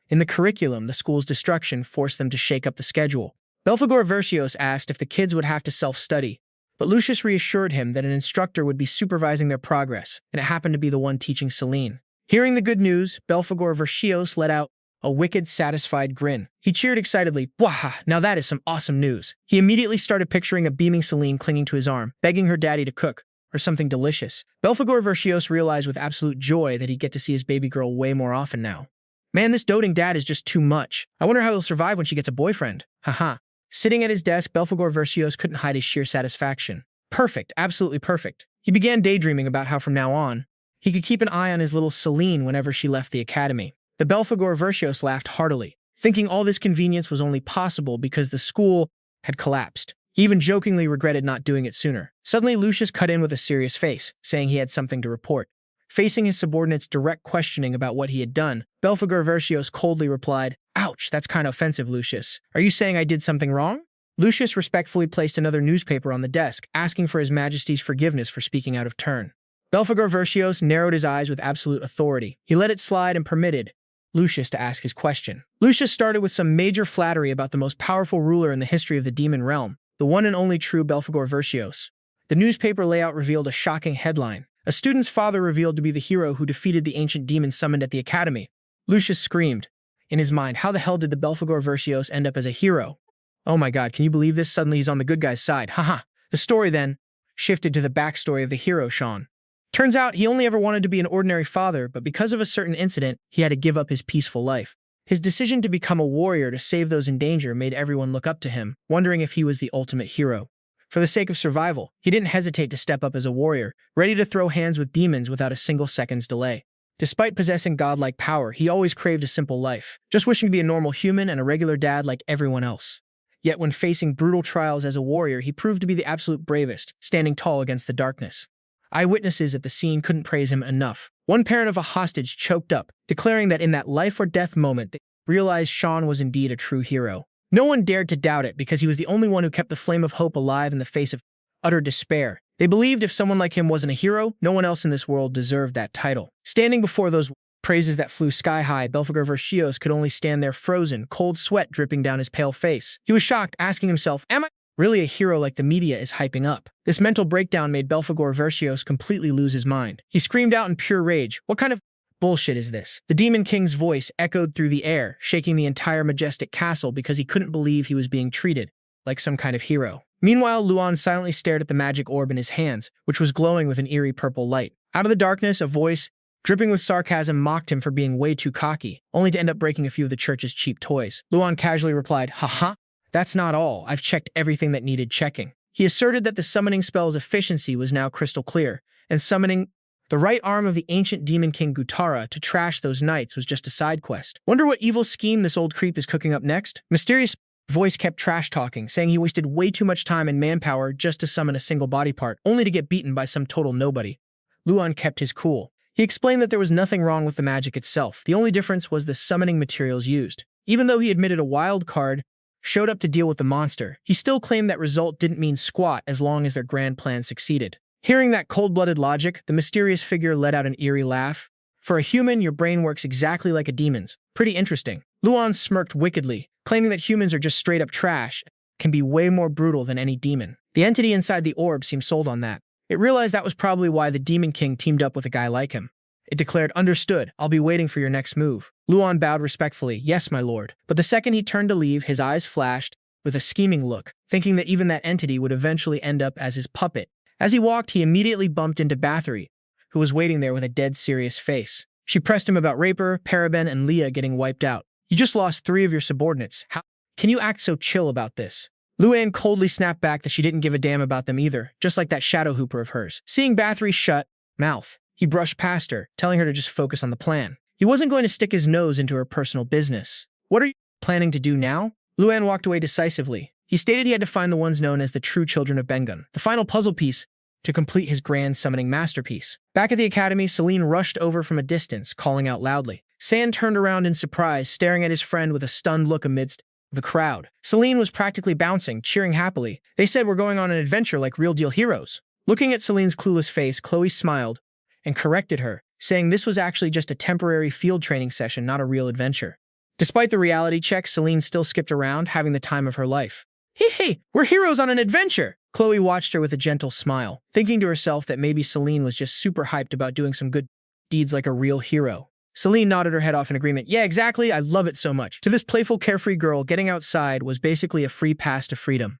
in the curriculum, the school's destruction forced them to shake up the schedule. Belphegor Verscios asked if the kids would have to self-study, but Lucius reassured him that an instructor would be supervising their progress, and it happened to be the one teaching Selene. Hearing the good news, Belphegor Verscios let out a wicked, satisfied grin. He cheered excitedly. Wah! Now that is some awesome news. He immediately started picturing a beaming Selene clinging to his arm, begging her daddy to cook, or something delicious. Belphegor Verscios realized with absolute joy that he'd get to see his baby girl way more often now. Man, this doting dad is just too much. I wonder how he'll survive when she gets a boyfriend. Haha. Sitting at his desk, Belphegor Verscios couldn't hide his sheer satisfaction. Perfect, absolutely perfect. He began daydreaming about how from now on, he could keep an eye on his little Selene whenever she left the academy. The Belphegor Verscios laughed heartily, thinking all this convenience was only possible because the school had collapsed. He even jokingly regretted not doing it sooner. Suddenly, Lucius cut in with a serious face, saying he had something to report. Facing his subordinate's direct questioning about what he had done, Belphegor Verscios coldly replied, "Ouch, that's kind of offensive, Lucius. Are you saying I did something wrong?" Lucius respectfully placed another newspaper on the desk, asking for His Majesty's forgiveness for speaking out of turn. Belphegor Verscios narrowed his eyes with absolute authority. He let it slide and permitted Lucius to ask his question. Lucius started with some major flattery about the most powerful ruler in the history of the demon realm, the one and only true Belphegor Verscios. The newspaper layout revealed a shocking headline. A student's father revealed to be the hero who defeated the ancient demon summoned at the academy. Lucius screamed. In his mind, how the hell did the Belphegor Verscios end up as a hero? Oh my god, can you believe this? Suddenly he's on the good guy's side. Haha. The story then shifted to the backstory of the hero, Sean. Turns out he only ever wanted to be an ordinary father, but because of a certain incident, he had to give up his peaceful life. His decision to become a warrior to save those in danger made everyone look up to him, wondering if he was the ultimate hero. For the sake of survival, he didn't hesitate to step up as a warrior, ready to throw hands with demons without a single second's delay. Despite possessing godlike power, he always craved a simple life, just wishing to be a normal human and a regular dad like everyone else. Yet when facing brutal trials as a warrior, he proved to be the absolute bravest, standing tall against the darkness. Eyewitnesses at the scene couldn't praise him enough. One parent of a hostage choked up, declaring that in that life-or-death moment they realized Sean was indeed a true hero. No one dared to doubt it because he was the only one who kept the flame of hope alive in the face of utter despair. They believed if someone like him wasn't a hero, no one else in this world deserved that title. Standing before those praises that flew sky-high, Belphegor Verscios could only stand there frozen, cold sweat dripping down his pale face. He was shocked, asking himself, am I really a hero like the media is hyping up? This mental breakdown made Belphegor Verscios completely lose his mind. He screamed out in pure rage, "What kind of bullshit is this?" The Demon King's voice echoed through the air, shaking the entire majestic castle because he couldn't believe he was being treated like some kind of hero. Meanwhile, Luan silently stared at the magic orb in his hands, which was glowing with an eerie purple light. Out of the darkness, a voice, dripping with sarcasm, mocked him for being way too cocky, only to end up breaking a few of the church's cheap toys. Luan casually replied, "Haha. That's not all. I've checked everything that needed checking." He asserted that the summoning spell's efficiency was now crystal clear, and summoning the right arm of the ancient demon king Gutara to trash those knights was just a side quest. Wonder what evil scheme this old creep is cooking up next? Mysterious voice kept trash-talking, saying he wasted way too much time and manpower just to summon a single body part, only to get beaten by some total nobody. Luan kept his cool. He explained that there was nothing wrong with the magic itself. The only difference was the summoning materials used. Even though he admitted a wild card showed up to deal with the monster, he still claimed that result didn't mean squat as long as their grand plan succeeded. Hearing that cold-blooded logic, the mysterious figure let out an eerie laugh. For a human, your brain works exactly like a demon's. Pretty interesting. Luan smirked wickedly, claiming that humans are just straight-up trash, can be way more brutal than any demon. The entity inside the orb seemed sold on that. It realized that was probably why the Demon King teamed up with a guy like him. It declared, "Understood, I'll be waiting for your next move." Luan bowed respectfully, "Yes, my lord." But the second he turned to leave, his eyes flashed with a scheming look, thinking that even that entity would eventually end up as his puppet. As he walked, he immediately bumped into Bathory, who was waiting there with a dead serious face. She pressed him about Raper, Paraben, and Leah getting wiped out. "You just lost 3 of your subordinates. How can you act so chill about this?" Luan coldly snapped back that she didn't give a damn about them either, just like that shadow hooper of hers. Seeing Bathory's shut mouth, he brushed past her, telling her to just focus on the plan. He wasn't going to stick his nose into her personal business. "What are you planning to do now?" Luan walked away decisively. He stated he had to find the ones known as the true children of Bengun, the final puzzle piece to complete his grand summoning masterpiece. Back at the academy, Selene rushed over from a distance, calling out loudly. Sand turned around in surprise, staring at his friend with a stunned look amidst the crowd. Selene was practically bouncing, cheering happily. "They said we're going on an adventure like real-deal heroes." Looking at Selene's clueless face, Chloe smiled and corrected her, saying this was actually just a temporary field training session, not a real adventure. Despite the reality check, Selene still skipped around, having the time of her life. Hey, we're heroes on an adventure!" Chloe watched her with a gentle smile, thinking to herself that maybe Selene was just super hyped about doing some good deeds like a real hero. Selene nodded her head off in agreement. Yeah, exactly. I love it so much. To this playful, carefree girl, getting outside was basically a free pass to freedom.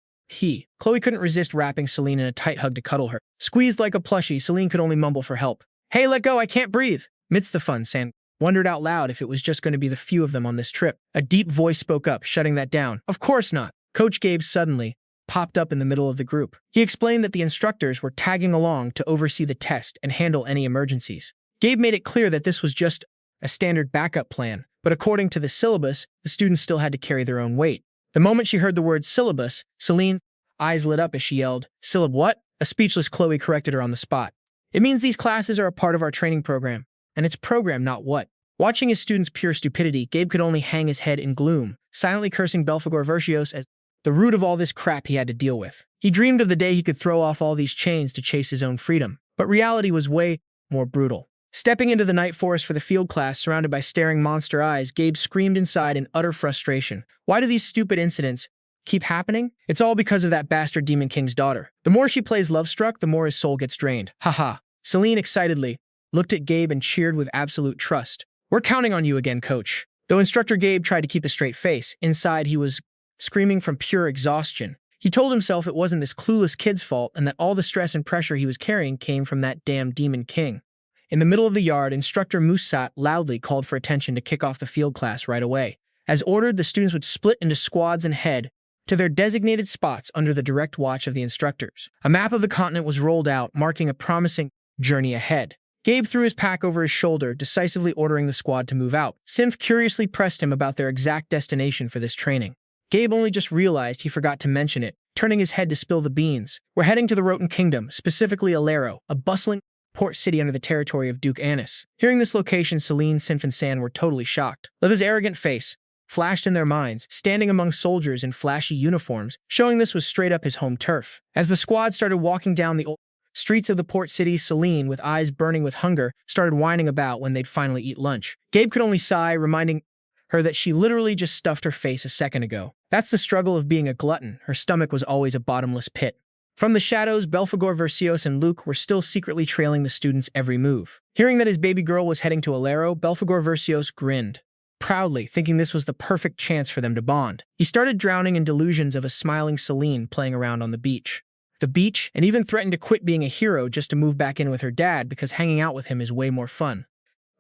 Chloe couldn't resist wrapping Selene in a tight hug to cuddle her. Squeezed like a plushie, Selene could only mumble for help. Hey, let go, I can't breathe. Midst the fun, San wondered out loud if it was just going to be the few of them on this trip. A deep voice spoke up, shutting that down. Of course not. Coach Gabe suddenly popped up in the middle of the group. He explained that the instructors were tagging along to oversee the test and handle any emergencies. Gabe made it clear that this was just a standard backup plan, but according to the syllabus, the students still had to carry their own weight. The moment she heard the word syllabus, Celine's eyes lit up as she yelled, "Syllab what?" A speechless Chloe corrected her on the spot. It means these classes are a part of our training program, and it's program, not what. Watching his students' pure stupidity, Gabe could only hang his head in gloom, silently cursing Belphegor Verscios as the root of all this crap he had to deal with. He dreamed of the day he could throw off all these chains to chase his own freedom, but reality was way more brutal. Stepping into the night forest for the field class, surrounded by staring monster eyes, Gabe screamed inside in utter frustration. Why do these stupid incidents keep happening? It's all because of that bastard Demon King's daughter. The more she plays Lovestruck, the more his soul gets drained. Haha. Selene excitedly looked at Gabe and cheered with absolute trust. We're counting on you again, coach. Though instructor Gabe tried to keep a straight face, inside he was screaming from pure exhaustion. He told himself it wasn't this clueless kid's fault and that all the stress and pressure he was carrying came from that damn Demon King. In the middle of the yard, Instructor Musat loudly called for attention to kick off the field class right away. As ordered, the students would split into squads and head to their designated spots under the direct watch of the instructors. A map of the continent was rolled out, marking a promising journey ahead. Gabe threw his pack over his shoulder, decisively ordering the squad to move out. Simph curiously pressed him about their exact destination for this training. Gabe only just realized he forgot to mention it, turning his head to spill the beans. We're heading to the Roten Kingdom, specifically Alero, a bustling port city under the territory of Duke Annis. Hearing this location, Selene, Simph, and San were totally shocked. Letha's arrogant face flashed in their minds, standing among soldiers in flashy uniforms, showing this was straight up his home turf. As the squad started walking down the old streets of the port city, Selene, with eyes burning with hunger, started whining about when they'd finally eat lunch. Gabe could only sigh, reminding her that she literally just stuffed her face a second ago. That's the struggle of being a glutton. Her stomach was always a bottomless pit. From the shadows, Belphegor Verscios and Luke were still secretly trailing the students' every move. Hearing that his baby girl was heading to Alero, Belphegor Verscios grinned proudly, thinking this was the perfect chance for them to bond. He started drowning in delusions of a smiling Selene playing around on the beach, and even threatened to quit being a hero just to move back in with her dad because hanging out with him is way more fun.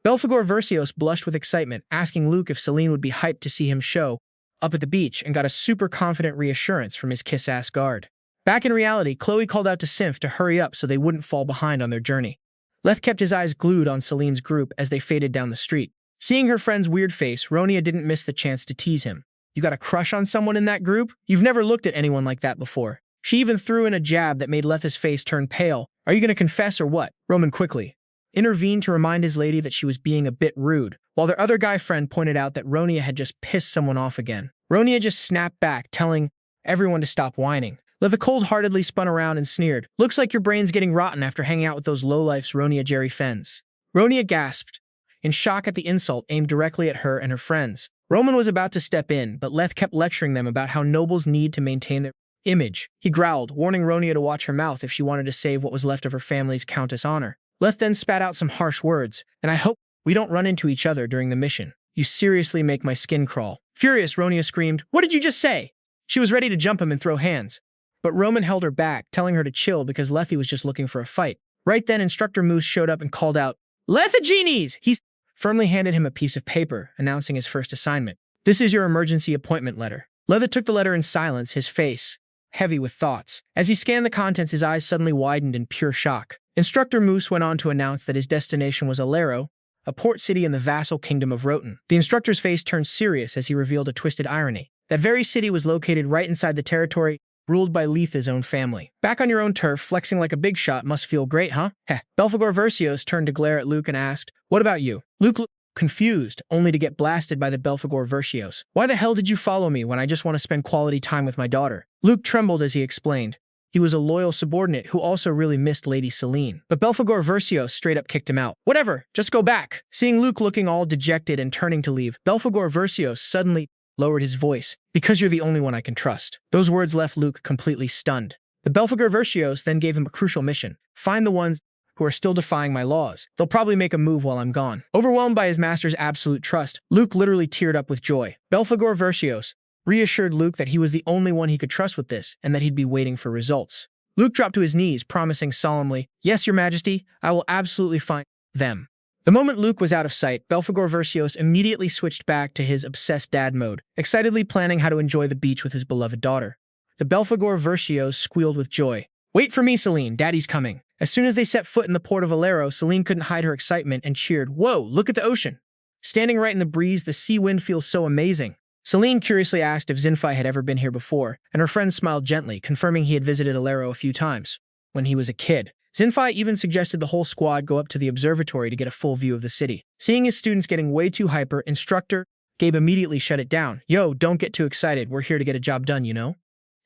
Belphegor Verscios blushed with excitement, asking Luke if Selene would be hyped to see him show up at the beach, and got a super confident reassurance from his kiss-ass guard. Back in reality, Chloe called out to Simph to hurry up so they wouldn't fall behind on their journey. Leth kept his eyes glued on Selene's group as they faded down the street. Seeing her friend's weird face, Ronia didn't miss the chance to tease him. You got a crush on someone in that group? You've never looked at anyone like that before. She even threw in a jab that made Letha's face turn pale. Are you going to confess or what? Roman quickly intervened to remind his lady that she was being a bit rude, while their other guy friend pointed out that Ronia had just pissed someone off again. Ronia just snapped back, telling everyone to stop whining. Letha cold-heartedly spun around and sneered. Looks like your brain's getting rotten after hanging out with those lowlifes Ronia Jerry Fens. Ronia gasped, in shock at the insult aimed directly at her and her friends. Roman was about to step in, but Leth kept lecturing them about how nobles need to maintain their image. He growled, warning Ronia to watch her mouth if she wanted to save what was left of her family's countess honor. Leth then spat out some harsh words, and I hope we don't run into each other during the mission. You seriously make my skin crawl. Furious, Ronia screamed, What did you just say? She was ready to jump him and throw hands, but Roman held her back, telling her to chill because Lethe was just looking for a fight. Right then, Instructor Moose showed up and called out, Lethagenies! He firmly handed him a piece of paper, announcing his first assignment. This is your emergency appointment letter. Lethe took the letter in silence, his face heavy with thoughts. As he scanned the contents, his eyes suddenly widened in pure shock. Instructor Moose went on to announce that his destination was Alero, a port city in the vassal kingdom of Roten. The instructor's face turned serious as he revealed a twisted irony. That very city was located right inside the territory ruled by Letha's own family. Back on your own turf, flexing like a big shot must feel great, huh? Heh. Belphegor Verscios turned to glare at Luke and asked, What about you? Luke looked confused, only to get blasted by the Belphegor Verscios. Why the hell did you follow me when I just want to spend quality time with my daughter? Luke trembled as he explained. He was a loyal subordinate who also really missed Lady Selene. But Belphegor Verscios straight up kicked him out. Whatever, just go back. Seeing Luke looking all dejected and turning to leave, Belphegor Verscios suddenly lowered his voice. Because you're the only one I can trust. Those words left Luke completely stunned. The Belphegor Verscios then gave him a crucial mission. Find the ones who are still defying my laws. They'll probably make a move while I'm gone. Overwhelmed by his master's absolute trust, Luke literally teared up with joy. Belphegor Verscios reassured Luke that he was the only one he could trust with this and that he'd be waiting for results. Luke dropped to his knees, promising solemnly, "Yes, your majesty, I will absolutely find them." The moment Luke was out of sight, Belphegor Verscios immediately switched back to his obsessed dad mode, excitedly planning how to enjoy the beach with his beloved daughter. The Belphegor Verscios squealed with joy. "Wait for me, Selene, Daddy's coming." As soon as they set foot in the port of Valero, Selene couldn't hide her excitement and cheered, "Whoa, look at the ocean." Standing right in the breeze, the sea wind feels so amazing. Selene curiously asked if Zinfei had ever been here before, and her friend smiled gently, confirming he had visited Alero a few times when he was a kid. Zinfei even suggested the whole squad go up to the observatory to get a full view of the city. Seeing his students getting way too hyper, Instructor Gabe immediately shut it down. "Yo, don't get too excited. We're here to get a job done, you know?"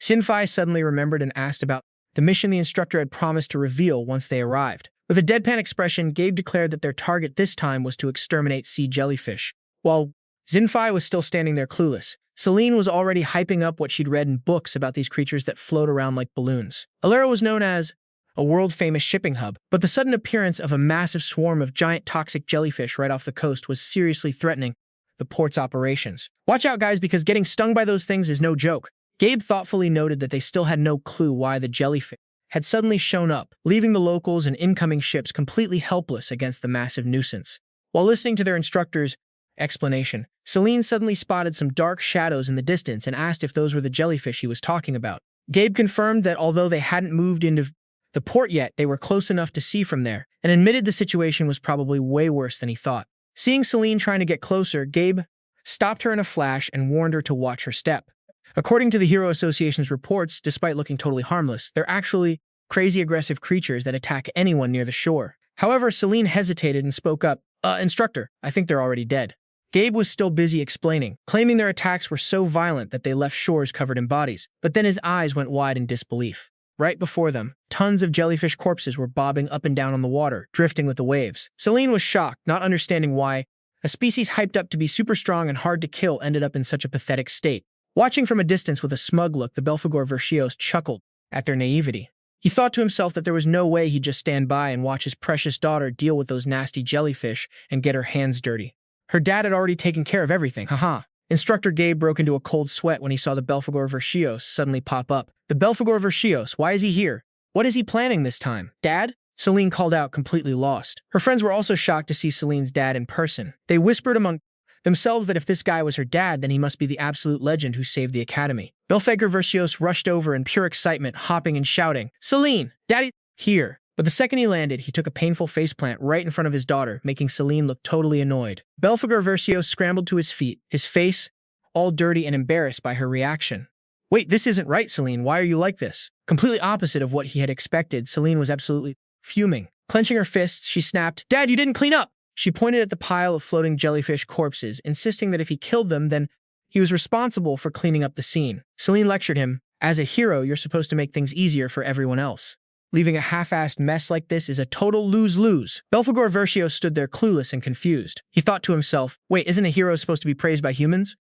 Zinfei suddenly remembered and asked about the mission the instructor had promised to reveal once they arrived. With a deadpan expression, Gabe declared that their target this time was to exterminate sea jellyfish. While Zinfei was still standing there clueless, Selene was already hyping up what she'd read in books about these creatures that float around like balloons. Alero was known as a world-famous shipping hub, but the sudden appearance of a massive swarm of giant toxic jellyfish right off the coast was seriously threatening the port's operations. "Watch out, guys, because getting stung by those things is no joke." Gabe thoughtfully noted that they still had no clue why the jellyfish had suddenly shown up, leaving the locals and incoming ships completely helpless against the massive nuisance. While listening to their instructor's explanation, Selene suddenly spotted some dark shadows in the distance and asked if those were the jellyfish he was talking about. Gabe confirmed that although they hadn't moved into the port yet, they were close enough to see from there, and admitted the situation was probably way worse than he thought. Seeing Selene trying to get closer, Gabe stopped her in a flash and warned her to watch her step. According to the Hero Association's reports, despite looking totally harmless, they're actually crazy aggressive creatures that attack anyone near the shore. However, Selene hesitated and spoke up, Instructor, I think they're already dead." Gabe was still busy explaining, claiming their attacks were so violent that they left shores covered in bodies, but then his eyes went wide in disbelief. Right before them, tons of jellyfish corpses were bobbing up and down on the water, drifting with the waves. Selene was shocked, not understanding why a species hyped up to be super strong and hard to kill ended up in such a pathetic state. Watching from a distance with a smug look, the Belphegor Verscios chuckled at their naivety. He thought to himself that there was no way he'd just stand by and watch his precious daughter deal with those nasty jellyfish and get her hands dirty. Her dad had already taken care of everything, haha. Instructor Gabe broke into a cold sweat when he saw the Belphegor Verscios suddenly pop up. The Belphegor Verscios, why is he here? What is he planning this time? Dad? Selene called out, completely lost. Her friends were also shocked to see Selene's dad in person. They whispered among themselves that if this guy was her dad, then he must be the absolute legend who saved the academy. Belphegor Verscios rushed over in pure excitement, hopping and shouting, "Selene, Daddy's here!" But the second he landed, he took a painful faceplant right in front of his daughter, making Selene look totally annoyed. Belphegor Verscios scrambled to his feet, his face all dirty and embarrassed by her reaction. "Wait, this isn't right, Selene. Why are you like this?" Completely opposite of what he had expected, Selene was absolutely fuming. Clenching her fists, she snapped, "Dad, you didn't clean up!" She pointed at the pile of floating jellyfish corpses, insisting that if he killed them, then he was responsible for cleaning up the scene. Selene lectured him, "As a hero, you're supposed to make things easier for everyone else. Leaving a half-assed mess like this is a total lose-lose." Belphegor Verscios stood there clueless and confused. He thought to himself, wait, isn't a hero supposed to be praised by humans?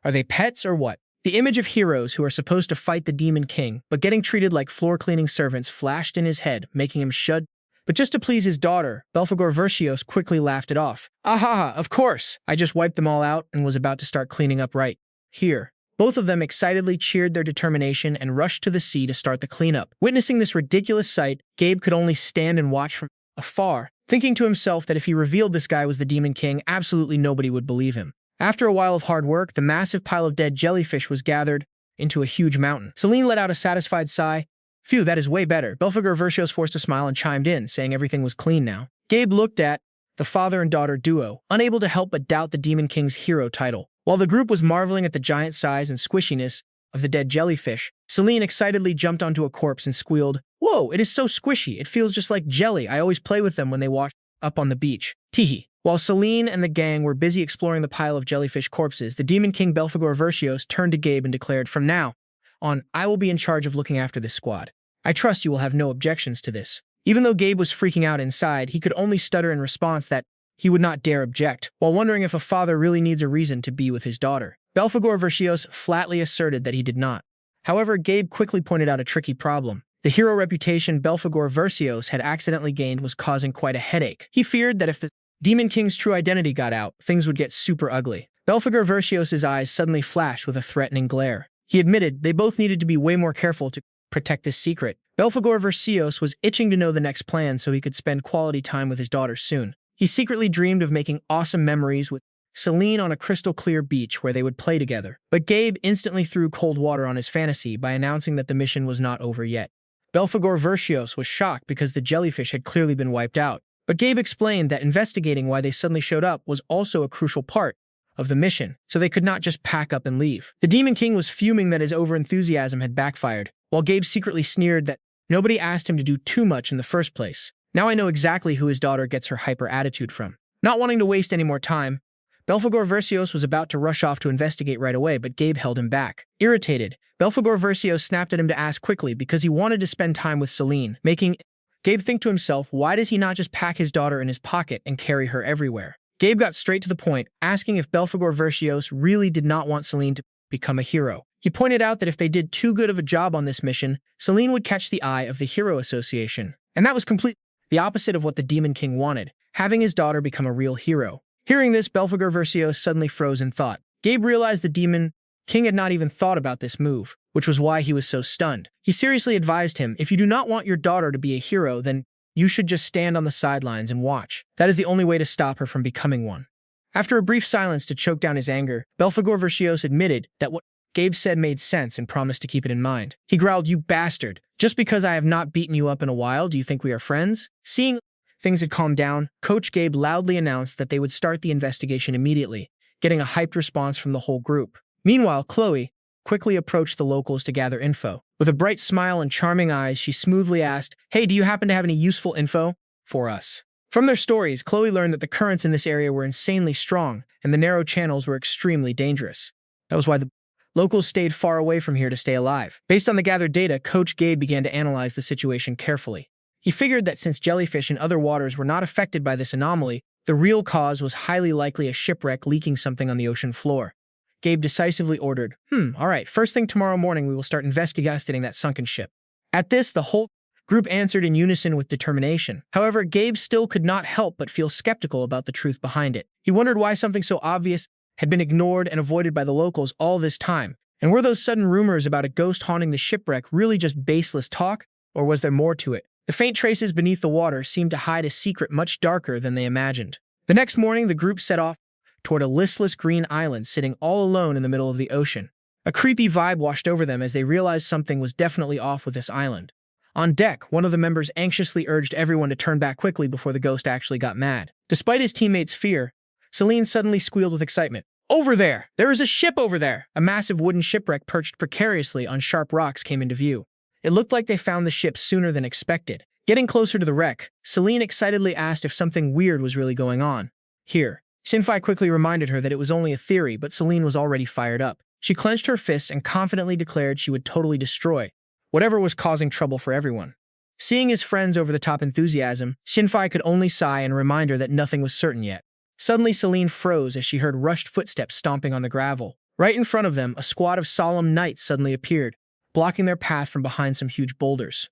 Are they pets or what? The image of heroes who are supposed to fight the Demon King, but getting treated like floor-cleaning servants flashed in his head, making him shudder. But just to please his daughter, Belphegor Verscios quickly laughed it off. "Ahaha, of course! I just wiped them all out and was about to start cleaning up right here." Both of them excitedly cheered their determination and rushed to the sea to start the cleanup. Witnessing this ridiculous sight, Gabe could only stand and watch from afar, thinking to himself that if he revealed this guy was the Demon King, absolutely nobody would believe him. After a while of hard work, the massive pile of dead jellyfish was gathered into a huge mountain. Selene let out a satisfied sigh. "Phew, that is way better." Belphegor Verscios forced a smile and chimed in, saying everything was clean now. Gabe looked at the father and daughter duo, unable to help but doubt the Demon King's hero title. While the group was marveling at the giant size and squishiness of the dead jellyfish, Selene excitedly jumped onto a corpse and squealed, "Whoa, it is so squishy, it feels just like jelly. I always play with them when they wash up on the beach." Teehee. While Selene and the gang were busy exploring the pile of jellyfish corpses, the Demon King Belphegor Verscios turned to Gabe and declared, "From now on, I will be in charge of looking after this squad. I trust you will have no objections to this." Even though Gabe was freaking out inside, he could only stutter in response that he would not dare object, while wondering if a father really needs a reason to be with his daughter. Belphegor Verscios flatly asserted that he did not. However, Gabe quickly pointed out a tricky problem. The hero reputation Belphegor Verscios had accidentally gained was causing quite a headache. He feared that if the Demon King's true identity got out, things would get super ugly. Belphegor Verscios' eyes suddenly flashed with a threatening glare. He admitted they both needed to be way more careful to protect this secret. Belphegor Verscios was itching to know the next plan so he could spend quality time with his daughter soon. He secretly dreamed of making awesome memories with Selene on a crystal-clear beach where they would play together. But Gabe instantly threw cold water on his fantasy by announcing that the mission was not over yet. Belphegor Verscios was shocked because the jellyfish had clearly been wiped out. But Gabe explained that investigating why they suddenly showed up was also a crucial part of the mission, so they could not just pack up and leave. The Demon King was fuming that his overenthusiasm had backfired, while Gabe secretly sneered that nobody asked him to do too much in the first place. Now I know exactly who his daughter gets her hyper attitude from. Not wanting to waste any more time, Belphegor Verscios was about to rush off to investigate right away, but Gabe held him back. Irritated, Belphegor Verscios snapped at him to ask quickly because he wanted to spend time with Selene, making Gabe think to himself, why does he not just pack his daughter in his pocket and carry her everywhere? Gabe got straight to the point, asking if Belphegor Verscios really did not want Selene to become a hero. He pointed out that if they did too good of a job on this mission, Selene would catch the eye of the Hero Association. And that was completely the opposite of what the Demon King wanted, having his daughter become a real hero. Hearing this, Belphegor Verscios suddenly froze in thought. Gabe realized the Demon King had not even thought about this move, which was why he was so stunned. He seriously advised him, if you do not want your daughter to be a hero, then you should just stand on the sidelines and watch. That is the only way to stop her from becoming one. After a brief silence to choke down his anger, Belphegor Verscios admitted that what Gabe said made sense and promised to keep it in mind. He growled, "You bastard! Just because I have not beaten you up in a while, do you think we are friends?" Seeing things had calmed down, Coach Gabe loudly announced that they would start the investigation immediately, getting a hyped response from the whole group. Meanwhile, Chloe quickly approached the locals to gather info. With a bright smile and charming eyes, she smoothly asked, "Hey, do you happen to have any useful info for us?" From their stories, Chloe learned that the currents in this area were insanely strong, and the narrow channels were extremely dangerous. That was why the locals stayed far away from here to stay alive. Based on the gathered data, Coach Gabe began to analyze the situation carefully. He figured that since jellyfish and other waters were not affected by this anomaly, the real cause was highly likely a shipwreck leaking something on the ocean floor. Gabe decisively ordered, all right, first thing tomorrow morning we will start investigating that sunken ship." At this, the whole group answered in unison with determination. However, Gabe still could not help but feel skeptical about the truth behind it. He wondered why something so obvious had been ignored and avoided by the locals all this time. And were those sudden rumors about a ghost haunting the shipwreck really just baseless talk, or was there more to it? The faint traces beneath the water seemed to hide a secret much darker than they imagined. The next morning, the group set off toward a listless green island sitting all alone in the middle of the ocean. A creepy vibe washed over them as they realized something was definitely off with this island. On deck, one of the members anxiously urged everyone to turn back quickly before the ghost actually got mad. Despite his teammates' fear, Selene suddenly squealed with excitement. "Over there! There is a ship over there!" A massive wooden shipwreck perched precariously on sharp rocks came into view. It looked like they found the ship sooner than expected. Getting closer to the wreck, Selene excitedly asked if something weird was really going on here. Sinfai quickly reminded her that it was only a theory, but Selene was already fired up. She clenched her fists and confidently declared she would totally destroy whatever was causing trouble for everyone. Seeing his friend's over-the-top enthusiasm, Sinfai could only sigh and remind her that nothing was certain yet. Suddenly, Selene froze as she heard rushed footsteps stomping on the gravel. Right in front of them, a squad of solemn knights suddenly appeared, blocking their path from behind some huge boulders.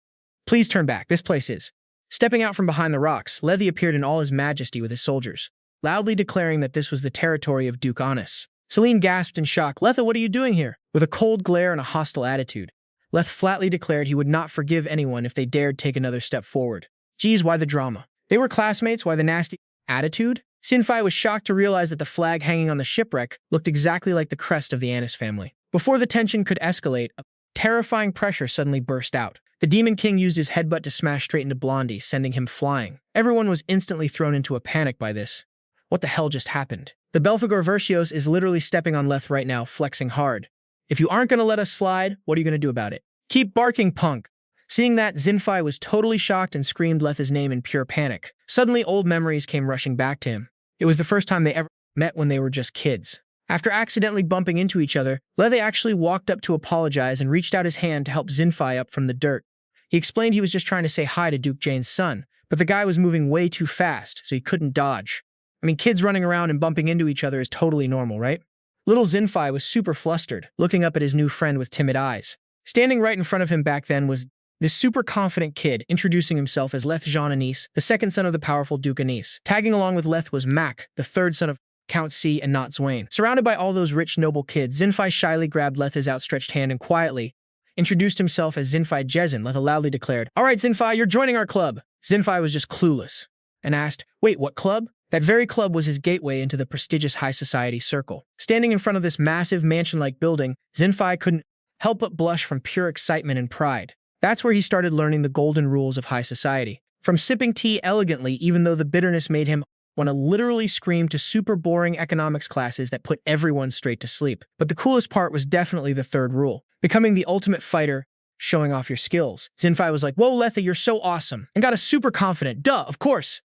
"Please turn back, this place is." Stepping out from behind the rocks, Levi appeared in all his majesty with his soldiers, loudly declaring that this was the territory of Duke Honest. Selene gasped in shock. "Letha, what are you doing here?" With a cold glare and a hostile attitude, Leth flatly declared he would not forgive anyone if they dared take another step forward. Geez, why the drama? They were classmates, why the nasty attitude? Sinfai was shocked to realize that the flag hanging on the shipwreck looked exactly like the crest of the Annis family. Before the tension could escalate, a terrifying pressure suddenly burst out. The Demon King used his headbutt to smash straight into Blondie, sending him flying. Everyone was instantly thrown into a panic by this. What the hell just happened? The Belphegor Verscios is literally stepping on Leth right now, flexing hard. If you aren't going to let us slide, what are you going to do about it? Keep barking, punk! Seeing that, Sinfai was totally shocked and screamed Letha's name in pure panic. Suddenly, old memories came rushing back to him. It was the first time they ever met when they were just kids. After accidentally bumping into each other, Letha actually walked up to apologize and reached out his hand to help Sinfai up from the dirt. He explained he was just trying to say hi to Duke Jane's son, but the guy was moving way too fast, so he couldn't dodge. I mean, kids running around and bumping into each other is totally normal, right? Little Sinfai was super flustered, looking up at his new friend with timid eyes. Standing right in front of him back then was This super confident kid, introducing himself as Leth Jean Anis, the second son of the powerful Duke Anis. Tagging along with Leth was Mac, the third son of Count C and not Zwain. Surrounded by all those rich, noble kids, Zinfei shyly grabbed Leth's outstretched hand and quietly introduced himself as Zinfei Jezin. Letha loudly declared, "All right, Zinfei, you're joining our club." Zinfei was just clueless and asked, "Wait, what club?" That very club was his gateway into the prestigious high society circle. Standing in front of this massive mansion-like building, Zinfei couldn't help but blush from pure excitement and pride. That's where he started learning the golden rules of high society. From sipping tea elegantly, even though the bitterness made him want to literally scream, to super boring economics classes that put everyone straight to sleep. But the coolest part was definitely the third rule, becoming the ultimate fighter, showing off your skills. Zinfei was like, "Whoa, Letha, you're so awesome," and got a super confident, "Duh, of course."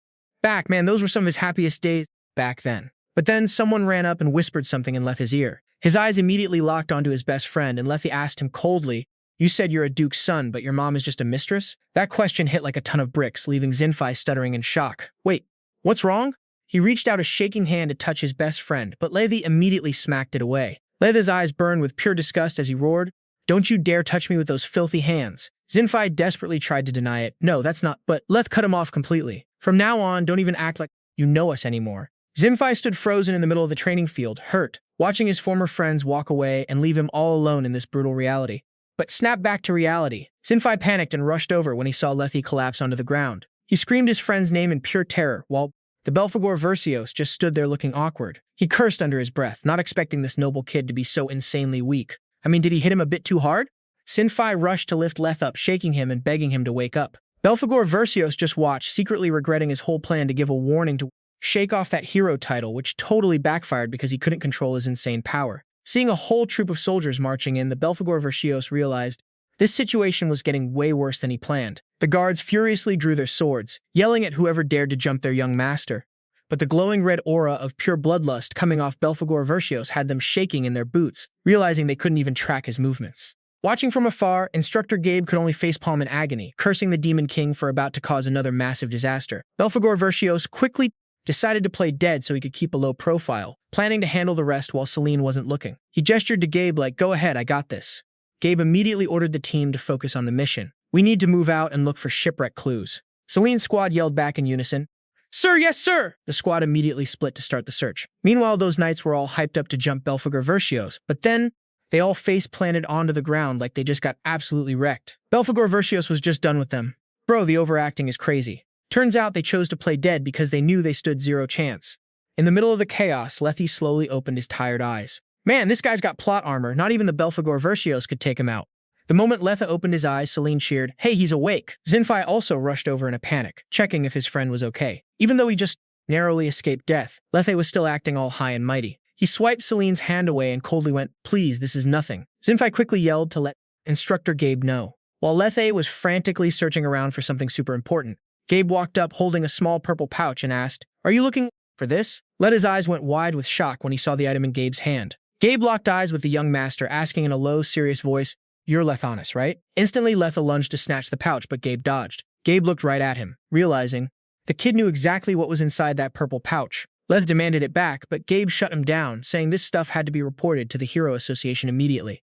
Man, those were some of his happiest days back then. But then someone ran up and whispered something in Letha's ear. His eyes immediately locked onto his best friend, and Letha asked him coldly, "You said you're a duke's son, but your mom is just a mistress?" That question hit like a ton of bricks, leaving Zinfei stuttering in shock. "Wait, what's wrong?" He reached out a shaking hand to touch his best friend, but Letha immediately smacked it away. Letha's eyes burned with pure disgust as he roared, "Don't you dare touch me with those filthy hands." Zinfei desperately tried to deny it. "No, that's not," but Leth cut him off completely. "From now on, don't even act like you know us anymore." Zinfei stood frozen in the middle of the training field, hurt, watching his former friends walk away and leave him all alone in this brutal reality. But snap back to reality. Zinfei panicked and rushed over when he saw Lethe collapse onto the ground. He screamed his friend's name in pure terror, while the Belphegor Verscios just stood there looking awkward. He cursed under his breath, not expecting this noble kid to be so insanely weak. I mean, did he hit him a bit too hard? Zinfei rushed to lift Leth up, shaking him and begging him to wake up. Belphegor Verscios just watched, secretly regretting his whole plan to give a warning to shake off that hero title, which totally backfired because he couldn't control his insane power. Seeing a whole troop of soldiers marching in, the Belphegor Verscios realized this situation was getting way worse than he planned. The guards furiously drew their swords, yelling at whoever dared to jump their young master. But the glowing red aura of pure bloodlust coming off Belphegor Verscios had them shaking in their boots, realizing they couldn't even track his movements. Watching from afar, Instructor Gabe could only facepalm in agony, cursing the Demon King for about to cause another massive disaster. Belphegor Verscios quickly decided to play dead so he could keep a low profile, planning to handle the rest while Selene wasn't looking. He gestured to Gabe like, "Go ahead, I got this." Gabe immediately ordered the team to focus on the mission. "We need to move out and look for shipwreck clues." Selene's squad yelled back in unison, "Sir, yes, sir!" The squad immediately split to start the search. Meanwhile, those knights were all hyped up to jump Belphegor Verscios, but then they all face-planted onto the ground like they just got absolutely wrecked. Belphegor Verscios was just done with them. Bro, the overacting is crazy. Turns out they chose to play dead because they knew they stood zero chance. In the middle of the chaos, Lethe slowly opened his tired eyes. Man, this guy's got plot armor. Not even the Belphegor Verscios could take him out. The moment Lethe opened his eyes, Selene cheered, "Hey, he's awake." Zinfei also rushed over in a panic, checking if his friend was okay. Even though he just narrowly escaped death, Lethe was still acting all high and mighty. He swiped Selene's hand away and coldly went, "Please, this is nothing." Zinfei quickly yelled to let Instructor Gabe know. While Lethe was frantically searching around for something super important, Gabe walked up holding a small purple pouch and asked, "Are you looking for this?" Lethe's eyes went wide with shock when he saw the item in Gabe's hand. Gabe locked eyes with the young master, asking in a low, serious voice, "You're Lethanis, right?" Instantly, Lethe lunged to snatch the pouch, but Gabe dodged. Gabe looked right at him, realizing the kid knew exactly what was inside that purple pouch. Lethe demanded it back, but Gabe shut him down, saying this stuff had to be reported to the Hero Association immediately.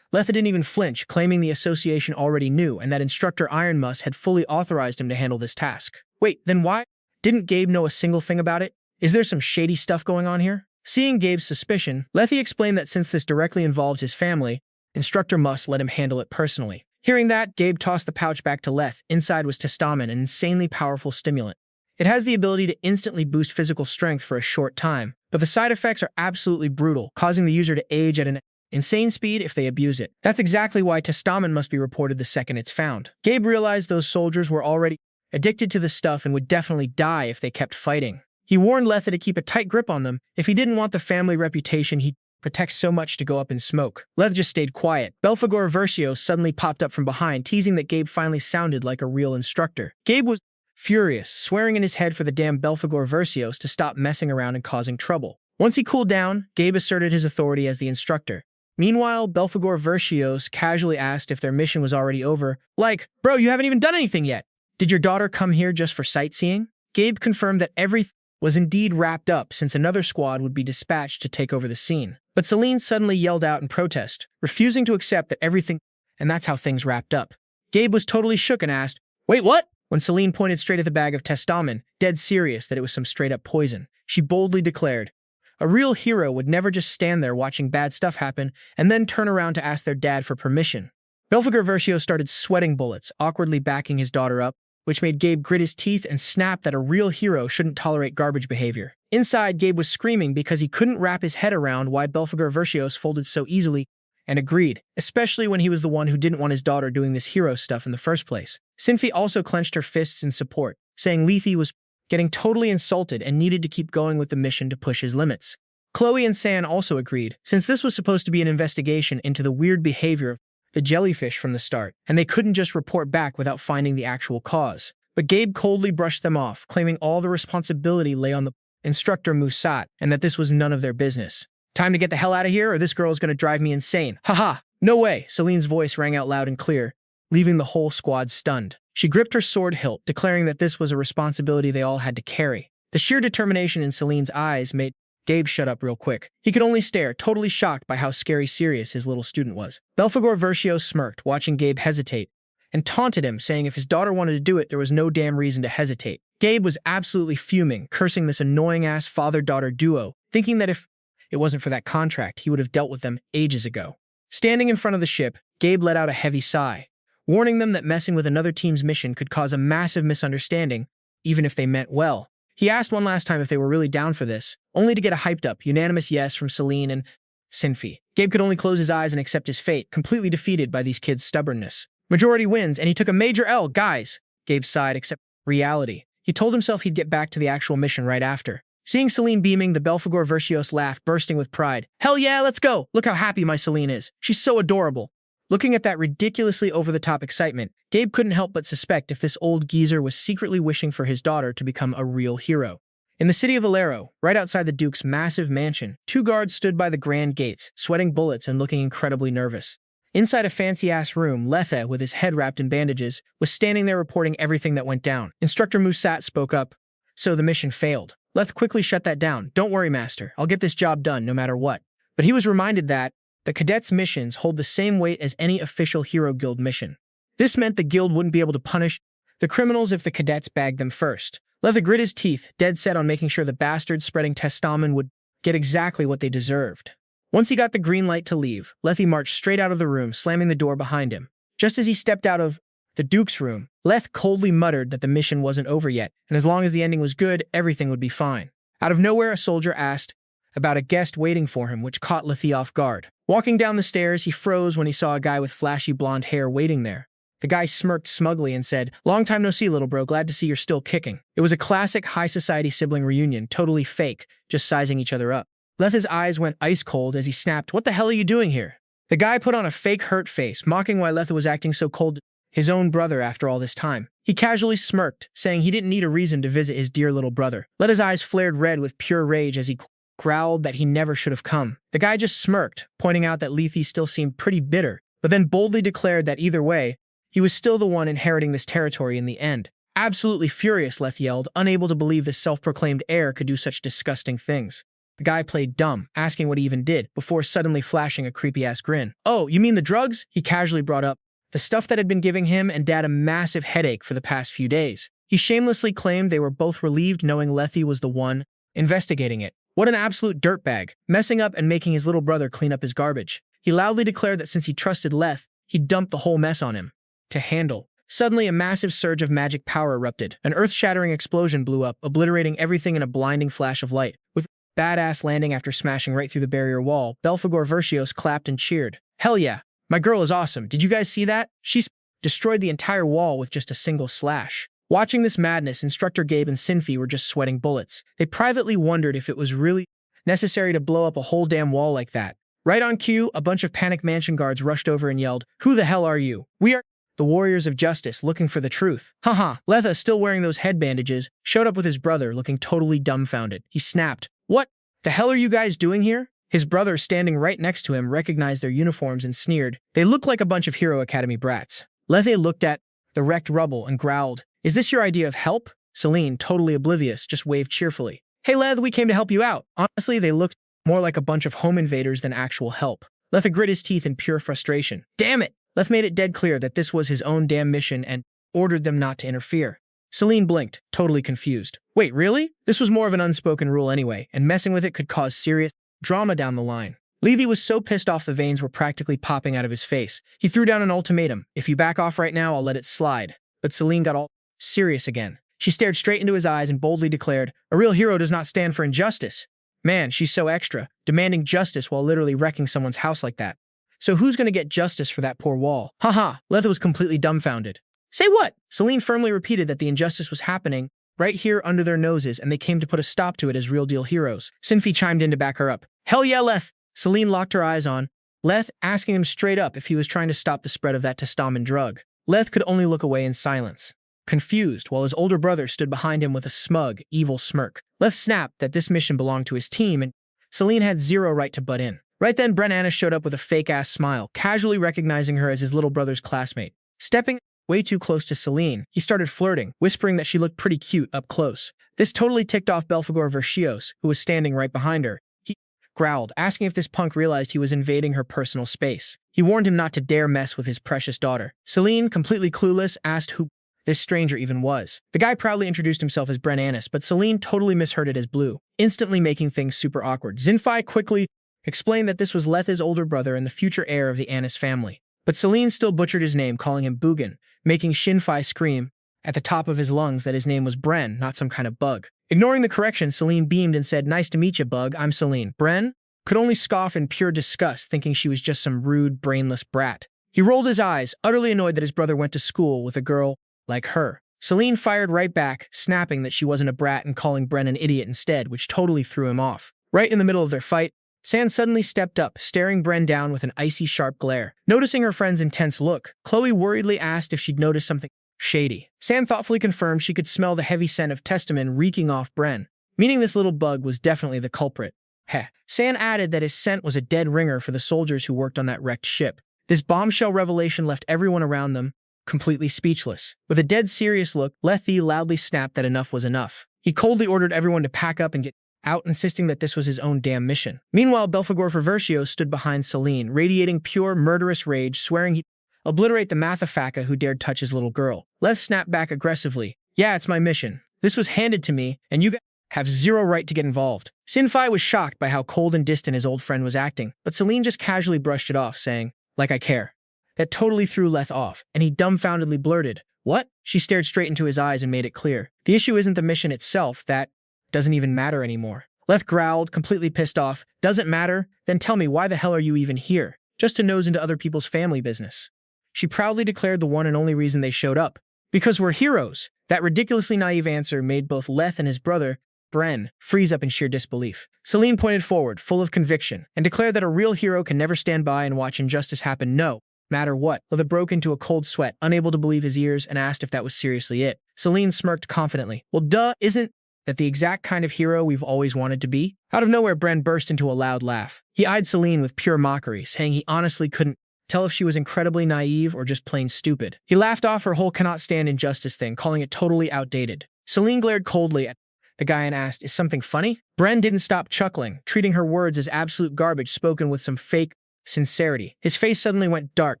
Lethe didn't even flinch, claiming the association already knew and that Instructor Ironmus had fully authorized him to handle this task. Wait, then why didn't Gabe know a single thing about it? Is there some shady stuff going on here? Seeing Gabe's suspicion, Lethe explained that since this directly involved his family, Instructor must let him handle it personally. Hearing that, Gabe tossed the pouch back to Lethe. Inside was Testamen, an insanely powerful stimulant. It has the ability to instantly boost physical strength for a short time, but the side effects are absolutely brutal, causing the user to age at an insane speed if they abuse it. That's exactly why Testamen must be reported the second it's found. Gabe realized those soldiers were already addicted to the stuff and would definitely die if they kept fighting. He warned Lethe to keep a tight grip on them if he didn't want the family reputation he protects so much to go up in smoke. Lethe just stayed quiet. Belphegor Verscios suddenly popped up from behind, teasing that Gabe finally sounded like a real instructor. Gabe was furious, swearing in his head for the damn Belphegor Verscios to stop messing around and causing trouble. Once he cooled down, Gabe asserted his authority as the instructor. Meanwhile, Belphegor Verscios casually asked if their mission was already over. Like, "Bro, you haven't even done anything yet. Did your daughter come here just for sightseeing?" Gabe confirmed that everything was indeed wrapped up since another squad would be dispatched to take over the scene. But Selene suddenly yelled out in protest, refusing to accept that everything, and that's how things wrapped up. Gabe was totally shook and asked, "Wait, what?" When Selene pointed straight at the bag of testamen, dead serious that it was some straight-up poison, she boldly declared, "A real hero would never just stand there watching bad stuff happen and then turn around to ask their dad for permission." Belphegor Verscios started sweating bullets, awkwardly backing his daughter up, which made Gabe grit his teeth and snap that a real hero shouldn't tolerate garbage behavior. Inside, Gabe was screaming because he couldn't wrap his head around why Belphegor Verscios folded so easily and agreed, especially when he was the one who didn't want his daughter doing this hero stuff in the first place. Sinfi also clenched her fists in support, saying Lethe was getting totally insulted and needed to keep going with the mission to push his limits. Chloe and San also agreed, since this was supposed to be an investigation into the weird behavior of the jellyfish from the start, and they couldn't just report back without finding the actual cause. But Gabe coldly brushed them off, claiming all the responsibility lay on the instructor Musat and that this was none of their business. "Time to get the hell out of here or this girl is going to drive me insane. Haha, no way." Selene's voice rang out loud and clear, leaving the whole squad stunned. She gripped her sword hilt, declaring that this was a responsibility they all had to carry. The sheer determination in Selene's eyes made Gabe shut up real quick. He could only stare, totally shocked by how scary serious his little student was. Belphegor Verscios smirked, watching Gabe hesitate, and taunted him, saying if his daughter wanted to do it, there was no damn reason to hesitate. Gabe was absolutely fuming, cursing this annoying-ass father-daughter duo, thinking that if it wasn't for that contract, he would have dealt with them ages ago. Standing in front of the ship, Gabe let out a heavy sigh, warning them that messing with another team's mission could cause a massive misunderstanding, even if they meant well. He asked one last time if they were really down for this, only to get a hyped-up, unanimous yes from Selene and Sinfi. Gabe could only close his eyes and accept his fate, completely defeated by these kids' stubbornness. Majority wins, and he took a major L, guys. Gabe sighed, except reality. He told himself he'd get back to the actual mission right after. Seeing Selene beaming, the Belphegor Verscios laughed, bursting with pride. "Hell yeah, let's go! Look how happy my Selene is. She's so adorable." Looking at that ridiculously over-the-top excitement, Gabe couldn't help but suspect if this old geezer was secretly wishing for his daughter to become a real hero. In the city of Valero, right outside the Duke's massive mansion, 2 guards stood by the grand gates, sweating bullets and looking incredibly nervous. Inside a fancy-ass room, Lethe, with his head wrapped in bandages, was standing there reporting everything that went down. Instructor Musat spoke up, "So the mission failed." Lethe quickly shut that down. "Don't worry, Master. I'll get this job done no matter what." But he was reminded that the cadets' missions hold the same weight as any official Hero Guild mission. This meant the guild wouldn't be able to punish the criminals if the cadets bagged them first. Lethe grit his teeth, dead set on making sure the bastards spreading testamen would get exactly what they deserved. Once he got the green light to leave, Lethe marched straight out of the room, slamming the door behind him. Just as he stepped out of the Duke's room, Lethe coldly muttered that the mission wasn't over yet, and as long as the ending was good, everything would be fine. Out of nowhere, a soldier asked about a guest waiting for him, which caught Lethe off guard. Walking down the stairs, he froze when he saw a guy with flashy blonde hair waiting there. The guy smirked smugly and said, "Long time no see, little bro. Glad to see you're still kicking." It was a classic high society sibling reunion, totally fake, just sizing each other up. Lethe's eyes went ice cold as he snapped, "What the hell are you doing here?" The guy put on a fake hurt face, mocking why Lethe was acting so cold to his own brother after all this time. He casually smirked, saying he didn't need a reason to visit his dear little brother. Lethe's eyes flared red with pure rage as he growled that he never should have come. The guy just smirked, pointing out that Lethe still seemed pretty bitter, but then boldly declared that either way, he was still the one inheriting this territory in the end. Absolutely furious, Lethe yelled, unable to believe this self-proclaimed heir could do such disgusting things. The guy played dumb, asking what he even did, before suddenly flashing a creepy-ass grin. "Oh, you mean the drugs?" he casually brought up. The stuff that had been giving him and Dad a massive headache for the past few days. He shamelessly claimed they were both relieved knowing Lethe was the one investigating it. What an absolute dirtbag, messing up and making his little brother clean up his garbage. He loudly declared that since he trusted Lethe, he'd dump the whole mess on him to handle. Suddenly, a massive surge of magic power erupted. An earth-shattering explosion blew up, obliterating everything in a blinding flash of light. With badass landing after smashing right through the barrier wall, Belphegor Verscios clapped and cheered. "Hell yeah! My girl is awesome. Did you guys see that? She destroyed the entire wall with just a single slash." Watching this madness, Instructor Gabe and Sinfi were just sweating bullets. They privately wondered if it was really necessary to blow up a whole damn wall like that. Right on cue, a bunch of panicked mansion guards rushed over and yelled, "Who the hell are you? We are the warriors of justice looking for the truth." Haha, Lethe, still wearing those head bandages, showed up with his brother looking totally dumbfounded. He snapped, "What the hell are you guys doing here?" His brother, standing right next to him, recognized their uniforms and sneered. They looked like a bunch of Hero Academy brats. Lethe looked at the wrecked rubble and growled, "Is this your idea of help?" Selene, totally oblivious, just waved cheerfully. "Hey Lethe, we came to help you out." Honestly, they looked more like a bunch of home invaders than actual help. Lethe grit his teeth in pure frustration. "Damn it!" Leth made it dead clear that this was his own damn mission and ordered them not to interfere. Selene blinked, totally confused. Wait, really? This was more of an unspoken rule anyway, and messing with it could cause serious drama down the line. Levy was so pissed off the veins were practically popping out of his face. He threw down an ultimatum. If you back off right now, I'll let it slide. But Selene got all serious again. She stared straight into his eyes and boldly declared, a real hero does not stand for injustice. Man, she's so extra, demanding justice while literally wrecking someone's house like that. So who's gonna get justice for that poor wall? Haha, Letha was completely dumbfounded. Say what? Selene firmly repeated that the injustice was happening right here under their noses and they came to put a stop to it as real deal heroes. Sinfi chimed in to back her up. Hell yeah, Leth! Selene locked her eyes on Leth, asking him straight up if he was trying to stop the spread of that Testamen drug. Leth could only look away in silence, confused, while his older brother stood behind him with a smug, evil smirk. Leth snapped that this mission belonged to his team and Selene had zero right to butt in. Right then, Brennan showed up with a fake-ass smile, casually recognizing her as his little brother's classmate. Stepping way too close to Selene, he started flirting, whispering that she looked pretty cute up close. This totally ticked off Belphegor Verscios, who was standing right behind her. He growled, asking if this punk realized he was invading her personal space. He warned him not to dare mess with his precious daughter. Selene, completely clueless, asked who this stranger even was. The guy proudly introduced himself as Brennan, but Selene totally misheard it as Blue, instantly making things super awkward. Zinfi quickly explained that this was Letha's older brother and the future heir of the Annis family. But Selene still butchered his name, calling him Bugan, making Shinfi scream at the top of his lungs that his name was Bren, not some kind of bug. Ignoring the correction, Selene beamed and said, nice to meet you, bug, I'm Selene. Bren could only scoff in pure disgust, thinking she was just some rude, brainless brat. He rolled his eyes, utterly annoyed that his brother went to school with a girl like her. Selene fired right back, snapping that she wasn't a brat and calling Bren an idiot instead, which totally threw him off. Right in the middle of their fight, San suddenly stepped up, staring Bren down with an icy, sharp glare. Noticing her friend's intense look, Chloe worriedly asked if she'd noticed something shady. San thoughtfully confirmed she could smell the heavy scent of Testamen reeking off Bren, meaning this little bug was definitely the culprit. Heh. San added that his scent was a dead ringer for the soldiers who worked on that wrecked ship. This bombshell revelation left everyone around them completely speechless. With a dead serious look, Lethe loudly snapped that enough was enough. He coldly ordered everyone to pack up and get out, insisting that this was his own damn mission. Meanwhile, Belphegor Verscios stood behind Selene, radiating pure, murderous rage, swearing he'd obliterate the Mathafaka who dared touch his little girl. Leth snapped back aggressively. Yeah, it's my mission. This was handed to me, and you guys have zero right to get involved. Sinfi was shocked by how cold and distant his old friend was acting, but Selene just casually brushed it off, saying, like I care. That totally threw Leth off, and he dumbfoundedly blurted, what? She stared straight into his eyes and made it clear. The issue isn't the mission itself, that doesn't even matter anymore. Leth growled, completely pissed off. Doesn't matter? Then tell me, why the hell are you even here? Just to nose into other people's family business. She proudly declared the one and only reason they showed up. Because we're heroes. That ridiculously naive answer made both Leth and his brother, Bren, freeze up in sheer disbelief. Selene pointed forward, full of conviction, and declared that a real hero can never stand by and watch injustice happen, no matter what. Letha broke into a cold sweat, unable to believe his ears, and asked if that was seriously it. Selene smirked confidently. Well, duh, isn't that the exact kind of hero we've always wanted to be? Out of nowhere, Bren burst into a loud laugh. He eyed Selene with pure mockery, saying he honestly couldn't tell if she was incredibly naive or just plain stupid. He laughed off her whole cannot stand injustice thing, calling it totally outdated. Selene glared coldly at the guy and asked, is something funny? Bren didn't stop chuckling, treating her words as absolute garbage spoken with some fake sincerity. His face suddenly went dark,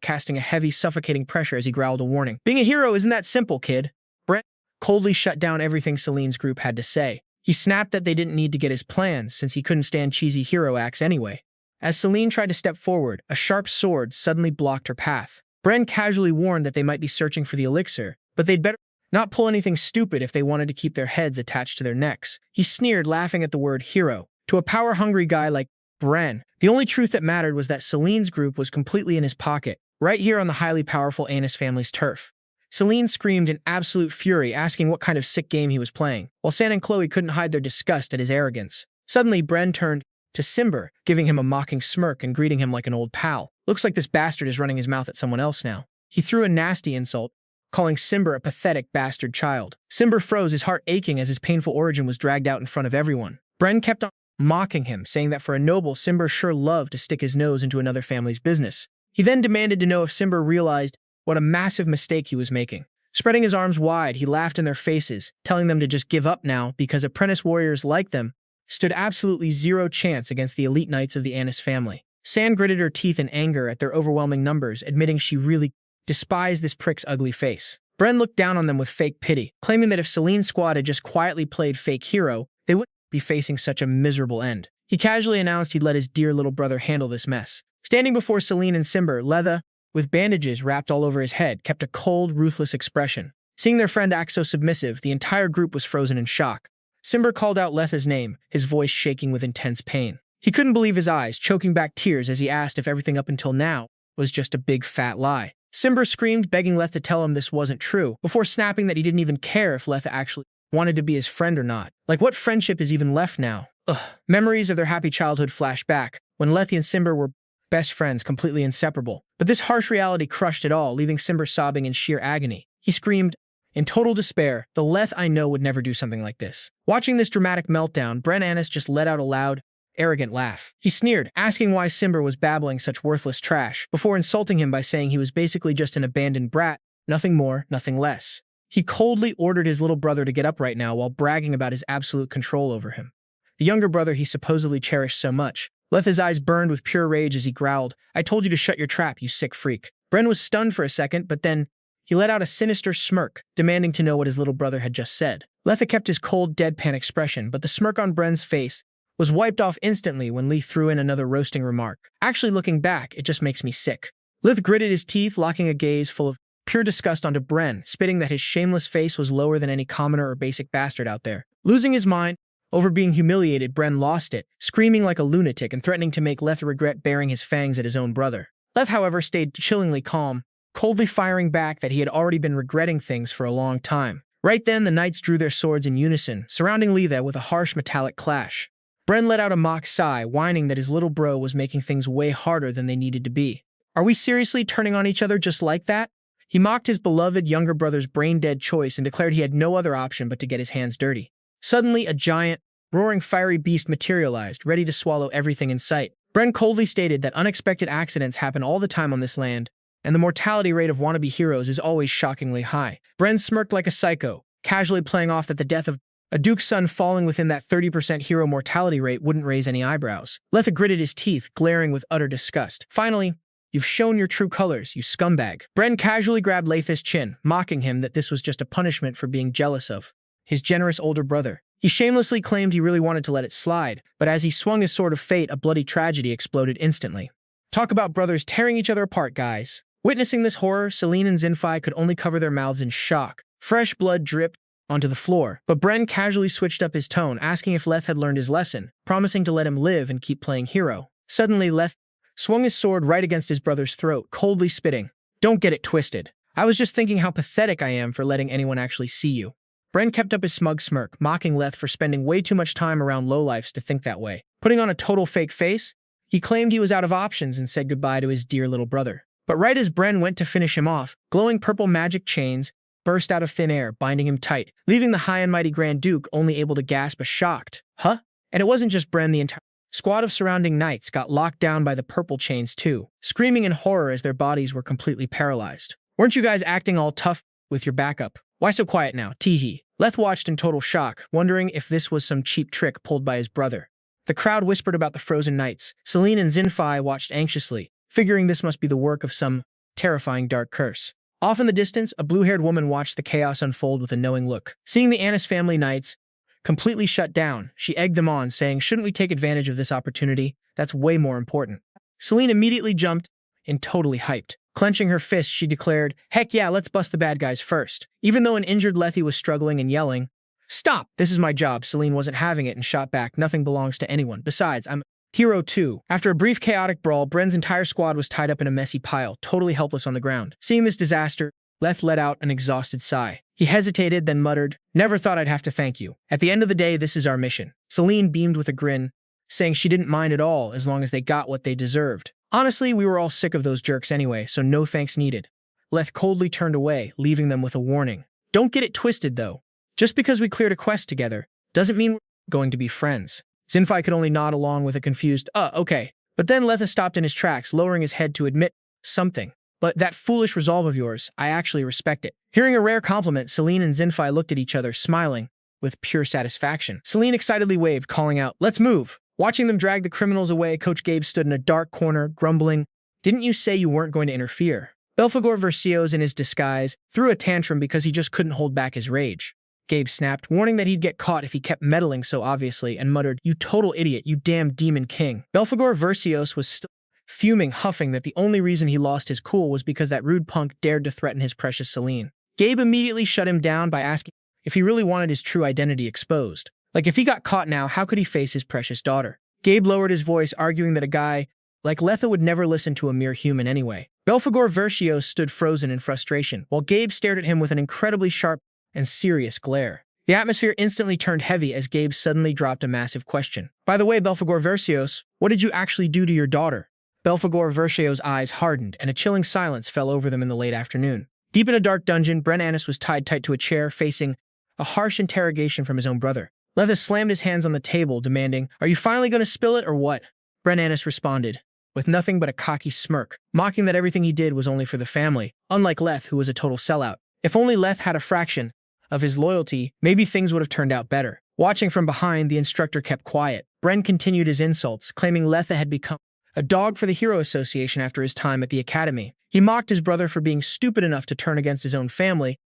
casting a heavy, suffocating pressure as he growled a warning. Being a hero isn't that simple, kid. Bren coldly shut down everything Selene's group had to say. He snapped that they didn't need to get his plans, since he couldn't stand cheesy hero acts anyway. As Selene tried to step forward, a sharp sword suddenly blocked her path. Bren casually warned that they might be searching for the elixir, but they'd better not pull anything stupid if they wanted to keep their heads attached to their necks. He sneered, laughing at the word hero. To a power-hungry guy like Bren, the only truth that mattered was that Selene's group was completely in his pocket, right here on the highly powerful Annis family's turf. Selene screamed in absolute fury, asking what kind of sick game he was playing, while San and Chloe couldn't hide their disgust at his arrogance. Suddenly, Bren turned to Simber, giving him a mocking smirk and greeting him like an old pal. Looks like this bastard is running his mouth at someone else now. He threw a nasty insult, calling Simber a pathetic bastard child. Simber froze, his heart aching as his painful origin was dragged out in front of everyone. Bren kept on mocking him, saying that for a noble, Simber sure loved to stick his nose into another family's business. He then demanded to know if Simber realized what a massive mistake he was making. Spreading his arms wide, he laughed in their faces, telling them to just give up now because apprentice warriors like them stood absolutely zero chance against the elite knights of the Annis family. San gritted her teeth in anger at their overwhelming numbers, admitting she really despised this prick's ugly face. Bren looked down on them with fake pity, claiming that if Selene's squad had just quietly played fake hero, they wouldn't be facing such a miserable end. He casually announced he'd let his dear little brother handle this mess. Standing before Selene and Simber, Letha, with bandages wrapped all over his head, kept a cold, ruthless expression. Seeing their friend act so submissive, the entire group was frozen in shock. Simber called out Letha's name, his voice shaking with intense pain. He couldn't believe his eyes, choking back tears as he asked if everything up until now was just a big fat lie. Simber screamed, begging Letha to tell him this wasn't true, before snapping that he didn't even care if Letha actually wanted to be his friend or not. Like, what friendship is even left now? Ugh. Memories of their happy childhood flashed back, when Letha and Simber were best friends, completely inseparable. But this harsh reality crushed it all, leaving Simber sobbing in sheer agony. He screamed, in total despair, the Leth I know would never do something like this. Watching this dramatic meltdown, Bren Annis just let out a loud, arrogant laugh. He sneered, asking why Simber was babbling such worthless trash, before insulting him by saying he was basically just an abandoned brat, nothing more, nothing less. He coldly ordered his little brother to get up right now while bragging about his absolute control over him. The younger brother he supposedly cherished so much. Letha's eyes burned with pure rage as he growled, I told you to shut your trap, you sick freak. Bren was stunned for a second, but then he let out a sinister smirk, demanding to know what his little brother had just said. Letha kept his cold, deadpan expression, but the smirk on Bren's face was wiped off instantly when Lee threw in another roasting remark. Actually, looking back, it just makes me sick. Lith gritted his teeth, locking a gaze full of pure disgust onto Bren, spitting that his shameless face was lower than any commoner or basic bastard out there. Losing his mind over being humiliated, Bren lost it, screaming like a lunatic and threatening to make Leth regret baring his fangs at his own brother. Leth, however, stayed chillingly calm, coldly firing back that he had already been regretting things for a long time. Right then, the knights drew their swords in unison, surrounding Letha with a harsh metallic clash. Bren let out a mock sigh, whining that his little bro was making things way harder than they needed to be. Are we seriously turning on each other just like that? He mocked his beloved younger brother's brain-dead choice and declared he had no other option but to get his hands dirty. Suddenly, a giant, roaring fiery beast materialized, ready to swallow everything in sight. Bren coldly stated that unexpected accidents happen all the time on this land, and the mortality rate of wannabe heroes is always shockingly high. Bren smirked like a psycho, casually playing off that the death of a duke's son falling within that 30% hero mortality rate wouldn't raise any eyebrows. Letha gritted his teeth, glaring with utter disgust. Finally, you've shown your true colors, you scumbag. Bren casually grabbed Letha's chin, mocking him that this was just a punishment for being jealous of his generous older brother. He shamelessly claimed he really wanted to let it slide, but as he swung his sword of fate, a bloody tragedy exploded instantly. Talk about brothers tearing each other apart, guys. Witnessing this horror, Selene and Zinfi could only cover their mouths in shock. Fresh blood dripped onto the floor, but Bren casually switched up his tone, asking if Leth had learned his lesson, promising to let him live and keep playing hero. Suddenly, Leth swung his sword right against his brother's throat, coldly spitting. Don't get it twisted. I was just thinking how pathetic I am for letting anyone actually see you. Bren kept up his smug smirk, mocking Leth for spending way too much time around lowlifes to think that way. Putting on a total fake face, he claimed he was out of options and said goodbye to his dear little brother. But right as Bren went to finish him off, glowing purple magic chains burst out of thin air, binding him tight, leaving the high and mighty Grand Duke only able to gasp a shocked, huh? And it wasn't just Bren, the entire squad of surrounding knights got locked down by the purple chains too, screaming in horror as their bodies were completely paralyzed. Weren't you guys acting all tough with your backup? Why so quiet now? Teehee. Leth watched in total shock, wondering if this was some cheap trick pulled by his brother. The crowd whispered about the frozen knights. Selene and Zinfi watched anxiously, figuring this must be the work of some terrifying dark curse. Off in the distance, a blue-haired woman watched the chaos unfold with a knowing look. Seeing the Annis family knights completely shut down, she egged them on, saying, shouldn't we take advantage of this opportunity? That's way more important. Selene immediately jumped and totally hyped. Clenching her fist, she declared, heck yeah, let's bust the bad guys first. Even though an injured Lethe was struggling and yelling, stop, this is my job, Selene wasn't having it and shot back, nothing belongs to anyone. Besides, I'm hero too. After a brief chaotic brawl, Bren's entire squad was tied up in a messy pile, totally helpless on the ground. Seeing this disaster, Leth let out an exhausted sigh. He hesitated, then muttered, never thought I'd have to thank you. At the end of the day, this is our mission. Selene beamed with a grin, saying she didn't mind at all as long as they got what they deserved. Honestly, we were all sick of those jerks anyway, so no thanks needed. Leth coldly turned away, leaving them with a warning. Don't get it twisted, though. Just because we cleared a quest together doesn't mean we're going to be friends. Zinfi could only nod along with a confused, okay. But then Letha stopped in his tracks, lowering his head to admit something. But that foolish resolve of yours, I actually respect it. Hearing a rare compliment, Selene and Zinfi looked at each other, smiling with pure satisfaction. Selene excitedly waved, calling out, let's move. Watching them drag the criminals away, Coach Gabe stood in a dark corner, grumbling, "Didn't you say you weren't going to interfere?" Belphegor Verscios, in his disguise, threw a tantrum because he just couldn't hold back his rage. Gabe snapped, warning that he'd get caught if he kept meddling so obviously, and muttered, "You total idiot, you damn demon king." Belphegor Verscios was still fuming, huffing that the only reason he lost his cool was because that rude punk dared to threaten his precious Selene. Gabe immediately shut him down by asking if he really wanted his true identity exposed. Like, if he got caught now, how could he face his precious daughter? Gabe lowered his voice, arguing that a guy like Letha would never listen to a mere human anyway. Belphegor Verscios stood frozen in frustration, while Gabe stared at him with an incredibly sharp and serious glare. The atmosphere instantly turned heavy as Gabe suddenly dropped a massive question. "By the way, Belphegor Verscios, what did you actually do to your daughter?" Belphegor Verscios' eyes hardened, and a chilling silence fell over them in the late afternoon. Deep in a dark dungeon, Bren Annis was tied tight to a chair, facing a harsh interrogation from his own brother. Letha slammed his hands on the table, demanding, "Are you finally going to spill it, or what?" Bren Annis responded, with nothing but a cocky smirk, mocking that everything he did was only for the family, unlike Leth, who was a total sellout. If only Leth had a fraction of his loyalty, maybe things would have turned out better. Watching from behind, the instructor kept quiet. Bren continued his insults, claiming Letha had become a dog for the Hero Association after his time at the academy. He mocked his brother for being stupid enough to turn against his own family,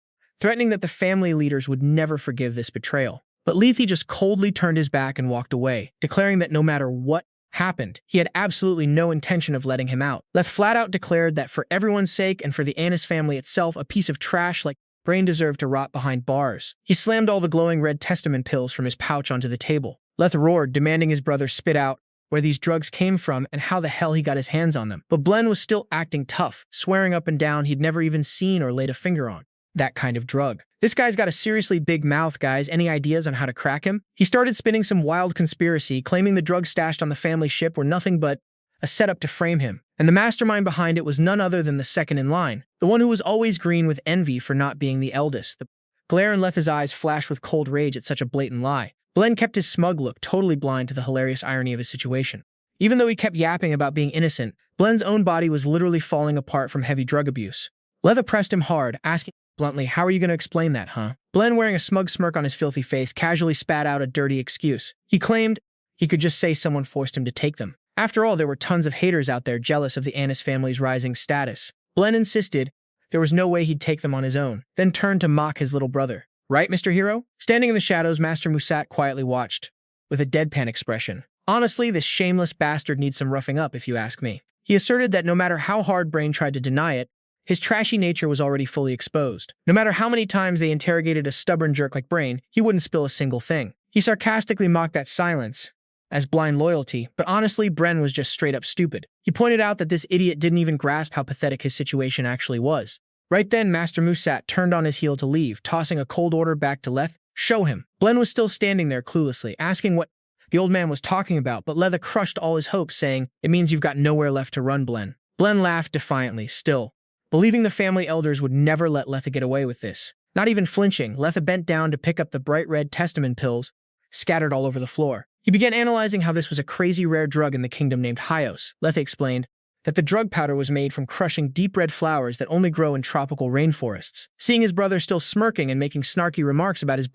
threatening that the family leaders would never forgive this betrayal. But Lethe just coldly turned his back and walked away, declaring that no matter what happened, he had absolutely no intention of letting him out. Leth flat out declared that for everyone's sake and for the Annis family itself, a piece of trash like Brain deserved to rot behind bars. He slammed all the glowing red testament pills from his pouch onto the table. Leth roared, demanding his brother spit out where these drugs came from and how the hell he got his hands on them. But Blen was still acting tough, swearing up and down he'd never even seen or laid a finger on that kind of drug. "This guy's got a seriously big mouth, guys. Any ideas on how to crack him?" He started spinning some wild conspiracy, claiming the drugs stashed on the family ship were nothing but a setup to frame him. And the mastermind behind it was none other than the second in line, the one who was always green with envy for not being the eldest. The glare in Letha's eyes flashed with cold rage at such a blatant lie. Blen kept his smug look, totally blind to the hilarious irony of his situation. Even though he kept yapping about being innocent, Blen's own body was literally falling apart from heavy drug abuse. Letha pressed him hard, asking bluntly, "How are you going to explain that, huh?" Blen, wearing a smug smirk on his filthy face, casually spat out a dirty excuse. He claimed he could just say someone forced him to take them. After all, there were tons of haters out there jealous of the Annis family's rising status. Blen insisted there was no way he'd take them on his own, then turned to mock his little brother. "Right, Mr. Hero?" Standing in the shadows, Master Musat quietly watched, with a deadpan expression. "Honestly, this shameless bastard needs some roughing up, if you ask me." He asserted that no matter how hard Brain tried to deny it, his trashy nature was already fully exposed. No matter how many times they interrogated a stubborn jerk like Brain, he wouldn't spill a single thing. He sarcastically mocked that silence as blind loyalty, but honestly, Bren was just straight up stupid. He pointed out that this idiot didn't even grasp how pathetic his situation actually was. Right then, Master Musat turned on his heel to leave, tossing a cold order back to Leth. "Show him." Blen was still standing there cluelessly, asking what the old man was talking about, but Letha crushed all his hopes, saying, "It means you've got nowhere left to run, Blen." Blen laughed defiantly, still believing the family elders would never let Letha get away with this. Not even flinching, Letha bent down to pick up the bright red testament pills scattered all over the floor. He began analyzing how this was a crazy rare drug in the kingdom named Hyos. Letha explained that the drug powder was made from crushing deep red flowers that only grow in tropical rainforests. Seeing his brother still smirking and making snarky remarks about his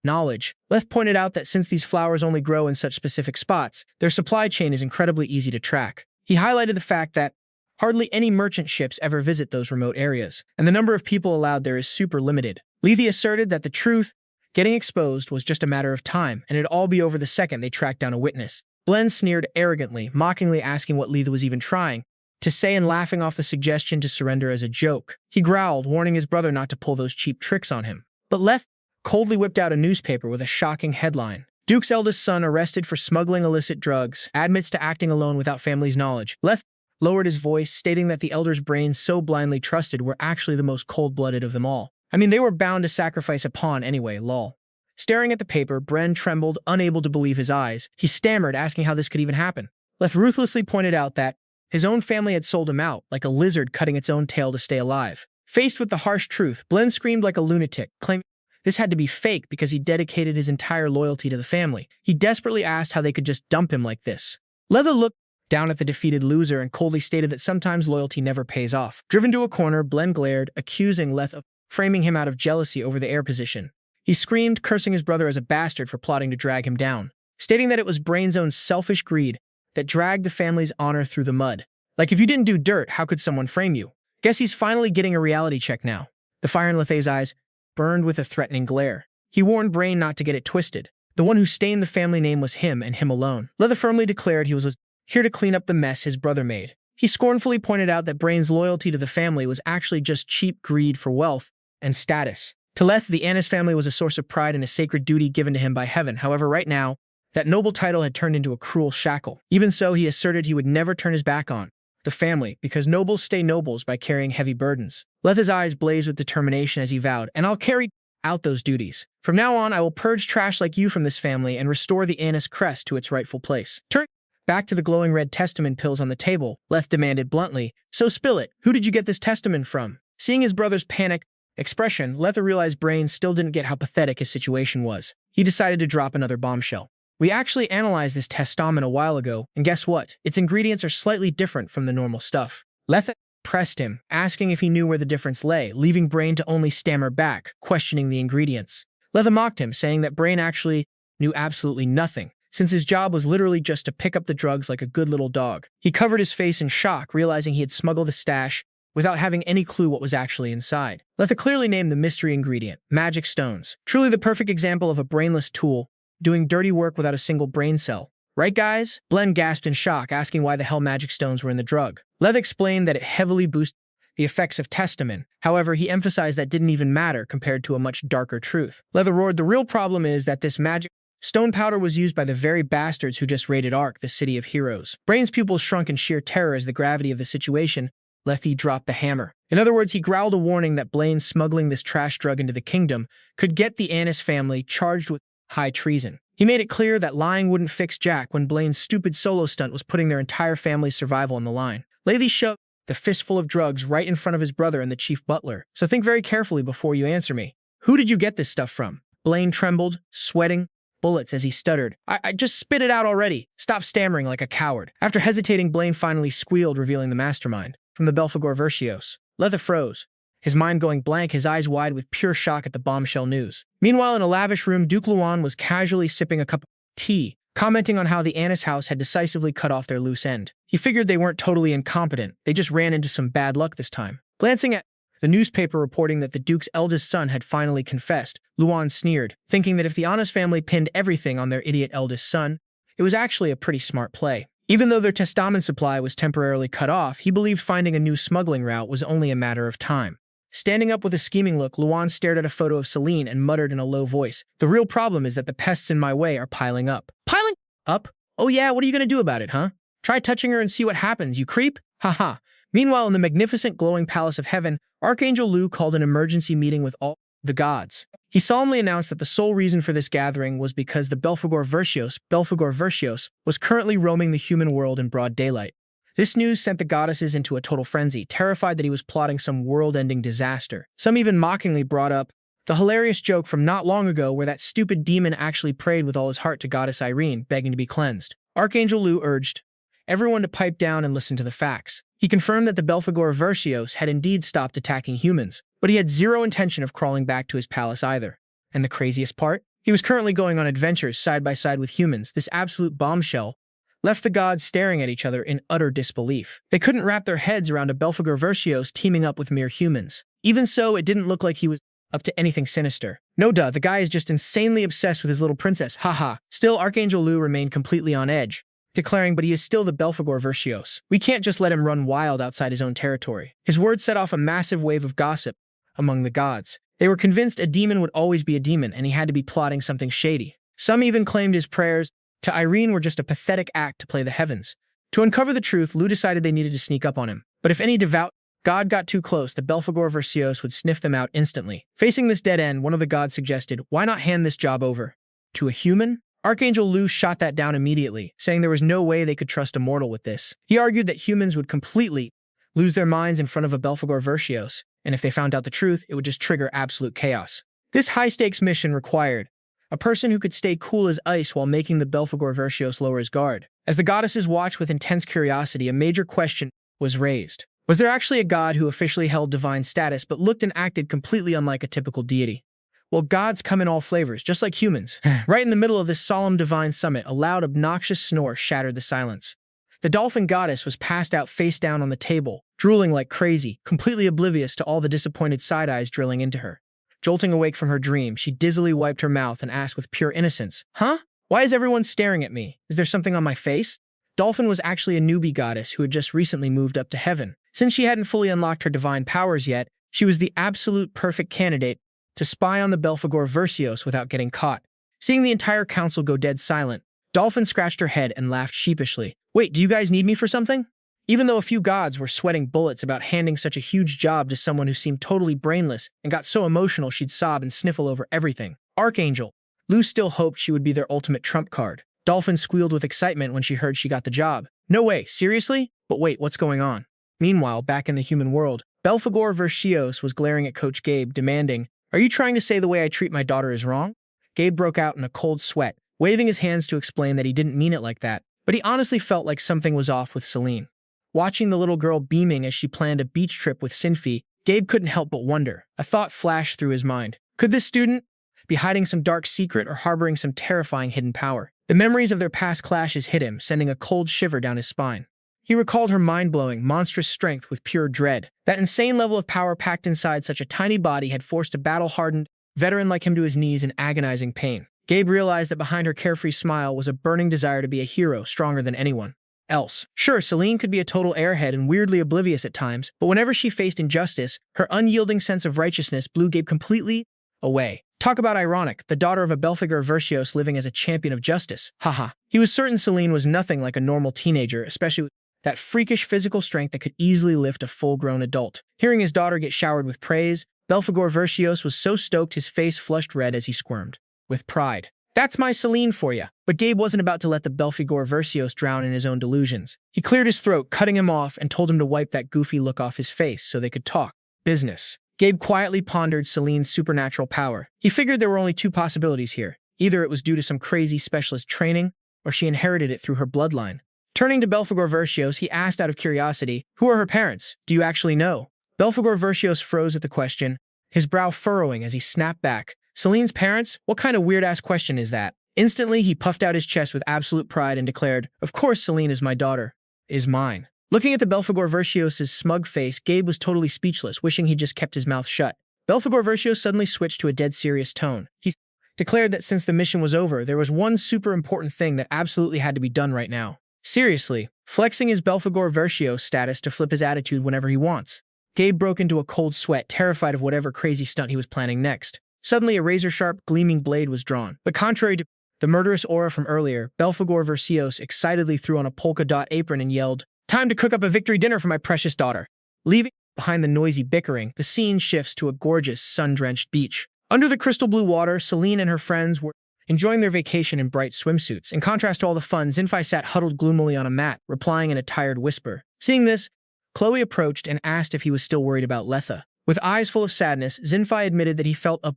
knowledge, Leth pointed out that since these flowers only grow in such specific spots, their supply chain is incredibly easy to track. He highlighted the fact that hardly any merchant ships ever visit those remote areas, and the number of people allowed there is super limited. Lethe asserted that the truth getting exposed was just a matter of time, and it'd all be over the second they tracked down a witness. Blen sneered arrogantly, mockingly asking what Lethe was even trying to say and laughing off the suggestion to surrender as a joke. He growled, warning his brother not to pull those cheap tricks on him. But Leth coldly whipped out a newspaper with a shocking headline. "Duke's eldest son arrested for smuggling illicit drugs, admits to acting alone without family's knowledge." Leth lowered his voice, stating that the elders Brain so blindly trusted were actually the most cold-blooded of them all. I mean, they were bound to sacrifice a pawn anyway, lol. Staring at the paper, Bren trembled, unable to believe his eyes. He stammered, asking how this could even happen. Leth ruthlessly pointed out that his own family had sold him out, like a lizard cutting its own tail to stay alive. Faced with the harsh truth, Blen screamed like a lunatic, claiming this had to be fake because he dedicated his entire loyalty to the family. He desperately asked how they could just dump him like this. Letha looked down at the defeated loser and coldly stated that sometimes loyalty never pays off. Driven to a corner, Blen glared, accusing Leth of framing him out of jealousy over the heir position. He screamed, cursing his brother as a bastard for plotting to drag him down. stating that it was Brain's own selfish greed that dragged the family's honor through the mud. Like, if you didn't do dirt, how could someone frame you? Guess he's finally getting a reality check now. The fire in Lethay's eyes burned with a threatening glare. He warned Brain not to get it twisted. The one who stained the family name was him and him alone. Letha firmly declared he was here to clean up the mess his brother made. He scornfully pointed out that Brain's loyalty to the family was actually just cheap greed for wealth and status. To Leth, the Annis family was a source of pride and a sacred duty given to him by heaven. However, right now, that noble title had turned into a cruel shackle. Even so, he asserted he would never turn his back on the family, because nobles stay nobles by carrying heavy burdens. Letha's eyes blazed with determination as he vowed, "And I'll carry out those duties. From now on, I will purge trash like you from this family and restore the Annis crest to its rightful place." Turn back to the glowing red testament pills on the table, Leth demanded bluntly, "So spill it. Who did you get this testament from?" Seeing his brother's panic expression, Letha realized Brain still didn't get how pathetic his situation was. He decided to drop another bombshell. "We actually analyzed this testament a while ago, and guess what? Its ingredients are slightly different from the normal stuff." Letha pressed him, asking if he knew where the difference lay, leaving Brain to only stammer back, questioning the ingredients. Letha mocked him, saying that Brain actually knew absolutely nothing, since his job was literally just to pick up the drugs like a good little dog. He covered his face in shock, realizing he had smuggled the stash without having any clue what was actually inside. Letha clearly named the mystery ingredient, magic stones. Truly the perfect example of a brainless tool doing dirty work without a single brain cell. "Right, guys?" Blen gasped in shock, asking why the hell magic stones were in the drug. Letha explained that it heavily boosted the effects of testament. However, he emphasized that didn't even matter compared to a much darker truth. Letha roared, "The real problem is that this magic stone powder was used by the very bastards who just raided Ark, the city of heroes." Brain's pupils shrunk in sheer terror as the gravity of the situation Lethe dropped the hammer. In other words, he growled a warning that Blaine smuggling this trash drug into the kingdom could get the Annis family charged with high treason. He made it clear that lying wouldn't fix Jack when Blaine's stupid solo stunt was putting their entire family's survival on the line. Lethe shoved the fistful of drugs right in front of his brother and the chief butler. "So think very carefully before you answer me. Who did you get this stuff from?" Blaine trembled, sweating bullets as he stuttered. I just spit it out already. Stop stammering like a coward." After hesitating, Blaine finally squealed, revealing the mastermind. "From the Belphegor Verscios." Lethe froze, his mind going blank, his eyes wide with pure shock at the bombshell news. Meanwhile, in a lavish room, Duke Luan was casually sipping a cup of tea, commenting on how the Annis house had decisively cut off their loose end. He figured they weren't totally incompetent, they just ran into some bad luck this time. Glancing at the newspaper reporting that the Duke's eldest son had finally confessed, Luan sneered, thinking that if the Annis family pinned everything on their idiot eldest son, it was actually a pretty smart play. Even though their testament supply was temporarily cut off, he believed finding a new smuggling route was only a matter of time. Standing up with a scheming look, Luan stared at a photo of Selene and muttered in a low voice, "The real problem is that the pests in my way are piling up." "Piling up? Oh yeah, what are you gonna do about it, huh? Try touching her and see what happens, you creep? Haha." Meanwhile, in the magnificent glowing palace of heaven, Archangel Lu called an emergency meeting with all the gods. He solemnly announced that the sole reason for this gathering was because the Belphegor Verscios, was currently roaming the human world in broad daylight. This news sent the goddesses into a total frenzy, terrified that he was plotting some world-ending disaster. Some even mockingly brought up the hilarious joke from not long ago where that stupid demon actually prayed with all his heart to Goddess Irene, begging to be cleansed. Archangel Lu urged everyone to pipe down and listen to the facts. He confirmed that the Belphegor Verscios had indeed stopped attacking humans, but he had zero intention of crawling back to his palace either. And the craziest part? He was currently going on adventures side by side with humans. This absolute bombshell left the gods staring at each other in utter disbelief. They couldn't wrap their heads around a Belphegor Verscios teaming up with mere humans. Even so, it didn't look like he was up to anything sinister. No duh, the guy is just insanely obsessed with his little princess, haha. Still, Archangel Lu remained completely on edge, declaring, "But he is still the Belphegor Verscios. We can't just let him run wild outside his own territory." His words set off a massive wave of gossip among the gods. They were convinced a demon would always be a demon, and he had to be plotting something shady. Some even claimed his prayers to Irene were just a pathetic act to play the heavens. To uncover the truth, Lu decided they needed to sneak up on him. But if any devout god got too close, the Belphegor Verscios would sniff them out instantly. Facing this dead end, one of the gods suggested, "Why not hand this job over to a human?" Archangel Lu shot that down immediately, saying there was no way they could trust a mortal with this. He argued that humans would completely lose their minds in front of a Belphegor Verscios, and if they found out the truth, it would just trigger absolute chaos. This high-stakes mission required a person who could stay cool as ice while making the Belphegor Verscios lower his guard. As the goddesses watched with intense curiosity, a major question was raised. Was there actually a god who officially held divine status but looked and acted completely unlike a typical deity? Well, gods come in all flavors, just like humans. Right in the middle of this solemn divine summit, a loud, obnoxious snore shattered the silence. The dolphin goddess was passed out face down on the table, drooling like crazy, completely oblivious to all the disappointed side eyes drilling into her. Jolting awake from her dream, she dizzily wiped her mouth and asked with pure innocence, "Huh? Why is everyone staring at me? Is there something on my face?" Dolphin was actually a newbie goddess who had just recently moved up to heaven. Since she hadn't fully unlocked her divine powers yet, she was the absolute perfect candidate to spy on the Belphegor Verscios without getting caught. Seeing the entire council go dead silent, Dolphin scratched her head and laughed sheepishly. "Wait, do you guys need me for something?" Even though a few gods were sweating bullets about handing such a huge job to someone who seemed totally brainless and got so emotional she'd sob and sniffle over everything. Archangel. Lou still hoped she would be their ultimate trump card. Dolphin squealed with excitement when she heard she got the job. "No way, seriously? But wait, what's going on?" Meanwhile, back in the human world, Belphegor Verscios was glaring at Coach Gabe, demanding, "Are you trying to say the way I treat my daughter is wrong?" Gabe broke out in a cold sweat, waving his hands to explain that he didn't mean it like that, but he honestly felt like something was off with Selene. Watching the little girl beaming as she planned a beach trip with Sinfi, Gabe couldn't help but wonder. A thought flashed through his mind. Could this student be hiding some dark secret or harboring some terrifying hidden power? The memories of their past clashes hit him, sending a cold shiver down his spine. He recalled her mind-blowing, monstrous strength with pure dread. That insane level of power packed inside such a tiny body had forced a battle-hardened veteran like him to his knees in agonizing pain. Gabe realized that behind her carefree smile was a burning desire to be a hero stronger than anyone else. Sure, Selene could be a total airhead and weirdly oblivious at times, but whenever she faced injustice, her unyielding sense of righteousness blew Gabe completely away. Talk about ironic, the daughter of a Belphegor Verscios living as a champion of justice. Haha. He was certain Selene was nothing like a normal teenager, especially with that freakish physical strength that could easily lift a full-grown adult. Hearing his daughter get showered with praise, Belphegor Verscios was so stoked his face flushed red as he squirmed with pride. "That's my Selene for ya." But Gabe wasn't about to let the Belphegor Verscios drown in his own delusions. He cleared his throat, cutting him off, and told him to wipe that goofy look off his face so they could talk business. Gabe quietly pondered Selene's supernatural power. He figured there were only two possibilities here. Either it was due to some crazy specialist training, or she inherited it through her bloodline. Turning to Belphegor Verscios, he asked out of curiosity, "Who are her parents? Do you actually know?" Belphegor Verscios froze at the question, his brow furrowing as he snapped back. "Selene's parents? What kind of weird-ass question is that?" Instantly, he puffed out his chest with absolute pride and declared, "Of course Selene is my daughter. Is mine." Looking at the Belphegor Verscios' smug face, Gabe was totally speechless, wishing he just kept his mouth shut. Belphegor Verscios suddenly switched to a dead serious tone. He declared that since the mission was over, there was one super important thing that absolutely had to be done right now. Seriously, flexing his Belphegor Verscios status to flip his attitude whenever he wants. Gabe broke into a cold sweat, terrified of whatever crazy stunt he was planning next. Suddenly, a razor-sharp, gleaming blade was drawn. But contrary to the murderous aura from earlier, Belphegor Verscios excitedly threw on a polka-dot apron and yelled, "Time to cook up a victory dinner for my precious daughter." Leaving behind the noisy bickering, the scene shifts to a gorgeous, sun-drenched beach. Under the crystal blue water, Selene and her friends were enjoying their vacation in bright swimsuits. In contrast to all the fun, Zinfi sat huddled gloomily on a mat, replying in a tired whisper. Seeing this, Chloe approached and asked if he was still worried about Letha. With eyes full of sadness, Zinfi admitted that he felt a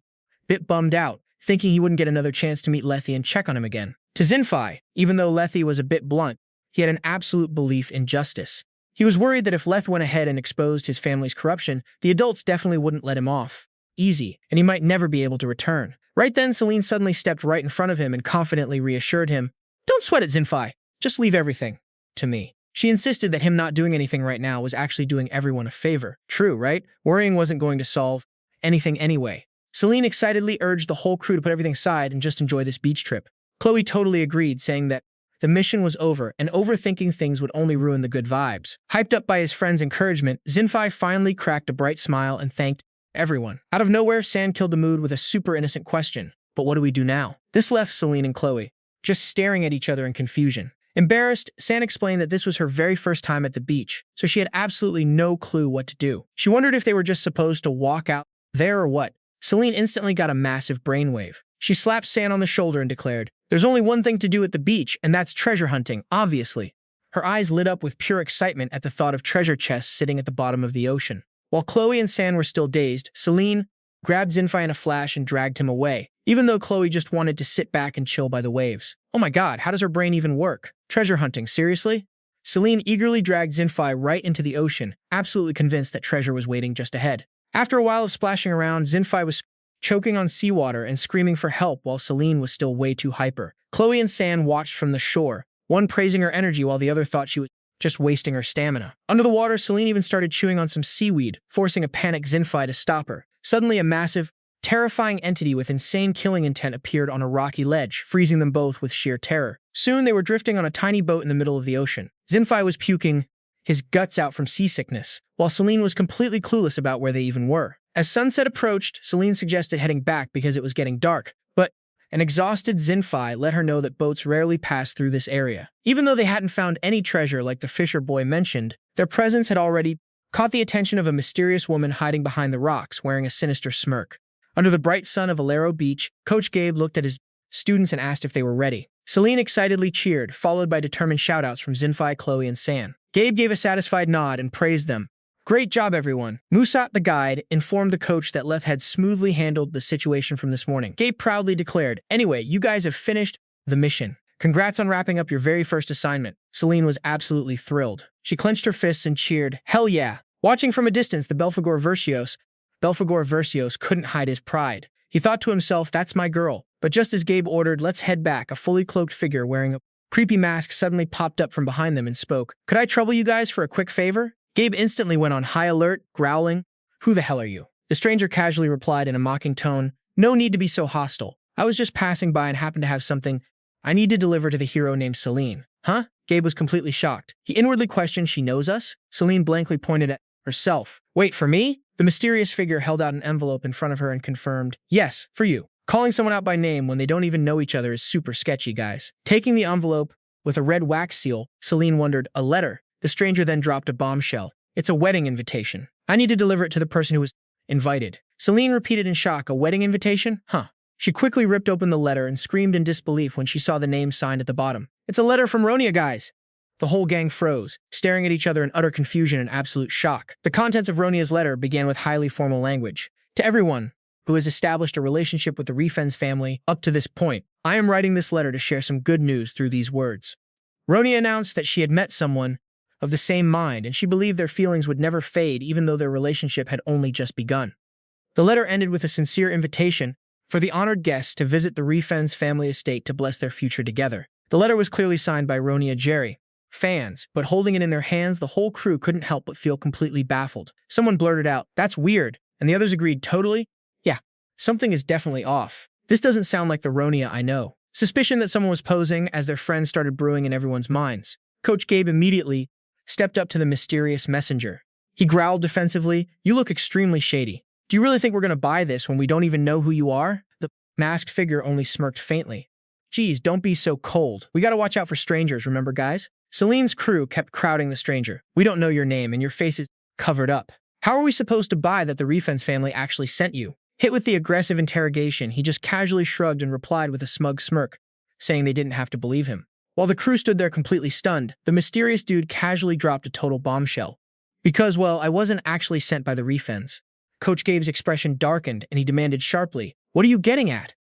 bit bummed out, thinking he wouldn't get another chance to meet Lethe and check on him again. To Zinfi, even though Lethe was a bit blunt, he had an absolute belief in justice. He was worried that if Lethe went ahead and exposed his family's corruption, the adults definitely wouldn't let him off easy, and he might never be able to return. Right then, Selene suddenly stepped right in front of him and confidently reassured him, "Don't sweat it, Zinfi. Just leave everything to me." She insisted that him not doing anything right now was actually doing everyone a favor. True, right? Worrying wasn't going to solve anything anyway. Selene excitedly urged the whole crew to put everything aside and just enjoy this beach trip. Chloe totally agreed, saying that the mission was over and overthinking things would only ruin the good vibes. Hyped up by his friend's encouragement, Zinfi finally cracked a bright smile and thanked everyone. Out of nowhere, San killed the mood with a super innocent question. "But what do we do now?" This left Selene and Chloe just staring at each other in confusion. Embarrassed, San explained that this was her very first time at the beach, so she had absolutely no clue what to do. She wondered if they were just supposed to walk out there or what. Selene instantly got a massive brainwave. She slapped San on the shoulder and declared, "There's only one thing to do at the beach, and that's treasure hunting, obviously." Her eyes lit up with pure excitement at the thought of treasure chests sitting at the bottom of the ocean. While Chloe and San were still dazed, Selene grabbed Zinfi in a flash and dragged him away, even though Chloe just wanted to sit back and chill by the waves. Oh my god, how does her brain even work? Treasure hunting, seriously? Selene eagerly dragged Zinfi right into the ocean, absolutely convinced that treasure was waiting just ahead. After a while of splashing around, Zinfi was choking on seawater and screaming for help while Selene was still way too hyper. Chloe and San watched from the shore, one praising her energy while the other thought she was just wasting her stamina. Under the water, Selene even started chewing on some seaweed, forcing a panicked Zinfei to stop her. Suddenly, a massive, terrifying entity with insane killing intent appeared on a rocky ledge, freezing them both with sheer terror. Soon, they were drifting on a tiny boat in the middle of the ocean. Zinfei was puking his guts out from seasickness, while Selene was completely clueless about where they even were. As sunset approached, Selene suggested heading back because it was getting dark, but an exhausted Zinfei let her know that boats rarely passed through this area. Even though they hadn't found any treasure like the fisher boy mentioned, their presence had already caught the attention of a mysterious woman hiding behind the rocks, wearing a sinister smirk. Under the bright sun of Valero Beach, Coach Gabe looked at his students and asked if they were ready. Selene excitedly cheered, followed by determined shoutouts from Zinfei, Chloe, and San. Gabe gave a satisfied nod and praised them. Great job, everyone. Musat, the guide, informed the coach that Leth had smoothly handled the situation from this morning. Gabe proudly declared, "Anyway, you guys have finished the mission. Congrats on wrapping up your very first assignment." Selene was absolutely thrilled. She clenched her fists and cheered, "Hell yeah." Watching from a distance, the Belphegor Verscios couldn't hide his pride. He thought to himself, "That's my girl." But just as Gabe ordered, "Let's head back," a fully cloaked figure wearing a creepy mask suddenly popped up from behind them and spoke. "Could I trouble you guys for a quick favor?" Gabe instantly went on high alert, growling, "Who the hell are you?" The stranger casually replied in a mocking tone, "No need to be so hostile. I was just passing by and happened to have something I need to deliver to the hero named Selene." "Huh?" Gabe was completely shocked. He inwardly questioned, "She knows us?" Selene blankly pointed at herself. "Wait, for me?" The mysterious figure held out an envelope in front of her and confirmed, "Yes, for you." Calling someone out by name when they don't even know each other is super sketchy, guys. Taking the envelope with a red wax seal, Selene wondered, "A letter?" The stranger then dropped a bombshell. "It's a wedding invitation. I need to deliver it to the person who was invited." Selene repeated in shock, "A wedding invitation? Huh." She quickly ripped open the letter and screamed in disbelief when she saw the name signed at the bottom. "It's a letter from Ronia, guys." The whole gang froze, staring at each other in utter confusion and absolute shock. The contents of Ronia's letter began with highly formal language. "To everyone who has established a relationship with the Refens family up to this point, I am writing this letter to share some good news through these words." Ronia announced that she had met someone of the same mind, and she believed their feelings would never fade even though their relationship had only just begun. The letter ended with a sincere invitation for the honored guests to visit the Refens family estate to bless their future together. The letter was clearly signed by Ronia Jerry. Fans, but holding it in their hands, the whole crew couldn't help but feel completely baffled. Someone blurted out, "That's weird," and the others agreed, "Totally? Yeah, something is definitely off. This doesn't sound like the Ronia I know." Suspicion that someone was posing as their friend started brewing in everyone's minds. Coach Gabe immediately stepped up to the mysterious messenger. He growled defensively, "You look extremely shady. Do you really think we're going to buy this when we don't even know who you are?" The masked figure only smirked faintly. "Geez, don't be so cold. We gotta watch out for strangers, remember, guys?" Selene's crew kept crowding the stranger. "We don't know your name, and your face is covered up. How are we supposed to buy that the Refens family actually sent you?" Hit with the aggressive interrogation, he just casually shrugged and replied with a smug smirk, saying they didn't have to believe him. While the crew stood there completely stunned, the mysterious dude casually dropped a total bombshell. "Because, well, I wasn't actually sent by the Refens." Coach Gabe's expression darkened, and he demanded sharply, "What are you getting at?"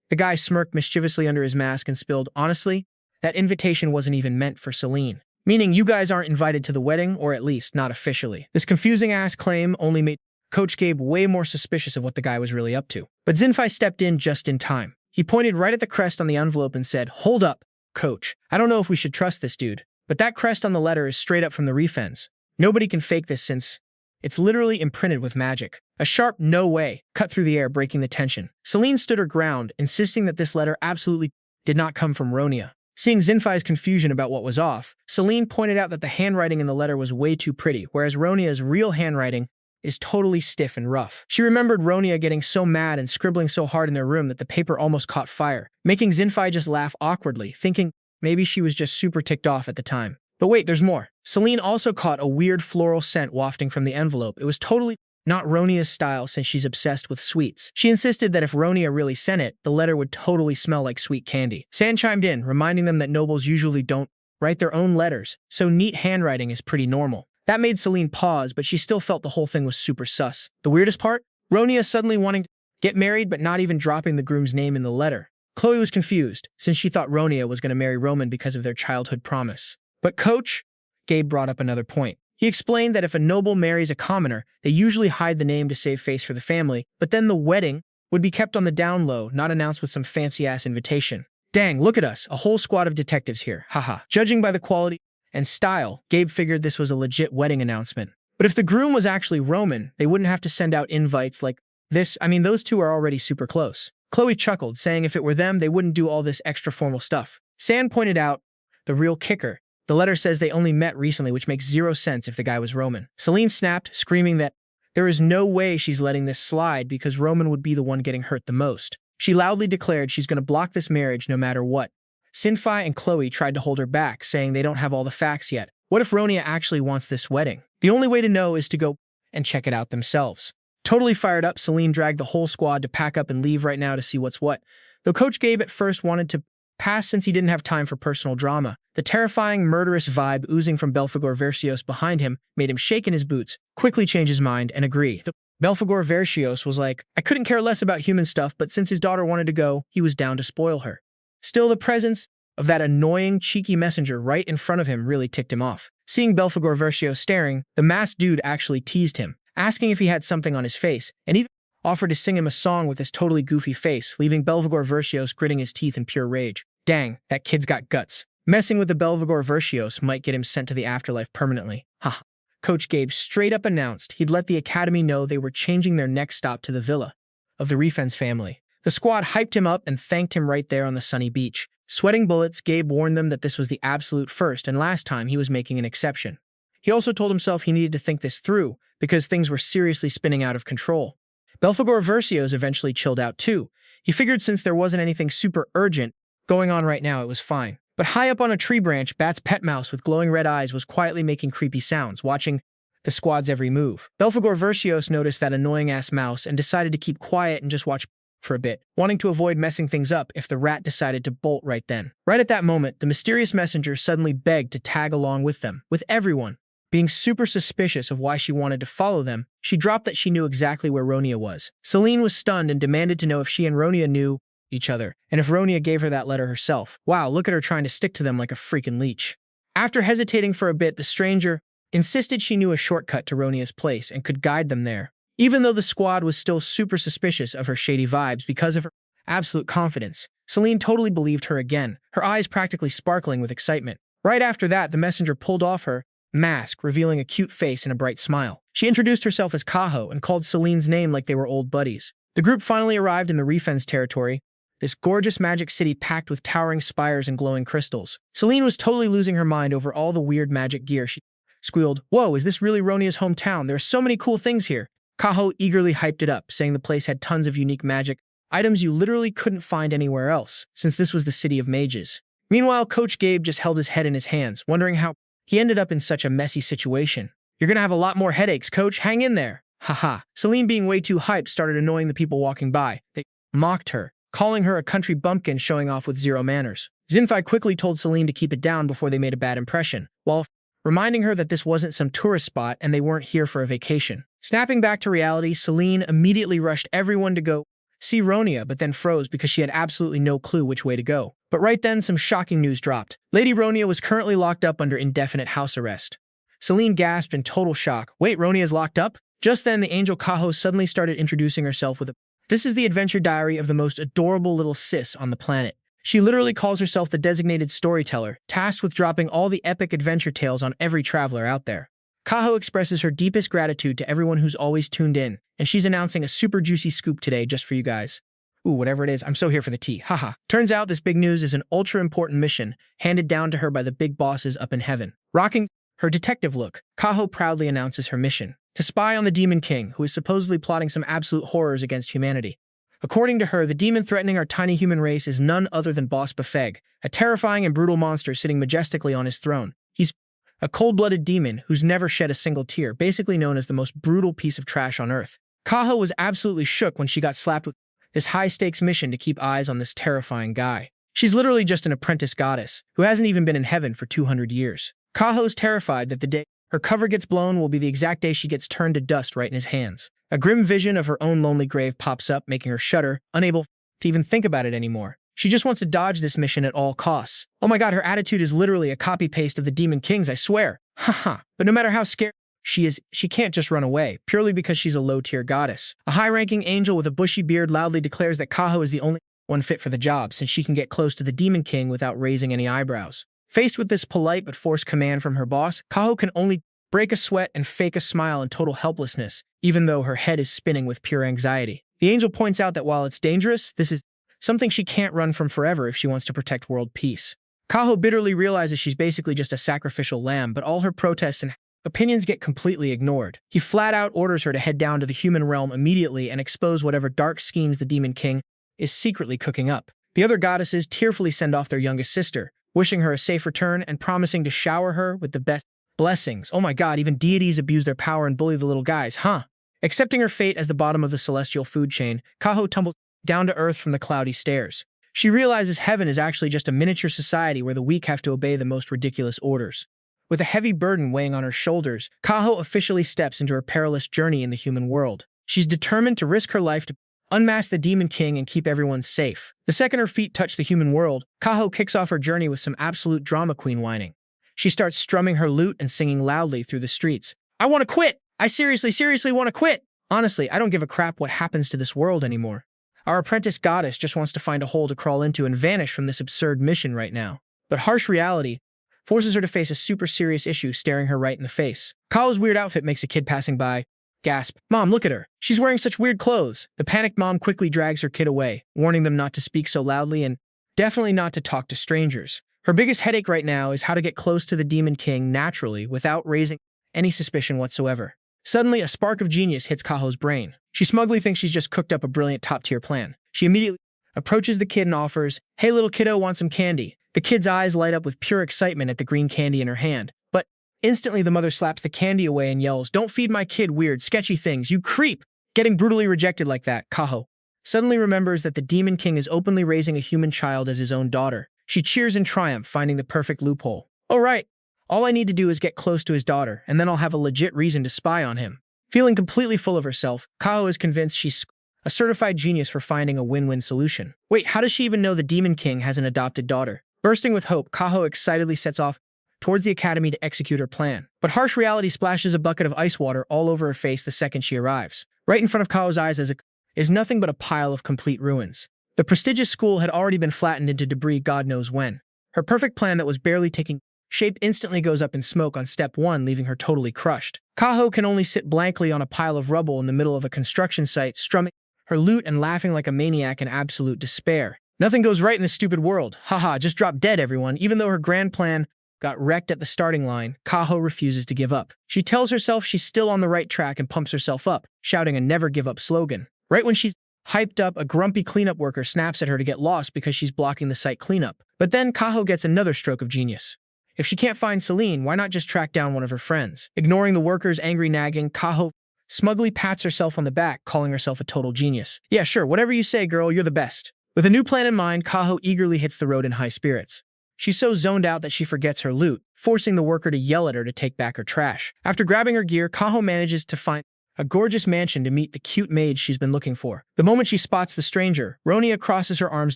The guy smirked mischievously under his mask and spilled, "Honestly, that invitation wasn't even meant for Selene. Meaning you guys aren't invited to the wedding, or at least not officially." This confusing-ass claim only made Coach Gabe way more suspicious of what the guy was really up to. But Zinfei stepped in just in time. He pointed right at the crest on the envelope and said, "Hold up, Coach. I don't know if we should trust this dude, but that crest on the letter is straight up from the Refens. Nobody can fake this since it's literally imprinted with magic." A sharp "no way" cut through the air, breaking the tension. Selene stood her ground, insisting that this letter absolutely did not come from Ronia. Seeing Zinfei's confusion about what was off, Selene pointed out that the handwriting in the letter was way too pretty, whereas Ronia's real handwriting is totally stiff and rough. She remembered Ronia getting so mad and scribbling so hard in their room that the paper almost caught fire, making Zinfei just laugh awkwardly, thinking maybe she was just super ticked off at the time. But wait, there's more. Selene also caught a weird floral scent wafting from the envelope. It was totally not Ronia's style since she's obsessed with sweets. She insisted that if Ronia really sent it, the letter would totally smell like sweet candy. San chimed in, reminding them that nobles usually don't write their own letters, so neat handwriting is pretty normal. That made Selene pause, but she still felt the whole thing was super sus. The weirdest part? Ronia suddenly wanting to get married but not even dropping the groom's name in the letter. Chloe was confused, since she thought Ronia was going to marry Roman because of their childhood promise. But Coach Gabe brought up another point. He explained that if a noble marries a commoner, they usually hide the name to save face for the family, but then the wedding would be kept on the down low, not announced with some fancy-ass invitation. Dang, look at us, a whole squad of detectives here, haha. Judging by the quality and style, Gabe figured this was a legit wedding announcement. But if the groom was actually Roman, they wouldn't have to send out invites like this. I mean, those two are already super close. Chloe chuckled, saying if it were them, they wouldn't do all this extra formal stuff. Sand pointed out the real kicker. The letter says they only met recently, which makes zero sense if the guy was Roman. Selene snapped, screaming that there is no way she's letting this slide because Roman would be the one getting hurt the most. She loudly declared she's going to block this marriage no matter what. Sinfi and Chloe tried to hold her back, saying they don't have all the facts yet. What if Ronia actually wants this wedding? The only way to know is to go and check it out themselves. Totally fired up, Selene dragged the whole squad to pack up and leave right now to see what's what. Though Coach Gabe at first wanted to pass since he didn't have time for personal drama, the terrifying, murderous vibe oozing from Belphegor Verscios behind him made him shake in his boots, quickly change his mind, and agree. Belphegor Verscios was like, I couldn't care less about human stuff, but since his daughter wanted to go, he was down to spoil her. Still, the presence of that annoying, cheeky messenger right in front of him really ticked him off. Seeing Belphegor Verscios staring, the masked dude actually teased him, asking if he had something on his face, and even offered to sing him a song with his totally goofy face, leaving Belphegor Verscios gritting his teeth in pure rage. Dang, that kid's got guts. Messing with the Belphegor Verscios might get him sent to the afterlife permanently. Ha. Coach Gabe straight up announced he'd let the academy know they were changing their next stop to the villa of the Refens family. The squad hyped him up and thanked him right there on the sunny beach. Sweating bullets, Gabe warned them that this was the absolute first and last time he was making an exception. He also told himself he needed to think this through because things were seriously spinning out of control. Belphegor Verscios eventually chilled out too. He figured since there wasn't anything super urgent going on right now, it was fine. But high up on a tree branch, Bat's pet mouse with glowing red eyes was quietly making creepy sounds, watching the squad's every move. Belphegor Verscios noticed that annoying-ass mouse and decided to keep quiet and just watch for a bit, wanting to avoid messing things up if the rat decided to bolt right then. Right at that moment, the mysterious messenger suddenly begged to tag along with them, with everyone. Being super suspicious of why she wanted to follow them, she dropped that she knew exactly where Ronia was. Selene was stunned and demanded to know if she and Ronia knew each other, and if Ronia gave her that letter herself. Wow, look at her trying to stick to them like a freaking leech. After hesitating for a bit, the stranger insisted she knew a shortcut to Ronia's place and could guide them there. Even though the squad was still super suspicious of her shady vibes because of her absolute confidence, Selene totally believed her again, her eyes practically sparkling with excitement. Right after that, the messenger pulled off her mask, revealing a cute face and a bright smile. She introduced herself as Kaho and called Selene's name like they were old buddies. The group finally arrived in the Refens territory, this gorgeous magic city packed with towering spires and glowing crystals. Selene was totally losing her mind over all the weird magic gear. She squealed, "Whoa, is this really Ronia's hometown? There are so many cool things here." Kaho eagerly hyped it up, saying the place had tons of unique magic items you literally couldn't find anywhere else, since this was the city of mages. Meanwhile, Coach Gabe just held his head in his hands, wondering how he ended up in such a messy situation. "You're gonna have a lot more headaches, Coach. Hang in there." Haha. Selene, being way too hyped, started annoying the people walking by. They mocked her, calling her a country bumpkin showing off with zero manners. Zinfei quickly told Selene to keep it down before they made a bad impression, while reminding her that this wasn't some tourist spot and they weren't here for a vacation. Snapping back to reality, Selene immediately rushed everyone to go see Ronia, but then froze because she had absolutely no clue which way to go. But right then, some shocking news dropped. Lady Ronia was currently locked up under indefinite house arrest. Selene gasped in total shock. Wait, Ronia's locked up? Just then, the angel Kaho suddenly started introducing herself with a "This is the adventure diary of the most adorable little sis on the planet." She literally calls herself the designated storyteller, tasked with dropping all the epic adventure tales on every traveler out there. Kaho expresses her deepest gratitude to everyone who's always tuned in, and she's announcing a super juicy scoop today just for you guys. Ooh, whatever it is, I'm so here for the tea, haha. Turns out this big news is an ultra-important mission handed down to her by the big bosses up in heaven. Rocking her detective look, Kaho proudly announces her mission: to spy on the Demon King, who is supposedly plotting some absolute horrors against humanity. According to her, the demon threatening our tiny human race is none other than Boss Belphegor, a terrifying and brutal monster sitting majestically on his throne. He's a cold-blooded demon who's never shed a single tear, basically known as the most brutal piece of trash on Earth. Kaho was absolutely shook when she got slapped with this high-stakes mission to keep eyes on this terrifying guy. She's literally just an apprentice goddess who hasn't even been in heaven for 200 years. Kaho's terrified that the day her cover gets blown will be the exact day she gets turned to dust right in his hands. A grim vision of her own lonely grave pops up, making her shudder, unable to even think about it anymore. She just wants to dodge this mission at all costs. Oh my god, her attitude is literally a copy-paste of the Demon King's, I swear. Haha. But no matter how scared She can't just run away, purely because she's a low-tier goddess. A high-ranking angel with a bushy beard loudly declares that Kaho is the only one fit for the job, since she can get close to the Demon King without raising any eyebrows. Faced with this polite but forced command from her boss, Kaho can only break a sweat and fake a smile in total helplessness, even though her head is spinning with pure anxiety. The angel points out that while it's dangerous, this is something she can't run from forever if she wants to protect world peace. Kaho bitterly realizes she's basically just a sacrificial lamb, but all her protests and opinions get completely ignored. He flat out orders her to head down to the human realm immediately and expose whatever dark schemes the Demon King is secretly cooking up. The other goddesses tearfully send off their youngest sister, wishing her a safe return and promising to shower her with the best blessings. Oh my god, even deities abuse their power and bully the little guys, huh? Accepting her fate as the bottom of the celestial food chain, Kaho tumbles down to earth from the cloudy stairs. She realizes heaven is actually just a miniature society where the weak have to obey the most ridiculous orders. With a heavy burden weighing on her shoulders, Kaho officially steps into her perilous journey in the human world. She's determined to risk her life to unmask the Demon King and keep everyone safe. The second her feet touch the human world, Kaho kicks off her journey with some absolute drama queen whining. She starts strumming her lute and singing loudly through the streets. I want to quit! I seriously want to quit! Honestly, I don't give a crap what happens to this world anymore. Our apprentice goddess just wants to find a hole to crawl into and vanish from this absurd mission right now. But harsh reality forces her to face a super serious issue staring her right in the face. Kaho's weird outfit makes a kid passing by gasp, "Mom, look at her. She's wearing such weird clothes." The panicked mom quickly drags her kid away, warning them not to speak so loudly and definitely not to talk to strangers. Her biggest headache right now is how to get close to the Demon King naturally without raising any suspicion whatsoever. Suddenly, a spark of genius hits Kaho's brain. She smugly thinks she's just cooked up a brilliant top-tier plan. She immediately approaches the kid and offers, "Hey little kiddo, want some candy?" The kid's eyes light up with pure excitement at the green candy in her hand. But instantly the mother slaps the candy away and yells, "Don't feed my kid weird, sketchy things, you creep!" Getting brutally rejected like that, Kaho suddenly remembers that the Demon King is openly raising a human child as his own daughter. She cheers in triumph, finding the perfect loophole. "Oh right, all I need to do is get close to his daughter, and then I'll have a legit reason to spy on him." Feeling completely full of herself, Kaho is convinced she's a certified genius for finding a win-win solution. Wait, how does she even know the Demon King has an adopted daughter? Bursting with hope, Kaho excitedly sets off towards the academy to execute her plan. But harsh reality splashes a bucket of ice water all over her face the second she arrives. Right in front of Kaho's eyes is nothing but a pile of complete ruins. The prestigious school had already been flattened into debris God knows when. Her perfect plan that was barely taking shape instantly goes up in smoke on step 1, leaving her totally crushed. Kaho can only sit blankly on a pile of rubble in the middle of a construction site, strumming her lute and laughing like a maniac in absolute despair. Nothing goes right in this stupid world. Haha, just drop dead, everyone. Even though her grand plan got wrecked at the starting line, Kaho refuses to give up. She tells herself she's still on the right track and pumps herself up, shouting a never give up slogan. Right when she's hyped up, a grumpy cleanup worker snaps at her to get lost because she's blocking the site cleanup. But then Kaho gets another stroke of genius. If she can't find Selene, why not just track down one of her friends? Ignoring the worker's angry nagging, Kaho smugly pats herself on the back, calling herself a total genius. "Yeah, sure, whatever you say, girl, you're the best." With a new plan in mind, Kaho eagerly hits the road in high spirits. She's so zoned out that she forgets her loot, forcing the worker to yell at her to take back her trash. After grabbing her gear, Kaho manages to find a gorgeous mansion to meet the cute maid she's been looking for. The moment she spots the stranger, Ronia crosses her arms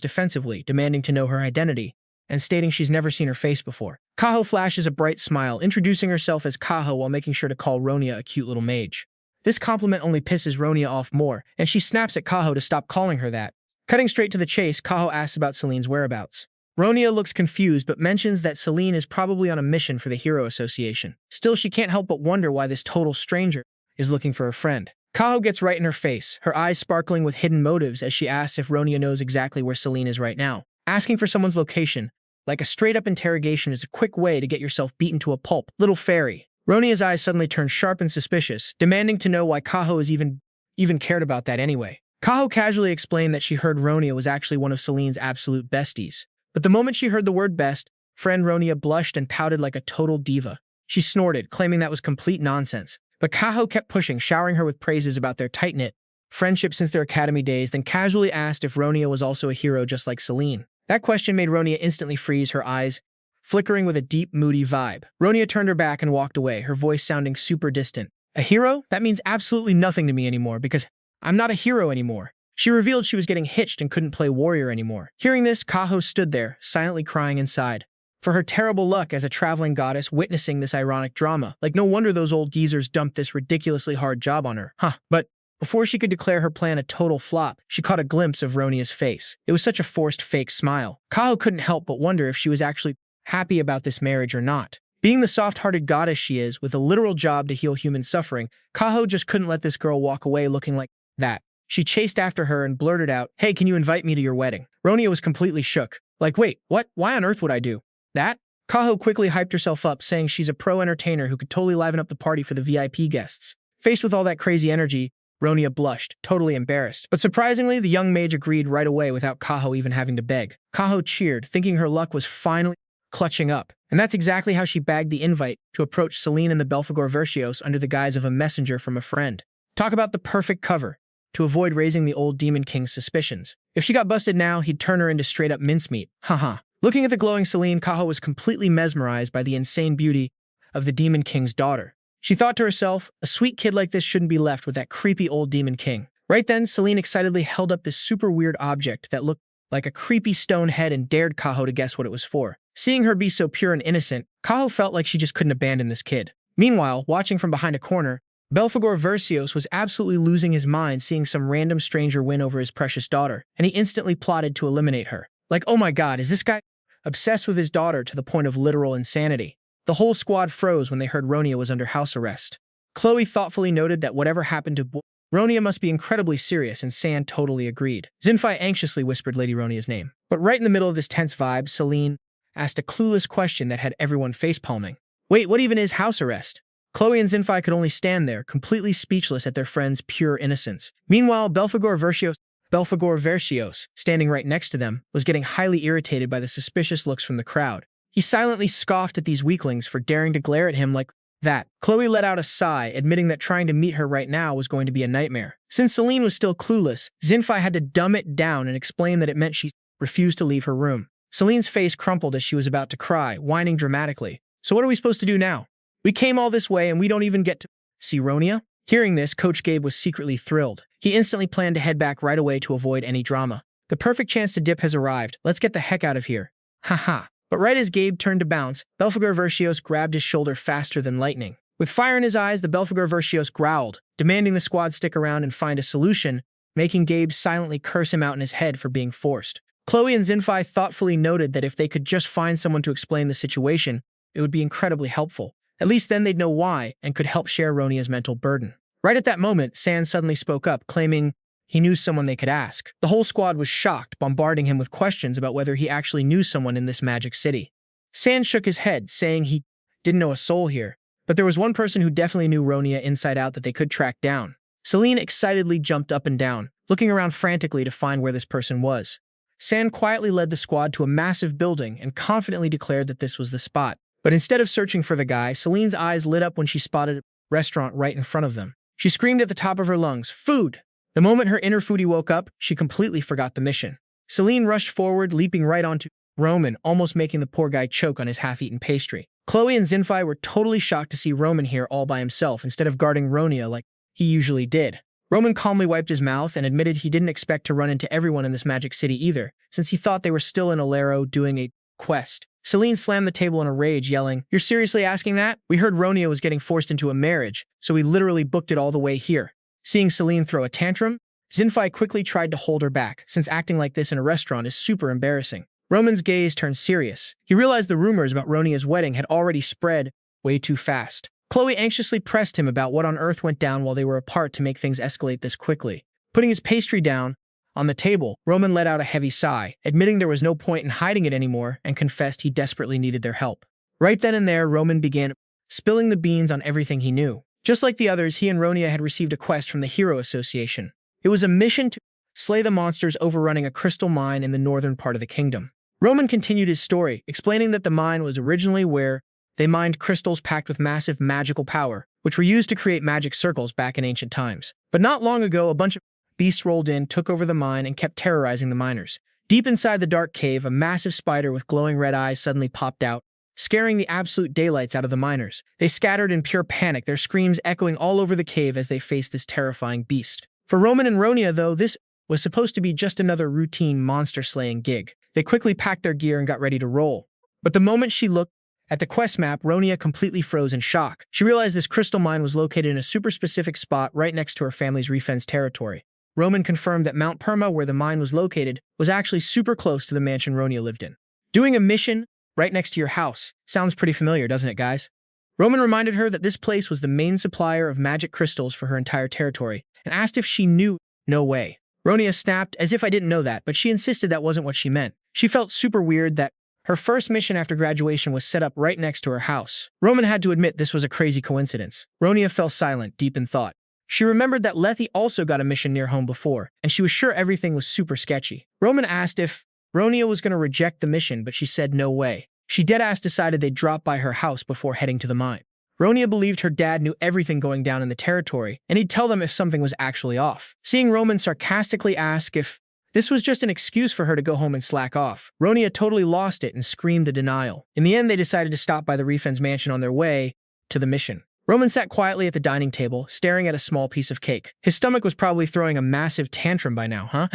defensively, demanding to know her identity, and stating she's never seen her face before. Kaho flashes a bright smile, introducing herself as Kaho while making sure to call Ronia a cute little mage. This compliment only pisses Ronia off more, and she snaps at Kaho to stop calling her that. Cutting straight to the chase, Kaho asks about Selene's whereabouts. Ronia looks confused but mentions that Selene is probably on a mission for the Hero Association. Still, she can't help but wonder why this total stranger is looking for a friend. Kaho gets right in her face, her eyes sparkling with hidden motives as she asks if Ronia knows exactly where Selene is right now. Asking for someone's location, like a straight-up interrogation, is a quick way to get yourself beaten to a pulp. Little fairy. Ronia's eyes suddenly turn sharp and suspicious, demanding to know why Kaho is even cared about that anyway. Kaho casually explained that she heard Ronia was actually one of Selene's absolute besties. But the moment she heard the word best, friend Ronia blushed and pouted like a total diva. She snorted, claiming that was complete nonsense. But Kaho kept pushing, showering her with praises about their tight-knit friendship since their academy days, then casually asked if Ronia was also a hero just like Selene. That question made Ronia instantly freeze, her eyes flickering with a deep, moody vibe. Ronia turned her back and walked away, her voice sounding super distant. A hero? That means absolutely nothing to me anymore, because I'm not a hero anymore. She revealed she was getting hitched and couldn't play warrior anymore. Hearing this, Kaho stood there, silently crying inside. for her terrible luck as a traveling goddess witnessing this ironic drama. Like, no wonder those old geezers dumped this ridiculously hard job on her. But before she could declare her plan a total flop, she caught a glimpse of Ronia's face. It was such a forced fake smile. Kaho couldn't help but wonder if she was actually happy about this marriage or not. Being the soft-hearted goddess she is, with a literal job to heal human suffering, Kaho just couldn't let this girl walk away looking like that. She chased after her and blurted out, "Hey, can you invite me to your wedding?" Ronia was completely shook. Like, wait, what? Why on earth would I do that? Kaho quickly hyped herself up, saying she's a pro entertainer who could totally liven up the party for the VIP guests. Faced with all that crazy energy, Ronia blushed, totally embarrassed. But surprisingly, the young mage agreed right away without Kaho even having to beg. Kaho cheered, thinking her luck was finally clutching up. And that's exactly how she bagged the invite to approach Selene and the Belphegor Verscios under the guise of a messenger from a friend. Talk about the perfect cover to avoid raising the old Demon King's suspicions. If she got busted now, he'd turn her into straight-up mincemeat. Haha. Looking at the glowing Selene, Kaho was completely mesmerized by the insane beauty of the Demon King's daughter. She thought to herself, a sweet kid like this shouldn't be left with that creepy old Demon King. Right then, Selene excitedly held up this super weird object that looked like a creepy stone head and dared Kaho to guess what it was for. Seeing her be so pure and innocent, Kaho felt like she just couldn't abandon this kid. Meanwhile, watching from behind a corner, Belphegor Verscios was absolutely losing his mind seeing some random stranger win over his precious daughter, and he instantly plotted to eliminate her. Like, oh my god, is this guy obsessed with his daughter to the point of literal insanity? The whole squad froze when they heard Ronia was under house arrest. Chloe thoughtfully noted that whatever happened to Ronia must be incredibly serious, and San totally agreed. Zinfei anxiously whispered Lady Ronia's name. But right in the middle of this tense vibe, Selene asked a clueless question that had everyone facepalming. Wait, what even is house arrest? Chloe and Zinfei could only stand there, completely speechless at their friend's pure innocence. Meanwhile, Belphegor Verscios, standing right next to them, was getting highly irritated by the suspicious looks from the crowd. He silently scoffed at these weaklings for daring to glare at him like that. Chloe let out a sigh, admitting that trying to meet her right now was going to be a nightmare. Since Selene was still clueless, Zinfei had to dumb it down and explain that it meant she refused to leave her room. Selene's face crumpled as she was about to cry, whining dramatically. So what are we supposed to do now? We came all this way and we don't even get to see Ronia? Hearing this, Coach Gabe was secretly thrilled. He instantly planned to head back right away to avoid any drama. The perfect chance to dip has arrived. Let's get the heck out of here. Haha. But right as Gabe turned to bounce, Belphegor Verscios grabbed his shoulder faster than lightning. With fire in his eyes, the Belphegor Verscios growled, demanding the squad stick around and find a solution, making Gabe silently curse him out in his head for being forced. Chloe and Zinfei thoughtfully noted that if they could just find someone to explain the situation, it would be incredibly helpful. At least then they'd know why and could help share Ronia's mental burden. Right at that moment, San suddenly spoke up, claiming he knew someone they could ask. The whole squad was shocked, bombarding him with questions about whether he actually knew someone in this magic city. San shook his head, saying he didn't know a soul here, but there was one person who definitely knew Ronia inside out that they could track down. Selene excitedly jumped up and down, looking around frantically to find where this person was. San quietly led the squad to a massive building and confidently declared that this was the spot. But instead of searching for the guy, Selene's eyes lit up when she spotted a restaurant right in front of them. She screamed at the top of her lungs, "Food!" The moment her inner foodie woke up, she completely forgot the mission. Selene rushed forward, leaping right onto Roman, almost making the poor guy choke on his half-eaten pastry. Chloe and Zinfei were totally shocked to see Roman here all by himself instead of guarding Ronia like he usually did. Roman calmly wiped his mouth and admitted he didn't expect to run into everyone in this magic city either, since he thought they were still in Alero doing a quest. Selene slammed the table in a rage, yelling, "You're seriously asking that? We heard Ronia was getting forced into a marriage, so we literally booked it all the way here." Seeing Selene throw a tantrum, Zinfei quickly tried to hold her back, since acting like this in a restaurant is super embarrassing. Roman's gaze turned serious. He realized the rumors about Ronia's wedding had already spread way too fast. Chloe anxiously pressed him about what on earth went down while they were apart to make things escalate this quickly. Putting his pastry down on the table, Roman let out a heavy sigh, admitting there was no point in hiding it anymore and confessed he desperately needed their help. Right then and there, Roman began spilling the beans on everything he knew. Just like the others, he and Ronia had received a quest from the Hero Association. It was a mission to slay the monsters overrunning a crystal mine in the northern part of the kingdom. Roman continued his story, explaining that the mine was originally where they mined crystals packed with massive magical power, which were used to create magic circles back in ancient times. But not long ago, a bunch of beasts rolled in, took over the mine, and kept terrorizing the miners. Deep inside the dark cave, a massive spider with glowing red eyes suddenly popped out, scaring the absolute daylights out of the miners. They scattered in pure panic, their screams echoing all over the cave as they faced this terrifying beast. For Roman and Ronia, though, this was supposed to be just another routine monster-slaying gig. They quickly packed their gear and got ready to roll. But the moment she looked at the quest map, Ronia completely froze in shock. She realized this crystal mine was located in a super specific spot right next to her family's refenced territory. Roman confirmed that Mount Perma, where the mine was located, was actually super close to the mansion Ronia lived in. Doing a mission right next to your house sounds pretty familiar, doesn't it, guys? Roman reminded her that this place was the main supplier of magic crystals for her entire territory and asked if she knew. No way. Ronia snapped, as if I didn't know that, but she insisted that wasn't what she meant. She felt super weird that her first mission after graduation was set up right next to her house. Roman had to admit this was a crazy coincidence. Ronia fell silent, deep in thought. She remembered that Lethe also got a mission near home before, and she was sure everything was super sketchy. Roman asked if Ronia was going to reject the mission, but she said no way. She deadass decided they'd drop by her house before heading to the mine. Ronia believed her dad knew everything going down in the territory, and he'd tell them if something was actually off. Seeing Roman sarcastically ask if this was just an excuse for her to go home and slack off, Ronia totally lost it and screamed a denial. In the end, they decided to stop by the Refen's mansion on their way to the mission. Roman sat quietly at the dining table, staring at a small piece of cake. His stomach was probably throwing a massive tantrum by now, huh?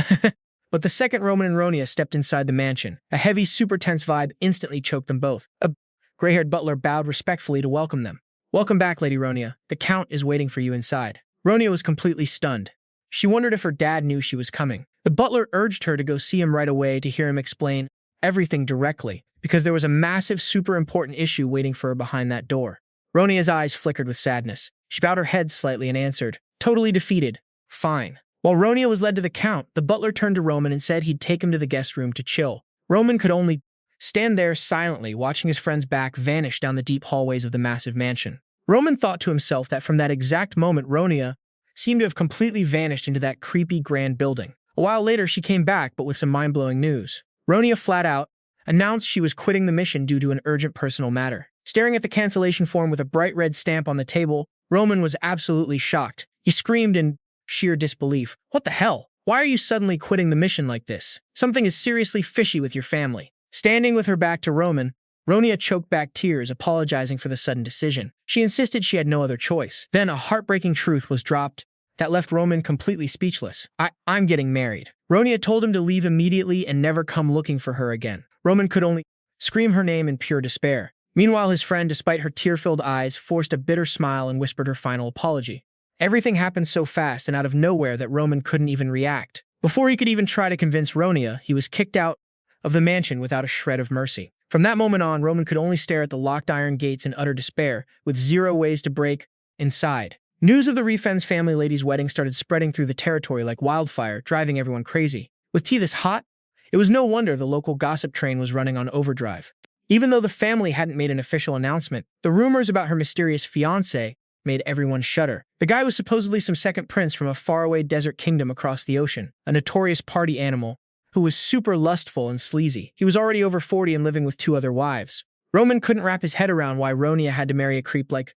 But the second Roman and Ronia stepped inside the mansion, a heavy, super tense vibe instantly choked them both. A gray-haired butler bowed respectfully to welcome them. "Welcome back, Lady Ronia. The Count is waiting for you inside." Ronia was completely stunned. She wondered if her dad knew she was coming. The butler urged her to go see him right away to hear him explain everything directly, because there was a massive, super important issue waiting for her behind that door. Ronia's eyes flickered with sadness. She bowed her head slightly and answered, totally defeated, "Fine." While Ronia was led to the Count, the butler turned to Roman and said he'd take him to the guest room to chill. Roman could only stand there silently, watching his friend's back vanish down the deep hallways of the massive mansion. Roman thought to himself that from that exact moment, Ronia seemed to have completely vanished into that creepy grand building. A while later, she came back, but with some mind-blowing news. Ronia flat out announced she was quitting the mission due to an urgent personal matter. Staring at the cancellation form with a bright red stamp on the table, Roman was absolutely shocked. He screamed in sheer disbelief. "What the hell? Why are you suddenly quitting the mission like this? Something is seriously fishy with your family." Standing with her back to Roman, Ronia choked back tears, apologizing for the sudden decision. She insisted she had no other choice. Then a heartbreaking truth was dropped that left Roman completely speechless. I'm getting married." Ronia told him to leave immediately and never come looking for her again. Roman could only scream her name in pure despair. Meanwhile, his friend, despite her tear-filled eyes, forced a bitter smile and whispered her final apology. Everything happened so fast and out of nowhere that Roman couldn't even react. Before he could even try to convince Ronia, he was kicked out of the mansion without a shred of mercy. From that moment on, Roman could only stare at the locked iron gates in utter despair, with zero ways to break inside. News of the Refen's family lady's wedding started spreading through the territory like wildfire, driving everyone crazy. With tea this hot, it was no wonder the local gossip train was running on overdrive. Even though the family hadn't made an official announcement, the rumors about her mysterious fiancé made everyone shudder. The guy was supposedly some second prince from a faraway desert kingdom across the ocean, a notorious party animal who was super lustful and sleazy. He was already over 40 and living with 2 other wives. Roman couldn't wrap his head around why Ronia had to marry a creep like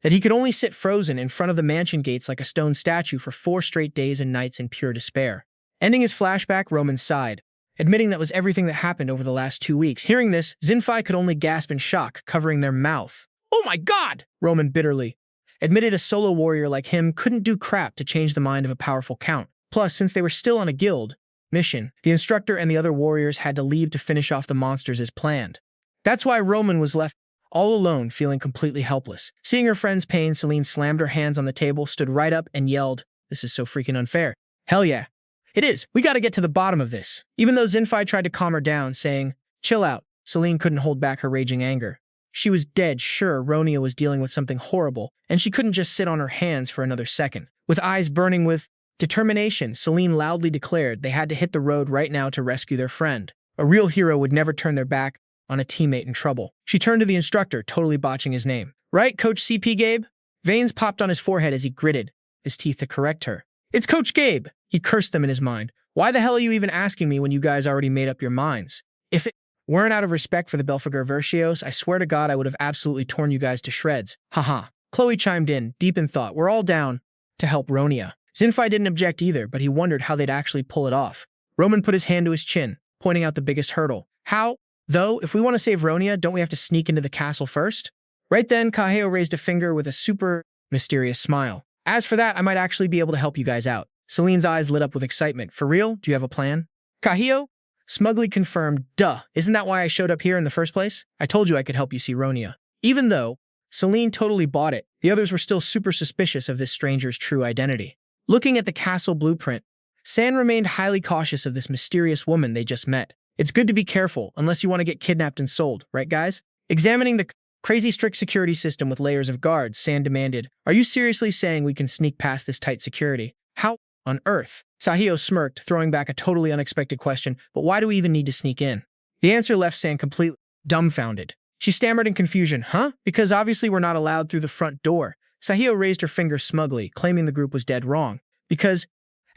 that. He could only sit frozen in front of the mansion gates like a stone statue for 4 straight days and nights in pure despair. Ending his flashback, Roman sighed, admitting that was everything that happened over the last 2 weeks. Hearing this, Zinfei could only gasp in shock, covering their mouth. "Oh my god!" Roman bitterly admitted a solo warrior like him couldn't do crap to change the mind of a powerful count. Plus, since they were still on a guild mission, the instructor and the other warriors had to leave to finish off the monsters as planned. That's why Roman was left all alone, feeling completely helpless. Seeing her friend's pain, Selene slammed her hands on the table, stood right up, and yelled, "This is so freaking unfair." "Hell yeah, it is. We gotta get to the bottom of this." Even though Zinfei tried to calm her down, saying, "Chill out," Selene couldn't hold back her raging anger. She was dead sure Ronia was dealing with something horrible, and she couldn't just sit on her hands for another second. With eyes burning with determination, Selene loudly declared they had to hit the road right now to rescue their friend. A real hero would never turn their back on a teammate in trouble. She turned to the instructor, totally botching his name. "Right, Coach CP Gabe?" Veins popped on his forehead as he gritted his teeth to correct her. "It's Coach Gabe." He cursed them in his mind. "Why the hell are you even asking me when you guys already made up your minds? If it weren't out of respect for the Belphegor Verscios, I swear to God I would have absolutely torn you guys to shreds." Haha. Chloe chimed in, deep in thought. "We're all down to help Ronia." Zinfei didn't object either, but he wondered how they'd actually pull it off. Roman put his hand to his chin, pointing out the biggest hurdle. "How? Though, if we want to save Ronia, don't we have to sneak into the castle first?" Right then, Kaheo raised a finger with a super mysterious smile. "As for that, I might actually be able to help you guys out." Selene's eyes lit up with excitement. "For real? Do you have a plan?" "Kaheo?" smugly confirmed, "Duh, isn't that why I showed up here in the first place? I told you I could help you see Ronia." Even though Selene totally bought it, the others were still super suspicious of this stranger's true identity. Looking at the castle blueprint, San remained highly cautious of this mysterious woman they just met. It's good to be careful, unless you want to get kidnapped and sold, right guys? Examining the crazy strict security system with layers of guards, San demanded, "Are you seriously saying we can sneak past this tight security? How on earth?" Sahio smirked, throwing back a totally unexpected question, "But why do we even need to sneak in?" The answer left San completely dumbfounded. She stammered in confusion, "Huh? Because obviously we're not allowed through the front door." Sahio raised her finger smugly, claiming the group was dead wrong. Because,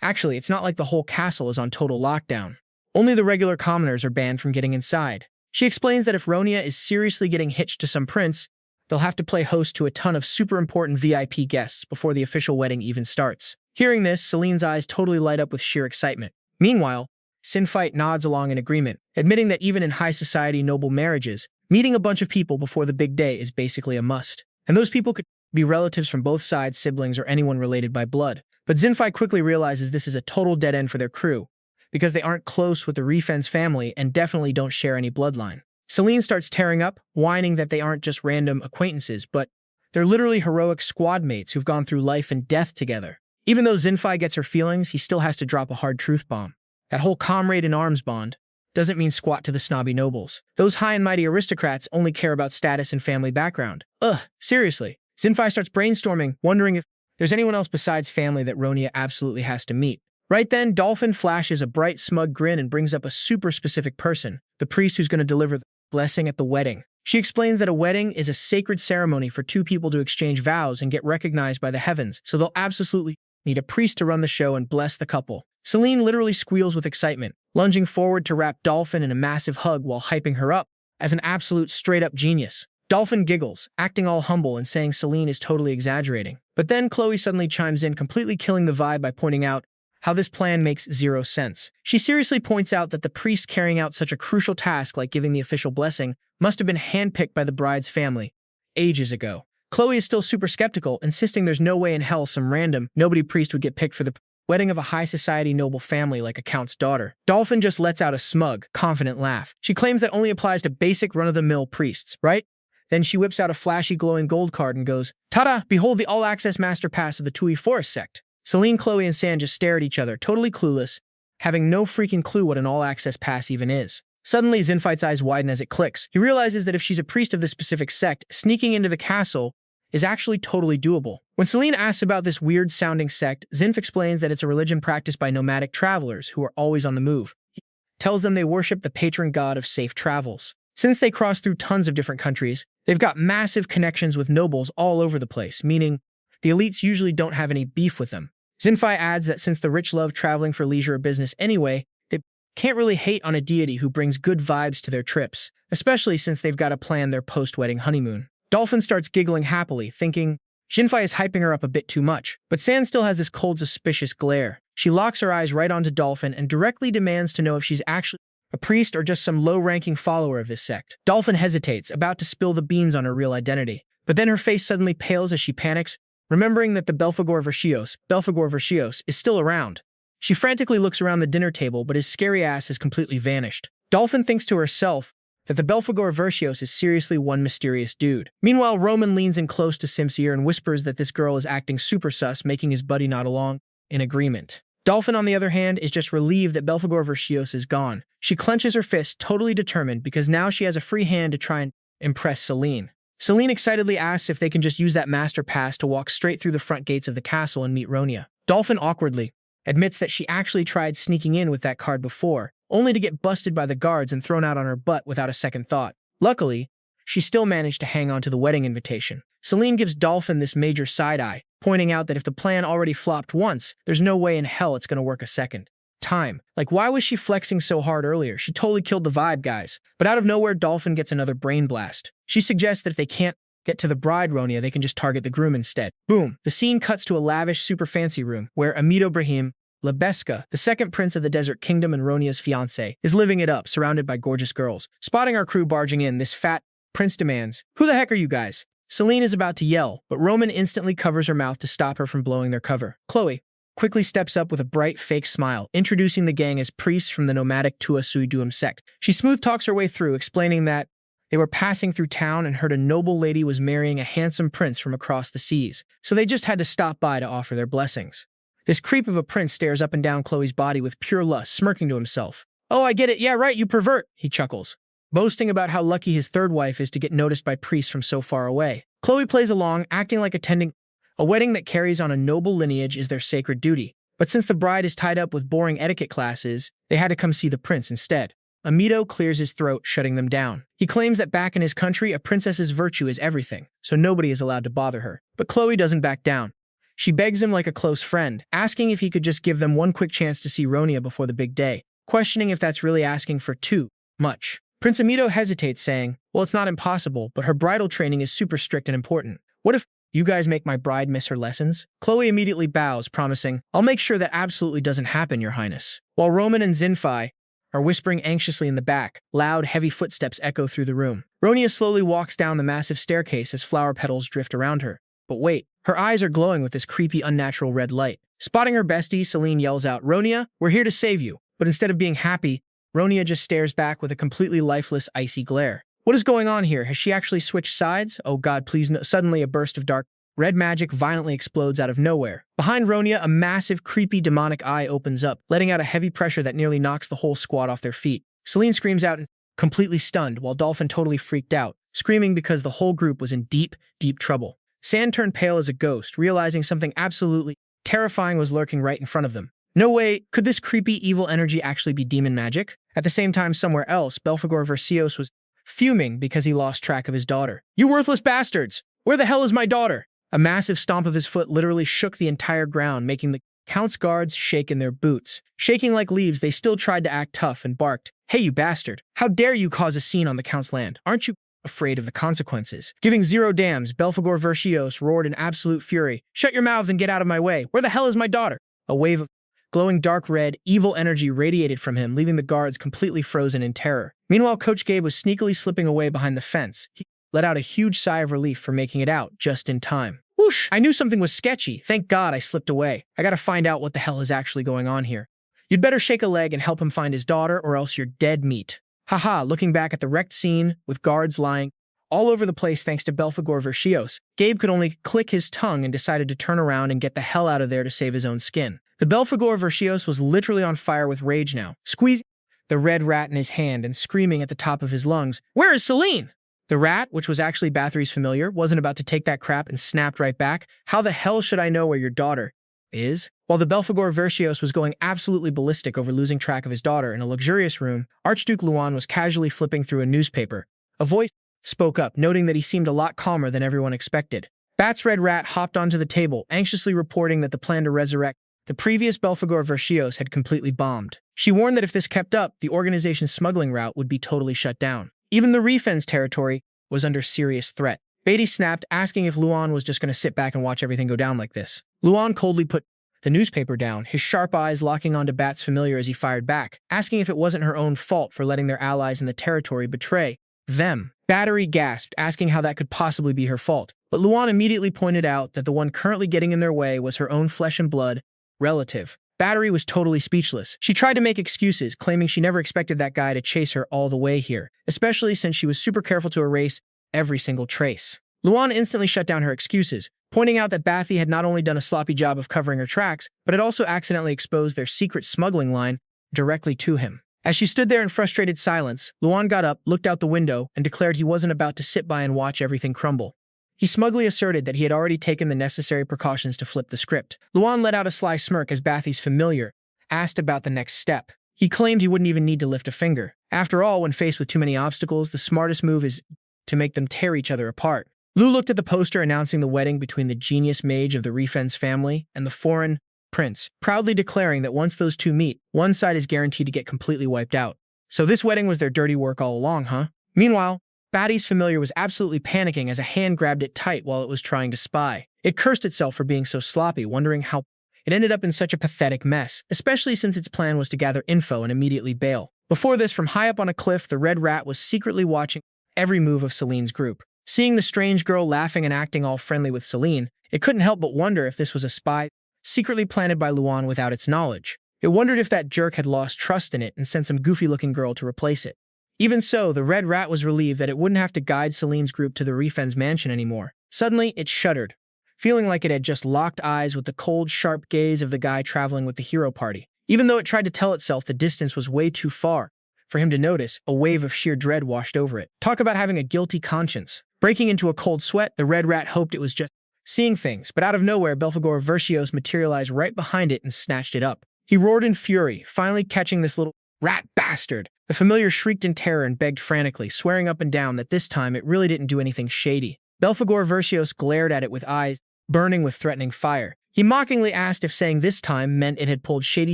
actually, it's not like the whole castle is on total lockdown. Only the regular commoners are banned from getting inside. She explains that if Ronia is seriously getting hitched to some prince, they'll have to play host to a ton of super important VIP guests before the official wedding even starts. Hearing this, Selene's eyes totally light up with sheer excitement. Meanwhile, Sinfight nods along in agreement, admitting that even in high society noble marriages, meeting a bunch of people before the big day is basically a must. And those people could be relatives from both sides, siblings, or anyone related by blood. But Zinfei quickly realizes this is a total dead end for their crew, because they aren't close with the Rifen's family and definitely don't share any bloodline. Selene starts tearing up, whining that they aren't just random acquaintances, but they're literally heroic squad mates who've gone through life and death together. Even though Zinfei gets her feelings, he still has to drop a hard truth bomb. That whole comrade in arms bond doesn't mean squat to the snobby nobles. Those high and mighty aristocrats only care about status and family background. Ugh, seriously. Zinfei starts brainstorming, wondering if there's anyone else besides family that Ronia absolutely has to meet. Right then, Dolphin flashes a bright, smug grin and brings up a super specific person, the priest who's going to deliver the blessing at the wedding. She explains that a wedding is a sacred ceremony for two people to exchange vows and get recognized by the heavens, so they'll absolutely need a priest to run the show and bless the couple. Selene literally squeals with excitement, lunging forward to wrap Dolphin in a massive hug while hyping her up as an absolute straight-up genius. Dolphin giggles, acting all humble and saying Selene is totally exaggerating. But then Chloe suddenly chimes in, completely killing the vibe by pointing out how this plan makes zero sense. She seriously points out that the priest carrying out such a crucial task like giving the official blessing must have been handpicked by the bride's family ages ago. Chloe is still super skeptical, insisting there's no way in hell some random, nobody priest would get picked for the wedding of a high society noble family like a count's daughter. Dolphin just lets out a smug, confident laugh. She claims that only applies to basic run-of-the-mill priests, right? Then she whips out a flashy glowing gold card and goes, "Ta-da! Behold the all-access master pass of the Tui Forest sect." Selene, Chloe, and San just stare at each other, totally clueless, having no freaking clue what an all-access pass even is. Suddenly, Zinfight's eyes widen as it clicks. He realizes that if she's a priest of this specific sect, sneaking into the castle is actually totally doable. When Selene asks about this weird-sounding sect, Zinf explains that it's a religion practiced by nomadic travelers who are always on the move. He tells them they worship the patron god of safe travels. Since they cross through tons of different countries, they've got massive connections with nobles all over the place, meaning the elites usually don't have any beef with them. Zinfei adds that since the rich love traveling for leisure or business anyway, they can't really hate on a deity who brings good vibes to their trips, especially since they've got to plan their post-wedding honeymoon. Dolphin starts giggling happily, thinking Zinfei is hyping her up a bit too much, but San still has this cold, suspicious glare. She locks her eyes right onto Dolphin and directly demands to know if she's actually a priest or just some low-ranking follower of this sect. Dolphin hesitates, about to spill the beans on her real identity, but then her face suddenly pales as she panics, remembering that the Belphegor Verscios, is still around. She frantically looks around the dinner table, but his scary ass has completely vanished. Dolphin thinks to herself that the Belphegor Verscios is seriously one mysterious dude. Meanwhile, Roman leans in close to Sim's ear and whispers that this girl is acting super sus, making his buddy nod along in agreement. Dolphin, on the other hand, is just relieved that Belphegor Verscios is gone. She clenches her fist, totally determined, because now she has a free hand to try and impress Selene. Selene excitedly asks if they can just use that master pass to walk straight through the front gates of the castle and meet Ronia. Dolphin awkwardly admits that she actually tried sneaking in with that card before, only to get busted by the guards and thrown out on her butt without a second thought. Luckily, she still managed to hang on to the wedding invitation. Selene gives Dolphin this major side-eye, pointing out that if the plan already flopped once, there's no way in hell it's going to work a second time. Like, why was she flexing so hard earlier? She totally killed the vibe, guys. But out of nowhere, Dolphin gets another brain blast. She suggests that if they can't get to the bride Ronia, they can just target the groom instead. Boom! The scene cuts to a lavish, super fancy room where Amido Brahim Lebeska, the second prince of the Desert Kingdom and Ronia's fiancé, is living it up, surrounded by gorgeous girls. Spotting our crew barging in, this fat prince demands, "Who the heck are you guys?" Selene is about to yell, but Roman instantly covers her mouth to stop her from blowing their cover. "Chloe, quickly steps up with a bright, fake smile, introducing the gang as priests from the nomadic Tua Sui Duum sect. She smooth talks her way through, explaining that they were passing through town and heard a noble lady was marrying a handsome prince from across the seas, so they just had to stop by to offer their blessings. This creep of a prince stares up and down Chloe's body with pure lust, smirking to himself. "Oh, I get it. Yeah, right, you pervert," he chuckles, boasting about how lucky his third wife is to get noticed by priests from so far away. Chloe plays along, acting like attending a wedding that carries on a noble lineage is their sacred duty. But since the bride is tied up with boring etiquette classes, they had to come see the prince instead. Amito clears his throat, shutting them down. He claims that back in his country, a princess's virtue is everything, so nobody is allowed to bother her. But Chloe doesn't back down. She begs him like a close friend, asking if he could just give them one quick chance to see Ronia before the big day, questioning if that's really asking for too much. Prince Amito hesitates, saying, "Well, it's not impossible, but her bridal training is super strict and important. What if you guys make my bride miss her lessons?" Chloe immediately bows, promising, "I'll make sure that absolutely doesn't happen, Your Highness." While Roman and Zinfei are whispering anxiously in the back, loud, heavy footsteps echo through the room. Ronia slowly walks down the massive staircase as flower petals drift around her. But wait, her eyes are glowing with this creepy, unnatural red light. Spotting her bestie, Selene yells out, "Ronia, we're here to save you." But instead of being happy, Ronia just stares back with a completely lifeless, icy glare. What is going on here? Has she actually switched sides? Oh god, please no. Suddenly, a burst of dark red magic violently explodes out of nowhere. Behind Ronia, a massive, creepy, demonic eye opens up, letting out a heavy pressure that nearly knocks the whole squad off their feet. Selene screams out, completely stunned, while Dolphin totally freaked out, screaming because the whole group was in deep, deep trouble. Sand turned pale as a ghost, realizing something absolutely terrifying was lurking right in front of them. No way, could this creepy, evil energy actually be demon magic? At the same time, somewhere else, Belphegor Verscios was fuming because he lost track of his daughter. "You worthless bastards! Where the hell is my daughter?" A massive stomp of his foot literally shook the entire ground, making the Count's guards shake in their boots. Shaking like leaves, they still tried to act tough and barked, "Hey, you bastard! How dare you cause a scene on the Count's land? Aren't you afraid of the consequences?" Giving zero damns, Belphegor Verscios roared in absolute fury, "Shut your mouths and get out of my way! Where the hell is my daughter?" A wave of glowing dark red, evil energy radiated from him, leaving the guards completely frozen in terror. Meanwhile, Coach Gabe was sneakily slipping away behind the fence. He let out a huge sigh of relief for making it out just in time. "Whoosh! I knew something was sketchy. Thank God I slipped away. I gotta find out what the hell is actually going on here. You'd better shake a leg and help him find his daughter, or else you're dead meat." Haha, looking back at the wrecked scene, with guards lying all over the place thanks to Belphegor Verscios, Gabe could only click his tongue and decided to turn around and get the hell out of there to save his own skin. The Belphegor Verscios was literally on fire with rage now, squeezing the red rat in his hand and screaming at the top of his lungs, "Where is Selene?" The rat, which was actually Bathory's familiar, wasn't about to take that crap and snapped right back, "How the hell should I know where your daughter is?" While the Belphegor Verscios was going absolutely ballistic over losing track of his daughter in a luxurious room, Archduke Luan was casually flipping through a newspaper. A voice spoke up, noting that he seemed a lot calmer than everyone expected. Bat's red rat hopped onto the table, anxiously reporting that the plan to resurrect the previous Belphegor Verscios had completely bombed. She warned that if this kept up, the organization's smuggling route would be totally shut down. Even the Refen's territory was under serious threat. Beatty snapped, asking if Luan was just going to sit back and watch everything go down like this. Luan coldly put the newspaper down, his sharp eyes locking onto Bat's familiar as he fired back, asking if it wasn't her own fault for letting their allies in the territory betray them. Battery gasped, asking how that could possibly be her fault. But Luan immediately pointed out that the one currently getting in their way was her own flesh and blood relative. Battery was totally speechless. She tried to make excuses, claiming she never expected that guy to chase her all the way here, especially since she was super careful to erase every single trace. Luan instantly shut down her excuses, pointing out that Bathy had not only done a sloppy job of covering her tracks, but had also accidentally exposed their secret smuggling line directly to him. As she stood there in frustrated silence, Luan got up, looked out the window, and declared he wasn't about to sit by and watch everything crumble. He smugly asserted that he had already taken the necessary precautions to flip the script. Luan let out a sly smirk as Bathy's familiar asked about the next step. He claimed he wouldn't even need to lift a finger. After all, when faced with too many obstacles, the smartest move is to make them tear each other apart. Lu looked at the poster announcing the wedding between the genius mage of the Refen's family and the foreign prince, proudly declaring that once those two meet, one side is guaranteed to get completely wiped out. So this wedding was their dirty work all along, huh? Meanwhile, Batty's familiar was absolutely panicking as a hand grabbed it tight while it was trying to spy. It cursed itself for being so sloppy, wondering how it ended up in such a pathetic mess, especially since its plan was to gather info and immediately bail. Before this, from high up on a cliff, the Red Rat was secretly watching every move of Selene's group. Seeing the strange girl laughing and acting all friendly with Selene, it couldn't help but wonder if this was a spy secretly planted by Luan without its knowledge. It wondered if that jerk had lost trust in it and sent some goofy-looking girl to replace it. Even so, the red rat was relieved that it wouldn't have to guide Selene's group to the Refen's mansion anymore. Suddenly, it shuddered, feeling like it had just locked eyes with the cold, sharp gaze of the guy traveling with the hero party. Even though it tried to tell itself the distance was way too far for him to notice, a wave of sheer dread washed over it. Talk about having a guilty conscience. Breaking into a cold sweat, the red rat hoped it was just seeing things, but out of nowhere, Belphegor Verscios materialized right behind it and snatched it up. He roared in fury, finally catching this little rat bastard. The familiar shrieked in terror and begged frantically, swearing up and down that this time it really didn't do anything shady. Belphegor Verscios glared at it with eyes burning with threatening fire. He mockingly asked if saying this time meant it had pulled shady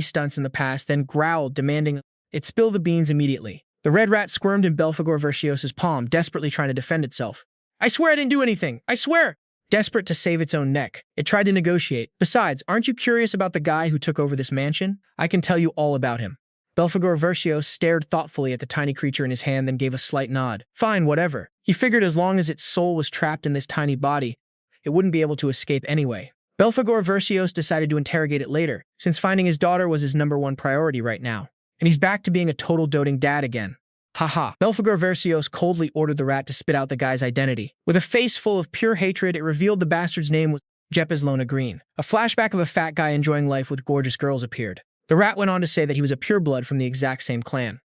stunts in the past, then growled, demanding it spill the beans immediately. The red rat squirmed in Belphegor Verscios' palm, desperately trying to defend itself. "I swear I didn't do anything! I swear!" Desperate to save its own neck, it tried to negotiate. "Besides, aren't you curious about the guy who took over this mansion? I can tell you all about him." Belphegor Verscios stared thoughtfully at the tiny creature in his hand, then gave a slight nod. Fine, whatever. He figured as long as its soul was trapped in this tiny body, it wouldn't be able to escape anyway. Belphegor Verscios decided to interrogate it later, since finding his daughter was his #1 priority right now. And he's back to being a total doting dad again. Haha. Belphegor Verscios coldly ordered the rat to spit out the guy's identity. With a face full of pure hatred, it revealed the bastard's name was Lona Green. A flashback of a fat guy enjoying life with gorgeous girls appeared. The rat went on to say that he was a pureblood from the exact same clan.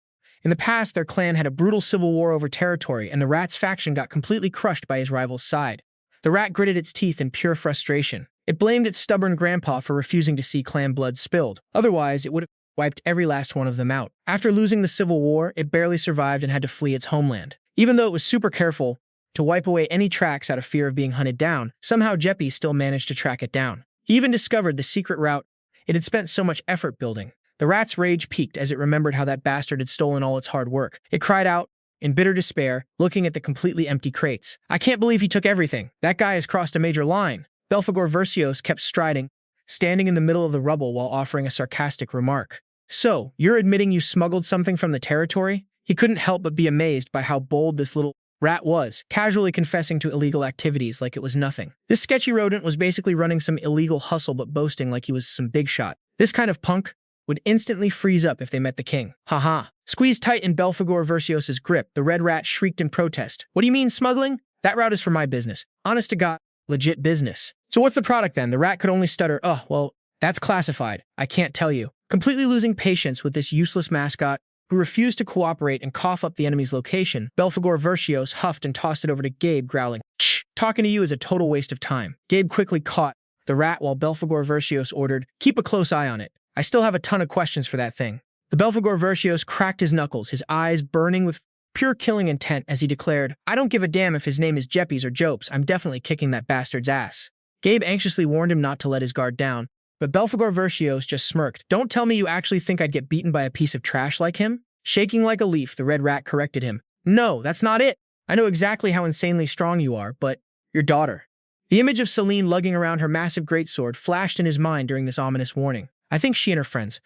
In the past, their clan had a brutal civil war over territory, and the rat's faction got completely crushed by his rival's side. The rat gritted its teeth in pure frustration. It blamed its stubborn grandpa for refusing to see clan blood spilled. Otherwise, it would have wiped every last one of them out. After losing the civil war, it barely survived and had to flee its homeland. Even though it was super careful to wipe away any tracks out of fear of being hunted down, somehow Jeppy still managed to track it down. He even discovered the secret route it had spent so much effort building. The rat's rage peaked as it remembered how that bastard had stolen all its hard work. It cried out in bitter despair, looking at the completely empty crates. "I can't believe he took everything. That guy has crossed a major line." Belphegor Verscios kept striding, standing in the middle of the rubble while offering a sarcastic remark. "So, you're admitting you smuggled something from the territory?" He couldn't help but be amazed by how bold this little rat was, casually confessing to illegal activities like it was nothing. This sketchy rodent was basically running some illegal hustle but boasting like he was some big shot. This kind of punk would instantly freeze up if they met the king. Haha. Squeezed tight in Belphegor Verscios' grip, the red rat shrieked in protest. "What do you mean, smuggling? That route is for my business. Honest to God, legit business." "So what's the product then?" The rat could only stutter, well, that's classified. I can't tell you." Completely losing patience with this useless mascot who refused to cooperate and cough up the enemy's location, Belphegor Verscios huffed and tossed it over to Gabe, growling, "Shh, talking to you is a total waste of time." Gabe quickly caught the rat while Belphegor Verscios ordered, "Keep a close eye on it. I still have a ton of questions for that thing." The Belphegor Verscios cracked his knuckles, his eyes burning with pure killing intent as he declared, "I don't give a damn if his name is Jeppy's or Jopes. I'm definitely kicking that bastard's ass." Gabe anxiously warned him not to let his guard down, but Belphegor Verscios just smirked. "Don't tell me you actually think I'd get beaten by a piece of trash like him?" Shaking like a leaf, the red rat corrected him. "No, that's not it. I know exactly how insanely strong you are, but your daughter." The image of Selene lugging around her massive greatsword flashed in his mind during this ominous warning. "I think she and her friends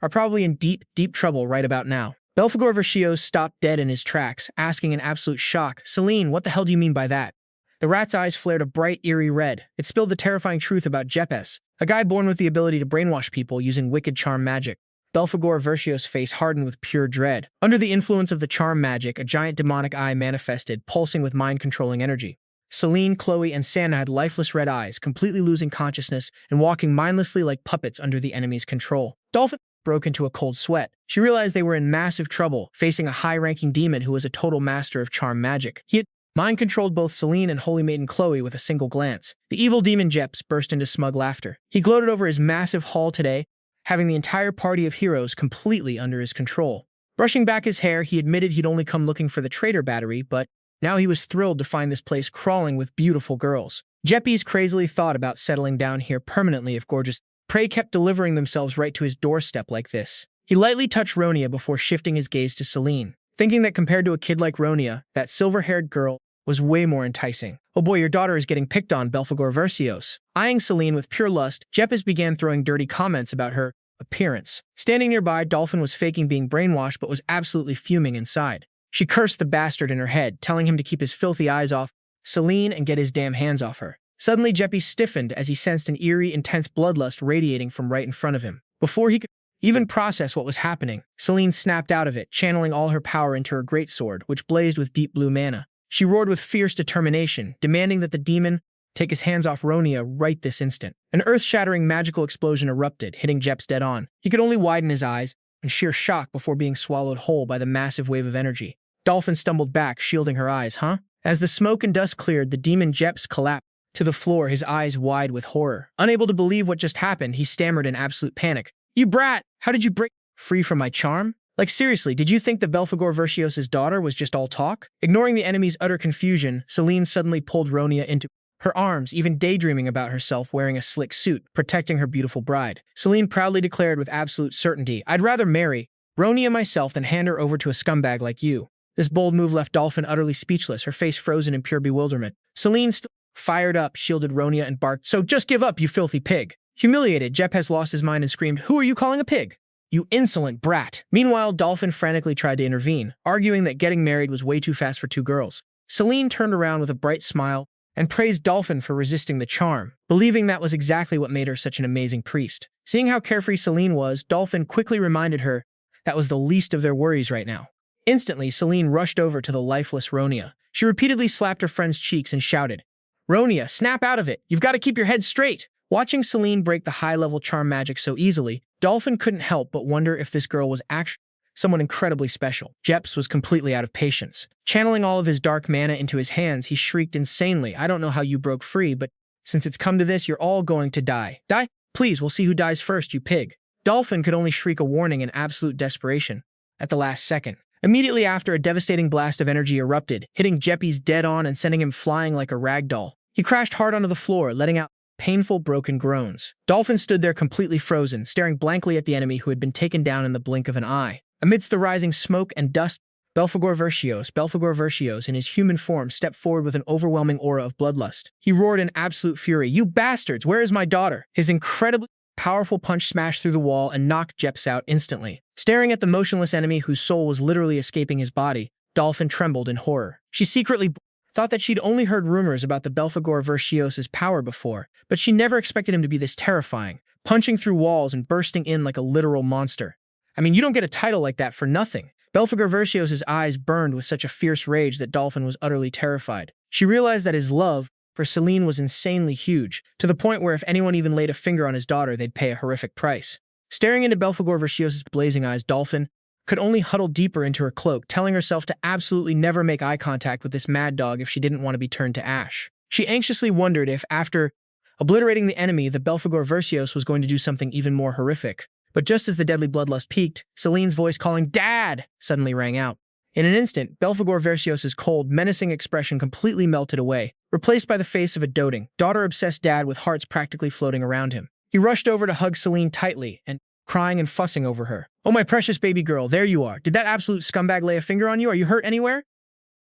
are probably in deep, deep trouble right about now." Belphegor Verscios stopped dead in his tracks, asking in absolute shock, "Selene, what the hell do you mean by that?" The rat's eyes flared a bright, eerie red. It spilled the terrifying truth about Jeppes, a guy born with the ability to brainwash people using wicked charm magic. Belphegor Verscios' face hardened with pure dread. Under the influence of the charm magic, a giant demonic eye manifested, pulsing with mind-controlling energy. Selene, Chloe, and Santa had lifeless red eyes, completely losing consciousness and walking mindlessly like puppets under the enemy's control. Dolphin broke into a cold sweat. She realized they were in massive trouble, facing a high-ranking demon who was a total master of charm magic. He had mind-controlled both Selene and Holy Maiden Chloe with a single glance. The evil demon Jeps burst into smug laughter. He gloated over his massive haul today, having the entire party of heroes completely under his control. Brushing back his hair, he admitted he'd only come looking for the traitor battery, but now he was thrilled to find this place crawling with beautiful girls. Jeppes crazily thought about settling down here permanently if gorgeous prey kept delivering themselves right to his doorstep like this. He lightly touched Ronia before shifting his gaze to Selene, thinking that compared to a kid like Ronia, that silver-haired girl was way more enticing. "Oh boy, your daughter is getting picked on," Belphegor Verscios. Eyeing Selene with pure lust, Jeppes began throwing dirty comments about her appearance. Standing nearby, Dolphin was faking being brainwashed but was absolutely fuming inside. She cursed the bastard in her head, telling him to keep his filthy eyes off Selene and get his damn hands off her. Suddenly, Jeppy stiffened as he sensed an eerie, intense bloodlust radiating from right in front of him. Before he could even process what was happening, Selene snapped out of it, channeling all her power into her greatsword, which blazed with deep blue mana. She roared with fierce determination, demanding that the demon take his hands off Ronia right this instant. An earth-shattering magical explosion erupted, hitting Jeps dead on. He could only widen his eyes in sheer shock before being swallowed whole by the massive wave of energy. Dolphin stumbled back, shielding her eyes. Huh? As the smoke and dust cleared, the demon Jeps collapsed to the floor, his eyes wide with horror. Unable to believe what just happened, he stammered in absolute panic. You brat! How did you break free from my charm? Like seriously, did you think the Belphegor Verscios' daughter was just all talk? Ignoring the enemy's utter confusion, Selene suddenly pulled Ronia into her arms, even daydreaming about herself wearing a slick suit, protecting her beautiful bride. Selene proudly declared with absolute certainty, I'd rather marry Ronia myself than hand her over to a scumbag like you. This bold move left Dolphin utterly speechless, her face frozen in pure bewilderment. Selene fired up, shielded Ronia and barked, So just give up, you filthy pig. Humiliated, Jep has lost his mind and screamed, Who are you calling a pig? You insolent brat. Meanwhile, Dolphin frantically tried to intervene, arguing that getting married was way too fast for two girls. Selene turned around with a bright smile and praised Dolphin for resisting the charm, believing that was exactly what made her such an amazing priest. Seeing how carefree Selene was, Dolphin quickly reminded her that was the least of their worries right now. Instantly, Selene rushed over to the lifeless Ronia. She repeatedly slapped her friend's cheeks and shouted, Ronia, snap out of it. You've got to keep your head straight. Watching Selene break the high-level charm magic so easily, Dolphin couldn't help but wonder if this girl was actually someone incredibly special. Jeps was completely out of patience. Channeling all of his dark mana into his hands, he shrieked insanely, I don't know how you broke free, but since it's come to this, you're all going to die. Die? Please, we'll see who dies first, you pig. Dolphin could only shriek a warning in absolute desperation at the last second. Immediately after, a devastating blast of energy erupted, hitting Jeppy's dead on and sending him flying like a rag doll. He crashed hard onto the floor, letting out painful, broken groans. Dolphin stood there completely frozen, staring blankly at the enemy who had been taken down in the blink of an eye. Amidst the rising smoke and dust, Belphegor Verscios, in his human form, stepped forward with an overwhelming aura of bloodlust. He roared in absolute fury, You bastards, where is my daughter? His incredibly powerful punch smashed through the wall and knocked Jeps out instantly. Staring at the motionless enemy whose soul was literally escaping his body, Dolphin trembled in horror. She secretly thought that she'd only heard rumors about the Belphegor Verscios' power before, but she never expected him to be this terrifying, punching through walls and bursting in like a literal monster. I mean, you don't get a title like that for nothing. Belphegor Verscios' eyes burned with such a fierce rage that Dolphin was utterly terrified. She realized that his love for Selene was insanely huge, to the point where if anyone even laid a finger on his daughter, they'd pay a horrific price. Staring into Belphegor Verscios' blazing eyes, Dolphin could only huddle deeper into her cloak, telling herself to absolutely never make eye contact with this mad dog if she didn't want to be turned to ash. She anxiously wondered if, after obliterating the enemy, the Belphegor Verscios was going to do something even more horrific. But just as the deadly bloodlust peaked, Selene's voice calling, Dad! Suddenly rang out. In an instant, Belphegor Verscios' cold, menacing expression completely melted away, replaced by the face of a doting, daughter-obsessed dad with hearts practically floating around him. He rushed over to hug Selene tightly, and crying and fussing over her. Oh, my precious baby girl, there you are. Did that absolute scumbag lay a finger on you? Are you hurt anywhere?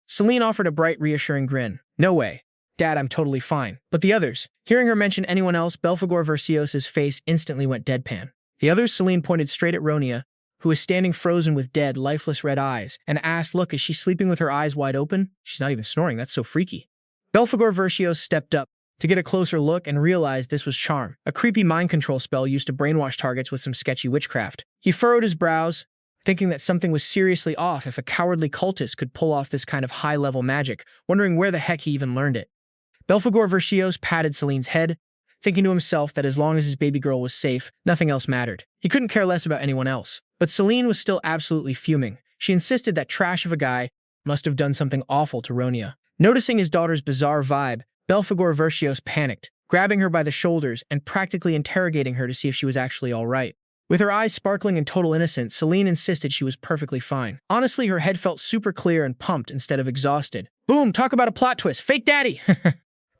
Selene offered a bright, reassuring grin. No way. Dad, I'm totally fine. But the others? Hearing her mention anyone else, Belphegor Verscios' face instantly went deadpan. The others, Selene pointed straight at Ronia, who was standing frozen with dead, lifeless red eyes, and asked, Look, is she sleeping with her eyes wide open? She's not even snoring, that's so freaky. Belphegor Verscios stepped up to get a closer look and realized this was charm, a creepy mind control spell used to brainwash targets with some sketchy witchcraft. He furrowed his brows, thinking that something was seriously off if a cowardly cultist could pull off this kind of high-level magic, wondering where the heck he even learned it. Belphegor Verscios patted Selene's head, thinking to himself that as long as his baby girl was safe, nothing else mattered. He couldn't care less about anyone else. But Selene was still absolutely fuming. She insisted that trash of a guy must have done something awful to Ronia. Noticing his daughter's bizarre vibe, Belphegor Verscios panicked, grabbing her by the shoulders and practically interrogating her to see if she was actually all right. With her eyes sparkling in total innocence, Selene insisted she was perfectly fine. Honestly, her head felt super clear and pumped instead of exhausted. Boom, talk about a plot twist. Fake daddy!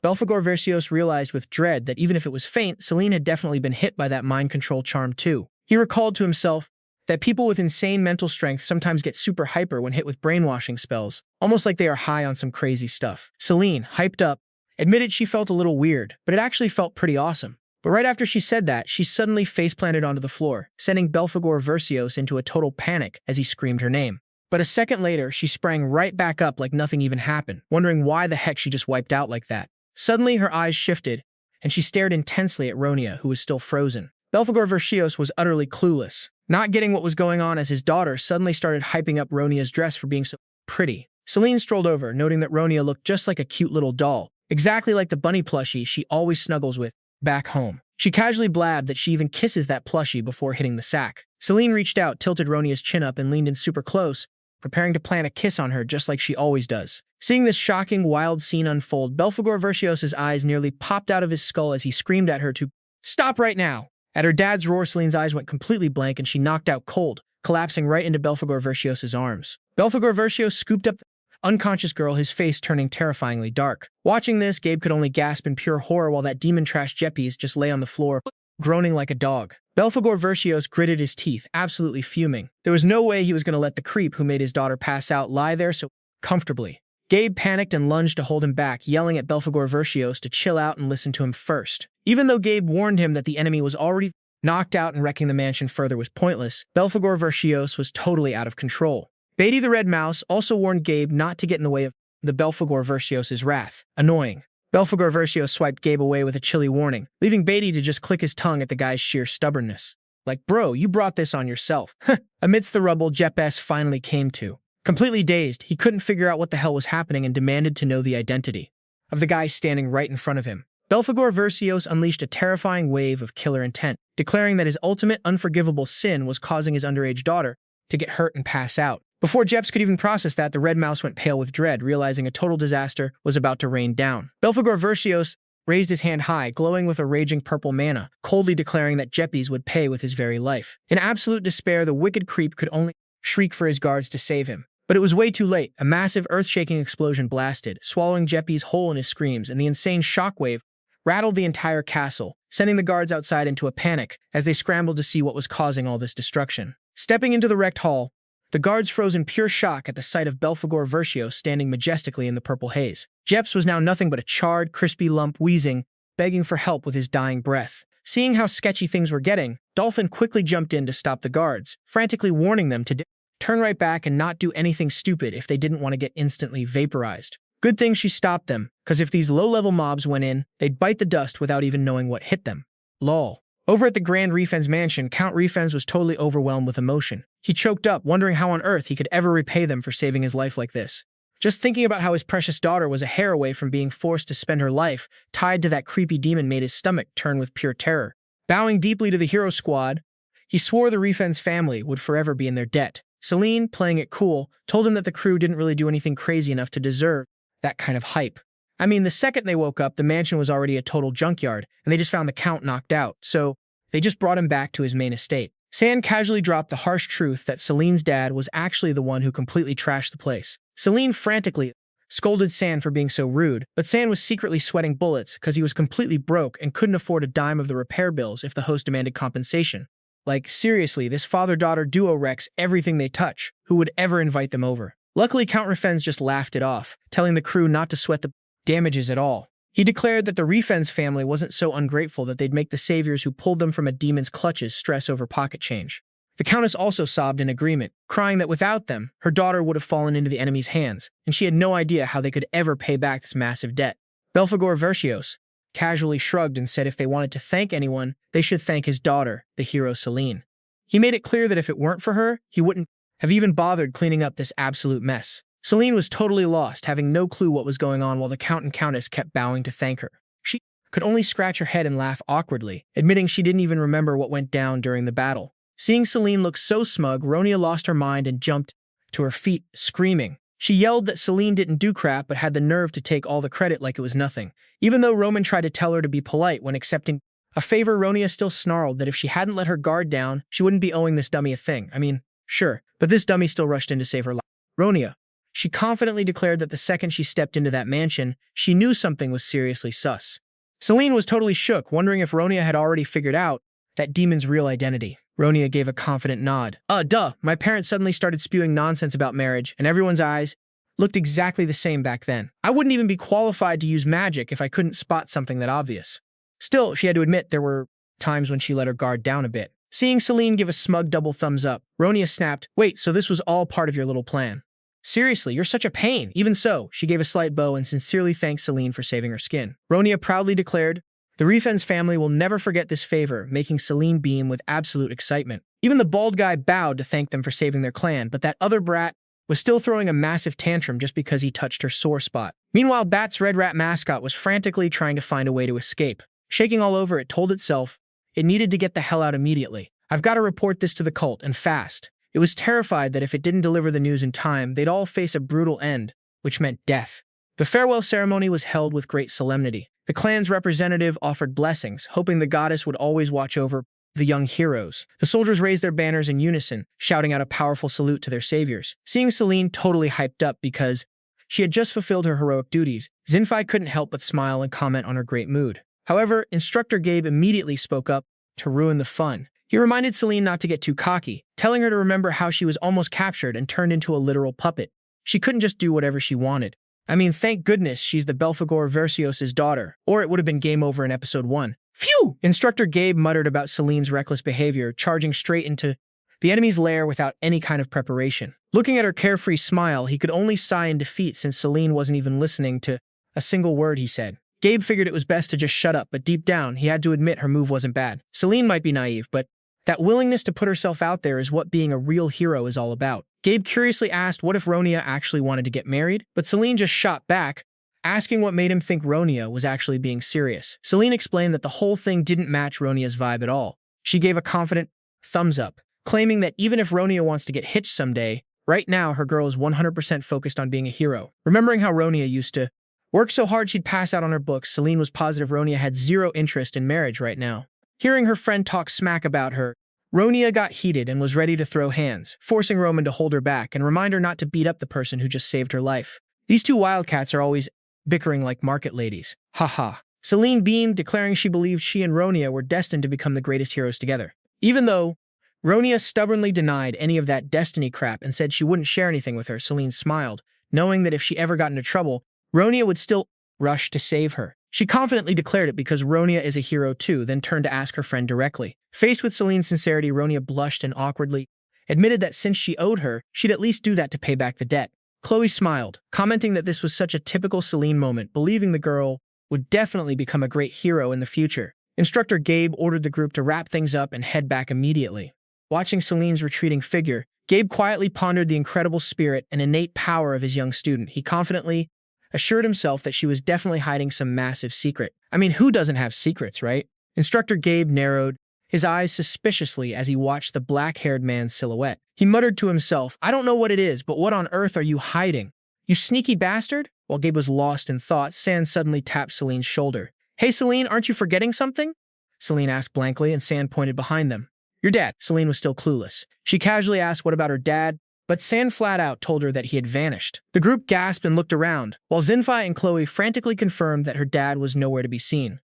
Belphegor Verscios realized with dread that even if it was faint, Selene had definitely been hit by that mind control charm too. He recalled to himself that people with insane mental strength sometimes get super hyper when hit with brainwashing spells, almost like they are high on some crazy stuff. Selene, hyped up, admitted she felt a little weird, but it actually felt pretty awesome. But right after she said that, she suddenly face-planted onto the floor, sending Belphegor Verscios into a total panic as he screamed her name. But a second later, she sprang right back up like nothing even happened, wondering why the heck she just wiped out like that. Suddenly, her eyes shifted, and she stared intensely at Ronia, who was still frozen. Belphegor Verscios was utterly clueless, not getting what was going on as his daughter suddenly started hyping up Ronia's dress for being so pretty. Selene strolled over, noting that Ronia looked just like a cute little doll, exactly like the bunny plushie she always snuggles with back home. She casually blabbed that she even kisses that plushie before hitting the sack. Selene reached out, tilted Ronia's chin up, and leaned in super close, preparing to plant a kiss on her just like she always does. Seeing this shocking, wild scene unfold, Belphegor Verscios' eyes nearly popped out of his skull as he screamed at her to stop right now. At her dad's roar, Selene's eyes went completely blank and she knocked out cold, collapsing right into Belphegor Verscios' arms. Belphegor Verscios scooped up the unconscious girl, his face turning terrifyingly dark. Watching this, Gabe could only gasp in pure horror while that demon trash Jeppes just lay on the floor, groaning like a dog. Belphegor Verscios gritted his teeth, absolutely fuming. There was no way he was going to let the creep who made his daughter pass out lie there so comfortably. Gabe panicked and lunged to hold him back, yelling at Belphegor Verscios to chill out and listen to him first. Even though Gabe warned him that the enemy was already knocked out and wrecking the mansion further was pointless, Belphegor Verscios was totally out of control. Beatty the Red Mouse also warned Gabe not to get in the way of the Belphegor Verscios' wrath. Annoying. Belphegor Verscios swiped Gabe away with a chilly warning, leaving Beatty to just click his tongue at the guy's sheer stubbornness. Like, bro, you brought this on yourself. Amidst the rubble, Jeppes finally came to. Completely dazed, he couldn't figure out what the hell was happening and demanded to know the identity of the guy standing right in front of him. Belphegor Verscios unleashed a terrifying wave of killer intent, declaring that his ultimate unforgivable sin was causing his underage daughter to get hurt and pass out. Before Jeps could even process that, the Red Mouse went pale with dread, realizing a total disaster was about to rain down. Belphegor Verscios raised his hand high, glowing with a raging purple mana, coldly declaring that Jeppes would pay with his very life. In absolute despair, the wicked creep could only shriek for his guards to save him. But it was way too late. A massive earth-shaking explosion blasted, swallowing Jeppes whole in his screams, and the insane shockwave rattled the entire castle, sending the guards outside into a panic as they scrambled to see what was causing all this destruction. Stepping into the wrecked hall, the guards froze in pure shock at the sight of Belphegor Verscios standing majestically in the purple haze. Jeps was now nothing but a charred, crispy lump, wheezing, begging for help with his dying breath. Seeing how sketchy things were getting, Dolphin quickly jumped in to stop the guards, frantically warning them to turn right back and not do anything stupid if they didn't want to get instantly vaporized. Good thing she stopped them, because if these low-level mobs went in, they'd bite the dust without even knowing what hit them. Lol. Over at the Grand Refen's mansion, Count Refens was totally overwhelmed with emotion. He choked up, wondering how on earth he could ever repay them for saving his life like this. Just thinking about how his precious daughter was a hair away from being forced to spend her life tied to that creepy demon made his stomach turn with pure terror. Bowing deeply to the hero squad, he swore the Refens family would forever be in their debt. Selene, playing it cool, told him that the crew didn't really do anything crazy enough to deserve that kind of hype. I mean, the second they woke up, the mansion was already a total junkyard, and they just found the Count knocked out, so they just brought him back to his main estate. Sand casually dropped the harsh truth that Selene's dad was actually the one who completely trashed the place. Selene frantically scolded Sand for being so rude, but Sand was secretly sweating bullets because he was completely broke and couldn't afford a dime of the repair bills if the host demanded compensation. Like, seriously, this father-daughter duo wrecks everything they touch. Who would ever invite them over? Luckily, Count Refens just laughed it off, telling the crew not to sweat the damages at all. He declared that the Refens family wasn't so ungrateful that they'd make the saviors who pulled them from a demon's clutches stress over pocket change. The Countess also sobbed in agreement, crying that without them, her daughter would have fallen into the enemy's hands, and she had no idea how they could ever pay back this massive debt. Belphegor Verscios casually shrugged and said if they wanted to thank anyone, they should thank his daughter, the hero Selene. He made it clear that if it weren't for her, he wouldn't have even bothered cleaning up this absolute mess. Selene was totally lost, having no clue what was going on while the Count and Countess kept bowing to thank her. She could only scratch her head and laugh awkwardly, admitting she didn't even remember what went down during the battle. Seeing Selene look so smug, Ronia lost her mind and jumped to her feet, screaming. She yelled that Selene didn't do crap but had the nerve to take all the credit like it was nothing. Even though Roman tried to tell her to be polite when accepting a favor, Ronia still snarled that if she hadn't let her guard down, she wouldn't be owing this dummy a thing. I mean, sure, but this dummy still rushed in to save her life. Ronia. She confidently declared that the second she stepped into that mansion, she knew something was seriously sus. Selene was totally shook, wondering if Ronia had already figured out that demon's real identity. Ronia gave a confident nod. Duh, my parents suddenly started spewing nonsense about marriage, and everyone's eyes looked exactly the same back then. I wouldn't even be qualified to use magic if I couldn't spot something that obvious. Still, she had to admit there were times when she let her guard down a bit. Seeing Selene give a smug double thumbs up, Ronia snapped, "Wait, so this was all part of your little plan?" Seriously, you're such a pain. Even so, she gave a slight bow and sincerely thanked Selene for saving her skin. Ronia proudly declared, the Refen's family will never forget this favor, making Selene beam with absolute excitement. Even the bald guy bowed to thank them for saving their clan, but that other brat was still throwing a massive tantrum just because he touched her sore spot. Meanwhile, Bat's red rat mascot was frantically trying to find a way to escape. Shaking all over, it told itself it needed to get the hell out immediately. I've got to report this to the cult, and fast. It was terrified that if it didn't deliver the news in time, they'd all face a brutal end, which meant death. The farewell ceremony was held with great solemnity. The clan's representative offered blessings, hoping the goddess would always watch over the young heroes. The soldiers raised their banners in unison, shouting out a powerful salute to their saviors. Seeing Selene totally hyped up because she had just fulfilled her heroic duties, Zinfei couldn't help but smile and comment on her great mood. However, Instructor Gabe immediately spoke up to ruin the fun. He reminded Selene not to get too cocky, telling her to remember how she was almost captured and turned into a literal puppet. She couldn't just do whatever she wanted. I mean, thank goodness she's the Belphegor Verscios' daughter, or it would have been game over in episode 1. Phew! Instructor Gabe muttered about Selene's reckless behavior, charging straight into the enemy's lair without any kind of preparation. Looking at her carefree smile, he could only sigh in defeat since Selene wasn't even listening to a single word he said. Gabe figured it was best to just shut up, but deep down, he had to admit her move wasn't bad. Selene might be naive, but that willingness to put herself out there is what being a real hero is all about. Gabe curiously asked what if Ronia actually wanted to get married, but Selene just shot back, asking what made him think Ronia was actually being serious. Selene explained that the whole thing didn't match Ronia's vibe at all. She gave a confident thumbs up, claiming that even if Ronia wants to get hitched someday, right now her girl is 100% focused on being a hero. Remembering how Ronia used to work so hard she'd pass out on her books, Selene was positive Ronia had zero interest in marriage right now. Hearing her friend talk smack about her, Ronia got heated and was ready to throw hands, forcing Roman to hold her back and remind her not to beat up the person who just saved her life. These two wildcats are always bickering like market ladies. Haha. Selene beamed, declaring she believed she and Ronia were destined to become the greatest heroes together. Even though Ronia stubbornly denied any of that destiny crap and said she wouldn't share anything with her, Selene smiled, knowing that if she ever got into trouble, Ronia would still rush to save her. She confidently declared it because Ronia is a hero too, then turned to ask her friend directly. Faced with Selene's sincerity, Ronia blushed and awkwardly admitted that since she owed her, she'd at least do that to pay back the debt. Chloe smiled, commenting that this was such a typical Selene moment, believing the girl would definitely become a great hero in the future. Instructor Gabe ordered the group to wrap things up and head back immediately. Watching Selene's retreating figure, Gabe quietly pondered the incredible spirit and innate power of his young student. He confidently assured himself that she was definitely hiding some massive secret. I mean, who doesn't have secrets, right? Instructor Gabe narrowed his eyes suspiciously as he watched the black-haired man's silhouette. He muttered to himself, I don't know what it is, but what on earth are you hiding? You sneaky bastard? While Gabe was lost in thought, Sand suddenly tapped Selene's shoulder. Hey, Selene, aren't you forgetting something? Selene asked blankly, and Sand pointed behind them. Your dad. Selene was still clueless. She casually asked what about her dad, but Sand flat out told her that he had vanished. The group gasped and looked around, while Zinfei and Chloe frantically confirmed that her dad was nowhere to be seen.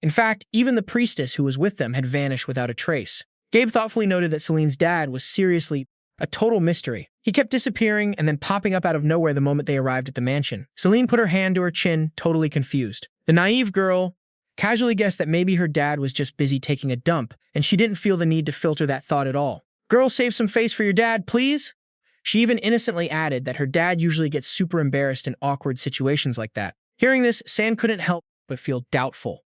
In fact, even the priestess who was with them had vanished without a trace. Gabe thoughtfully noted that Selene's dad was seriously a total mystery. He kept disappearing and then popping up out of nowhere the moment they arrived at the mansion. Selene put her hand to her chin, totally confused. The naive girl casually guessed that maybe her dad was just busy taking a dump, and she didn't feel the need to filter that thought at all. Girl, save some face for your dad, please? She even innocently added that her dad usually gets super embarrassed in awkward situations like that. Hearing this, Sand couldn't help but feel doubtful.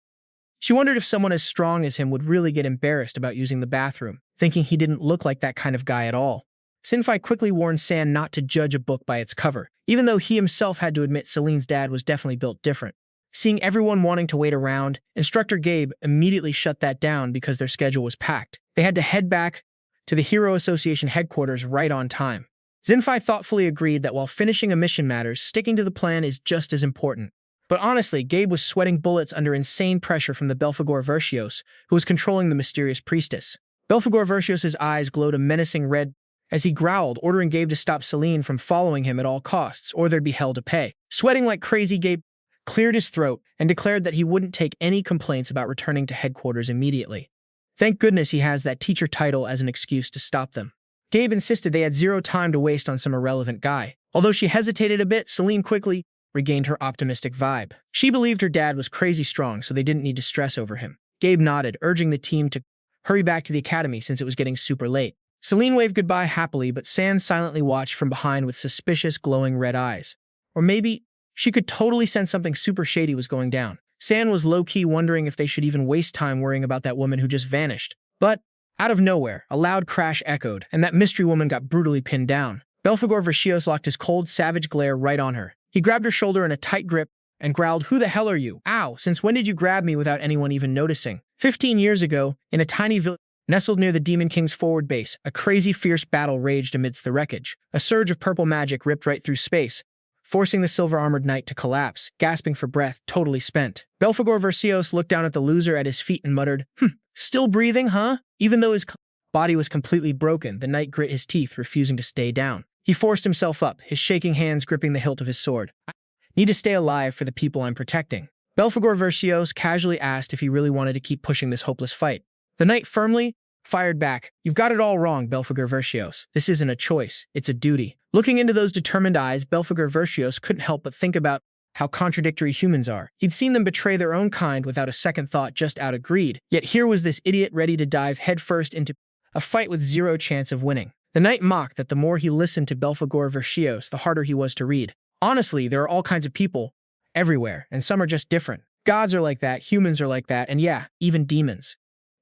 She wondered if someone as strong as him would really get embarrassed about using the bathroom, thinking he didn't look like that kind of guy at all. Zinfei quickly warned Sand not to judge a book by its cover, even though he himself had to admit Selene's dad was definitely built different. Seeing everyone wanting to wait around, Instructor Gabe immediately shut that down because their schedule was packed. They had to head back to the Hero Association headquarters right on time. Zinfei thoughtfully agreed that while finishing a mission matters, sticking to the plan is just as important. But honestly, Gabe was sweating bullets under insane pressure from the Belphegor Verscios, who was controlling the mysterious priestess. Belphegor Verscios' eyes glowed a menacing red as he growled, ordering Gabe to stop Selene from following him at all costs, or there'd be hell to pay. Sweating like crazy, Gabe cleared his throat and declared that he wouldn't take any complaints about returning to headquarters immediately. Thank goodness he has that teacher title as an excuse to stop them. Gabe insisted they had zero time to waste on some irrelevant guy. Although she hesitated a bit, Selene quickly regained her optimistic vibe. She believed her dad was crazy strong, so they didn't need to stress over him. Gabe nodded, urging the team to hurry back to the academy since it was getting super late. Selene waved goodbye happily, but San silently watched from behind with suspicious, glowing red eyes. Or maybe she could totally sense something super shady was going down. San was low-key wondering if they should even waste time worrying about that woman who just vanished. But, out of nowhere, a loud crash echoed, and that mystery woman got brutally pinned down. Belphegor Verscios locked his cold, savage glare right on her. He grabbed her shoulder in a tight grip and growled, "Who the hell are you? Ow, since when did you grab me without anyone even noticing?" 15 years ago, in a tiny village nestled near the Demon King's forward base, a crazy, fierce battle raged amidst the wreckage. A surge of purple magic ripped right through space, forcing the silver-armored knight to collapse, gasping for breath, totally spent. Belphegor Verscios looked down at the loser at his feet and muttered, "Still breathing, huh?" Even though his body was completely broken, the knight grit his teeth, refusing to stay down. He forced himself up, his shaking hands gripping the hilt of his sword. "I need to stay alive for the people I'm protecting." Belphegor Verscios casually asked if he really wanted to keep pushing this hopeless fight. The knight firmly fired back, "You've got it all wrong, Belphegor Verscios. This isn't a choice, it's a duty." Looking into those determined eyes, Belphegor Verscios couldn't help but think about how contradictory humans are. He'd seen them betray their own kind without a second thought, just out of greed. Yet here was this idiot ready to dive headfirst into a fight with zero chance of winning. The knight mocked that the more he listened to Belphegor Verscios, the harder he was to read. Honestly, there are all kinds of people everywhere, and some are just different. Gods are like that, humans are like that, and yeah, even demons.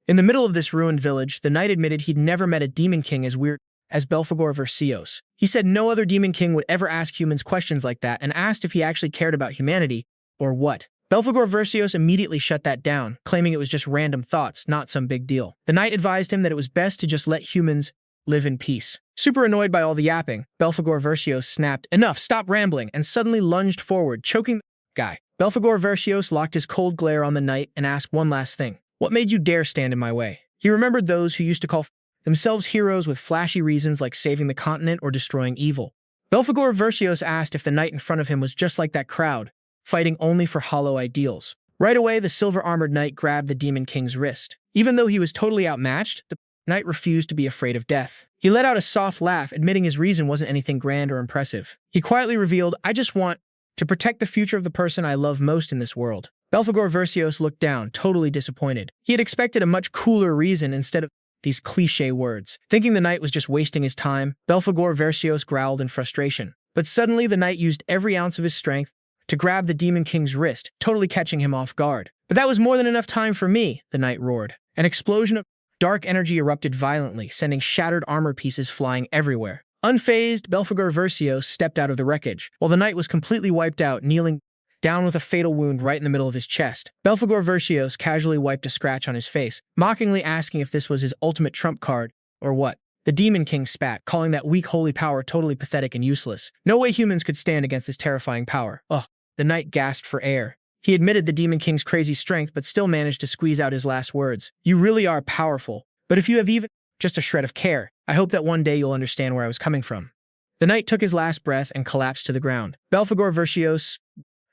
In the middle of this ruined village, the knight admitted he'd never met a demon king as weird as Belphegor Verscios. He said no other demon king would ever ask humans questions like that, and asked if he actually cared about humanity, or what. Belphegor Verscios immediately shut that down, claiming it was just random thoughts, not some big deal. The knight advised him that it was best to just let humans live in peace. Super annoyed by all the yapping, Belphegor Verscios snapped, "Enough, stop rambling," and suddenly lunged forward, choking the guy. Belphegor Verscios locked his cold glare on the knight and asked one last thing. "What made you dare stand in my way?" He remembered those who used to call themselves heroes with flashy reasons like saving the continent or destroying evil. Belphegor Verscios asked if the knight in front of him was just like that crowd, fighting only for hollow ideals. Right away, the silver-armored knight grabbed the Demon King's wrist. Even though he was totally outmatched, the knight refused to be afraid of death. He let out a soft laugh, admitting his reason wasn't anything grand or impressive. He quietly revealed, "I just want to protect the future of the person I love most in this world." Belphegor Verscios looked down, totally disappointed. He had expected a much cooler reason instead of these cliché words. Thinking the knight was just wasting his time, Belphegor Verscios growled in frustration. But suddenly the knight used every ounce of his strength to grab the Demon King's wrist, totally catching him off guard. "But that was more than enough time for me," the knight roared. An explosion of dark energy erupted violently, sending shattered armor pieces flying everywhere. Unfazed, Belphegor Verscios stepped out of the wreckage, while the knight was completely wiped out, kneeling down with a fatal wound right in the middle of his chest. Belphegor Verscios casually wiped a scratch on his face, mockingly asking if this was his ultimate trump card, or what. The Demon King spat, calling that weak holy power totally pathetic and useless. No way humans could stand against this terrifying power. Ugh. The knight gasped for air. He admitted the Demon King's crazy strength, but still managed to squeeze out his last words. "You really are powerful, but if you have even just a shred of care, I hope that one day you'll understand where I was coming from." The knight took his last breath and collapsed to the ground. Belphegor Verscios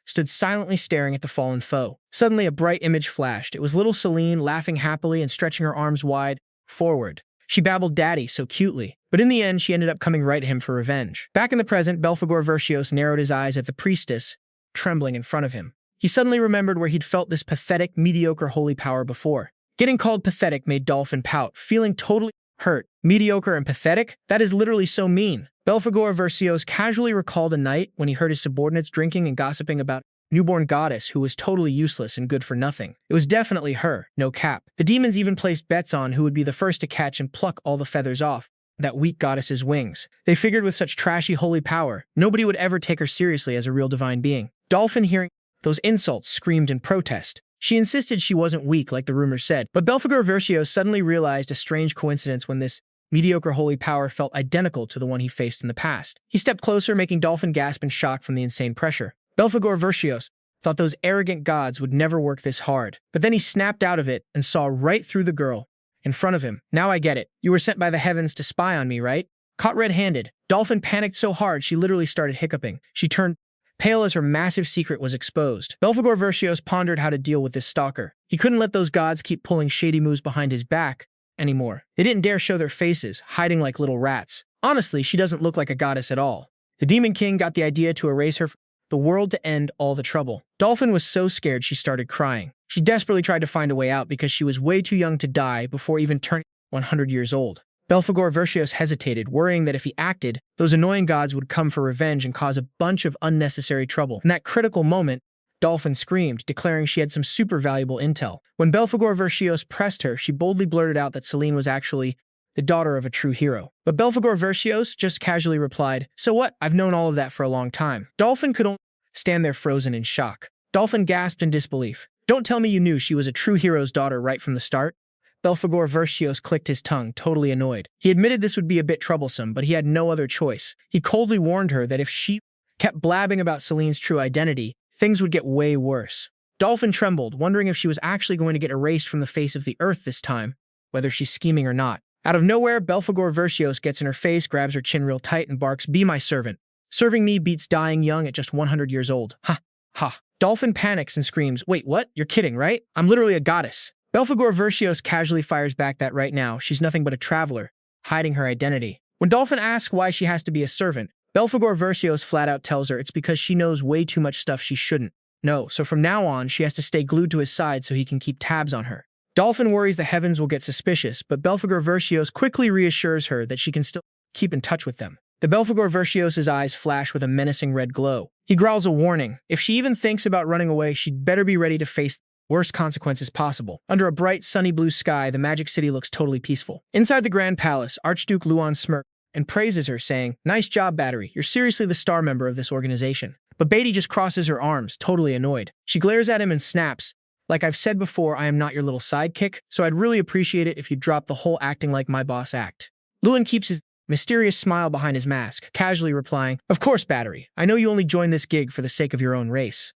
stood silently staring at the fallen foe. Suddenly, a bright image flashed. It was little Selene laughing happily and stretching her arms wide forward. She babbled "daddy" so cutely, but in the end, she ended up coming right at him for revenge. Back in the present, Belphegor Verscios narrowed his eyes at the priestess, trembling in front of him. He suddenly remembered where he'd felt this pathetic, mediocre holy power before. Getting called pathetic made Dolphin pout, feeling totally hurt. Mediocre and pathetic? That is literally so mean. Belphegor Verscios casually recalled a night when he heard his subordinates drinking and gossiping about a newborn goddess who was totally useless and good for nothing. It was definitely her, no cap. The demons even placed bets on who would be the first to catch and pluck all the feathers off that weak goddess's wings. They figured with such trashy holy power, nobody would ever take her seriously as a real divine being. Dolphin, hearing those insults, screamed in protest. She insisted she wasn't weak like the rumors said, but Belphegor Verscios suddenly realized a strange coincidence when this mediocre holy power felt identical to the one he faced in the past. He stepped closer, making Dolphin gasp in shock from the insane pressure. Belphegor Verscios thought those arrogant gods would never work this hard, but then he snapped out of it and saw right through the girl in front of him. "Now I get it. You were sent by the heavens to spy on me, right?" Caught red-handed, Dolphin panicked so hard she literally started hiccuping. She turned pale as her massive secret was exposed. Belphegor Verscios pondered how to deal with this stalker. He couldn't let those gods keep pulling shady moves behind his back anymore. They didn't dare show their faces, hiding like little rats. Honestly, she doesn't look like a goddess at all. The Demon King got the idea to erase her from the world to end all the trouble. Dolphin was so scared she started crying. She desperately tried to find a way out because she was way too young to die before even turning 100 years old. Belphegor Verscios hesitated, worrying that if he acted, those annoying gods would come for revenge and cause a bunch of unnecessary trouble. In that critical moment, Dolphin screamed, declaring she had some super valuable intel. When Belphegor Verscios pressed her, she boldly blurted out that Selene was actually the daughter of a true hero. But Belphegor Verscios just casually replied, "So what? I've known all of that for a long time." Dolphin could only stand there frozen in shock. Dolphin gasped in disbelief. "Don't tell me you knew she was a true hero's daughter right from the start?" Belphegor Verscios clicked his tongue, totally annoyed. He admitted this would be a bit troublesome, but he had no other choice. He coldly warned her that if she kept blabbing about Selene's true identity, things would get way worse. Dolphin trembled, wondering if she was actually going to get erased from the face of the earth this time, whether she's scheming or not. Out of nowhere, Belphegor Verscios gets in her face, grabs her chin real tight, and barks, "Be my servant. Serving me beats dying young at just 100 years old. Ha, ha." Dolphin panics and screams, "Wait, what? You're kidding, right? I'm literally a goddess." Belphegor Verscios casually fires back that right now, she's nothing but a traveler, hiding her identity. When Dolphin asks why she has to be a servant, Belphegor Verscios flat out tells her it's because she knows way too much stuff she shouldn't know, so from now on, she has to stay glued to his side so he can keep tabs on her. Dolphin worries the heavens will get suspicious, but Belphegor Verscios quickly reassures her that she can still keep in touch with them. The Belphegor Verscios' eyes flash with a menacing red glow. He growls a warning. If she even thinks about running away, she'd better be ready to face the worst consequences possible. Under a bright, sunny blue sky, the Magic City looks totally peaceful. Inside the Grand Palace, Archduke Luan smirks and praises her, saying, "Nice job, Battery. You're seriously the star member of this organization." But Beatty just crosses her arms, totally annoyed. She glares at him and snaps, "Like I've said before, I am not your little sidekick, so I'd really appreciate it if you drop the whole acting like my boss act." Luan keeps his mysterious smile behind his mask, casually replying, "Of course, Battery. I know you only joined this gig for the sake of your own race.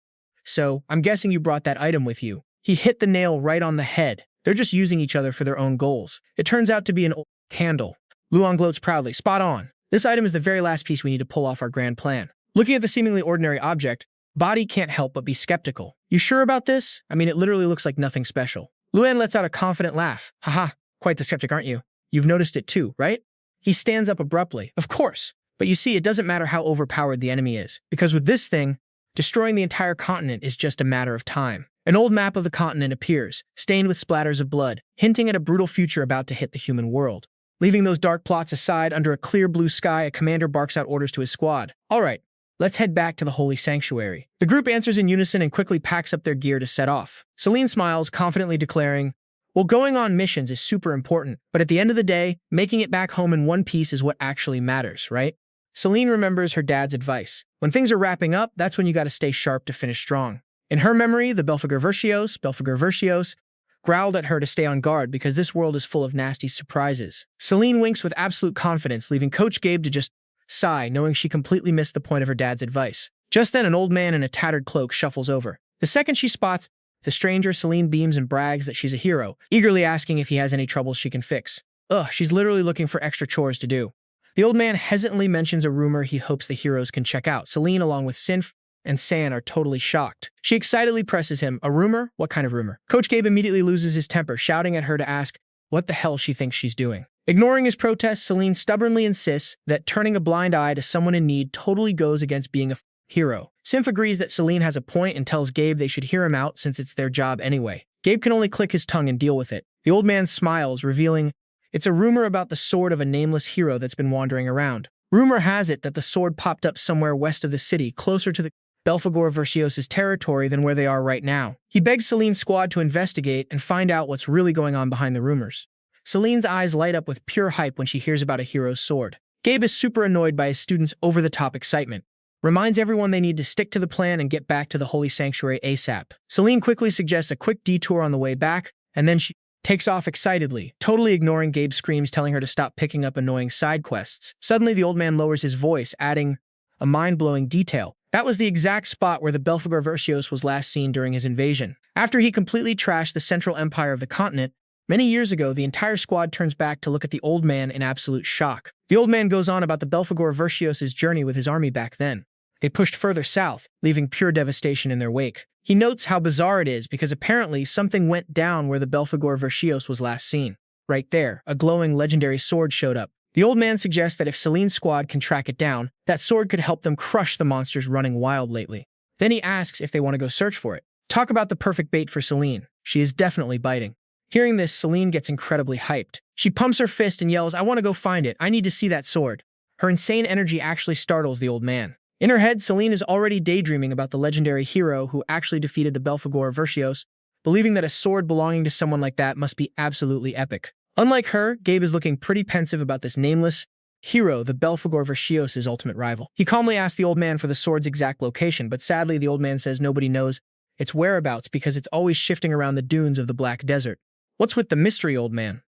So, I'm guessing you brought that item with you." He hit the nail right on the head. They're just using each other for their own goals. It turns out to be an old candle. Luan gloats proudly, "Spot on. This item is the very last piece we need to pull off our grand plan." Looking at the seemingly ordinary object, Body can't help but be skeptical. "You sure about this? I mean, it literally looks like nothing special." Luan lets out a confident laugh. "Haha, quite the skeptic, aren't you? You've noticed it too, right?" He stands up abruptly. "Of course. But you see, it doesn't matter how overpowered the enemy is, because with this thing, destroying the entire continent is just a matter of time." An old map of the continent appears, stained with splatters of blood, hinting at a brutal future about to hit the human world. Leaving those dark plots aside, under a clear blue sky, a commander barks out orders to his squad. "All right, let's head back to the Holy Sanctuary." The group answers in unison and quickly packs up their gear to set off. Selene smiles, confidently declaring, "Well, going on missions is super important, but at the end of the day, making it back home in one piece is what actually matters, right?" Selene remembers her dad's advice. When things are wrapping up, that's when you gotta stay sharp to finish strong. In her memory, the Belphegor Verscios, growled at her to stay on guard because this world is full of nasty surprises. Selene winks with absolute confidence, leaving Coach Gabe to just sigh, knowing she completely missed the point of her dad's advice. Just then, an old man in a tattered cloak shuffles over. The second she spots the stranger, Selene beams and brags that she's a hero, eagerly asking if he has any troubles she can fix. Ugh, she's literally looking for extra chores to do. The old man hesitantly mentions a rumor he hopes the heroes can check out. Selene, along with Sinf and San, are totally shocked. She excitedly presses him. "A rumor? What kind of rumor?" Coach Gabe immediately loses his temper, shouting at her to ask what the hell she thinks she's doing. Ignoring his protest, Selene stubbornly insists that turning a blind eye to someone in need totally goes against being a hero. Sinf agrees that Selene has a point and tells Gabe they should hear him out since it's their job anyway. Gabe can only click his tongue and deal with it. The old man smiles, revealing it's a rumor about the sword of a nameless hero that's been wandering around. Rumor has it that the sword popped up somewhere west of the city, closer to the Belphegor Verscios' territory than where they are right now. He begs Selene's squad to investigate and find out what's really going on behind the rumors. Selene's eyes light up with pure hype when she hears about a hero's sword. Gabe is super annoyed by his students' over-the-top excitement. Reminds everyone they need to stick to the plan and get back to the Holy Sanctuary ASAP. Selene quickly suggests a quick detour on the way back, and then she takes off excitedly, totally ignoring Gabe's screams telling her to stop picking up annoying side quests. Suddenly, the old man lowers his voice, adding a mind-blowing detail. That was the exact spot where the Belphegor Verscios was last seen during his invasion. After he completely trashed the central empire of the continent, many years ago, the entire squad turns back to look at the old man in absolute shock. The old man goes on about the Belphegor Verscios' journey with his army back then. They pushed further south, leaving pure devastation in their wake. He notes how bizarre it is because apparently something went down where the Belphegor Verscios was last seen. Right there, a glowing legendary sword showed up. The old man suggests that if Selene's squad can track it down, that sword could help them crush the monsters running wild lately. Then he asks if they want to go search for it. Talk about the perfect bait for Selene. She is definitely biting. Hearing this, Selene gets incredibly hyped. She pumps her fist and yells, "I want to go find it. I need to see that sword." Her insane energy actually startles the old man. In her head, Selene is already daydreaming about the legendary hero who actually defeated the Belphegor Verscios, believing that a sword belonging to someone like that must be absolutely epic. Unlike her, Gabe is looking pretty pensive about this nameless hero, the Belphegor Verscios' ultimate rival. He calmly asks the old man for the sword's exact location, but sadly the old man says nobody knows its whereabouts because it's always shifting around the dunes of the Black Desert. What's with the mystery, old man?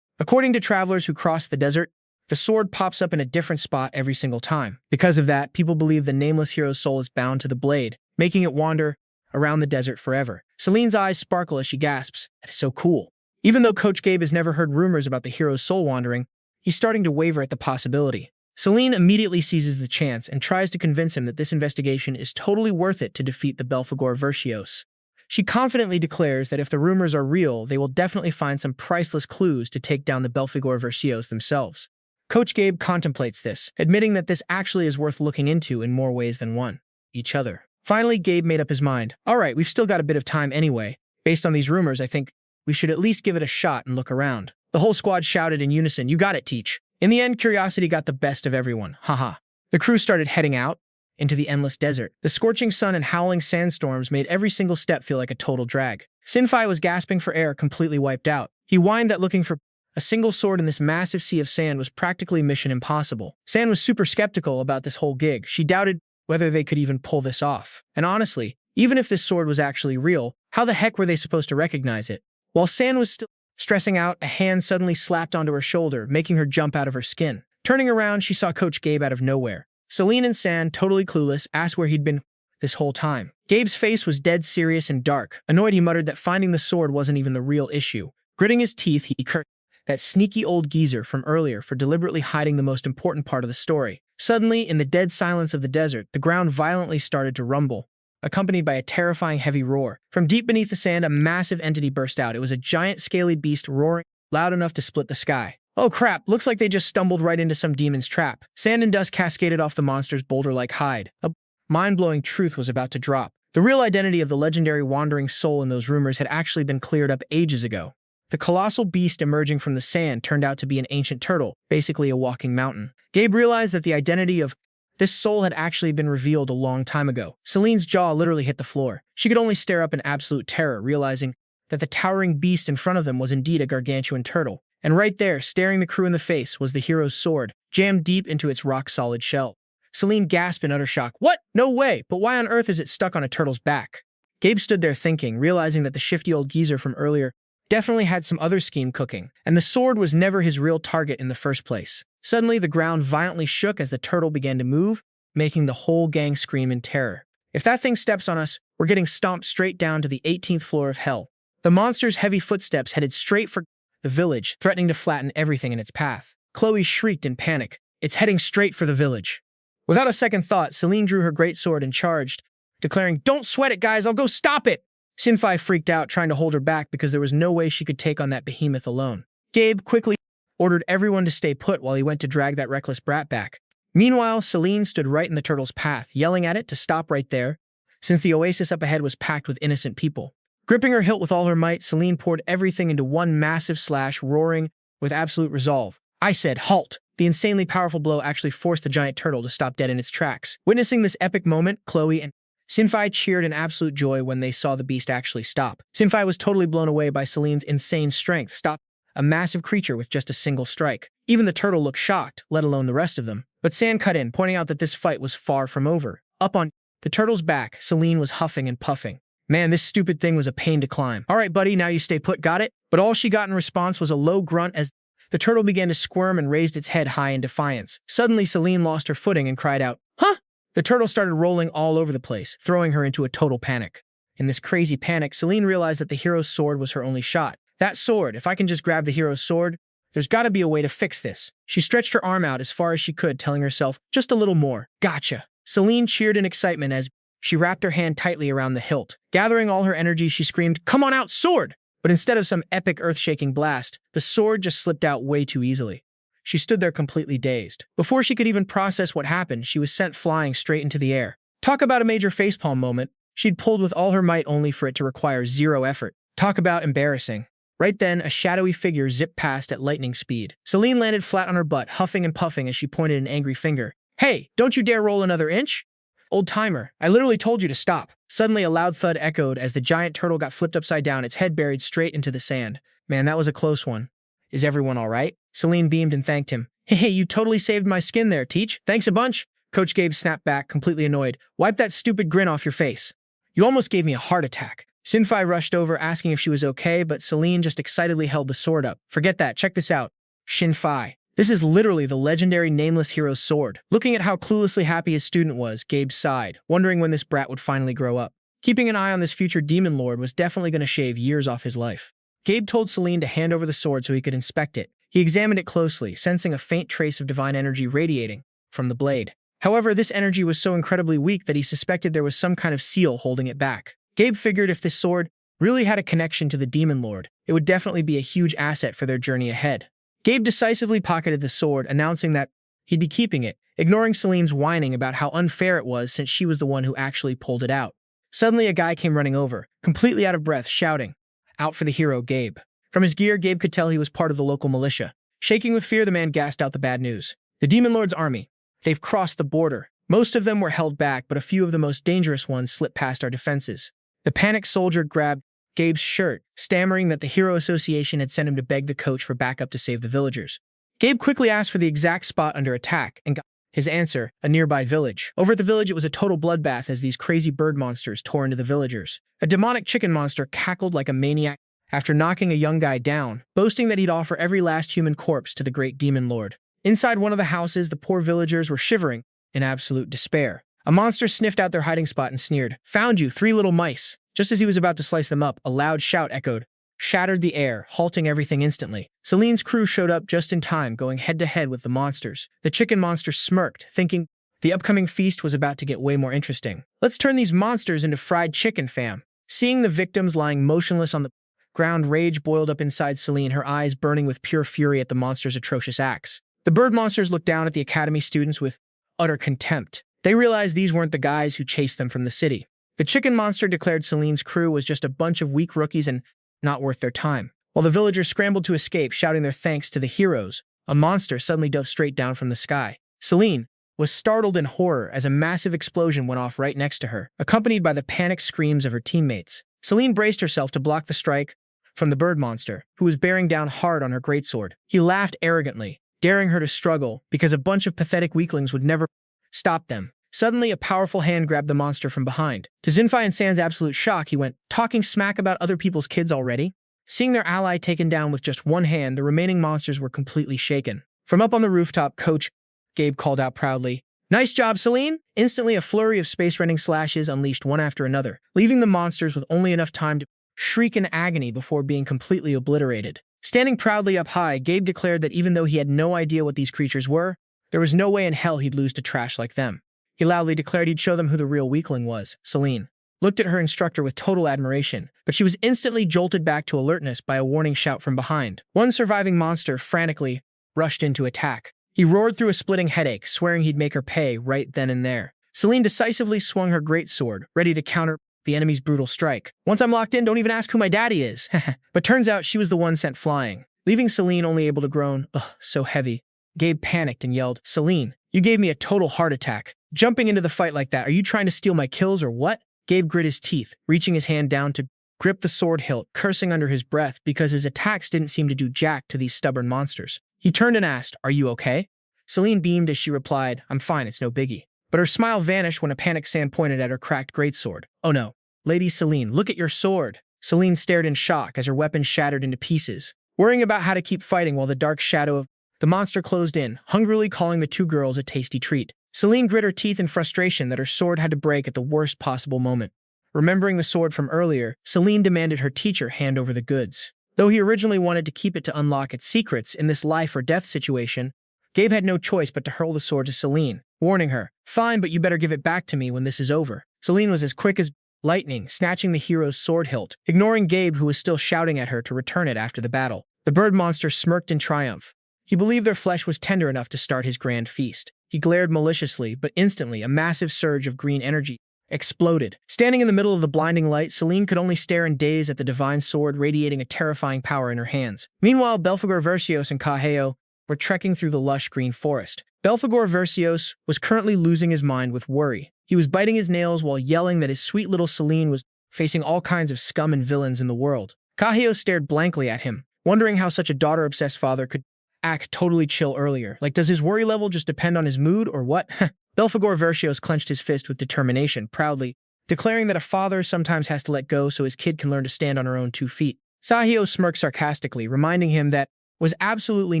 According to travelers who cross the desert, the sword pops up in a different spot every single time. Because of that, people believe the nameless hero's soul is bound to the blade, making it wander around the desert forever. Selene's eyes sparkle as she gasps. That is so cool. Even though Coach Gabe has never heard rumors about the hero's soul wandering, he's starting to waver at the possibility. Selene immediately seizes the chance and tries to convince him that this investigation is totally worth it to defeat the Belphegor Verscios. She confidently declares that if the rumors are real, they will definitely find some priceless clues to take down the Belphegor Verscios themselves. Coach Gabe contemplates this, admitting that this actually is worth looking into in more ways than one. Each other. Finally, Gabe made up his mind. Alright, we've still got a bit of time anyway. Based on these rumors, I think we should at least give it a shot and look around. The whole squad shouted in unison, "You got it, Teach." In the end, curiosity got the best of everyone. Haha. The crew started heading out into the endless desert. The scorching sun and howling sandstorms made every single step feel like a total drag. Sinfai was gasping for air, completely wiped out. He whined that looking for a single sword in this massive sea of sand was practically mission impossible. San was super skeptical about this whole gig. She doubted whether they could even pull this off. And honestly, even if this sword was actually real, how the heck were they supposed to recognize it? While San was still stressing out, a hand suddenly slapped onto her shoulder, making her jump out of her skin. Turning around, she saw Coach Gabe out of nowhere. Selene and San, totally clueless, asked where he'd been this whole time. Gabe's face was dead serious and dark. Annoyed, he muttered that finding the sword wasn't even the real issue. Gritting his teeth, he cursed that sneaky old geezer from earlier for deliberately hiding the most important part of the story. Suddenly, in the dead silence of the desert, the ground violently started to rumble, accompanied by a terrifying heavy roar. From deep beneath the sand, a massive entity burst out. It was a giant scaly beast roaring loud enough to split the sky. Oh crap, looks like they just stumbled right into some demon's trap. Sand and dust cascaded off the monster's boulder-like hide. A mind-blowing truth was about to drop. The real identity of the legendary wandering soul in those rumors had actually been cleared up ages ago. The colossal beast emerging from the sand turned out to be an ancient turtle, basically a walking mountain. Gabe realized that the identity of this soul had actually been revealed a long time ago. Selene's jaw literally hit the floor. She could only stare up in absolute terror, realizing that the towering beast in front of them was indeed a gargantuan turtle. And right there, staring the crew in the face, was the hero's sword, jammed deep into its rock-solid shell. Selene gasped in utter shock. What? No way! But why on earth is it stuck on a turtle's back? Gabe stood there thinking, realizing that the shifty old geezer from earlier definitely had some other scheme cooking, and the sword was never his real target in the first place. Suddenly, the ground violently shook as the turtle began to move, making the whole gang scream in terror. If that thing steps on us, we're getting stomped straight down to the 18th floor of hell. The monster's heavy footsteps headed straight for the village, threatening to flatten everything in its path. Chloe shrieked in panic. It's heading straight for the village. Without a second thought, Selene drew her greatsword and charged, declaring, "Don't sweat it, guys, I'll go stop it!" Sinfai freaked out, trying to hold her back because there was no way she could take on that behemoth alone. Gabe quickly ordered everyone to stay put while he went to drag that reckless brat back. Meanwhile, Selene stood right in the turtle's path, yelling at it to stop right there, since the oasis up ahead was packed with innocent people. Gripping her hilt with all her might, Selene poured everything into one massive slash, roaring with absolute resolve. I said, halt! The insanely powerful blow actually forced the giant turtle to stop dead in its tracks. Witnessing this epic moment, Chloe and Sinfai cheered in absolute joy when they saw the beast actually stop. Sinfai was totally blown away by Selene's insane strength, stop a massive creature with just a single strike. Even the turtle looked shocked, let alone the rest of them. But San cut in, pointing out that this fight was far from over. Up on the turtle's back, Selene was huffing and puffing. Man, this stupid thing was a pain to climb. All right, buddy, now you stay put, got it? But all she got in response was a low grunt as the turtle began to squirm and raised its head high in defiance. Suddenly, Selene lost her footing and cried out, "Huh?" The turtle started rolling all over the place, throwing her into a total panic. In this crazy panic, Selene realized that the hero's sword was her only shot. That sword, if I can just grab the hero's sword, there's gotta be a way to fix this. She stretched her arm out as far as she could, telling herself, just a little more. Gotcha. Selene cheered in excitement as she wrapped her hand tightly around the hilt. Gathering all her energy, she screamed, "Come on out, sword!" But instead of some epic earth-shaking blast, the sword just slipped out way too easily. She stood there completely dazed. Before she could even process what happened, she was sent flying straight into the air. Talk about a major facepalm moment. She'd pulled with all her might only for it to require zero effort. Talk about embarrassing. Right then, a shadowy figure zipped past at lightning speed. Selene landed flat on her butt, huffing and puffing as she pointed an angry finger. "Hey, don't you dare roll another inch! Old-timer, I literally told you to stop." Suddenly, a loud thud echoed as the giant turtle got flipped upside down, its head buried straight into the sand. "Man, that was a close one. Is everyone all right?" Selene beamed and thanked him. "Hey, you totally saved my skin there, Teach. Thanks a bunch." Coach Gabe snapped back, completely annoyed. "Wipe that stupid grin off your face. You almost gave me a heart attack." Sinfai rushed over, asking if she was okay, but Selene just excitedly held the sword up. "Forget that, check this out." Shinfai. This is literally the legendary Nameless Hero's sword. Looking at how cluelessly happy his student was, Gabe sighed, wondering when this brat would finally grow up. Keeping an eye on this future demon lord was definitely going to shave years off his life. Gabe told Selene to hand over the sword so he could inspect it. He examined it closely, sensing a faint trace of divine energy radiating from the blade. However, this energy was so incredibly weak that he suspected there was some kind of seal holding it back. Gabe figured if this sword really had a connection to the demon lord, it would definitely be a huge asset for their journey ahead. Gabe decisively pocketed the sword, announcing that he'd be keeping it, ignoring Selene's whining about how unfair it was since she was the one who actually pulled it out. Suddenly, a guy came running over, completely out of breath, shouting, "Out for the hero, Gabe." From his gear, Gabe could tell he was part of the local militia. Shaking with fear, the man gasped out the bad news. "The demon lord's army. They've crossed the border." Most of them were held back, but a few of the most dangerous ones slipped past our defenses. The panicked soldier grabbed Gabe's shirt, stammering that the Hero Association had sent him to beg the coach for backup to save the villagers. Gabe quickly asked for the exact spot under attack and got his answer, a nearby village. Over at the village, it was a total bloodbath as these crazy bird monsters tore into the villagers. A demonic chicken monster cackled like a maniac after knocking a young guy down, boasting that he'd offer every last human corpse to the great demon lord. Inside one of the houses, the poor villagers were shivering in absolute despair. A monster sniffed out their hiding spot and sneered, "Found you, 3 little mice." Just as he was about to slice them up, a loud shout echoed, shattered the air, halting everything instantly. Selene's crew showed up just in time, going head-to-head with the monsters. The chicken monster smirked, thinking the upcoming feast was about to get way more interesting. "Let's turn these monsters into fried chicken, fam." Seeing the victims lying motionless on the ground, rage boiled up inside Selene, her eyes burning with pure fury at the monsters' atrocious acts. The bird monsters looked down at the academy students with utter contempt. They realized these weren't the guys who chased them from the city. The chicken monster declared Selene's crew was just a bunch of weak rookies and not worth their time. While the villagers scrambled to escape, shouting their thanks to the heroes, a monster suddenly dove straight down from the sky. Selene was startled in horror as a massive explosion went off right next to her, accompanied by the panicked screams of her teammates. Selene braced herself to block the strike from the bird monster, who was bearing down hard on her greatsword. He laughed arrogantly, daring her to struggle because a bunch of pathetic weaklings would never stop them. Suddenly, a powerful hand grabbed the monster from behind. To Zinfei and San's absolute shock, he went, "Talking smack about other people's kids already?" Seeing their ally taken down with just one hand, the remaining monsters were completely shaken. From up on the rooftop, Coach Gabe called out proudly, "Nice job, Selene!" Instantly, a flurry of space-rending slashes unleashed one after another, leaving the monsters with only enough time to shriek in agony before being completely obliterated. Standing proudly up high, Gabe declared that even though he had no idea what these creatures were, there was no way in hell he'd lose to trash like them. He loudly declared he'd show them who the real weakling was. Selene looked at her instructor with total admiration, but she was instantly jolted back to alertness by a warning shout from behind. One surviving monster frantically rushed in to attack. He roared through a splitting headache, swearing he'd make her pay right then and there. Selene decisively swung her greatsword, ready to counter the enemy's brutal strike. "Once I'm locked in, don't even ask who my daddy is." But turns out she was the one sent flying, leaving Selene only able to groan, "Ugh, so heavy." Gabe panicked and yelled, "Selene, you gave me a total heart attack. Jumping into the fight like that, are you trying to steal my kills or what?" Gabe grit his teeth, reaching his hand down to grip the sword hilt, cursing under his breath because his attacks didn't seem to do jack to these stubborn monsters. He turned and asked, "Are you okay?" Selene beamed as she replied, "I'm fine, it's no biggie." But her smile vanished when a panicked San pointed at her cracked greatsword. "Oh no. Lady Selene, look at your sword." Selene stared in shock as her weapon shattered into pieces, worrying about how to keep fighting while the dark shadow of the monster closed in, hungrily calling the two girls a tasty treat. Selene grit her teeth in frustration that her sword had to break at the worst possible moment. Remembering the sword from earlier, Selene demanded her teacher hand over the goods. Though he originally wanted to keep it to unlock its secrets in this life or death situation, Gabe had no choice but to hurl the sword to Selene, warning her, "Fine, but you better give it back to me when this is over." Selene was as quick as lightning, snatching the hero's sword hilt, ignoring Gabe, who was still shouting at her to return it after the battle. The bird monster smirked in triumph. He believed their flesh was tender enough to start his grand feast. He glared maliciously, but instantly a massive surge of green energy exploded. Standing in the middle of the blinding light, Selene could only stare in daze at the divine sword radiating a terrifying power in her hands. Meanwhile, Belphegor Verscios and Kaheo were trekking through the lush green forest. Belphegor Verscios was currently losing his mind with worry. He was biting his nails while yelling that his sweet little Selene was facing all kinds of scum and villains in the world. Kaheo stared blankly at him, wondering how such a daughter-obsessed father could act totally chill earlier. Like, does his worry level just depend on his mood or what? Belphegor Verscios clenched his fist with determination, proudly declaring that a father sometimes has to let go so his kid can learn to stand on her own 2 feet. Sahio smirked sarcastically, reminding him that was absolutely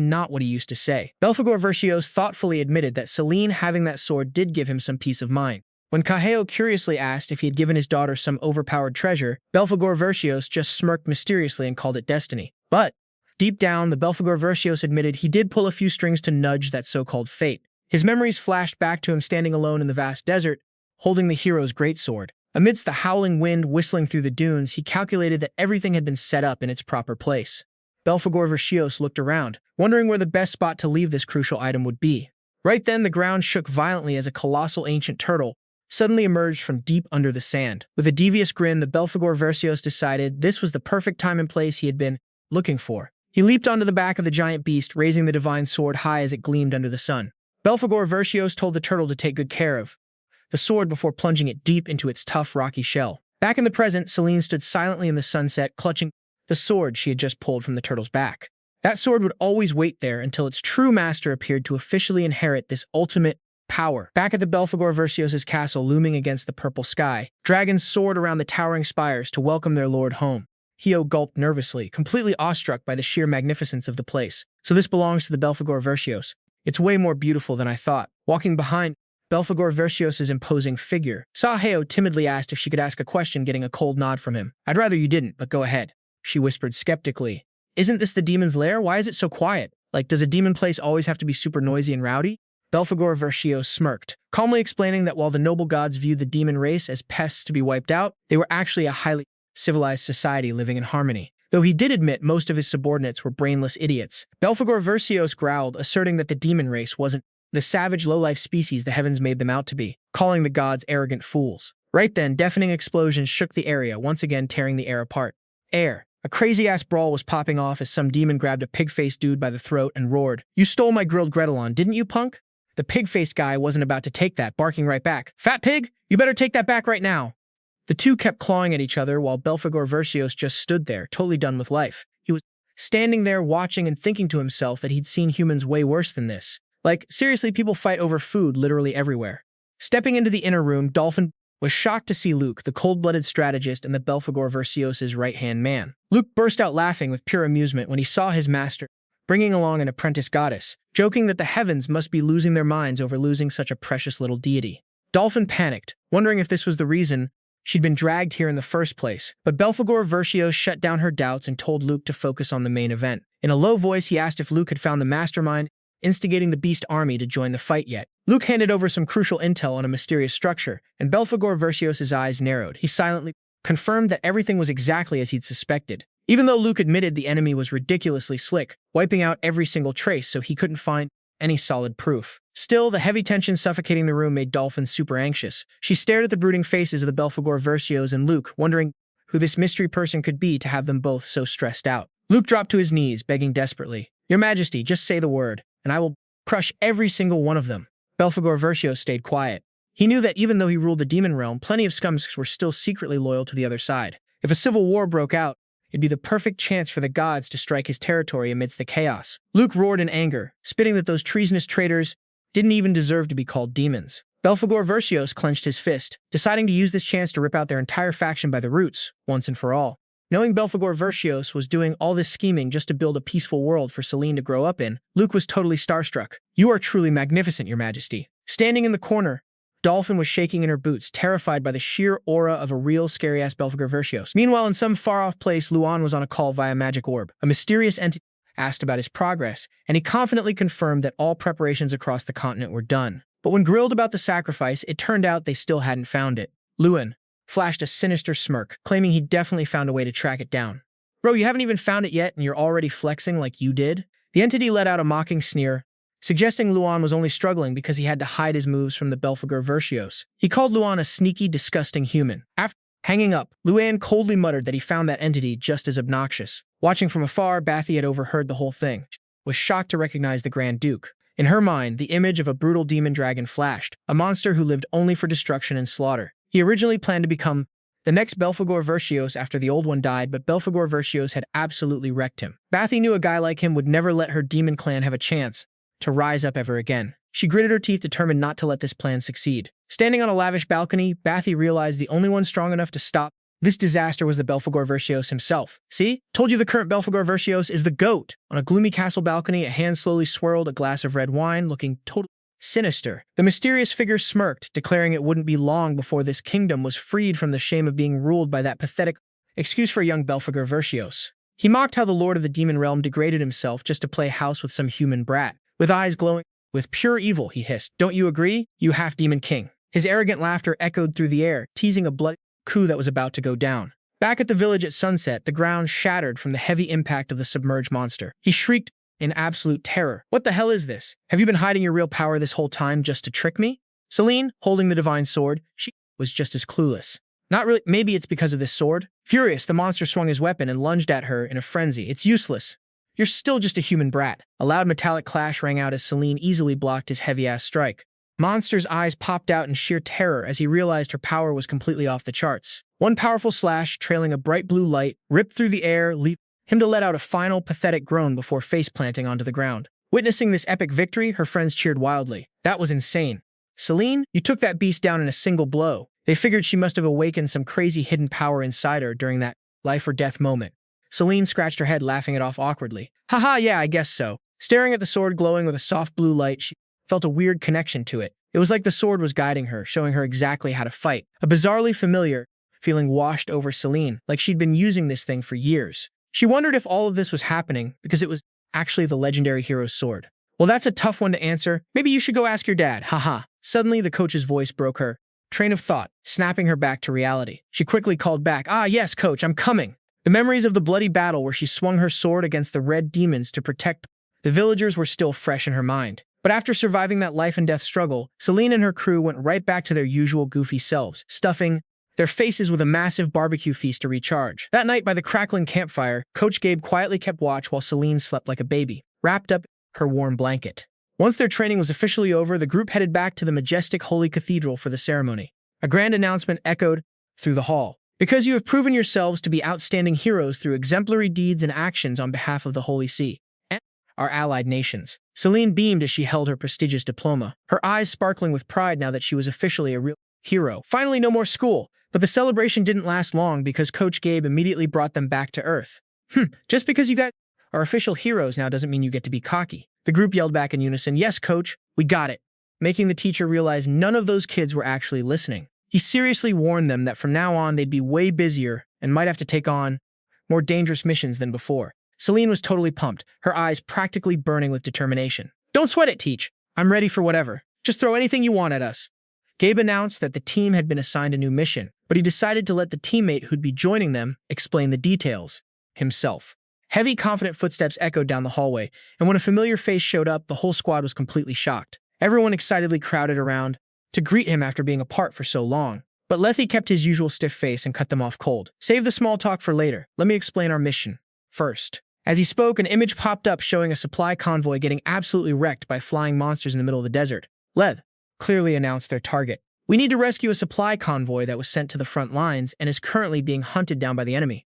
not what he used to say. Belphegor Verscios thoughtfully admitted that Selene having that sword did give him some peace of mind. When Kaheo curiously asked if he had given his daughter some overpowered treasure, Belphegor Verscios just smirked mysteriously and called it destiny. But deep down, the Belphegor Verscios admitted he did pull a few strings to nudge that so-called fate. His memories flashed back to him standing alone in the vast desert, holding the hero's greatsword. Amidst the howling wind whistling through the dunes, he calculated that everything had been set up in its proper place. Belphegor Verscios looked around, wondering where the best spot to leave this crucial item would be. Right then, the ground shook violently as a colossal ancient turtle suddenly emerged from deep under the sand. With a devious grin, the Belphegor Verscios decided this was the perfect time and place he had been looking for. He leaped onto the back of the giant beast, raising the divine sword high as it gleamed under the sun. Belphegor Verscios told the turtle to take good care of the sword before plunging it deep into its tough, rocky shell. Back in the present, Selene stood silently in the sunset, clutching the sword she had just pulled from the turtle's back. That sword would always wait there until its true master appeared to officially inherit this ultimate power. Back at the Belphegor Verscios' castle looming against the purple sky, dragons soared around the towering spires to welcome their lord home. Hio gulped nervously, completely awestruck by the sheer magnificence of the place. So this belongs to the Belphegor Verscios. It's way more beautiful than I thought. Walking behind Belphegor Verscios' imposing figure, Saheo timidly asked if she could ask a question, getting a cold nod from him. I'd rather you didn't, but go ahead, she whispered skeptically. Isn't this the demon's lair? Why is it so quiet? Like, does a demon place always have to be super noisy and rowdy? Belphegor Verscios smirked, calmly explaining that while the noble gods viewed the demon race as pests to be wiped out, they were actually a highly civilized society living in harmony. Though he did admit most of his subordinates were brainless idiots. Belphegor Verscios growled, asserting that the demon race wasn't the savage, low-life species the heavens made them out to be, calling the gods arrogant fools. Right then, deafening explosions shook the area, once again tearing the air apart. A crazy-ass brawl was popping off as some demon grabbed a pig-faced dude by the throat and roared, "You stole my grilled Gretelon, didn't you, punk?" The pig-faced guy wasn't about to take that, barking right back, "Fat pig, you better take that back right now." The two kept clawing at each other while Belphegor Verscios just stood there, totally done with life. He was standing there watching and thinking to himself that he'd seen humans way worse than this. Like, seriously, people fight over food literally everywhere. Stepping into the inner room, Dolphin was shocked to see Luke, the cold-blooded strategist and the Belphegor Verscios' right-hand man. Luke burst out laughing with pure amusement when he saw his master bringing along an apprentice goddess, joking that the heavens must be losing their minds over losing such a precious little deity. Dolphin panicked, wondering if this was the reason she'd been dragged here in the first place, but Belphegor Verscios shut down her doubts and told Luke to focus on the main event. In a low voice, he asked if Luke had found the mastermind instigating the beast army to join the fight yet. Luke handed over some crucial intel on a mysterious structure, and Belphegor Verscios' eyes narrowed. He silently confirmed that everything was exactly as he'd suspected. Even though Luke admitted the enemy was ridiculously slick, wiping out every single trace so he couldn't find any solid proof. Still, the heavy tension suffocating the room made Dolphin super anxious. She stared at the brooding faces of the Belphegor Verscios and Luke, wondering who this mystery person could be to have them both so stressed out. Luke dropped to his knees, begging desperately, "Your Majesty, just say the word, and I will crush every single one of them." Belphegor Verscios stayed quiet. He knew that even though he ruled the demon realm, plenty of scumsicks were still secretly loyal to the other side. If a civil war broke out, it'd be the perfect chance for the gods to strike his territory amidst the chaos. Luke roared in anger, spitting that those treasonous traitors didn't even deserve to be called demons. Belphegor Verscios clenched his fist, deciding to use this chance to rip out their entire faction by the roots, once and for all. Knowing Belphegor Verscios was doing all this scheming just to build a peaceful world for Selene to grow up in, Luke was totally starstruck. "You are truly magnificent, Your Majesty." Standing in the corner, Dolphin was shaking in her boots, terrified by the sheer aura of a real scary-ass Belphegor Verscios. Meanwhile, in some far-off place, Luan was on a call via magic orb. A mysterious entity asked about his progress, and he confidently confirmed that all preparations across the continent were done. But when grilled about the sacrifice, it turned out they still hadn't found it. Luan flashed a sinister smirk, claiming he'd definitely found a way to track it down. "Bro, you haven't even found it yet, and you're already flexing like you did?" The entity let out a mocking sneer, suggesting Luan was only struggling because he had to hide his moves from the Belphegor Verscios. He called Luan a sneaky, disgusting human. After hanging up, Luan coldly muttered that he found that entity just as obnoxious. Watching from afar, Bathy had overheard the whole thing. She was shocked to recognize the Grand Duke. In her mind, the image of a brutal demon dragon flashed, a monster who lived only for destruction and slaughter. He originally planned to become the next Belphegor Verscios after the old one died, but Belphegor Verscios had absolutely wrecked him. Bathy knew a guy like him would never let her demon clan have a chance to rise up ever again. She gritted her teeth, determined not to let this plan succeed. Standing on a lavish balcony, Bathy realized the only one strong enough to stop this disaster was the Belphegor Verscios himself. See? Told you the current Belphegor Verscios is the GOAT! On a gloomy castle balcony, a hand slowly swirled a glass of red wine, looking totally sinister. The mysterious figure smirked, declaring it wouldn't be long before this kingdom was freed from the shame of being ruled by that pathetic excuse for a young Belphegor Verscios. He mocked how the lord of the demon realm degraded himself just to play house with some human brat. With eyes glowing with pure evil, he hissed, "Don't you agree, you half-demon king?" His arrogant laughter echoed through the air, teasing a bloody coup that was about to go down. Back at the village at sunset, the ground shattered from the heavy impact of the submerged monster. He shrieked in absolute terror. "What the hell is this? Have you been hiding your real power this whole time just to trick me?" Selene, holding the divine sword, she was just as clueless. "Not really. Maybe it's because of this sword." Furious, the monster swung his weapon and lunged at her in a frenzy. "It's useless. You're still just a human brat." A loud metallic clash rang out as Selene easily blocked his heavy-ass strike. Monster's eyes popped out in sheer terror as he realized her power was completely off the charts. One powerful slash, trailing a bright blue light, ripped through the air, leaving him to let out a final, pathetic groan before face-planting onto the ground. Witnessing this epic victory, her friends cheered wildly. "That was insane. Selene, you took that beast down in a single blow." They figured she must have awakened some crazy hidden power inside her during that life-or-death moment. Selene scratched her head, laughing it off awkwardly. "Haha, yeah, I guess so." Staring at the sword glowing with a soft blue light, she felt a weird connection to it. It was like the sword was guiding her, showing her exactly how to fight. A bizarrely familiar feeling washed over Selene, like she'd been using this thing for years. She wondered if all of this was happening because it was actually the legendary hero's sword. "Well, that's a tough one to answer. Maybe you should go ask your dad, haha." Suddenly, the coach's voice broke her train of thought, snapping her back to reality. She quickly called back, "Ah, yes, coach, I'm coming." The memories of the bloody battle where she swung her sword against the red demons to protect the villagers were still fresh in her mind. But after surviving that life-and-death struggle, Selene and her crew went right back to their usual goofy selves, stuffing their faces with a massive barbecue feast to recharge. That night by the crackling campfire, Coach Gabe quietly kept watch while Selene slept like a baby, wrapped up in her warm blanket. Once their training was officially over, the group headed back to the majestic Holy Cathedral for the ceremony. A grand announcement echoed through the hall. "Because you have proven yourselves to be outstanding heroes through exemplary deeds and actions on behalf of the Holy See and our allied nations." Selene beamed as she held her prestigious diploma, her eyes sparkling with pride now that she was officially a real hero. Finally, no more school. But the celebration didn't last long because Coach Gabe immediately brought them back to Earth. Just because you guys are official heroes now doesn't mean you get to be cocky." The group yelled back in unison, "Yes, Coach, we got it," making the teacher realize none of those kids were actually listening. He seriously warned them that from now on they'd be way busier and might have to take on more dangerous missions than before. Selene was totally pumped, her eyes practically burning with determination. "Don't sweat it, Teach. I'm ready for whatever. Just throw anything you want at us." Gabe announced that the team had been assigned a new mission, but he decided to let the teammate who'd be joining them explain the details himself. Heavy, confident footsteps echoed down the hallway, and when a familiar face showed up, the whole squad was completely shocked. Everyone excitedly crowded around to greet him after being apart for so long. But Lethy kept his usual stiff face and cut them off cold. "Save the small talk for later. Let me explain our mission first." As he spoke, an image popped up showing a supply convoy getting absolutely wrecked by flying monsters in the middle of the desert. Leth clearly announced their target. "We need to rescue a supply convoy that was sent to the front lines and is currently being hunted down by the enemy."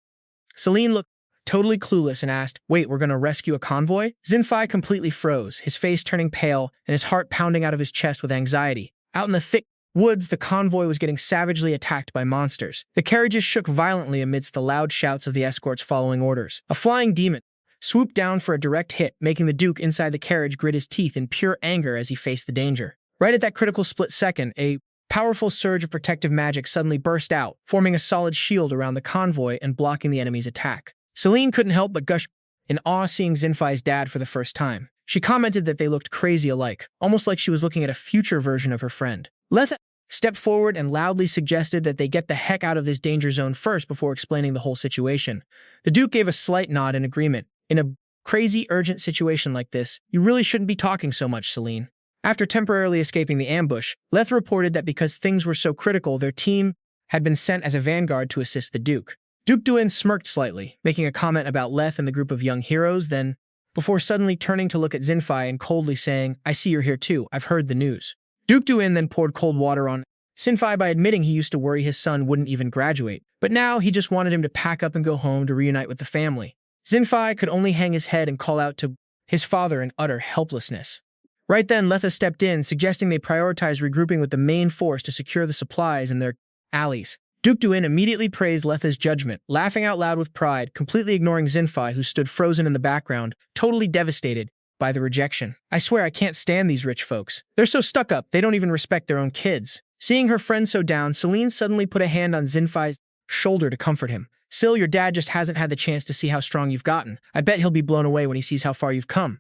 Selene looked totally clueless and asked, "Wait, we're going to rescue a convoy?" Zinfei completely froze, his face turning pale and his heart pounding out of his chest with anxiety. Out in the thick woods, the convoy was getting savagely attacked by monsters. The carriages shook violently amidst the loud shouts of the escorts following orders. A flying demon swooped down for a direct hit, making the Duke inside the carriage grit his teeth in pure anger as he faced the danger. Right at that critical split second, a powerful surge of protective magic suddenly burst out, forming a solid shield around the convoy and blocking the enemy's attack. Selene couldn't help but gush in awe seeing Zinfei's dad for the first time. She commented that they looked crazy alike, almost like she was looking at a future version of her friend. Letha stepped forward and loudly suggested that they get the heck out of this danger zone first before explaining the whole situation. The Duke gave a slight nod in agreement. In a crazy urgent situation like this, you really shouldn't be talking so much, Selene. After temporarily escaping the ambush, Leth reported that because things were so critical, their team had been sent as a vanguard to assist the Duke. Duke Duin smirked slightly, making a comment about Leth and the group of young heroes, then, before suddenly turning to look at Zinfei and coldly saying, "I see you're here too, I've heard the news." Duke Duin then poured cold water on Zinfei by admitting he used to worry his son wouldn't even graduate, but now he just wanted him to pack up and go home to reunite with the family. Zinfei could only hang his head and call out to his father in utter helplessness. Right then, Letha stepped in, suggesting they prioritize regrouping with the main force to secure the supplies and their allies. Duke Duin immediately praised Letha's judgment, laughing out loud with pride, completely ignoring Zinfei, who stood frozen in the background, totally devastated by the rejection. "I swear I can't stand these rich folks. They're so stuck up, they don't even respect their own kids." Seeing her friend so down, Selene suddenly put a hand on Zinfei's shoulder to comfort him. "Sil, your dad just hasn't had the chance to see how strong you've gotten. I bet he'll be blown away when he sees how far you've come."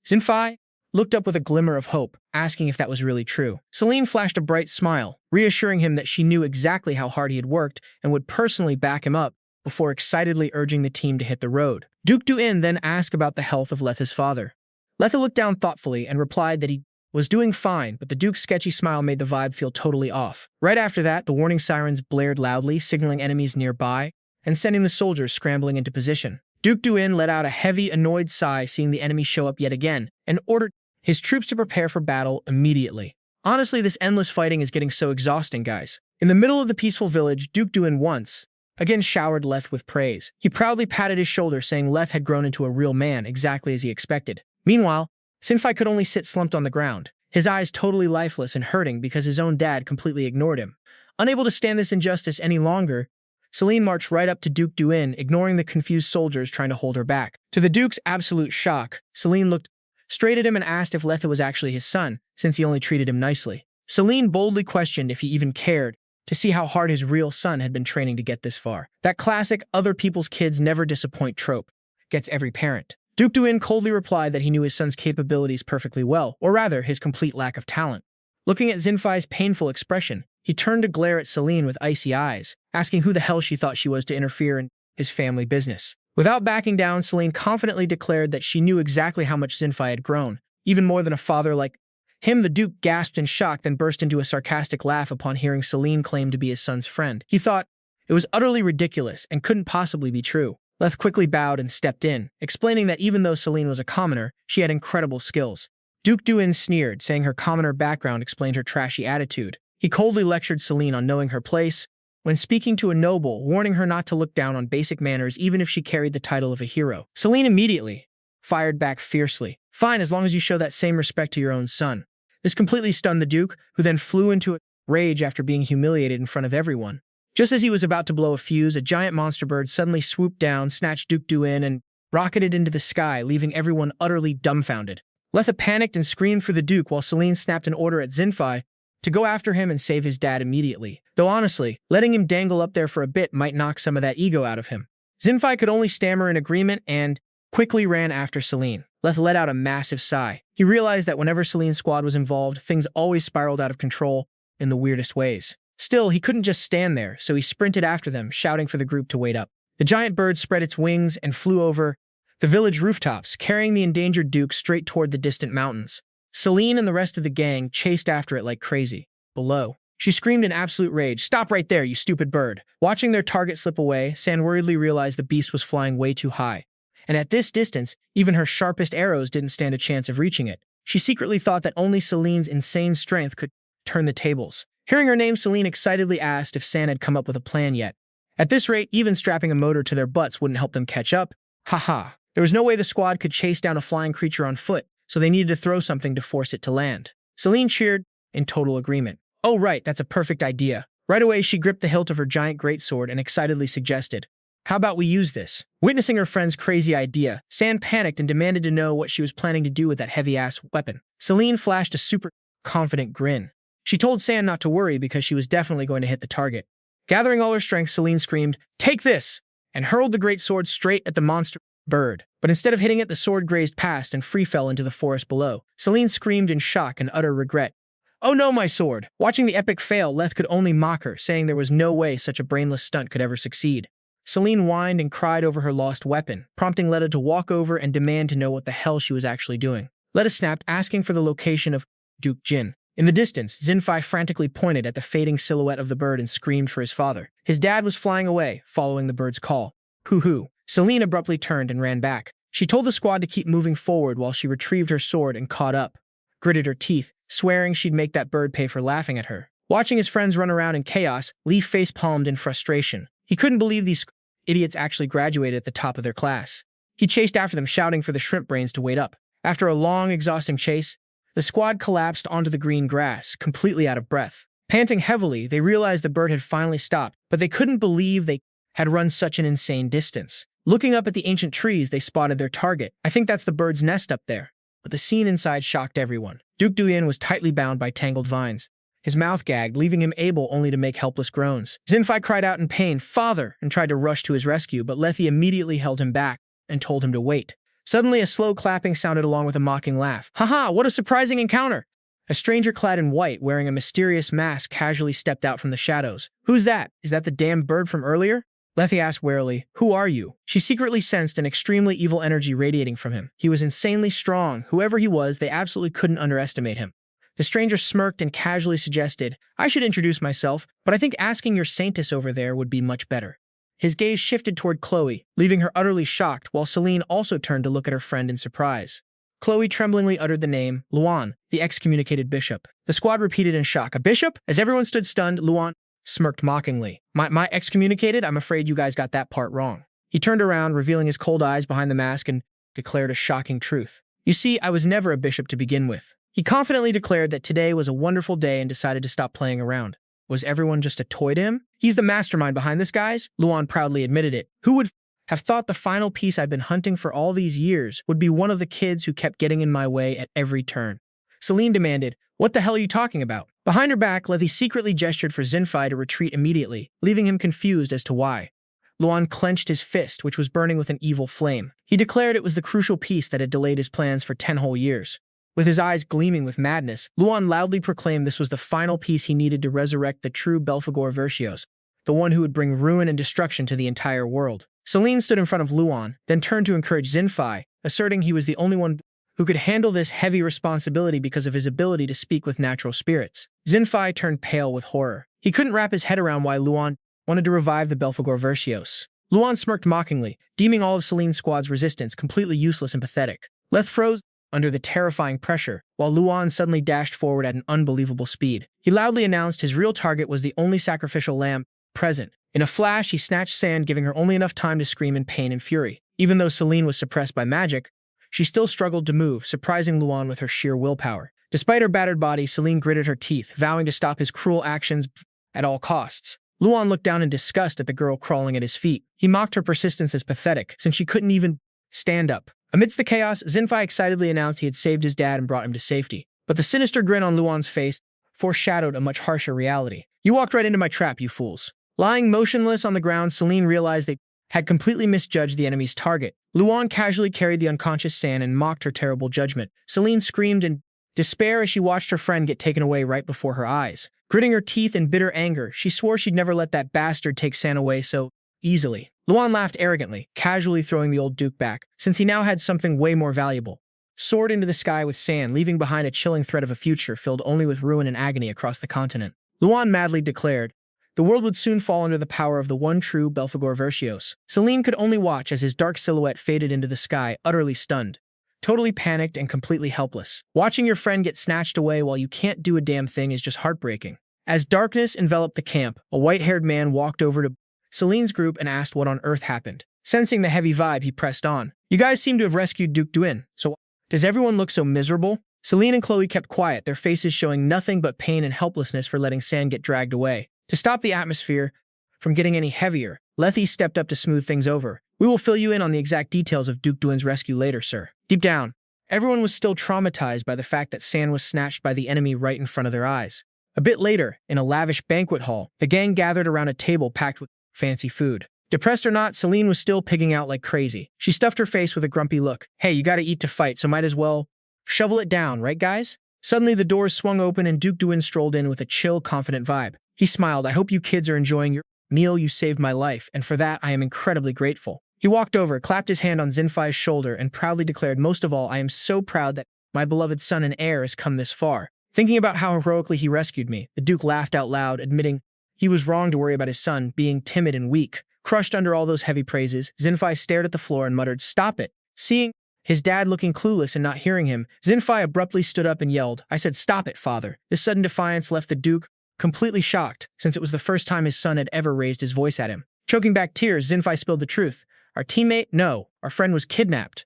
Zinfei looked up with a glimmer of hope, asking if that was really true. Selene flashed a bright smile, reassuring him that she knew exactly how hard he had worked and would personally back him up before excitedly urging the team to hit the road. Duke Duin then asked about the health of Letha's father. Letha looked down thoughtfully and replied that he was doing fine, but the Duke's sketchy smile made the vibe feel totally off. Right after that, the warning sirens blared loudly, signaling enemies nearby and sending the soldiers scrambling into position. Duke Duin let out a heavy, annoyed sigh seeing the enemy show up yet again and ordered his troops to prepare for battle immediately. Honestly, this endless fighting is getting so exhausting, guys. In the middle of the peaceful village, Duke Duin once again showered Leth with praise. He proudly patted his shoulder, saying Leth had grown into a real man, exactly as he expected. Meanwhile, Zinfei could only sit slumped on the ground, his eyes totally lifeless and hurting because his own dad completely ignored him. Unable to stand this injustice any longer, Selene marched right up to Duke Duin, ignoring the confused soldiers trying to hold her back. To the Duke's absolute shock, Selene looked straight at him and asked if Letha was actually his son, since he only treated him nicely. Selene boldly questioned if he even cared to see how hard his real son had been training to get this far. That classic "other people's kids never disappoint" trope gets every parent. Duke Duin coldly replied that he knew his son's capabilities perfectly well, or rather, his complete lack of talent. Looking at Zinfei's painful expression, he turned to glare at Selene with icy eyes, asking who the hell she thought she was to interfere in his family business. Without backing down, Selene confidently declared that she knew exactly how much Zinfei had grown, even more than a father like him. The Duke gasped in shock, then burst into a sarcastic laugh upon hearing Selene claim to be his son's friend. He thought it was utterly ridiculous and couldn't possibly be true. Leth quickly bowed and stepped in, explaining that even though Selene was a commoner, she had incredible skills. Duke Duin sneered, saying her commoner background explained her trashy attitude. He coldly lectured Selene on knowing her place when speaking to a noble, warning her not to look down on basic manners even if she carried the title of a hero. Selene immediately fired back fiercely. "Fine, as long as you show that same respect to your own son." This completely stunned the Duke, who then flew into a rage after being humiliated in front of everyone. Just as he was about to blow a fuse, a giant monster bird suddenly swooped down, snatched Duke Duin, and rocketed into the sky, leaving everyone utterly dumbfounded. Letha panicked and screamed for the Duke while Selene snapped an order at Zinfei to go after him and save his dad immediately. Though honestly, letting him dangle up there for a bit might knock some of that ego out of him. Zinfei could only stammer in agreement and quickly ran after Selene. Letha let out a massive sigh. He realized that whenever Selene's squad was involved, things always spiraled out of control in the weirdest ways. Still, he couldn't just stand there, so he sprinted after them, shouting for the group to wait up. The giant bird spread its wings and flew over the village rooftops, carrying the endangered Duke straight toward the distant mountains. Selene and the rest of the gang chased after it like crazy. Below, she screamed in absolute rage, "Stop right there, you stupid bird!" Watching their target slip away, San worriedly realized the beast was flying way too high. And at this distance, even her sharpest arrows didn't stand a chance of reaching it. She secretly thought that only Selene's insane strength could turn the tables. Hearing her name, Selene excitedly asked if San had come up with a plan yet. At this rate, even strapping a motor to their butts wouldn't help them catch up. Haha. There was no way the squad could chase down a flying creature on foot, so they needed to throw something to force it to land. Selene cheered in total agreement. "Oh right, that's a perfect idea." Right away, she gripped the hilt of her giant greatsword and excitedly suggested, "How about we use this?" Witnessing her friend's crazy idea, San panicked and demanded to know what she was planning to do with that heavy-ass weapon. Selene flashed a super confident grin. She told San not to worry because she was definitely going to hit the target. Gathering all her strength, Selene screamed, "Take this!" and hurled the greatsword straight at the monster bird. But instead of hitting it, the sword grazed past and free fell into the forest below. Selene screamed in shock and utter regret. "Oh no, my sword!" Watching the epic fail, Leth could only mock her, saying there was no way such a brainless stunt could ever succeed. Selene whined and cried over her lost weapon, prompting Letta to walk over and demand to know what the hell she was actually doing. Letta snapped, asking for the location of Duke Jin. In the distance, Zinfei frantically pointed at the fading silhouette of the bird and screamed for his father. His dad was flying away, following the bird's call. Hoo-hoo. Selene abruptly turned and ran back. She told the squad to keep moving forward while she retrieved her sword and caught up, gritted her teeth, swearing she'd make that bird pay for laughing at her. Watching his friends run around in chaos, Lee face-palmed in frustration. He couldn't believe these idiots actually graduated at the top of their class. He chased after them, shouting for the shrimp brains to wait up. After a long, exhausting chase, the squad collapsed onto the green grass, completely out of breath. Panting heavily, they realized the bird had finally stopped, but they couldn't believe they had run such an insane distance. Looking up at the ancient trees, they spotted their target. I think that's the bird's nest up there. But the scene inside shocked everyone. Duke Duyin was tightly bound by tangled vines. His mouth gagged, leaving him able only to make helpless groans. Zinfei cried out in pain, "Father!" and tried to rush to his rescue, but Lethe immediately held him back and told him to wait. Suddenly, a slow clapping sounded along with a mocking laugh. "Haha, what a surprising encounter!" A stranger clad in white, wearing a mysterious mask, casually stepped out from the shadows. "Who's that? Is that the damn bird from earlier?" Lethe asked warily. "Who are you?" She secretly sensed an extremely evil energy radiating from him. He was insanely strong. Whoever he was, they absolutely couldn't underestimate him. The stranger smirked and casually suggested, "I should introduce myself, but I think asking your saintess over there would be much better." His gaze shifted toward Chloe, leaving her utterly shocked, while Selene also turned to look at her friend in surprise. Chloe tremblingly uttered the name, Luan, the excommunicated bishop. The squad repeated in shock, "A bishop?" As everyone stood stunned, Luan smirked mockingly. My excommunicated? I'm afraid you guys got that part wrong." He turned around, revealing his cold eyes behind the mask, and declared a shocking truth. "You see, I was never a bishop to begin with." He confidently declared that today was a wonderful day and decided to stop playing around. Was everyone just a toy to him? "He's the mastermind behind this, guys," Luan proudly admitted it. "Who would have thought the final piece I've been hunting for all these years would be one of the kids who kept getting in my way at every turn?" Selene demanded, "What the hell are you talking about?" Behind her back, Lethe secretly gestured for Zinfei to retreat immediately, leaving him confused as to why. Luan clenched his fist, which was burning with an evil flame. He declared it was the crucial piece that had delayed his plans for 10 whole years. With his eyes gleaming with madness, Luan loudly proclaimed this was the final piece he needed to resurrect the true Belphegor Verscios, the one who would bring ruin and destruction to the entire world. Selene stood in front of Luan, then turned to encourage Zinfei, asserting he was the only one who could handle this heavy responsibility because of his ability to speak with natural spirits. Zinfei turned pale with horror. He couldn't wrap his head around why Luan wanted to revive the Belphegor Verscios. Luan smirked mockingly, deeming all of Selene's squad's resistance completely useless and pathetic. Leth froze under the terrifying pressure, while Luan suddenly dashed forward at an unbelievable speed. He loudly announced his real target was the only sacrificial lamb present. In a flash, he snatched sand, giving her only enough time to scream in pain and fury. Even though Selene was suppressed by magic, she still struggled to move, surprising Luan with her sheer willpower. Despite her battered body, Selene gritted her teeth, vowing to stop his cruel actions at all costs. Luan looked down in disgust at the girl crawling at his feet. He mocked her persistence as pathetic, since she couldn't even stand up. Amidst the chaos, Zinfei excitedly announced he had saved his dad and brought him to safety. But the sinister grin on Luan's face foreshadowed a much harsher reality. "You walked right into my trap, you fools." Lying motionless on the ground, Selene realized they had completely misjudged the enemy's target. Luan casually carried the unconscious San and mocked her terrible judgment. Selene screamed in despair as she watched her friend get taken away right before her eyes. Gritting her teeth in bitter anger, she swore she'd never let that bastard take San away so easily. Luan laughed arrogantly, casually throwing the old Duke back, since he now had something way more valuable. Soared into the sky with San, leaving behind a chilling threat of a future filled only with ruin and agony across the continent. Luan madly declared, the world would soon fall under the power of the one true Belphegor Verscios. Selene could only watch as his dark silhouette faded into the sky, utterly stunned. Totally panicked and completely helpless. Watching your friend get snatched away while you can't do a damn thing is just heartbreaking. As darkness enveloped the camp, a white-haired man walked over to Selene's group and asked what on earth happened. Sensing the heavy vibe, he pressed on. "You guys seem to have rescued Duke Duyin, so does everyone look so miserable?" Selene and Chloe kept quiet, their faces showing nothing but pain and helplessness for letting San get dragged away. To stop the atmosphere from getting any heavier, Lethe stepped up to smooth things over. "We will fill you in on the exact details of Duke Duin's rescue later, sir." Deep down, everyone was still traumatized by the fact that San was snatched by the enemy right in front of their eyes. A bit later, in a lavish banquet hall, the gang gathered around a table packed with fancy food. Depressed or not, Selene was still pigging out like crazy. She stuffed her face with a grumpy look. "Hey, you gotta eat to fight, so might as well shovel it down, right guys?" Suddenly, the doors swung open and Duke Duin strolled in with a chill, confident vibe. He smiled. "I hope you kids are enjoying your Meal, you saved my life, and for that I am incredibly grateful. He walked over, clapped his hand on Xinfai's shoulder, and proudly declared, most of all, I am so proud that my beloved son and heir has come this far. Thinking about how heroically he rescued me, the Duke laughed out loud, admitting he was wrong to worry about his son being timid and weak. Crushed under all those heavy praises, Xinfai stared at the floor and muttered, stop it. Seeing his dad looking clueless and not hearing him, Xinfai abruptly stood up and yelled, I said, stop it, father. This sudden defiance left the Duke completely shocked, since it was the first time his son had ever raised his voice at him. Choking back tears, Xinfai spilled the truth. Our teammate? No, our friend was kidnapped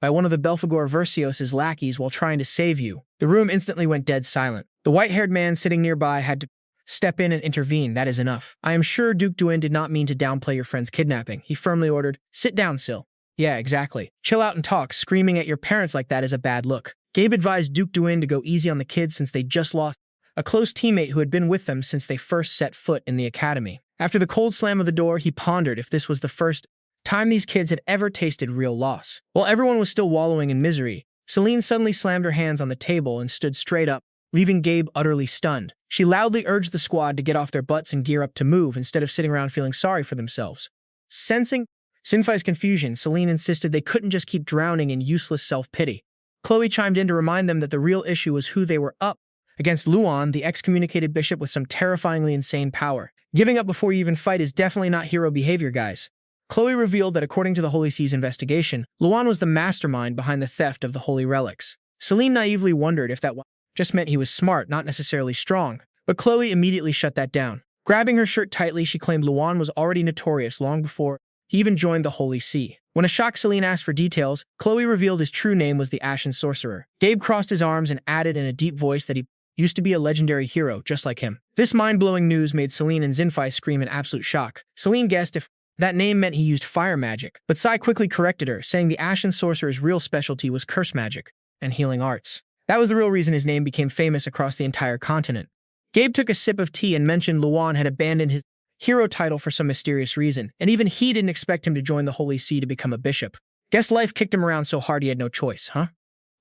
by one of the Belphegor Verscios' lackeys while trying to save you. The room instantly went dead silent. The white-haired man sitting nearby had to step in and intervene. That is enough. I am sure Duke Duin did not mean to downplay your friend's kidnapping. He firmly ordered, sit down, Sil. Yeah, exactly. Chill out and talk. Screaming at your parents like that is a bad look. Gabe advised Duke Duin to go easy on the kids since they just lost a close teammate who had been with them since they first set foot in the academy. After the cold slam of the door, he pondered if this was the first time these kids had ever tasted real loss. While everyone was still wallowing in misery, Selene suddenly slammed her hands on the table and stood straight up, leaving Gabe utterly stunned. She loudly urged the squad to get off their butts and gear up to move instead of sitting around feeling sorry for themselves. Sensing Xinfai's confusion, Selene insisted they couldn't just keep drowning in useless self-pity. Chloe chimed in to remind them that the real issue was who they were up against. Luan, the excommunicated bishop with some terrifyingly insane power. Giving up before you even fight is definitely not hero behavior, guys. Chloe revealed that according to the Holy See's investigation, Luan was the mastermind behind the theft of the holy relics. Selene naively wondered if that just meant he was smart, not necessarily strong, but Chloe immediately shut that down. Grabbing her shirt tightly, she claimed Luan was already notorious long before he even joined the Holy See. When a shocked Selene asked for details, Chloe revealed his true name was the Ashen Sorcerer. Gabe crossed his arms and added in a deep voice that he used to be a legendary hero just like him. This mind-blowing news made Selene and Xinfai scream in absolute shock. Selene guessed if that name meant he used fire magic, but Sai quickly corrected her, saying the Ashen Sorcerer's real specialty was curse magic and healing arts. That was the real reason his name became famous across the entire continent. Gabe took a sip of tea and mentioned Luan had abandoned his hero title for some mysterious reason, and even he didn't expect him to join the Holy See to become a bishop. Guess life kicked him around so hard he had no choice, huh?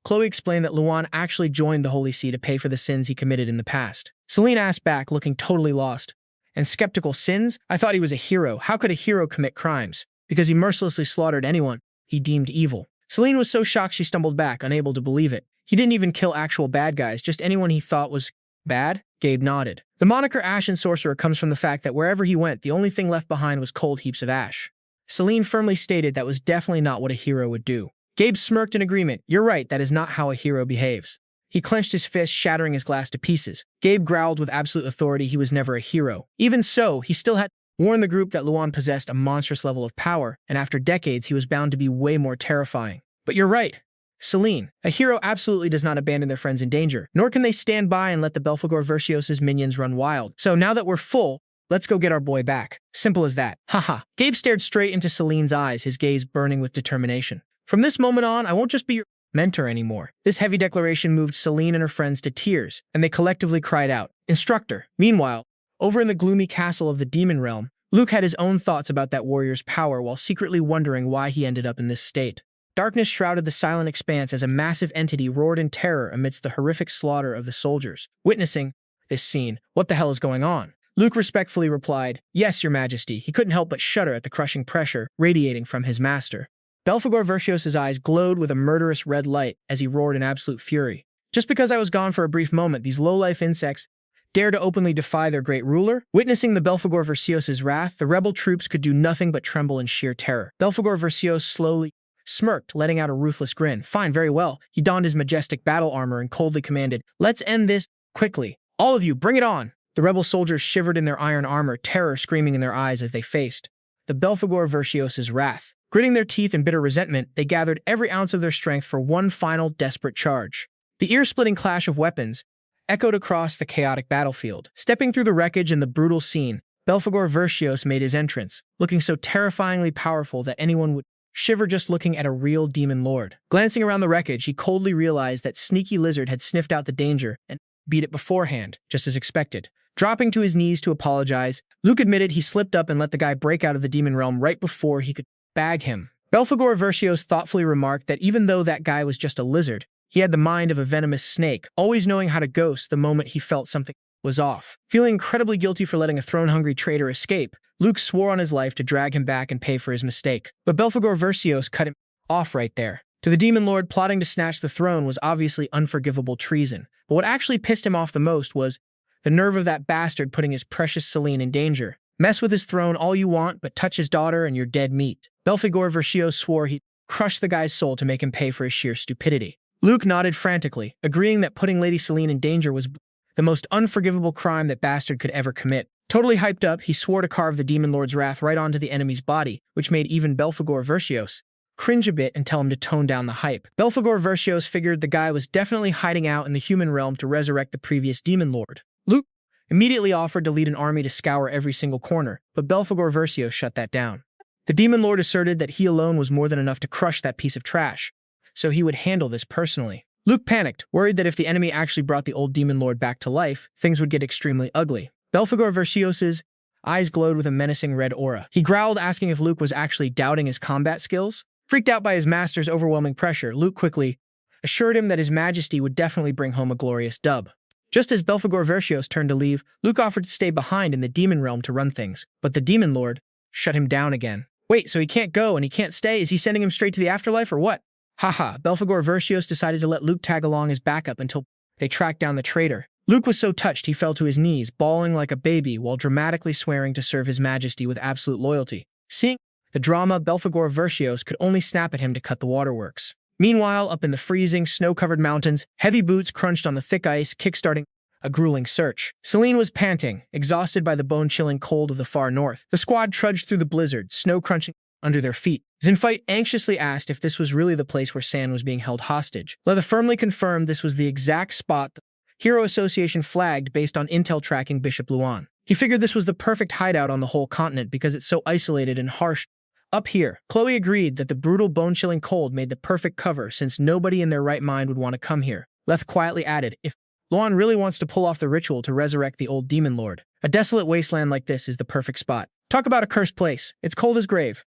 Chloe explained that Luan actually joined the Holy See to pay for the sins he committed in the past. Selene asked back, looking totally lost and skeptical, sins? I thought he was a hero. How could a hero commit crimes? Because he mercilessly slaughtered anyone he deemed evil. Selene was so shocked she stumbled back, unable to believe it. He didn't even kill actual bad guys, just anyone he thought was bad? Gabe nodded. The moniker Ashen Sorcerer comes from the fact that wherever he went, the only thing left behind was cold heaps of ash. Selene firmly stated that was definitely not what a hero would do. Gabe smirked in agreement. You're right, that is not how a hero behaves. He clenched his fist, shattering his glass to pieces. Gabe growled with absolute authority he was never a hero. Even so, he still had warned the group that Luan possessed a monstrous level of power, and after decades he was bound to be way more terrifying. But you're right, Selene. A hero absolutely does not abandon their friends in danger, nor can they stand by and let the Belphegor Verscios' minions run wild. So now that we're full, let's go get our boy back. Simple as that. Haha. Gabe stared straight into Selene's eyes, his gaze burning with determination. From this moment on, I won't just be your mentor anymore. This heavy declaration moved Selene and her friends to tears, and they collectively cried out, Instructor. Meanwhile, over in the gloomy castle of the Demon Realm, Luke had his own thoughts about that warrior's power while secretly wondering why he ended up in this state. Darkness shrouded the silent expanse as a massive entity roared in terror amidst the horrific slaughter of the soldiers. Witnessing this scene, what the hell is going on? Luke respectfully replied, Yes, your majesty. He couldn't help but shudder at the crushing pressure radiating from his master. Belphegor Verscios' eyes glowed with a murderous red light as he roared in absolute fury. Just because I was gone for a brief moment, these low-life insects dare to openly defy their great ruler? Witnessing the Belphegor Verscios' wrath, the rebel troops could do nothing but tremble in sheer terror. Belphegor Verscios slowly smirked, letting out a ruthless grin. Fine, very well. He donned his majestic battle armor and coldly commanded, Let's end this quickly. All of you, bring it on! The rebel soldiers shivered in their iron armor, terror screaming in their eyes as they faced the Belphegor Verscios' wrath. Gritting their teeth in bitter resentment, they gathered every ounce of their strength for one final, desperate charge. The ear-splitting clash of weapons echoed across the chaotic battlefield. Stepping through the wreckage in the brutal scene, Belphegor Verscios made his entrance, looking so terrifyingly powerful that anyone would shiver just looking at a real demon lord. Glancing around the wreckage, he coldly realized that Sneaky Lizard had sniffed out the danger and beat it beforehand, just as expected. Dropping to his knees to apologize, Luke admitted he slipped up and let the guy break out of the demon realm right before he could bag him. Belphegor Verscios thoughtfully remarked that even though that guy was just a lizard, he had the mind of a venomous snake, always knowing how to ghost the moment he felt something was off. Feeling incredibly guilty for letting a throne-hungry traitor escape, Luke swore on his life to drag him back and pay for his mistake. But Belphegor Verscios cut him off right there. To the demon lord, plotting to snatch the throne was obviously unforgivable treason. But what actually pissed him off the most was the nerve of that bastard putting his precious Selene in danger. Mess with his throne all you want, but touch his daughter and you're dead meat. Belphegor Verscios swore he'd crush the guy's soul to make him pay for his sheer stupidity. Luke nodded frantically, agreeing that putting Lady Selene in danger was the most unforgivable crime that bastard could ever commit. Totally hyped up, he swore to carve the demon lord's wrath right onto the enemy's body, which made even Belphegor Verscios cringe a bit and tell him to tone down the hype. Belphegor Verscios figured the guy was definitely hiding out in the human realm to resurrect the previous demon lord. Luke immediately offered to lead an army to scour every single corner, but Belphegor Verscios shut that down. The demon lord asserted that he alone was more than enough to crush that piece of trash, so he would handle this personally. Luke panicked, worried that if the enemy actually brought the old demon lord back to life, things would get extremely ugly. Belphegor Verscios' eyes glowed with a menacing red aura. He growled, asking if Luke was actually doubting his combat skills. Freaked out by his master's overwhelming pressure, Luke quickly assured him that his majesty would definitely bring home a glorious dub. Just as Belphegor Verscios turned to leave, Luke offered to stay behind in the demon realm to run things, but the demon lord shut him down again. Wait, so he can't go and he can't stay? Is he sending him straight to the afterlife or what? Haha, Belphegor Verscios decided to let Luke tag along as backup until they tracked down the traitor. Luke was so touched he fell to his knees, bawling like a baby while dramatically swearing to serve his majesty with absolute loyalty. Seeing the drama, Belphegor Verscios could only snap at him to cut the waterworks. Meanwhile, up in the freezing, snow-covered mountains, heavy boots crunched on the thick ice, kickstarting a grueling search. Selene was panting, exhausted by the bone-chilling cold of the far north. The squad trudged through the blizzard, snow crunching under their feet. Zinfite anxiously asked if this was really the place where San was being held hostage. Leather firmly confirmed this was the exact spot the Hero Association flagged based on intel tracking Bishop Luan. He figured this was the perfect hideout on the whole continent because it's so isolated and harsh. Up here, Chloe agreed that the brutal bone-chilling cold made the perfect cover since nobody in their right mind would want to come here. Leth quietly added, if Luan really wants to pull off the ritual to resurrect the old demon lord, a desolate wasteland like this is the perfect spot. Talk about a cursed place. It's cold as grave.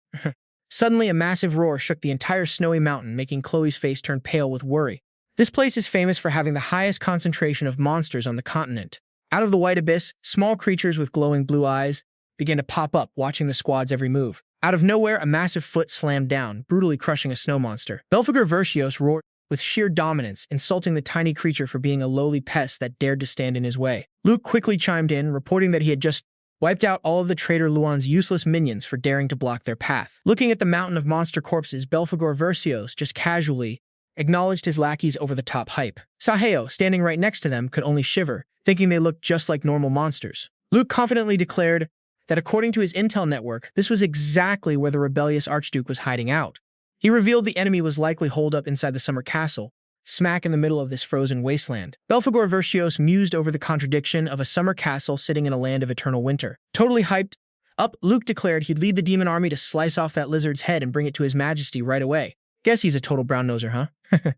Suddenly, a massive roar shook the entire snowy mountain, making Chloe's face turn pale with worry. This place is famous for having the highest concentration of monsters on the continent. Out of the white abyss, small creatures with glowing blue eyes began to pop up, watching the squad's every move. Out of nowhere, a massive foot slammed down, brutally crushing a snow monster. Belphegor Verscios roared with sheer dominance, insulting the tiny creature for being a lowly pest that dared to stand in his way. Luke quickly chimed in, reporting that he had just wiped out all of the traitor Luan's useless minions for daring to block their path. Looking at the mountain of monster corpses, Belphegor Verscios just casually acknowledged his lackey's over-the-top hype. Saheo, standing right next to them, could only shiver, thinking they looked just like normal monsters. Luke confidently declared that according to his intel network, this was exactly where the rebellious Archduke was hiding out. He revealed the enemy was likely holed up inside the summer castle, smack in the middle of this frozen wasteland. Belphegor Verscios mused over the contradiction of a summer castle sitting in a land of eternal winter. Totally hyped up, Luke declared he'd lead the demon army to slice off that lizard's head and bring it to his majesty right away. Guess he's a total brown-noser, huh?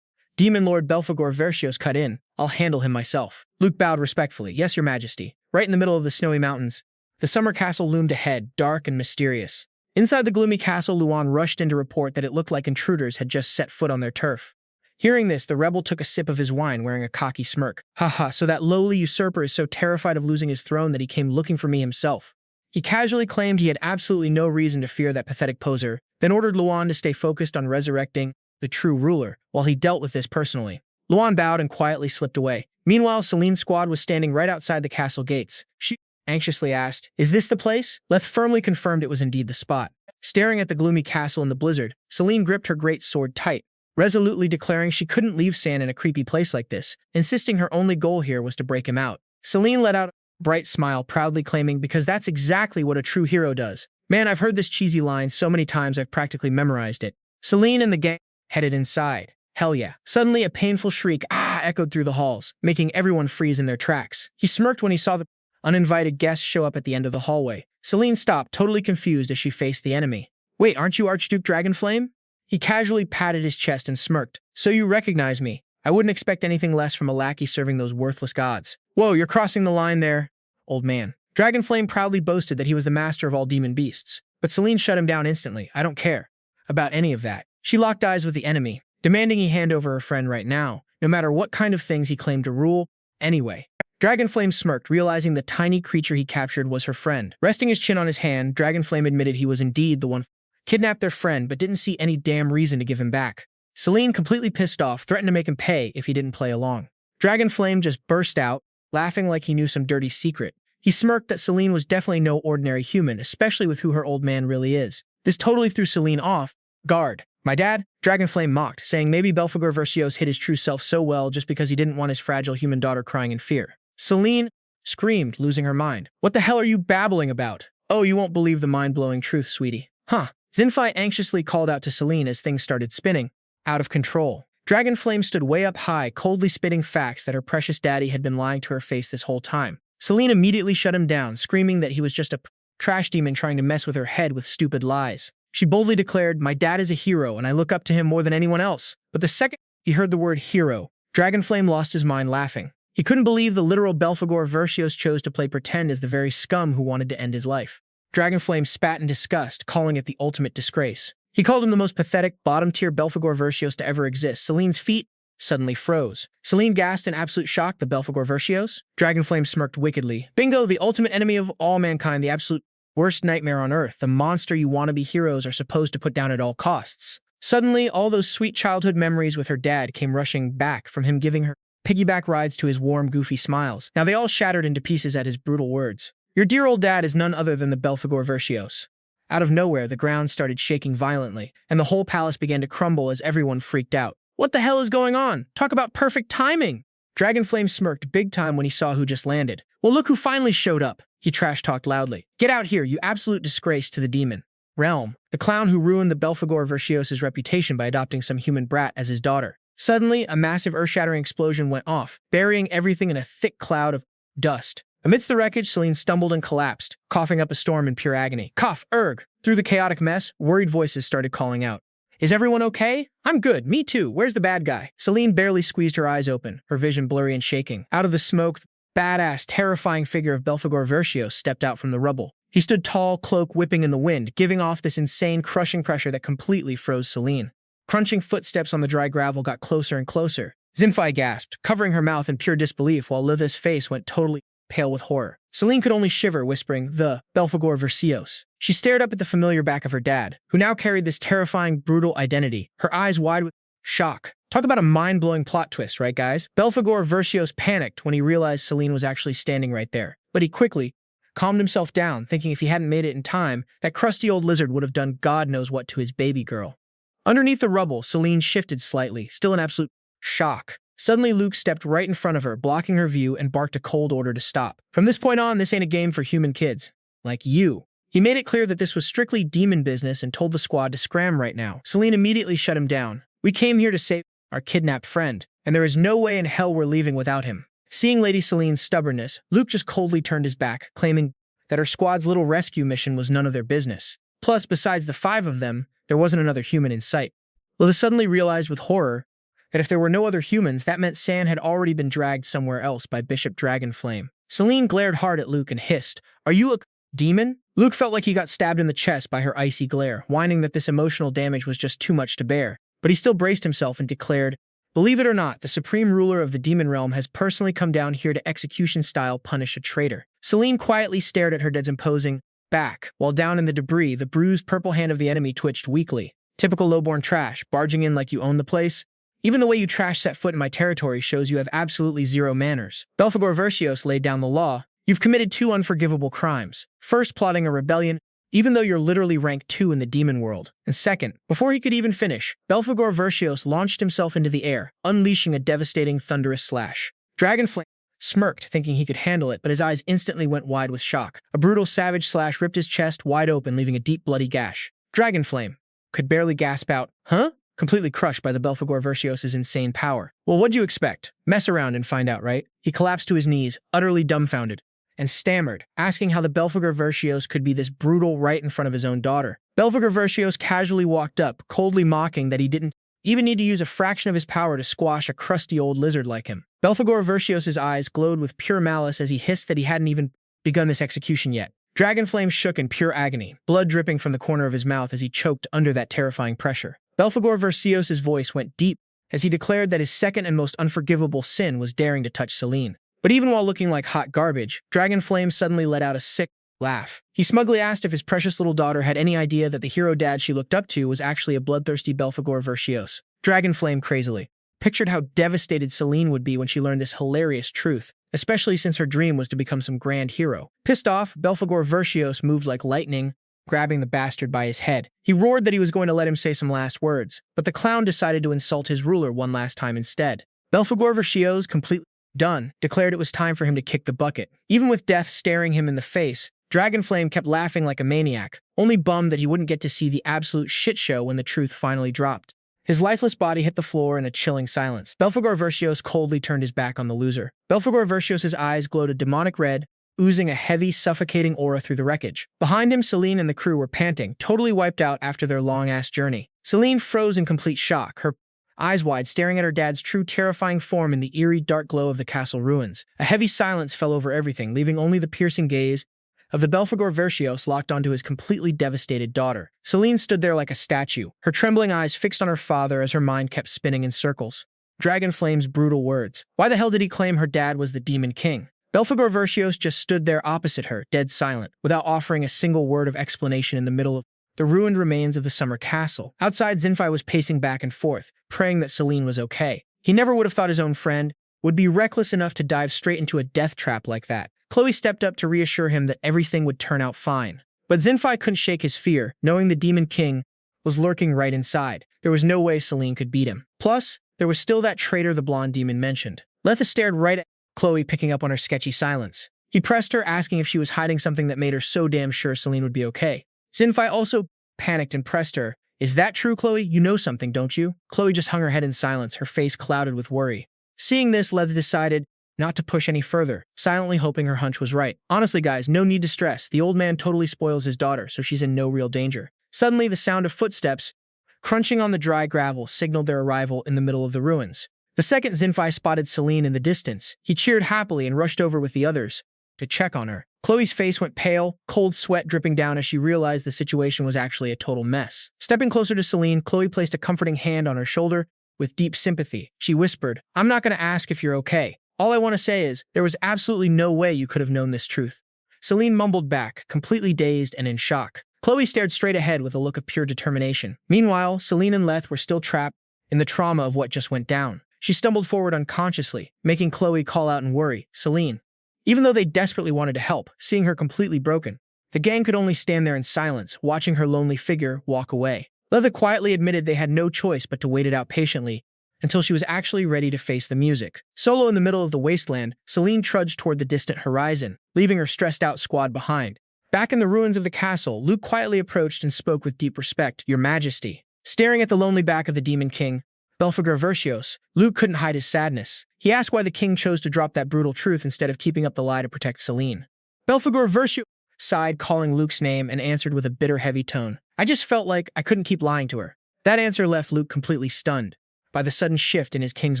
Demon Lord Belphegor Verscios cut in. I'll handle him myself. Luke bowed respectfully. Yes, your majesty. Right in the middle of the snowy mountains, the summer castle loomed ahead, dark and mysterious. Inside the gloomy castle, Luan rushed in to report that it looked like intruders had just set foot on their turf. Hearing this, the rebel took a sip of his wine, wearing a cocky smirk. Haha, so that lowly usurper is so terrified of losing his throne that he came looking for me himself. He casually claimed he had absolutely no reason to fear that pathetic poser, then ordered Luan to stay focused on resurrecting the true ruler, while he dealt with this personally. Luan bowed and quietly slipped away. Meanwhile, Selene's squad was standing right outside the castle gates. She anxiously asked, "Is this the place?" Leth firmly confirmed it was indeed the spot. Staring at the gloomy castle in the blizzard, Selene gripped her great sword tight, resolutely declaring she couldn't leave San in a creepy place like this, insisting her only goal here was to break him out. Selene let out a bright smile, proudly claiming, because that's exactly what a true hero does. Man, I've heard this cheesy line so many times I've practically memorized it. Selene and the gang headed inside. Hell yeah. Suddenly, a painful shriek echoed through the halls, making everyone freeze in their tracks. He smirked when he saw the uninvited guests show up at the end of the hallway. Selene stopped, totally confused as she faced the enemy. Wait, aren't you Archduke Dragonflame? He casually patted his chest and smirked. So you recognize me. I wouldn't expect anything less from a lackey serving those worthless gods. Whoa, you're crossing the line there, old man. Dragonflame proudly boasted that he was the master of all demon beasts. But Selene shut him down instantly. I don't care about any of that. She locked eyes with the enemy, demanding he hand over her friend right now, no matter what kind of things he claimed to rule. Anyway, Dragonflame smirked, realizing the tiny creature he captured was her friend. Resting his chin on his hand, Dragonflame admitted he was indeed the one who kidnapped their friend, but didn't see any damn reason to give him back. Selene, completely pissed off, threatened to make him pay if he didn't play along. Dragonflame just burst out, laughing like he knew some dirty secret. He smirked that Selene was definitely no ordinary human, especially with who her old man really is. This totally threw Selene off guard. My dad? Dragonflame mocked, saying maybe Belphegor Verscios hid his true self so well just because he didn't want his fragile human daughter crying in fear. Selene screamed, losing her mind. What the hell are you babbling about? Oh, you won't believe the mind-blowing truth, sweetie. Huh. Zinfei anxiously called out to Selene as things started spinning out of control. Dragonflame stood way up high, coldly spitting facts that her precious daddy had been lying to her face this whole time. Selene immediately shut him down, screaming that he was just a trash demon trying to mess with her head with stupid lies. She boldly declared, my dad is a hero and I look up to him more than anyone else. But the second he heard the word hero, Dragonflame lost his mind laughing. He couldn't believe the literal Belphegor Verscios chose to play pretend as the very scum who wanted to end his life. Dragonflame spat in disgust, calling it the ultimate disgrace. He called him the most pathetic, bottom-tier Belphegor Verscios to ever exist. Selene's feet suddenly froze. Selene gasped in absolute shock. The Belphegor Verscios? Dragonflame smirked wickedly. Bingo, the ultimate enemy of all mankind, the absolute worst nightmare on Earth, the monster you wannabe heroes are supposed to put down at all costs. Suddenly, all those sweet childhood memories with her dad came rushing back from him giving her piggyback rides to his warm, goofy smiles. Now they all shattered into pieces at his brutal words. Your dear old dad is none other than the Belphegor Verscios. Out of nowhere, the ground started shaking violently, and the whole palace began to crumble as everyone freaked out. What the hell is going on? Talk about perfect timing! Dragonflame smirked big time when he saw who just landed. Well, look who finally showed up, he trash-talked loudly. Get out here, you absolute disgrace to the demon realm. The clown who ruined the Belphegor Verscios' reputation by adopting some human brat as his daughter. Suddenly, a massive earth-shattering explosion went off, burying everything in a thick cloud of dust. Amidst the wreckage, Selene stumbled and collapsed, coughing up a storm in pure agony. Cough, erg! Through the chaotic mess, worried voices started calling out. Is everyone okay? I'm good, me too. Where's the bad guy? Selene barely squeezed her eyes open, her vision blurry and shaking. Out of the smoke, the badass, terrifying figure of Belphegor Verscios stepped out from the rubble. He stood tall, cloak whipping in the wind, giving off this insane, crushing pressure that completely froze Selene. Crunching footsteps on the dry gravel got closer and closer. Zinfei gasped, covering her mouth in pure disbelief while Lith's face went totally pale with horror. Selene could only shiver, whispering, the Belphegor Verscios. She stared up at the familiar back of her dad, who now carried this terrifying, brutal identity, her eyes wide with shock. Talk about a mind-blowing plot twist, right guys? Belphegor Verscios panicked when he realized Selene was actually standing right there. But he quickly calmed himself down, thinking if he hadn't made it in time, that crusty old lizard would have done God knows what to his baby girl. Underneath the rubble, Selene shifted slightly, still in absolute shock. Suddenly, Luke stepped right in front of her, blocking her view, and barked a cold order to stop. From this point on, this ain't a game for human kids. Like you. He made it clear that this was strictly demon business and told the squad to scram right now. Selene immediately shut him down. We came here to save our kidnapped friend, and there is no way in hell we're leaving without him. Seeing Lady Selene's stubbornness, Luke just coldly turned his back, claiming that her squad's little rescue mission was none of their business. Plus, besides the 5 of them, there wasn't another human in sight. Lilith suddenly realized with horror that if there were no other humans, that meant San had already been dragged somewhere else by Bishop Dragonflame. Selene glared hard at Luke and hissed, "Are you a demon?" Luke felt like he got stabbed in the chest by her icy glare, whining that this emotional damage was just too much to bear. But he still braced himself and declared, "Believe it or not, the supreme ruler of the demon realm has personally come down here to execution-style punish a traitor." Selene quietly stared at her dad's imposing back, while down in the debris, the bruised purple hand of the enemy twitched weakly. Typical lowborn trash, barging in like you own the place. Even the way you trash set foot in my territory shows you have absolutely zero manners. Belphegor Verscios laid down the law. You've committed 2 unforgivable crimes. First, plotting a rebellion, even though you're literally rank 2 in the demon world. And second, before he could even finish, Belphegor Verscios launched himself into the air, unleashing a devastating thunderous slash. Dragonflame smirked, thinking he could handle it, but his eyes instantly went wide with shock. A brutal savage slash ripped his chest wide open, leaving a deep bloody gash. Dragonflame could barely gasp out, "Huh?" completely crushed by the Belphegor Verscios' insane power. Well, what'd you expect? Mess around and find out, right? He collapsed to his knees, utterly dumbfounded, and stammered, asking how the Belphegor Verscios could be this brutal right in front of his own daughter. Belphegor Verscios casually walked up, coldly mocking that he didn't even need to use a fraction of his power to squash a crusty old lizard like him. Belphegor Verscios' eyes glowed with pure malice as he hissed that he hadn't even begun this execution yet. Dragonflame shook in pure agony, blood dripping from the corner of his mouth as he choked under that terrifying pressure. Belphegor Verscios' voice went deep as he declared that his second and most unforgivable sin was daring to touch Selene. But even while looking like hot garbage, Dragon Flame suddenly let out a sick laugh. He smugly asked if his precious little daughter had any idea that the hero dad she looked up to was actually a bloodthirsty Belphegor Verscios. Dragon Flame crazily pictured how devastated Selene would be when she learned this hilarious truth, especially since her dream was to become some grand hero. Pissed off, Belphegor Verscios moved like lightning, grabbing the bastard by his head. He roared that he was going to let him say some last words, but the clown decided to insult his ruler one last time instead. Belphegor Verscios, completely done, declared it was time for him to kick the bucket. Even with death staring him in the face, Dragonflame kept laughing like a maniac, only bummed that he wouldn't get to see the absolute shit show when the truth finally dropped. His lifeless body hit the floor in a chilling silence. Belphegor Verscios coldly turned his back on the loser. Belphegor Verscios' eyes glowed a demonic red, oozing a heavy, suffocating aura through the wreckage. Behind him, Selene and the crew were panting, totally wiped out after their long-ass journey. Selene froze in complete shock, her eyes wide, staring at her dad's true terrifying form in the eerie, dark glow of the castle ruins. A heavy silence fell over everything, leaving only the piercing gaze of the Belphegor Verscios locked onto his completely devastated daughter. Selene stood there like a statue, her trembling eyes fixed on her father as her mind kept spinning in circles. Dragonflame's brutal words. Why the hell did he claim her dad was the Demon King? Belphegor Verscios just stood there opposite her, dead silent, without offering a single word of explanation in the middle of the ruined remains of the summer castle. Outside, Zinfei was pacing back and forth, praying that Selene was okay. He never would have thought his own friend would be reckless enough to dive straight into a death trap like that. Chloe stepped up to reassure him that everything would turn out fine. But Zinfei couldn't shake his fear, knowing the Demon King was lurking right inside. There was no way Selene could beat him. Plus, there was still that traitor the blonde demon mentioned. Letha stared right at Chloe, picking up on her sketchy silence. He pressed her, asking if she was hiding something that made her so damn sure Selene would be okay. Zinfei also panicked and pressed her. Is that true, Chloe? You know something, don't you? Chloe just hung her head in silence, her face clouded with worry. Seeing this, Letha decided not to push any further, silently hoping her hunch was right. Honestly, guys, no need to stress. The old man totally spoils his daughter, so she's in no real danger. Suddenly, the sound of footsteps crunching on the dry gravel signaled their arrival in the middle of the ruins. The second Zinfei spotted Selene in the distance, he cheered happily and rushed over with the others to check on her. Chloe's face went pale, cold sweat dripping down as she realized the situation was actually a total mess. Stepping closer to Selene, Chloe placed a comforting hand on her shoulder with deep sympathy. She whispered, "I'm not going to ask if you're okay. All I want to say is, there was absolutely no way you could have known this truth." Selene mumbled back, completely dazed and in shock. Chloe stared straight ahead with a look of pure determination. Meanwhile, Selene and Leth were still trapped in the trauma of what just went down. She stumbled forward unconsciously, making Chloe call out in worry, "Selene." Even though they desperately wanted to help, seeing her completely broken, the gang could only stand there in silence, watching her lonely figure walk away. Letha quietly admitted they had no choice but to wait it out patiently until she was actually ready to face the music. Solo in the middle of the wasteland, Selene trudged toward the distant horizon, leaving her stressed-out squad behind. Back in the ruins of the castle, Luke quietly approached and spoke with deep respect, "Your Majesty." Staring at the lonely back of the Demon King, Belphegor Verscios, Luke couldn't hide his sadness. He asked why the king chose to drop that brutal truth instead of keeping up the lie to protect Selene. Belphegor Verscios sighed, calling Luke's name, and answered with a bitter, heavy tone, "I just felt like I couldn't keep lying to her." That answer left Luke completely stunned by the sudden shift in his king's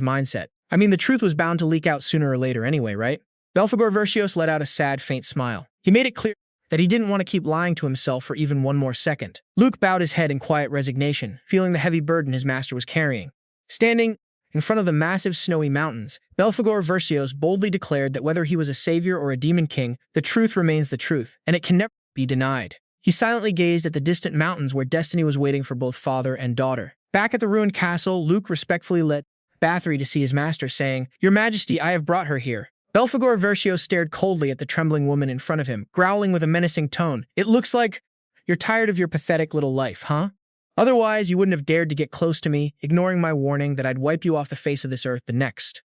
mindset. I mean, the truth was bound to leak out sooner or later anyway, right? Belphegor Verscios let out a sad, faint smile. He made it clear that he didn't want to keep lying to himself for even one more second. Luke bowed his head in quiet resignation, feeling the heavy burden his master was carrying. Standing in front of the massive snowy mountains, Belphegor Verscios boldly declared that whether he was a savior or a demon king, the truth remains the truth, and it can never be denied. He silently gazed at the distant mountains where destiny was waiting for both father and daughter. Back at the ruined castle, Luke respectfully led Bathory to see his master, saying, "Your Majesty, I have brought her here." Belphegor Verscios stared coldly at the trembling woman in front of him, growling with a menacing tone, "It looks like you're tired of your pathetic little life, huh? Otherwise, you wouldn't have dared to get close to me, ignoring my warning that I'd wipe you off the face of this earth the next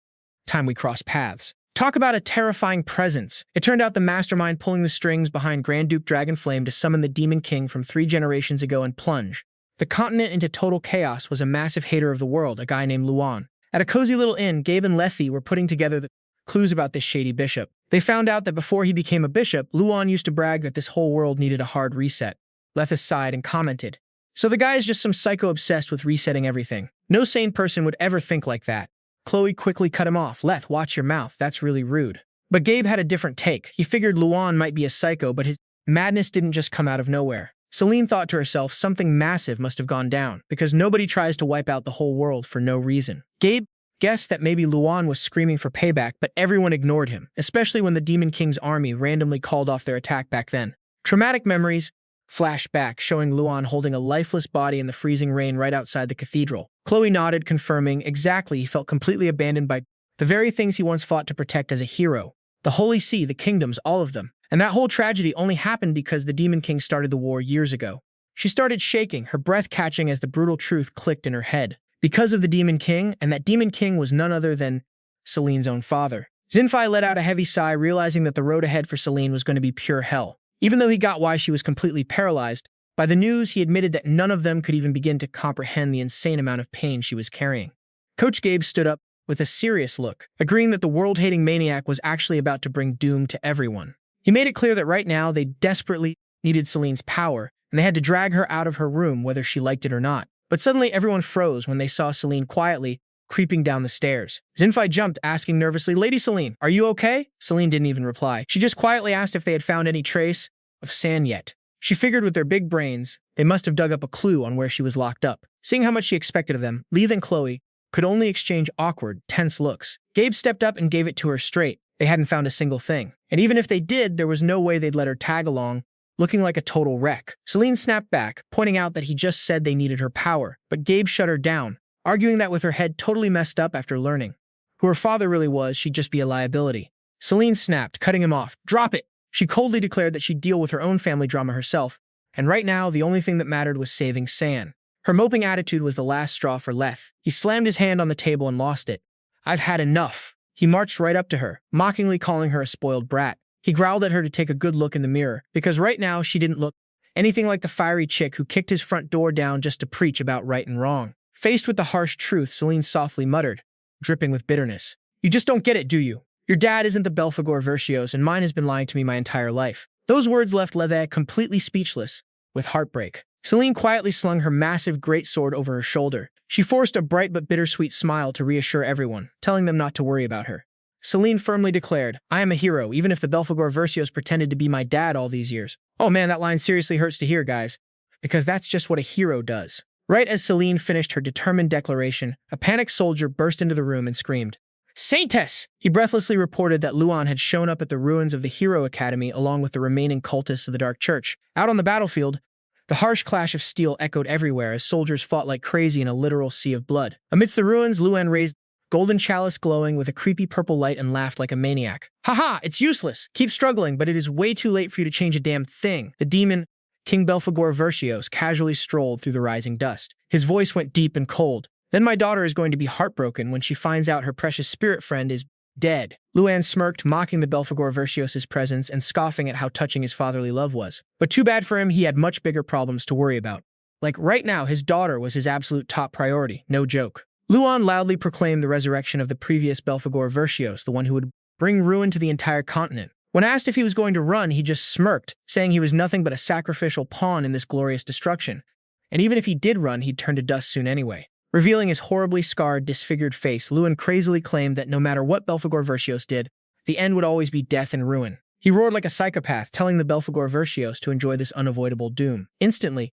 time we cross paths." Talk about a terrifying presence. It turned out the mastermind pulling the strings behind Grand Duke Dragonflame to summon the Demon King from 3 generations ago and plunge the continent into total chaos was a massive hater of the world, a guy named Luan. At a cozy little inn, Gabe and Lethe were putting together the clues about this shady bishop. They found out that before he became a bishop, Luan used to brag that this whole world needed a hard reset. Lethe sighed and commented, "So the guy is just some psycho obsessed with resetting everything. No sane person would ever think like that." Chloe quickly cut him off. "Leth, watch your mouth, that's really rude." But Gabe had a different take. He figured Luan might be a psycho, but his madness didn't just come out of nowhere. Selene thought to herself, something massive must have gone down, because nobody tries to wipe out the whole world for no reason. Gabe guessed that maybe Luan was screaming for payback, but everyone ignored him, especially when the Demon King's army randomly called off their attack back then. Traumatic memories flashed back, showing Luan holding a lifeless body in the freezing rain right outside the cathedral. Chloe nodded, confirming exactly he felt completely abandoned by the very things he once fought to protect as a hero. The Holy See, the kingdoms, all of them. And that whole tragedy only happened because the Demon King started the war years ago. She started shaking, her breath catching as the brutal truth clicked in her head. Because of the Demon King, and that Demon King was none other than Selene's own father. Zinfei let out a heavy sigh, realizing that the road ahead for Selene was going to be pure hell. Even though he got why she was completely paralyzed, by the news he admitted that none of them could even begin to comprehend the insane amount of pain she was carrying. Coach Gabe stood up with a serious look, agreeing that the world-hating maniac was actually about to bring doom to everyone. He made it clear that right now they desperately needed Selene's power, and they had to drag her out of her room whether she liked it or not. But suddenly everyone froze when they saw Selene quietly creeping down the stairs. Zinfei jumped, asking nervously, "Lady Selene, are you okay?" Selene didn't even reply. She just quietly asked if they had found any trace of sand yet. She figured with their big brains, they must have dug up a clue on where she was locked up. Seeing how much she expected of them, Leith and Chloe could only exchange awkward, tense looks. Gabe stepped up and gave it to her straight. They hadn't found a single thing. And even if they did, there was no way they'd let her tag along, looking like a total wreck. Selene snapped back, pointing out that he just said they needed her power, but Gabe shut her down, arguing that with her head totally messed up after learning who her father really was, she'd just be a liability. Selene snapped, cutting him off. "Drop it!" She coldly declared that she'd deal with her own family drama herself, and right now the only thing that mattered was saving San. Her moping attitude was the last straw for Leth. He slammed his hand on the table and lost it. "I've had enough." He marched right up to her, mockingly calling her a spoiled brat. He growled at her to take a good look in the mirror, because right now she didn't look anything like the fiery chick who kicked his front door down just to preach about right and wrong. Faced with the harsh truth, Selene softly muttered, dripping with bitterness. "You just don't get it, do you? Your dad isn't the Belphegor Verscios, and mine has been lying to me my entire life." Those words left Lethe completely speechless, with heartbreak. Selene quietly slung her massive greatsword over her shoulder. She forced a bright but bittersweet smile to reassure everyone, telling them not to worry about her. Selene firmly declared, "I am a hero, even if the Belphegor Verscios pretended to be my dad all these years." Oh man, that line seriously hurts to hear, guys, because that's just what a hero does. Right as Selene finished her determined declaration, a panicked soldier burst into the room and screamed, "Saintess!" He breathlessly reported that Luan had shown up at the ruins of the Hero Academy along with the remaining cultists of the Dark Church. Out on the battlefield, the harsh clash of steel echoed everywhere as soldiers fought like crazy in a literal sea of blood. Amidst the ruins, Luan raised golden chalice glowing with a creepy purple light and laughed like a maniac. "Haha, it's useless. Keep struggling, but it is way too late for you to change a damn thing." The demon, King Belphegor Verscios, casually strolled through the rising dust. His voice went deep and cold. "Then my daughter is going to be heartbroken when she finds out her precious spirit friend is dead." Luan smirked, mocking the Belphegor Verscios' presence and scoffing at how touching his fatherly love was. But too bad for him, he had much bigger problems to worry about. Like right now, his daughter was his absolute top priority, no joke. Luan loudly proclaimed the resurrection of the previous Belphegor Verscios, the one who would bring ruin to the entire continent. When asked if he was going to run, he just smirked, saying he was nothing but a sacrificial pawn in this glorious destruction. And even if he did run, he'd turn to dust soon anyway. Revealing his horribly scarred, disfigured face, Luan crazily claimed that no matter what Belphegor Verscios did, the end would always be death and ruin. He roared like a psychopath, telling the Belphegor Verscios to enjoy this unavoidable doom. Instantly,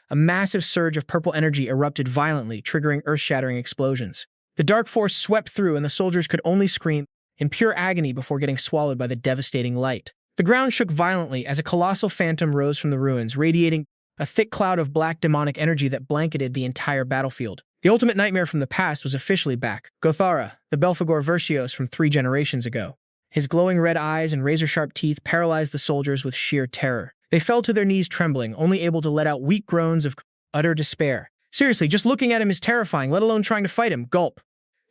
a massive surge of purple energy erupted violently, triggering earth-shattering explosions. The dark force swept through, and the soldiers could only scream in pure agony before getting swallowed by the devastating light. The ground shook violently as a colossal phantom rose from the ruins, radiating a thick cloud of black demonic energy that blanketed the entire battlefield. The ultimate nightmare from the past was officially back. Gothara, the Belphegor Verscios from 3 generations ago. His glowing red eyes and razor-sharp teeth paralyzed the soldiers with sheer terror. They fell to their knees trembling, only able to let out weak groans of utter despair. Seriously, just looking at him is terrifying, let alone trying to fight him. Gulp.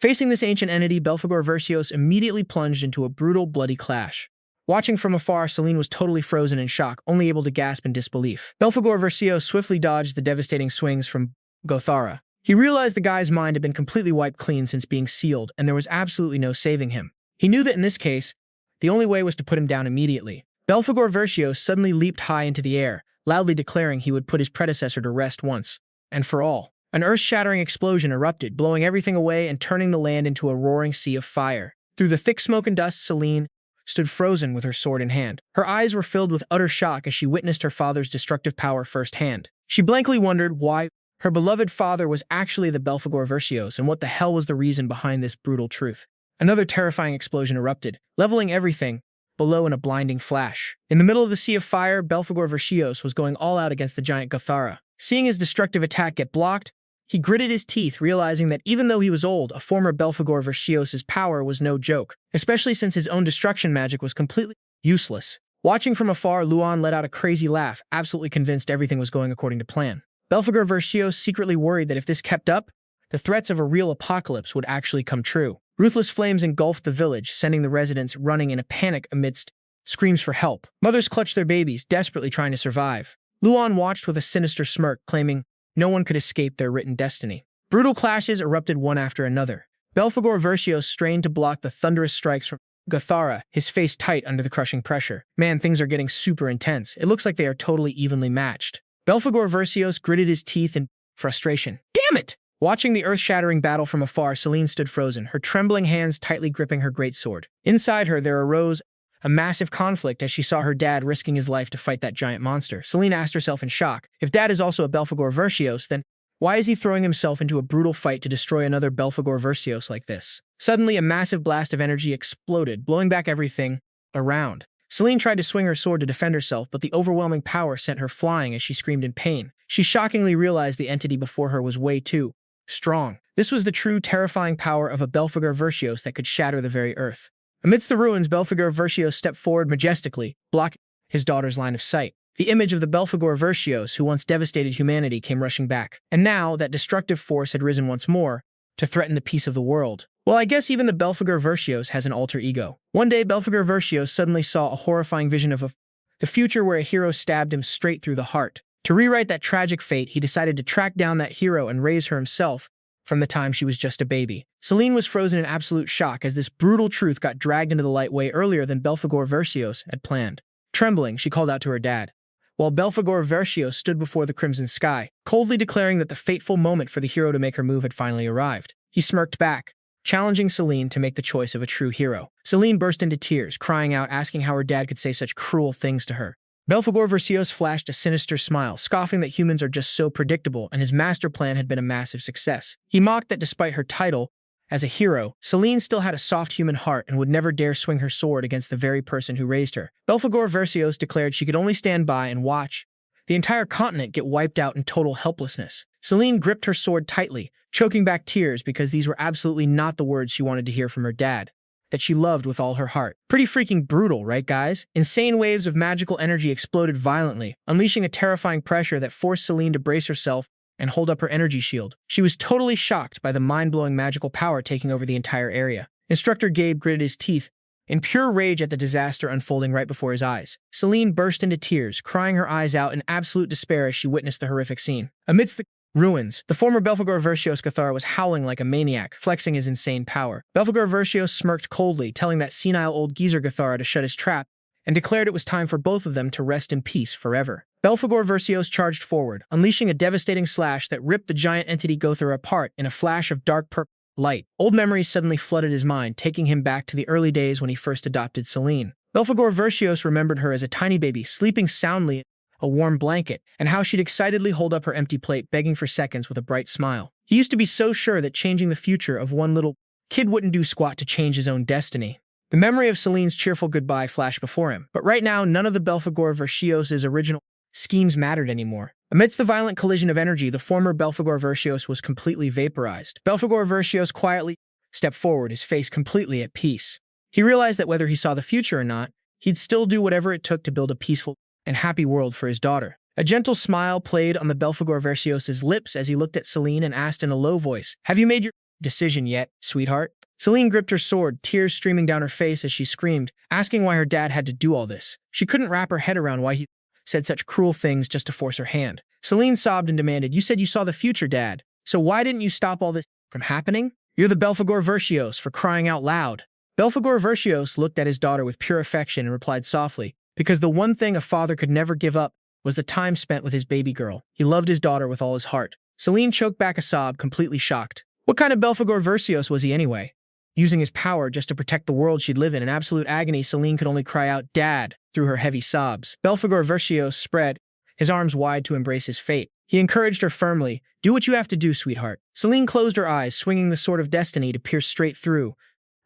Facing this ancient entity, Belphegor Verscios immediately plunged into a brutal, bloody clash. Watching from afar, Selene was totally frozen in shock, only able to gasp in disbelief. Belphegor Verscios swiftly dodged the devastating swings from Gothara. He realized the guy's mind had been completely wiped clean since being sealed, and there was absolutely no saving him. He knew that in this case, the only way was to put him down immediately. Belphegor Verscios suddenly leaped high into the air, loudly declaring he would put his predecessor to rest once and for all. An earth-shattering explosion erupted, blowing everything away and turning the land into a roaring sea of fire. Through the thick smoke and dust, Selene stood frozen with her sword in hand. Her eyes were filled with utter shock as she witnessed her father's destructive power firsthand. She blankly wondered why Her beloved father was actually the Belphegor Verscios, and what the hell was the reason behind this brutal truth? Another terrifying explosion erupted, leveling everything below in a blinding flash. In the middle of the sea of fire, Belphegor Verscios was going all out against the giant Gothara. Seeing his destructive attack get blocked, he gritted his teeth, realizing that even though he was old, a former Belphegor Verscios' power was no joke, especially since his own destruction magic was completely useless. Watching from afar, Luan let out a crazy laugh, absolutely convinced everything was going according to plan. Belphegor Verscios secretly worried that if this kept up, the threats of a real apocalypse would actually come true. Ruthless flames engulfed the village, sending the residents running in a panic amidst screams for help. Mothers clutched their babies, desperately trying to survive. Luan watched with a sinister smirk, claiming no one could escape their written destiny. Brutal clashes erupted one after another. Belphegor Verscios strained to block the thunderous strikes from Gothara, his face tight under the crushing pressure. Man, things are getting super intense. It looks like they are totally evenly matched. Belphegor Verscios gritted his teeth in frustration. Damn it! Watching the earth-shattering battle from afar, Selene stood frozen, her trembling hands tightly gripping her greatsword. Inside her, there arose a massive conflict as she saw her dad risking his life to fight that giant monster. Selene asked herself in shock, if Dad is also a Belphegor Verscios, then why is he throwing himself into a brutal fight to destroy another Belphegor Verscios like this? Suddenly, a massive blast of energy exploded, blowing back everything around. Selene tried to swing her sword to defend herself, but the overwhelming power sent her flying as she screamed in pain. She shockingly realized the entity before her was way too strong. This was the true terrifying power of a Belphegor Verscios that could shatter the very earth. Amidst the ruins, Belphegor Verscios stepped forward majestically, blocking his daughter's line of sight. The image of the Belphegor Verscios who once devastated humanity came rushing back, and now that destructive force had risen once more to threaten the peace of the world. Well, I guess even the Belphegor Verscios has an alter ego. One day, Belphegor Verscios suddenly saw a horrifying vision of the future where a hero stabbed him straight through the heart. To rewrite that tragic fate, he decided to track down that hero and raise her himself from the time she was just a baby. Selene was frozen in absolute shock as this brutal truth got dragged into the light way earlier than Belphegor Verscios had planned. Trembling, she called out to her dad, while Belphegor Verscios stood before the crimson sky, coldly declaring that the fateful moment for the hero to make her move had finally arrived. He smirked back, challenging Selene to make the choice of a true hero. Selene burst into tears, crying out, asking how her dad could say such cruel things to her. Belphegor Verscios flashed a sinister smile, scoffing that humans are just so predictable and his master plan had been a massive success. He mocked that despite her title as a hero, Selene still had a soft human heart and would never dare swing her sword against the very person who raised her. Belphegor Verscios declared she could only stand by and watch the entire continent get wiped out in total helplessness. Selene gripped her sword tightly, choking back tears because these were absolutely not the words she wanted to hear from her dad, that she loved with all her heart. Pretty freaking brutal, right guys? Insane waves of magical energy exploded violently, unleashing a terrifying pressure that forced Selene to brace herself and hold up her energy shield. She was totally shocked by the mind-blowing magical power taking over the entire area. Instructor Gabe gritted his teeth in pure rage at the disaster unfolding right before his eyes. Selene burst into tears, crying her eyes out in absolute despair as she witnessed the horrific scene. Amidst the ruins, the former Belphegor Verscios Gothara was howling like a maniac, flexing his insane power. Belphegor Verscios smirked coldly, telling that senile old geezer Gothara to shut his trap, and declared it was time for both of them to rest in peace forever. Belphegor Verscios charged forward, unleashing a devastating slash that ripped the giant entity Gothara apart in a flash of dark purple light. Old memories suddenly flooded his mind, taking him back to the early days when he first adopted Selene. Belphegor Verscios remembered her as a tiny baby, sleeping soundly in a warm blanket, and how she'd excitedly hold up her empty plate, begging for seconds with a bright smile. He used to be so sure that changing the future of one little kid wouldn't do squat to change his own destiny. The memory of Selene's cheerful goodbye flashed before him, but right now none of the Belphegor Verscios' original schemes mattered anymore. Amidst the violent collision of energy, the former Belphegor Verscios was completely vaporized. Belphegor Verscios quietly stepped forward, his face completely at peace. He realized that whether he saw the future or not, he'd still do whatever it took to build a peaceful and happy world for his daughter. A gentle smile played on the Belphegor Verscios' lips as he looked at Selene and asked in a low voice, "Have you made your decision yet, sweetheart?" Selene gripped her sword, tears streaming down her face as she screamed, asking why her dad had to do all this. She couldn't wrap her head around why he said such cruel things just to force her hand. Selene sobbed and demanded, "You said you saw the future, Dad. So why didn't you stop all this from happening? You're the Belphegor Verscios, for crying out loud." Belphegor Verscios looked at his daughter with pure affection and replied softly, because the one thing a father could never give up was the time spent with his baby girl. He loved his daughter with all his heart. Selene choked back a sob, completely shocked. What kind of Belphegor Verscios was he anyway? Using his power just to protect the world she'd live in absolute agony, Selene could only cry out, "Dad," through her heavy sobs. Belphegor Verscios spread his arms wide to embrace his fate. He encouraged her firmly, "Do what you have to do, sweetheart." Selene closed her eyes, swinging the sword of destiny to pierce straight through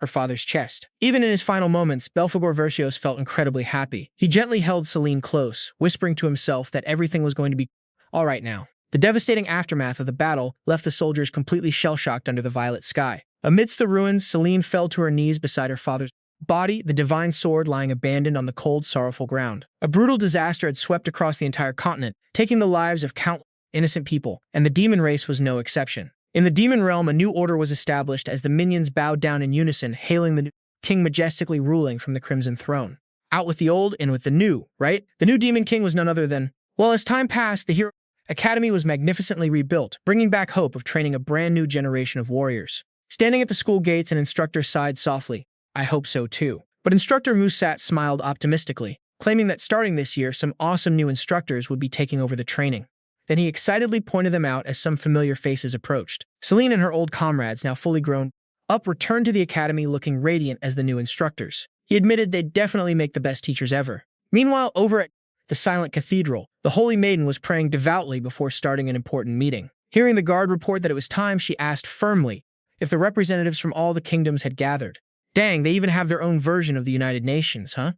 her father's chest. Even in his final moments, Belphegor Verscios felt incredibly happy. He gently held Selene close, whispering to himself that everything was going to be all right now. The devastating aftermath of the battle left the soldiers completely shell-shocked under the violet sky. Amidst the ruins, Selene fell to her knees beside her father's body, the divine sword lying abandoned on the cold, sorrowful ground. A brutal disaster had swept across the entire continent, taking the lives of countless innocent people, and the demon race was no exception. In the demon realm, a new order was established as the minions bowed down in unison, hailing the new king majestically ruling from the Crimson Throne. Out with the old, in with the new, right? The new demon king was none other than... Well, as time passed, the Hero Academy was magnificently rebuilt, bringing back hope of training a brand new generation of warriors. Standing at the school gates, an instructor sighed softly. "I hope so too." But Instructor Musat smiled optimistically, claiming that starting this year, some awesome new instructors would be taking over the training. Then he excitedly pointed them out as some familiar faces approached. Selene and her old comrades, now fully grown up, returned to the academy looking radiant as the new instructors. He admitted they'd definitely make the best teachers ever. Meanwhile, over at the Silent Cathedral, the Holy Maiden was praying devoutly before starting an important meeting. Hearing the guard report that it was time, she asked firmly if the representatives from all the kingdoms had gathered. Dang, they even have their own version of the United Nations, huh?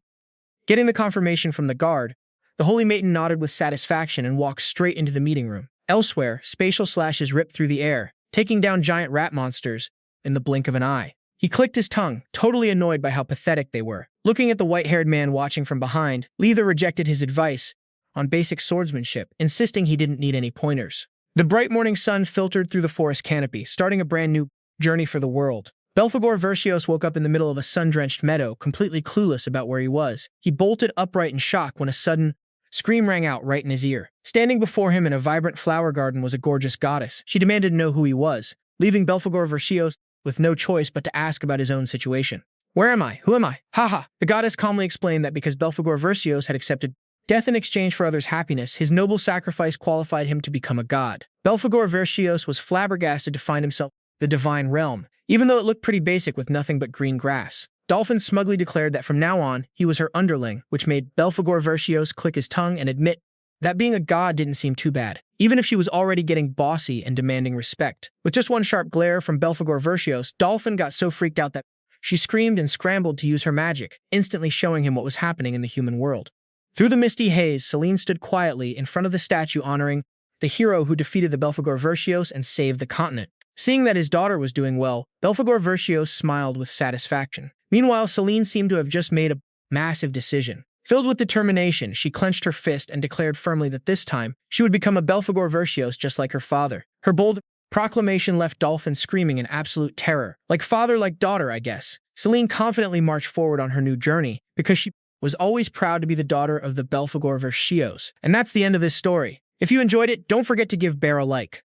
Getting the confirmation from the guard, the Holy Maiden nodded with satisfaction and walked straight into the meeting room. Elsewhere, spatial slashes ripped through the air, taking down giant rat monsters in the blink of an eye. He clicked his tongue, totally annoyed by how pathetic they were. Looking at the white-haired man watching from behind, Leather rejected his advice on basic swordsmanship, insisting he didn't need any pointers. The bright morning sun filtered through the forest canopy, starting a brand new journey for the world. Belphegor Verscios woke up in the middle of a sun-drenched meadow, completely clueless about where he was. He bolted upright in shock when a sudden scream rang out right in his ear. Standing before him in a vibrant flower garden was a gorgeous goddess. She demanded to know who he was, leaving Belphegor Verscios with no choice but to ask about his own situation. "Where am I? Who am I? Haha." The goddess calmly explained that because Belphegor Verscios had accepted death in exchange for others' happiness, his noble sacrifice qualified him to become a god. Belphegor Verscios was flabbergasted to find himself in the divine realm, even though it looked pretty basic with nothing but green grass. Dolphin smugly declared that from now on, he was her underling, which made Belphegor Verscios click his tongue and admit that being a god didn't seem too bad, even if she was already getting bossy and demanding respect. With just one sharp glare from Belphegor Verscios, Dolphin got so freaked out that she screamed and scrambled to use her magic, instantly showing him what was happening in the human world. Through the misty haze, Selene stood quietly in front of the statue honoring the hero who defeated the Belphegor Verscios and saved the continent. Seeing that his daughter was doing well, Belphegor Verscios smiled with satisfaction. Meanwhile, Selene seemed to have just made a massive decision. Filled with determination, she clenched her fist and declared firmly that this time, she would become a Belphegor Verscios just like her father. Her bold proclamation left Dolphin screaming in absolute terror. Like father, like daughter, I guess. Selene confidently marched forward on her new journey because she was always proud to be the daughter of the Belphegor Verscios. And that's the end of this story. If you enjoyed it, don't forget to give Bear a like.